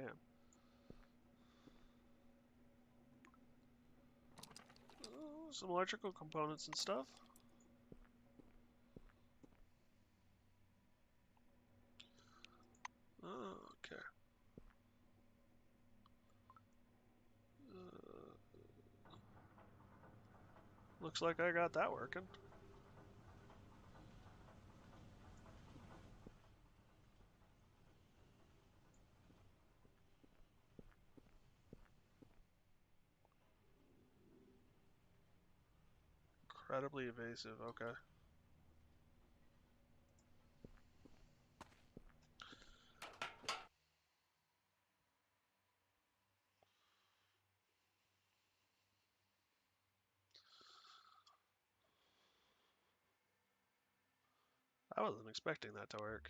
Oh, some electrical components and stuff. Oh, okay. Looks like I got that working. Incredibly evasive, okay. I wasn't expecting that to work.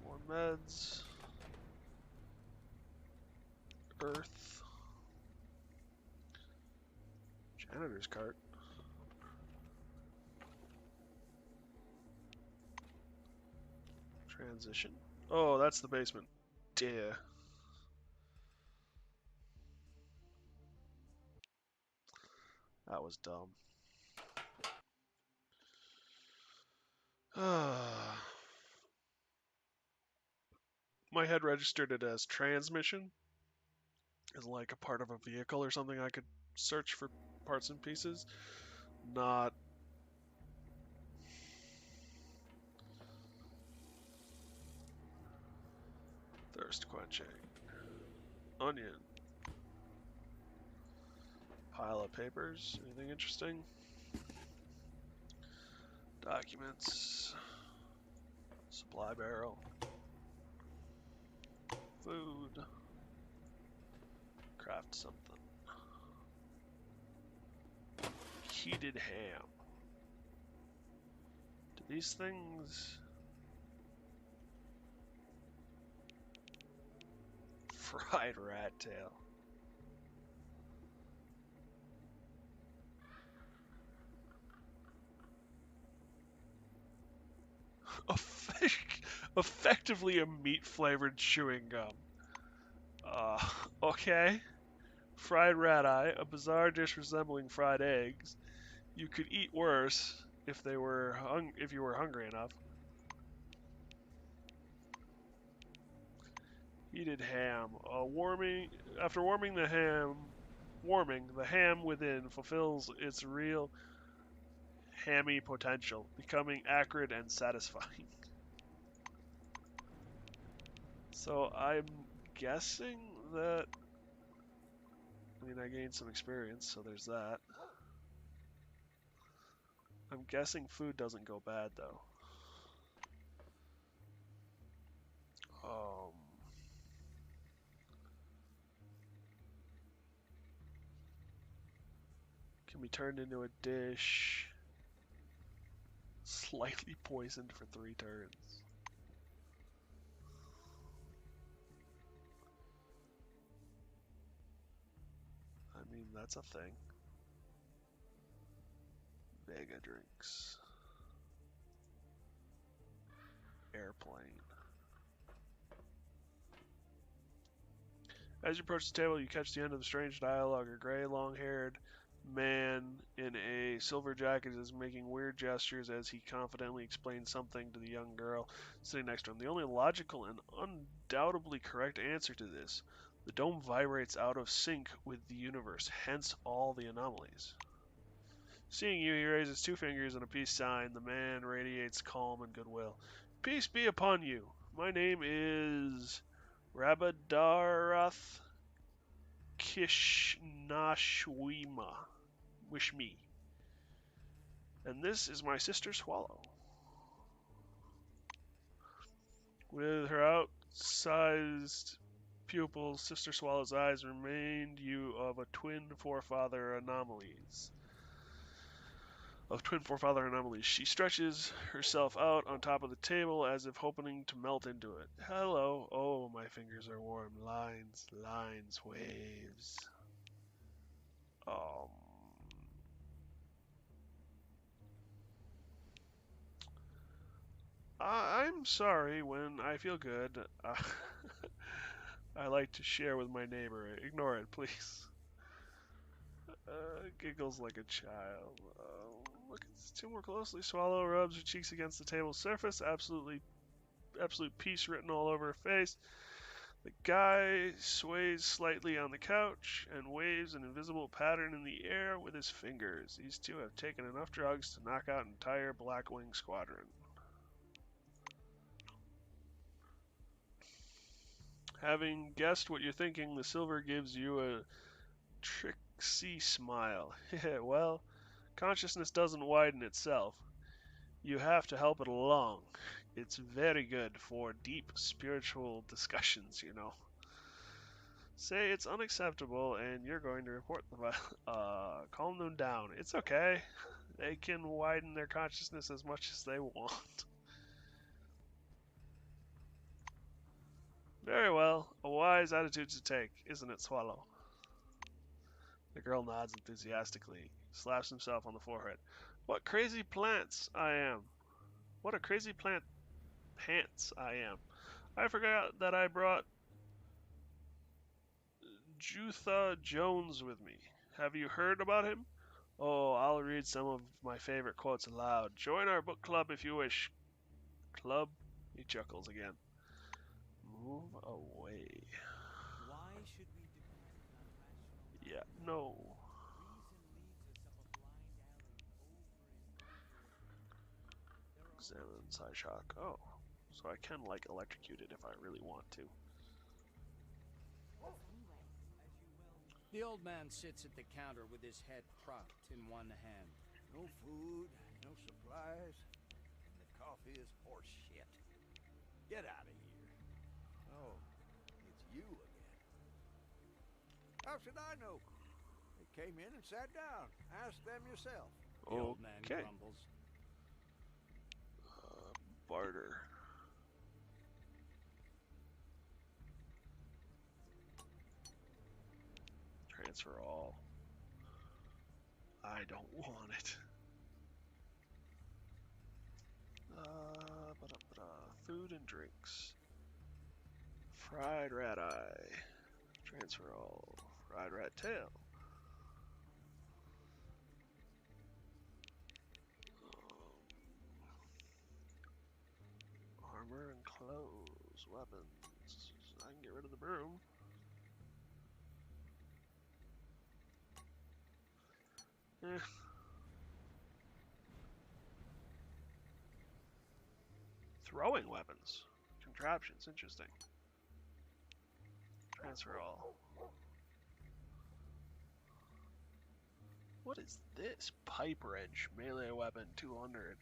More meds. Earth. Janitor's cart. Transition. Oh, that's the basement. Dear. That was dumb. My head registered it as transmission, as like a part of a vehicle or something I could search for parts and pieces, not thirst quenching. Onion. Pile of papers. Anything interesting? Documents. Supply barrel. Food. Craft something. Heated ham. Do these things... Fried rat tail. Effectively a meat-flavored chewing gum. Okay. Fried rat eye, a bizarre dish resembling fried eggs. You could eat worse if you were hungry enough. Heated ham. After warming the ham within fulfills its real hammy potential, becoming acrid and satisfying. So I'm guessing that, I mean, I gained some experience, so there's that. I'm guessing food doesn't go bad, though. Can be turned into a dish. Slightly poisoned for 3 turns. I mean, that's a thing. Vega drinks. Airplane. As you approach the table, you catch the end of the strange dialogue. A gray, long-haired man in a silver jacket is making weird gestures as he confidently explains something to the young girl sitting next to him. The only logical and undoubtedly correct answer to this: the dome vibrates out of sync with the universe, hence all the anomalies. Seeing you, he raises 2 fingers in a peace sign. The man radiates calm and goodwill. Peace be upon you. My name is Rabadarath Kishnashwima. Wish me. And this is my sister Swallow. With her outsized pupils, Sister Swallow's eyes remind you of twin forefather anomalies. She stretches herself out on top of the table as if hoping to melt into it. Hello. Oh, my fingers are warm. Lines, waves. I'm sorry. When I feel good, I like to share with my neighbor. Ignore it, please. Giggles like a child. Look at this 2 more closely. Swallow rubs her cheeks against the table surface. Absolute peace written all over her face. The guy sways slightly on the couch and waves an invisible pattern in the air with his fingers. These 2 have taken enough drugs to knock out an entire Blackwing squadron. Having guessed what you're thinking, the silver gives you a tricksy smile. Well, consciousness doesn't widen itself. You have to help it along. It's very good for deep spiritual discussions, you know. Say it's unacceptable and you're going to report the calm them down. It's okay. They can widen their consciousness as much as they want. Very well. A wise attitude to take, isn't it, Swallow? The girl nods enthusiastically, slaps himself on the forehead. What crazy plants I am. What a crazy pants I am. I forgot that I brought Jutha Jones with me. Have you heard about him? Oh, I'll read some of my favorite quotes aloud. Join our book club if you wish. Club. He chuckles again. Move away. Why should we depend on rational Yeah, logic? no. Reason leads us up a blind alley over and over again. There are Examine only two side ways. shock. Oh, so I can like electrocute it if I really want to. Anyway, As you well know. The old man sits at the counter with his head propped in one hand. No food, no supplies, and the coffee is horse shit. Get out of here. Oh, it's you again. How should I know? They came in and sat down. Ask them yourself. The old man Okay. grumbles. Barter. Transfer all. I don't want it. Food and drinks. Fried rat eye. Transfer all. Fried rat tail. Armor and clothes. Weapons. I can get rid of the broom. Eh. Throwing weapons. Contraptions. Interesting. Transfer all. What is this? Pipe wrench. Melee weapon 200.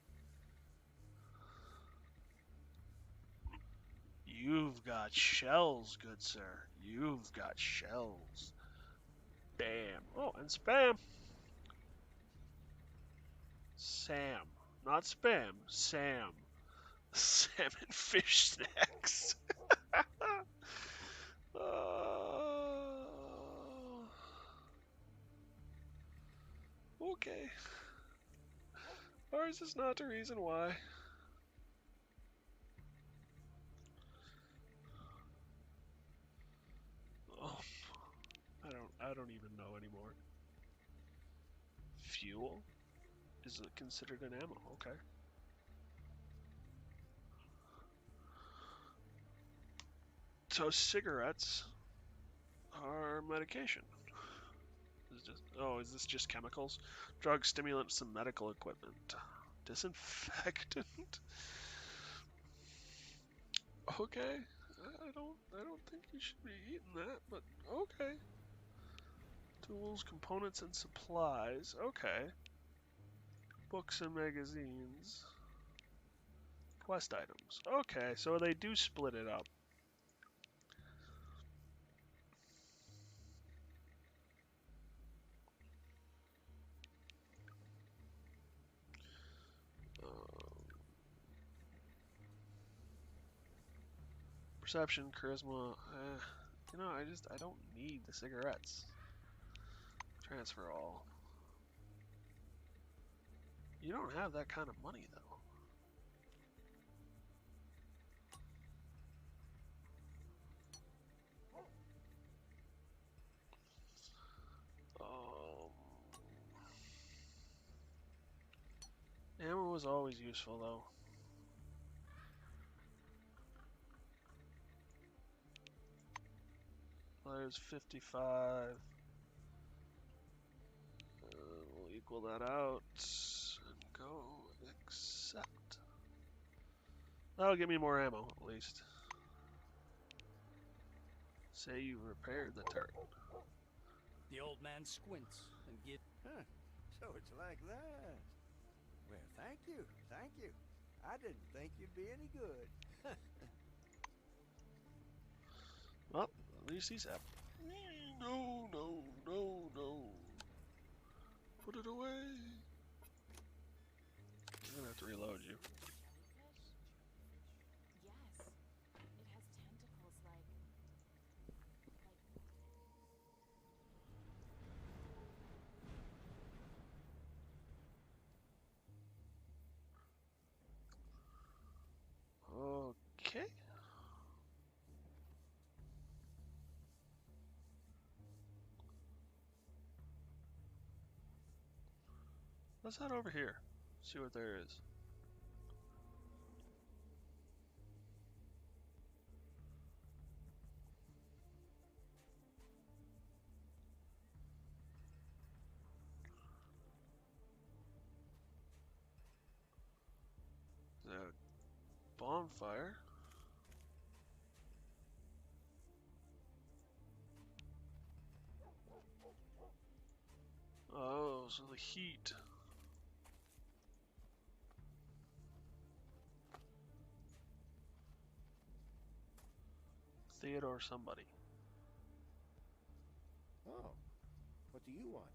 You've got shells, good sir. You've got shells. Bam. Oh, and spam. Sam. Not spam. Sam. Salmon fish snacks. Okay. Or is this not the reason why? Oh, I don't even know anymore. Fuel? Is it considered an ammo? Okay. So cigarettes are medication. Is this just chemicals? Drugs, stimulants, and medical equipment. Disinfectant? Okay. I don't think you should be eating that, but okay. Tools, components, and supplies. Okay. Books and magazines. Quest items. Okay, so they do split it up. Perception, charisma. I don't need the cigarettes. Transfer all. You don't have that kind of money, though. Ammo was always useful, though. There's 55. We'll equal that out. And go accept. That'll give me more ammo, at least. Say you repaired the turret. The old man squints and gives. Huh. So it's like that. Well, thank you. Thank you. I didn't think you'd be any good. Well, at least he's happy. No, no, no, no. Put it away. I'm gonna have to reload you. jellyfish? Yes. It has tentacles like. Okay. Let's head over here. See what there is. on fire. Oh, so the heat. Theodore somebody. Oh, what do you want?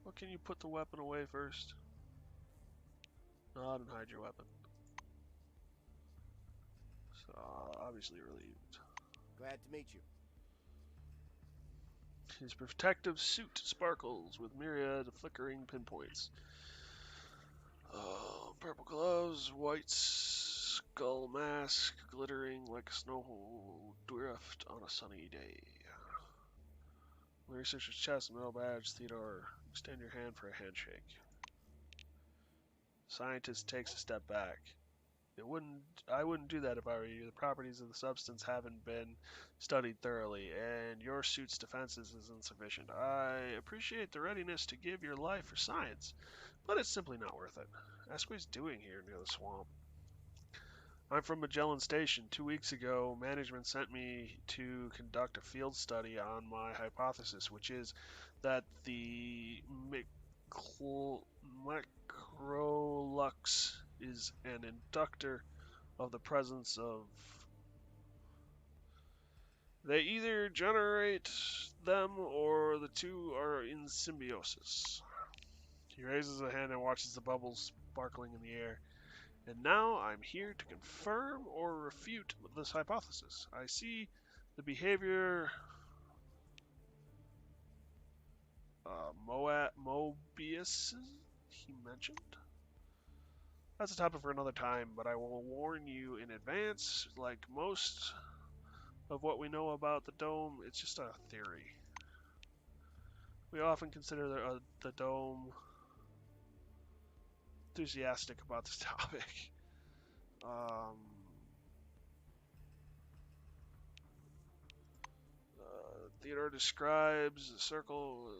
Well, can you put the weapon away first? Nod and hide your weapon. So, obviously relieved. Glad to meet you. His protective suit sparkles with myriad flickering pinpoints. Purple gloves, white skull mask, glittering like a snow drift on a sunny day. Researcher's chest, metal badge, Theodore. Extend your hand for a handshake. Scientist takes a step back. I wouldn't do that if I were you. The properties of the substance haven't been studied thoroughly, and your suit's defenses is insufficient. I appreciate the readiness to give your life for science, but it's simply not worth it. Ask what he's doing here near the swamp. I'm from Magellan Station. 2 weeks ago, management sent me to conduct a field study on my hypothesis, which is that the Macrolux is an inductor of the presence of... They either generate them or the two are in symbiosis. He raises a hand and watches the bubbles sparkling in the air. And now I'm here to confirm or refute this hypothesis. I see the behavior Mobius he mentioned. That's a topic for another time, but I will warn you in advance, like most of what we know about the dome, it's just a theory. We often consider the dome enthusiastic about this topic. Theodore describes a circle,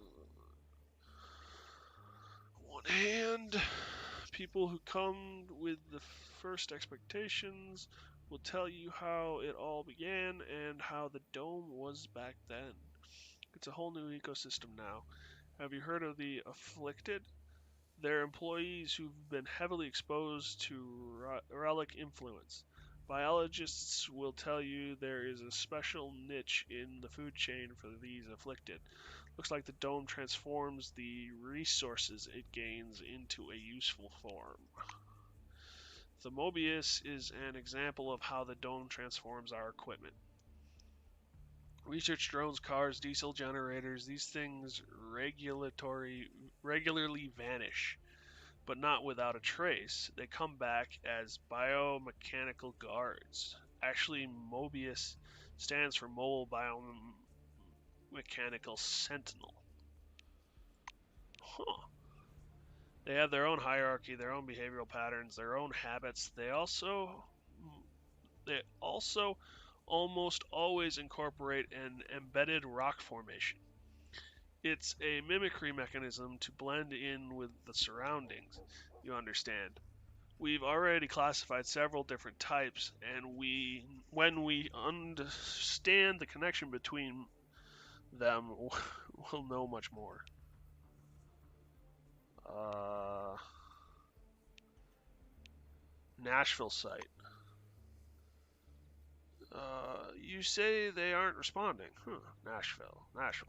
one hand. People who come with the first expectations will tell you how it all began and how the dome was back then. It's a whole new ecosystem now. Have you heard of the afflicted? They're employees who've been heavily exposed to relic influence. Biologists will tell you there is a special niche in the food chain for these afflicted. Looks like the dome transforms the resources it gains into a useful form. The Mobius is an example of how the dome transforms our equipment. Research drones, cars, diesel generators, these things regularly vanish, but not without a trace. They come back as biomechanical guards. Actually, Mobius stands for Mobile Biomechanical Sentinel. Huh. They have their own hierarchy, their own behavioral patterns, their own habits. They also almost always incorporate an embedded rock formation. It's a mimicry mechanism to blend in with the surroundings, you understand. We've already classified several different types, and when we understand the connection between them, we'll know much more. Nashville site. You say they aren't responding. Nashville.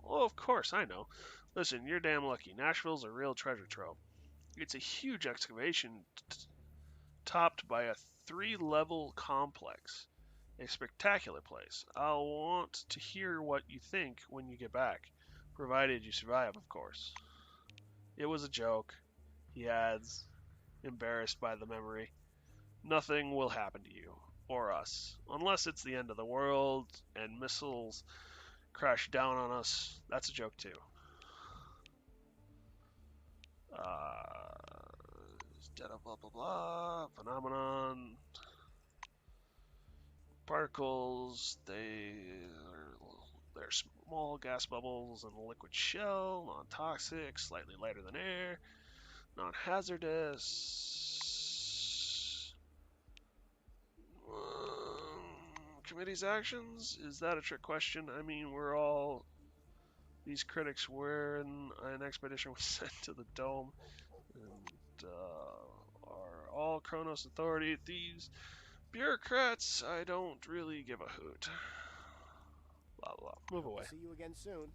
Oh, of course, I know. Listen, you're damn lucky. Nashville's a real treasure trove. It's a huge excavation topped by a 3-level complex. A spectacular place. I'll want to hear what you think when you get back, provided you survive, of course. It was a joke, he adds, embarrassed by the memory. Nothing will happen to you, or us, unless it's the end of the world and missiles crash down on us. That's a joke too. Blah blah blah. Phenomenon. Particles. They're small gas bubbles in a liquid shell, non-toxic, slightly lighter than air, non-hazardous. Committee's actions? Is that a trick question? I mean, we're all... These critics were in an expedition was sent to the dome and are all Kronos Authority thieves. Bureaucrats, I don't really give a hoot. Blah, blah. Move away. See you again soon.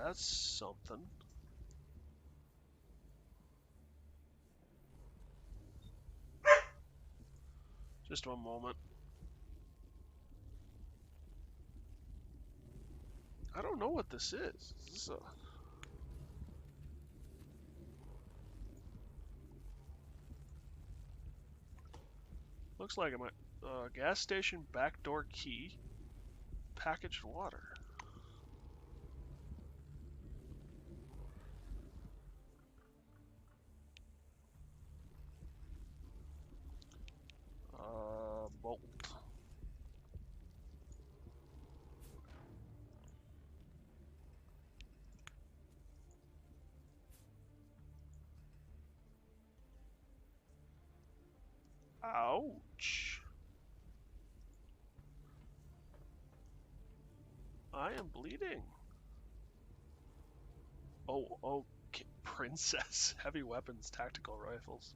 That's something. Just one moment. I don't know what this is. Is this a... Looks like a gas station backdoor key. Packaged water. Bolt. Ouch. I am bleeding. Oh, okay. Princess. Heavy weapons, tactical rifles.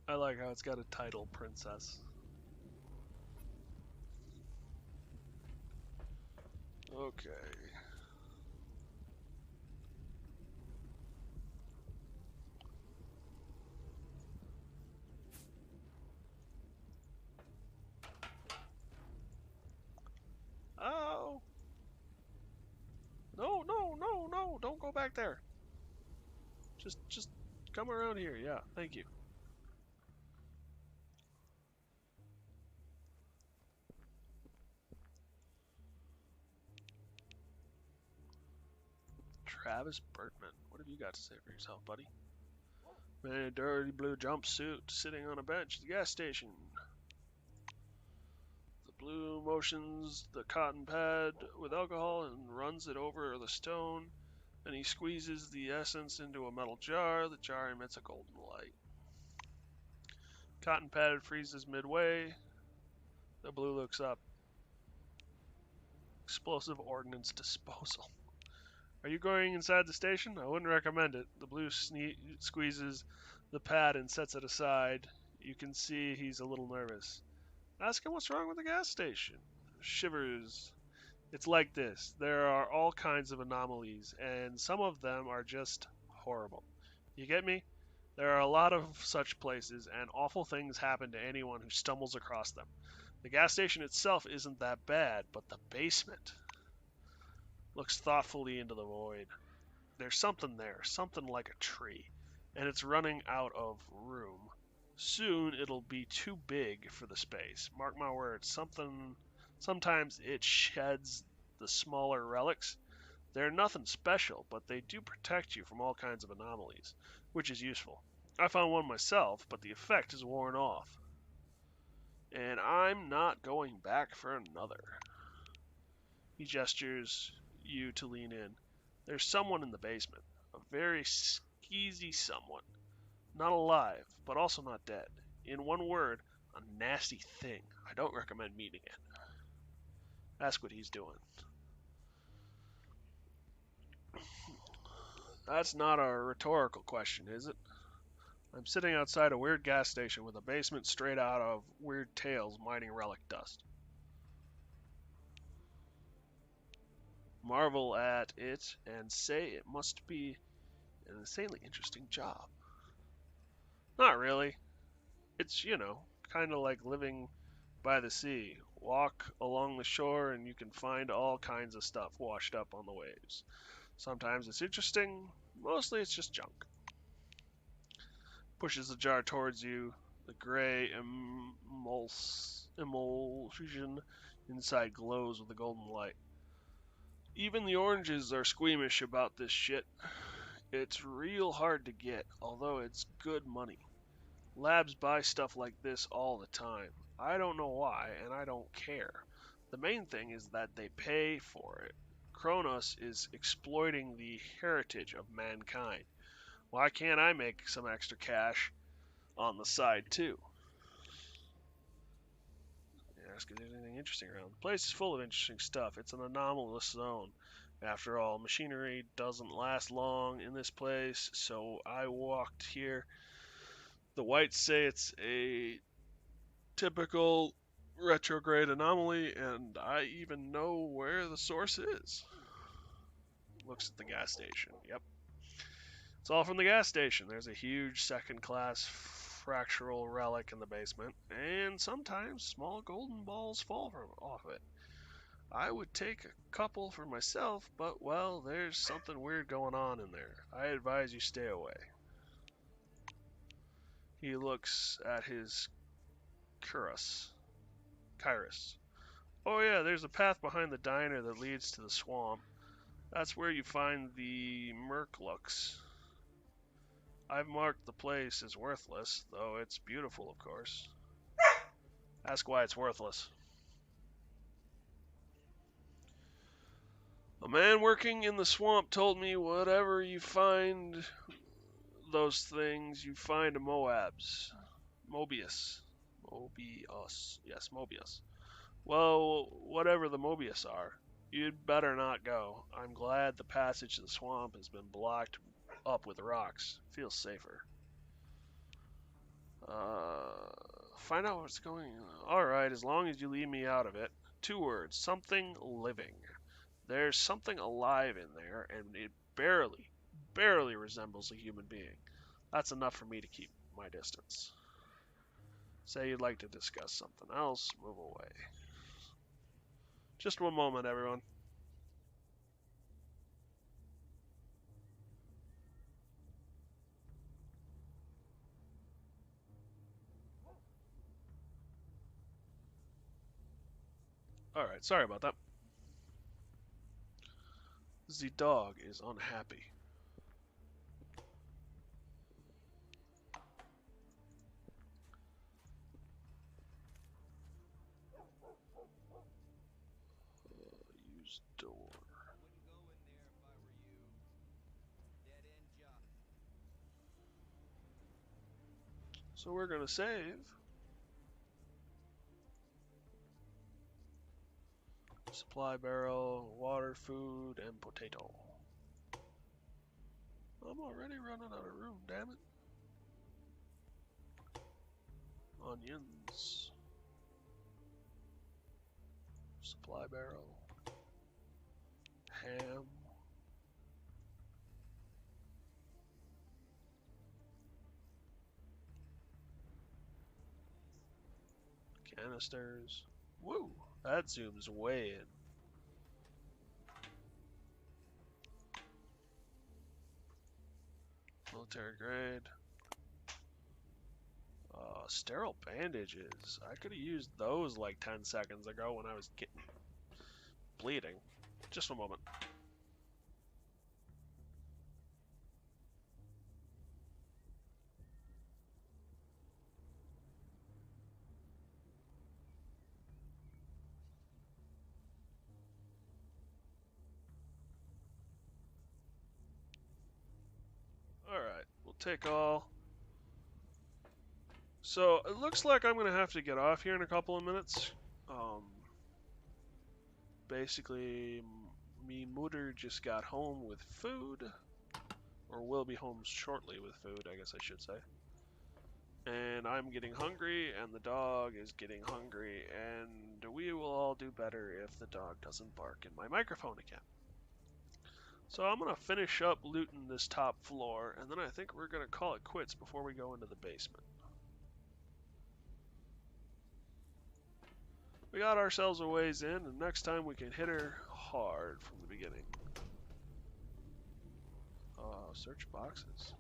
I like how it's got a title, Princess. Okay. Oh! No, no, no, no! Don't go back there! Just come around here, yeah, thank you. Travis Bertman, what have you got to say for yourself, buddy? Man in a dirty blue jumpsuit, sitting on a bench at the gas station. The blue motions the cotton pad with alcohol and runs it over the stone. Then he squeezes the essence into a metal jar. The jar emits a golden light. Cotton pad freezes midway. The blue looks up. Explosive ordnance disposal. Are you going inside the station? I wouldn't recommend it. The blue squeezes the pad and sets it aside. You can see he's a little nervous. Ask him what's wrong with the gas station. Shivers. It's like this. There are all kinds of anomalies, and some of them are just horrible. You get me? There are a lot of such places, and awful things happen to anyone who stumbles across them. The gas station itself isn't that bad, but the basement looks thoughtfully into the void. There's something there, something like a tree, and it's running out of room. Soon it'll be too big for the space. Mark my words, sometimes it sheds the smaller relics. They're nothing special, but they do protect you from all kinds of anomalies, which is useful. I found one myself, but the effect is worn off. And I'm not going back for another. He gestures you to lean in. There's someone in the basement. A very skeezy someone. Not alive, but also not dead. In one word, a nasty thing. I don't recommend meeting it. Ask what he's doing. That's not a rhetorical question, is it? I'm sitting outside a weird gas station with a basement straight out of Weird Tales mining relic dust. Marvel at it and say it must be an insanely interesting job. Not really. It's, kind of like living by the sea. Walk along the shore and you can find all kinds of stuff washed up on the waves. Sometimes it's interesting, mostly it's just junk. Pushes the jar towards you. The gray emulsion Inside glows with a golden light. Even the oranges are squeamish about this shit. It's real hard to get, although it's good money. Labs buy stuff like this all the time. I don't know why, and I don't care. The main thing is that they pay for it. Kronos is exploiting the heritage of mankind. Why can't I make some extra cash on the side, too? Ask if there's anything interesting around. The place is full of interesting stuff. It's an anomalous zone. After all, machinery doesn't last long in this place, so I walked here. The whites say it's a typical retrograde anomaly, and I even know where the source is. Looks at the gas station. Yep. It's all from the gas station. There's a huge second-class fractural relic in the basement, and sometimes small golden balls fall off it. I would take a couple for myself, but, well, there's something weird going on in there. I advise you stay away. He looks at his Kyrus. Oh yeah, there's a path behind the diner that leads to the swamp. That's where you find the Merklux. I've marked the place as worthless, though it's beautiful, of course. Ask why it's worthless. A man working in the swamp told me whatever you find those things, you find a Mobius. Yes, Mobius. Well, whatever the Mobius are, you'd better not go. I'm glad the passage to the swamp has been blocked up with rocks. Feels safer. Find out what's going on. Alright, as long as you leave me out of it. 2 words. Something living. There's something alive in there, and it barely resembles a human being. That's enough for me to keep my distance. Say you'd like to discuss something else, move away. Just one moment, everyone. Alright, sorry about that. The dog is unhappy. Use door. So we're gonna save. Supply barrel, water, food, and potato. I'm already running out of room, damn it. Onions. Supply barrel. Ham. Canisters. Woo! That zooms way in. Military grade. Sterile bandages. I could have used those like 10 seconds ago when I was getting bleeding. Just a moment. Alright, we'll take all. So, it looks like I'm going to have to get off here in a couple of minutes. Basically, me mutter just got home with food. Or will be home shortly with food, I guess I should say. And I'm getting hungry, and the dog is getting hungry, and we will all do better if the dog doesn't bark in my microphone again. So I'm going to finish up looting this top floor, and then I think we're going to call it quits before we go into the basement. We got ourselves a ways in, and next time we can hit her hard from the beginning. Search boxes.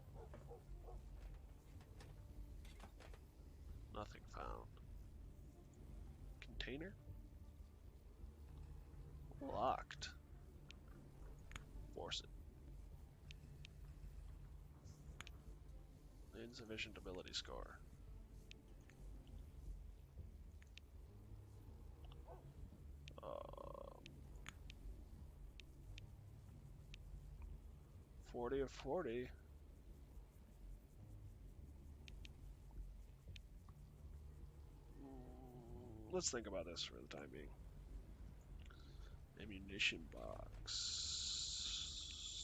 Nothing found. Container? Locked. Force it. Insufficient ability score. 40 of 40. Let's think about this for the time being. Ammunition box.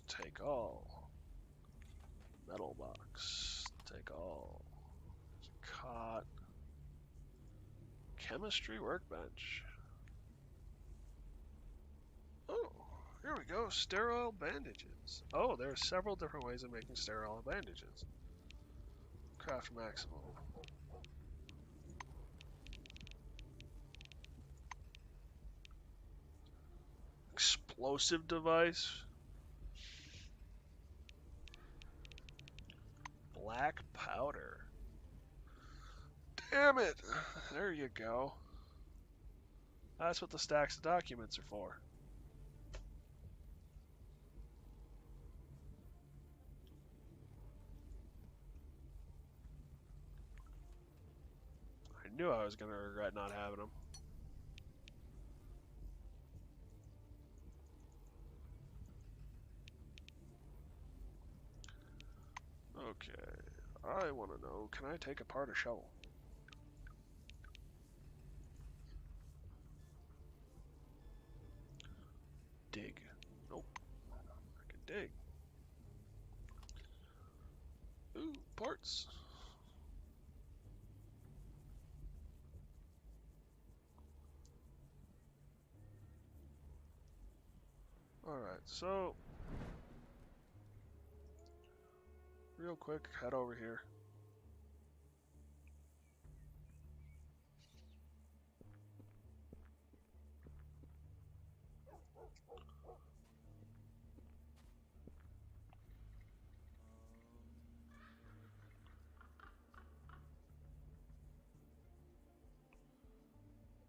Take all. Metal box. Take all. Cot. Chemistry workbench. Oh, here we go. Sterile bandages. Oh, there are several different ways of making sterile bandages. Craft maximum. Explosive device. Black powder. Damn it! There you go. That's what the stacks of documents are for. I knew I was going to regret not having them. Okay. I want to know, can I take apart a shovel? Dig. Nope. I can dig. Ooh, parts. Alright, so real quick, head over here.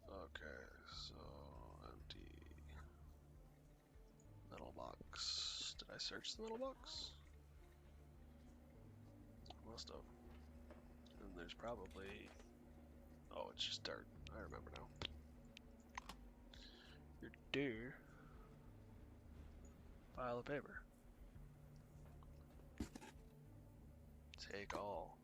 Okay, so empty metal box. Did I search the metal box? Must have. And there's probably... Oh, it's just dirt. I remember now. Your dear pile of paper. Take all.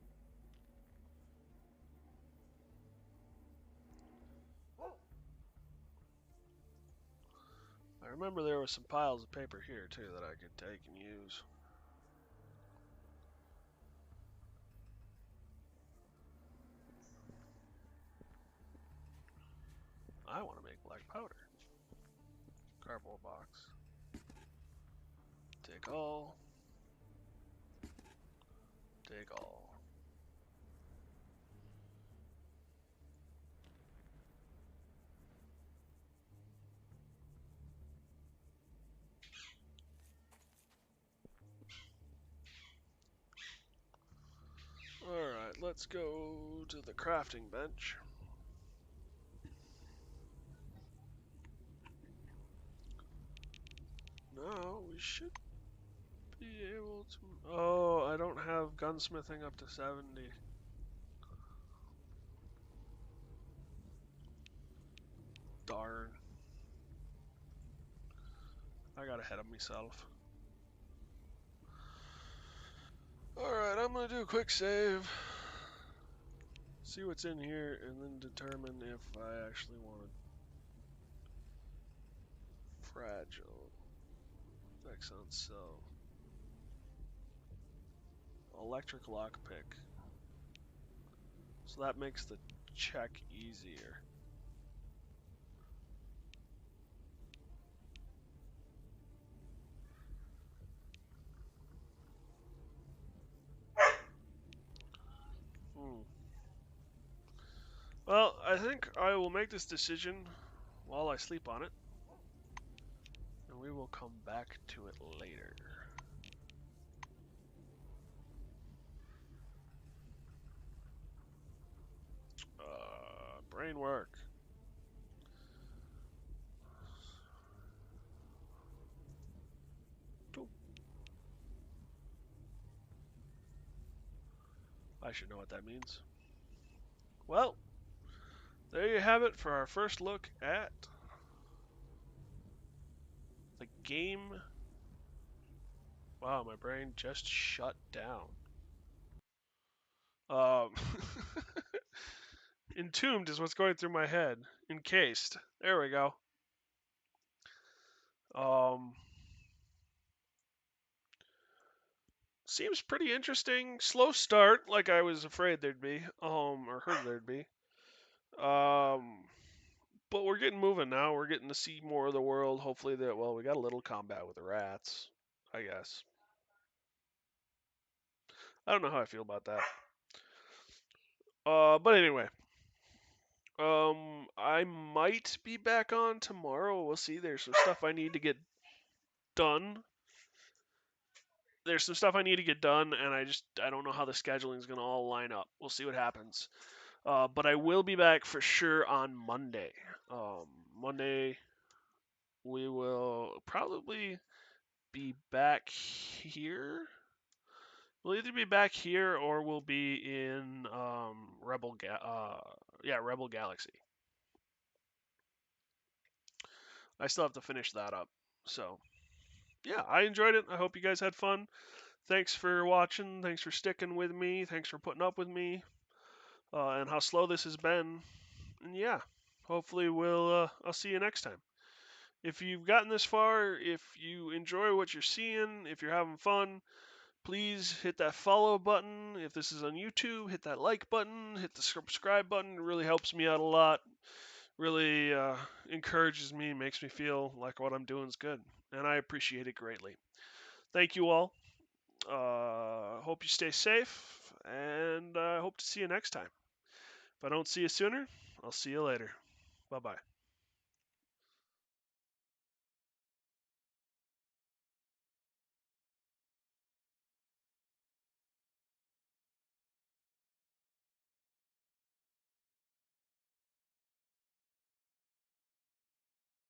I remember there were some piles of paper here too that I could take and use. I want to make black powder. Cardboard box. Take all. Take all. Alright, let's go to the crafting bench. Now we should be able to... Oh, I don't have gunsmithing up to 70. Darn. I got ahead of myself. Alright, I'm gonna do a quick save. See what's in here, and then determine if I actually want it. Fragile. Effects on cell. Electric lockpick. So that makes the check easier. Well, I think I will make this decision while I sleep on it. And we will come back to it later. Brain work. I should know what that means. Well, there you have it for our first look at the game. Wow, my brain just shut down. Um, Entombed is what's going through my head. Encased. There we go. Um, Seems pretty interesting. Slow start, like I was afraid there'd be, or heard there'd be. But we're getting moving now. We're getting to see more of the world. Hopefully well, we got a little combat with the rats, I guess. I don't know how I feel about that. But anyway, I might be back on tomorrow. We'll see. There's some stuff I need to get done. There's some stuff I need to get done, and I don't know how the scheduling is gonna all line up. We'll see what happens. But I will be back for sure on Monday. Monday we will probably be back here. We'll either be back here or we'll be in Rebel Galaxy. I still have to finish that up. So, yeah, I enjoyed it. I hope you guys had fun. Thanks for watching. Thanks for sticking with me. Thanks for putting up with me and how slow this has been. And yeah, hopefully I'll see you next time. If you've gotten this far, if you enjoy what you're seeing, if you're having fun, please hit that follow button. If this is on YouTube, hit that like button, hit the subscribe button. It really helps me out a lot. Really encourages me, makes me feel like what I'm doing is good. And I appreciate it greatly. Thank you all. Hope you stay safe, and I hope to see you next time. If I don't see you sooner, I'll see you later. Bye bye.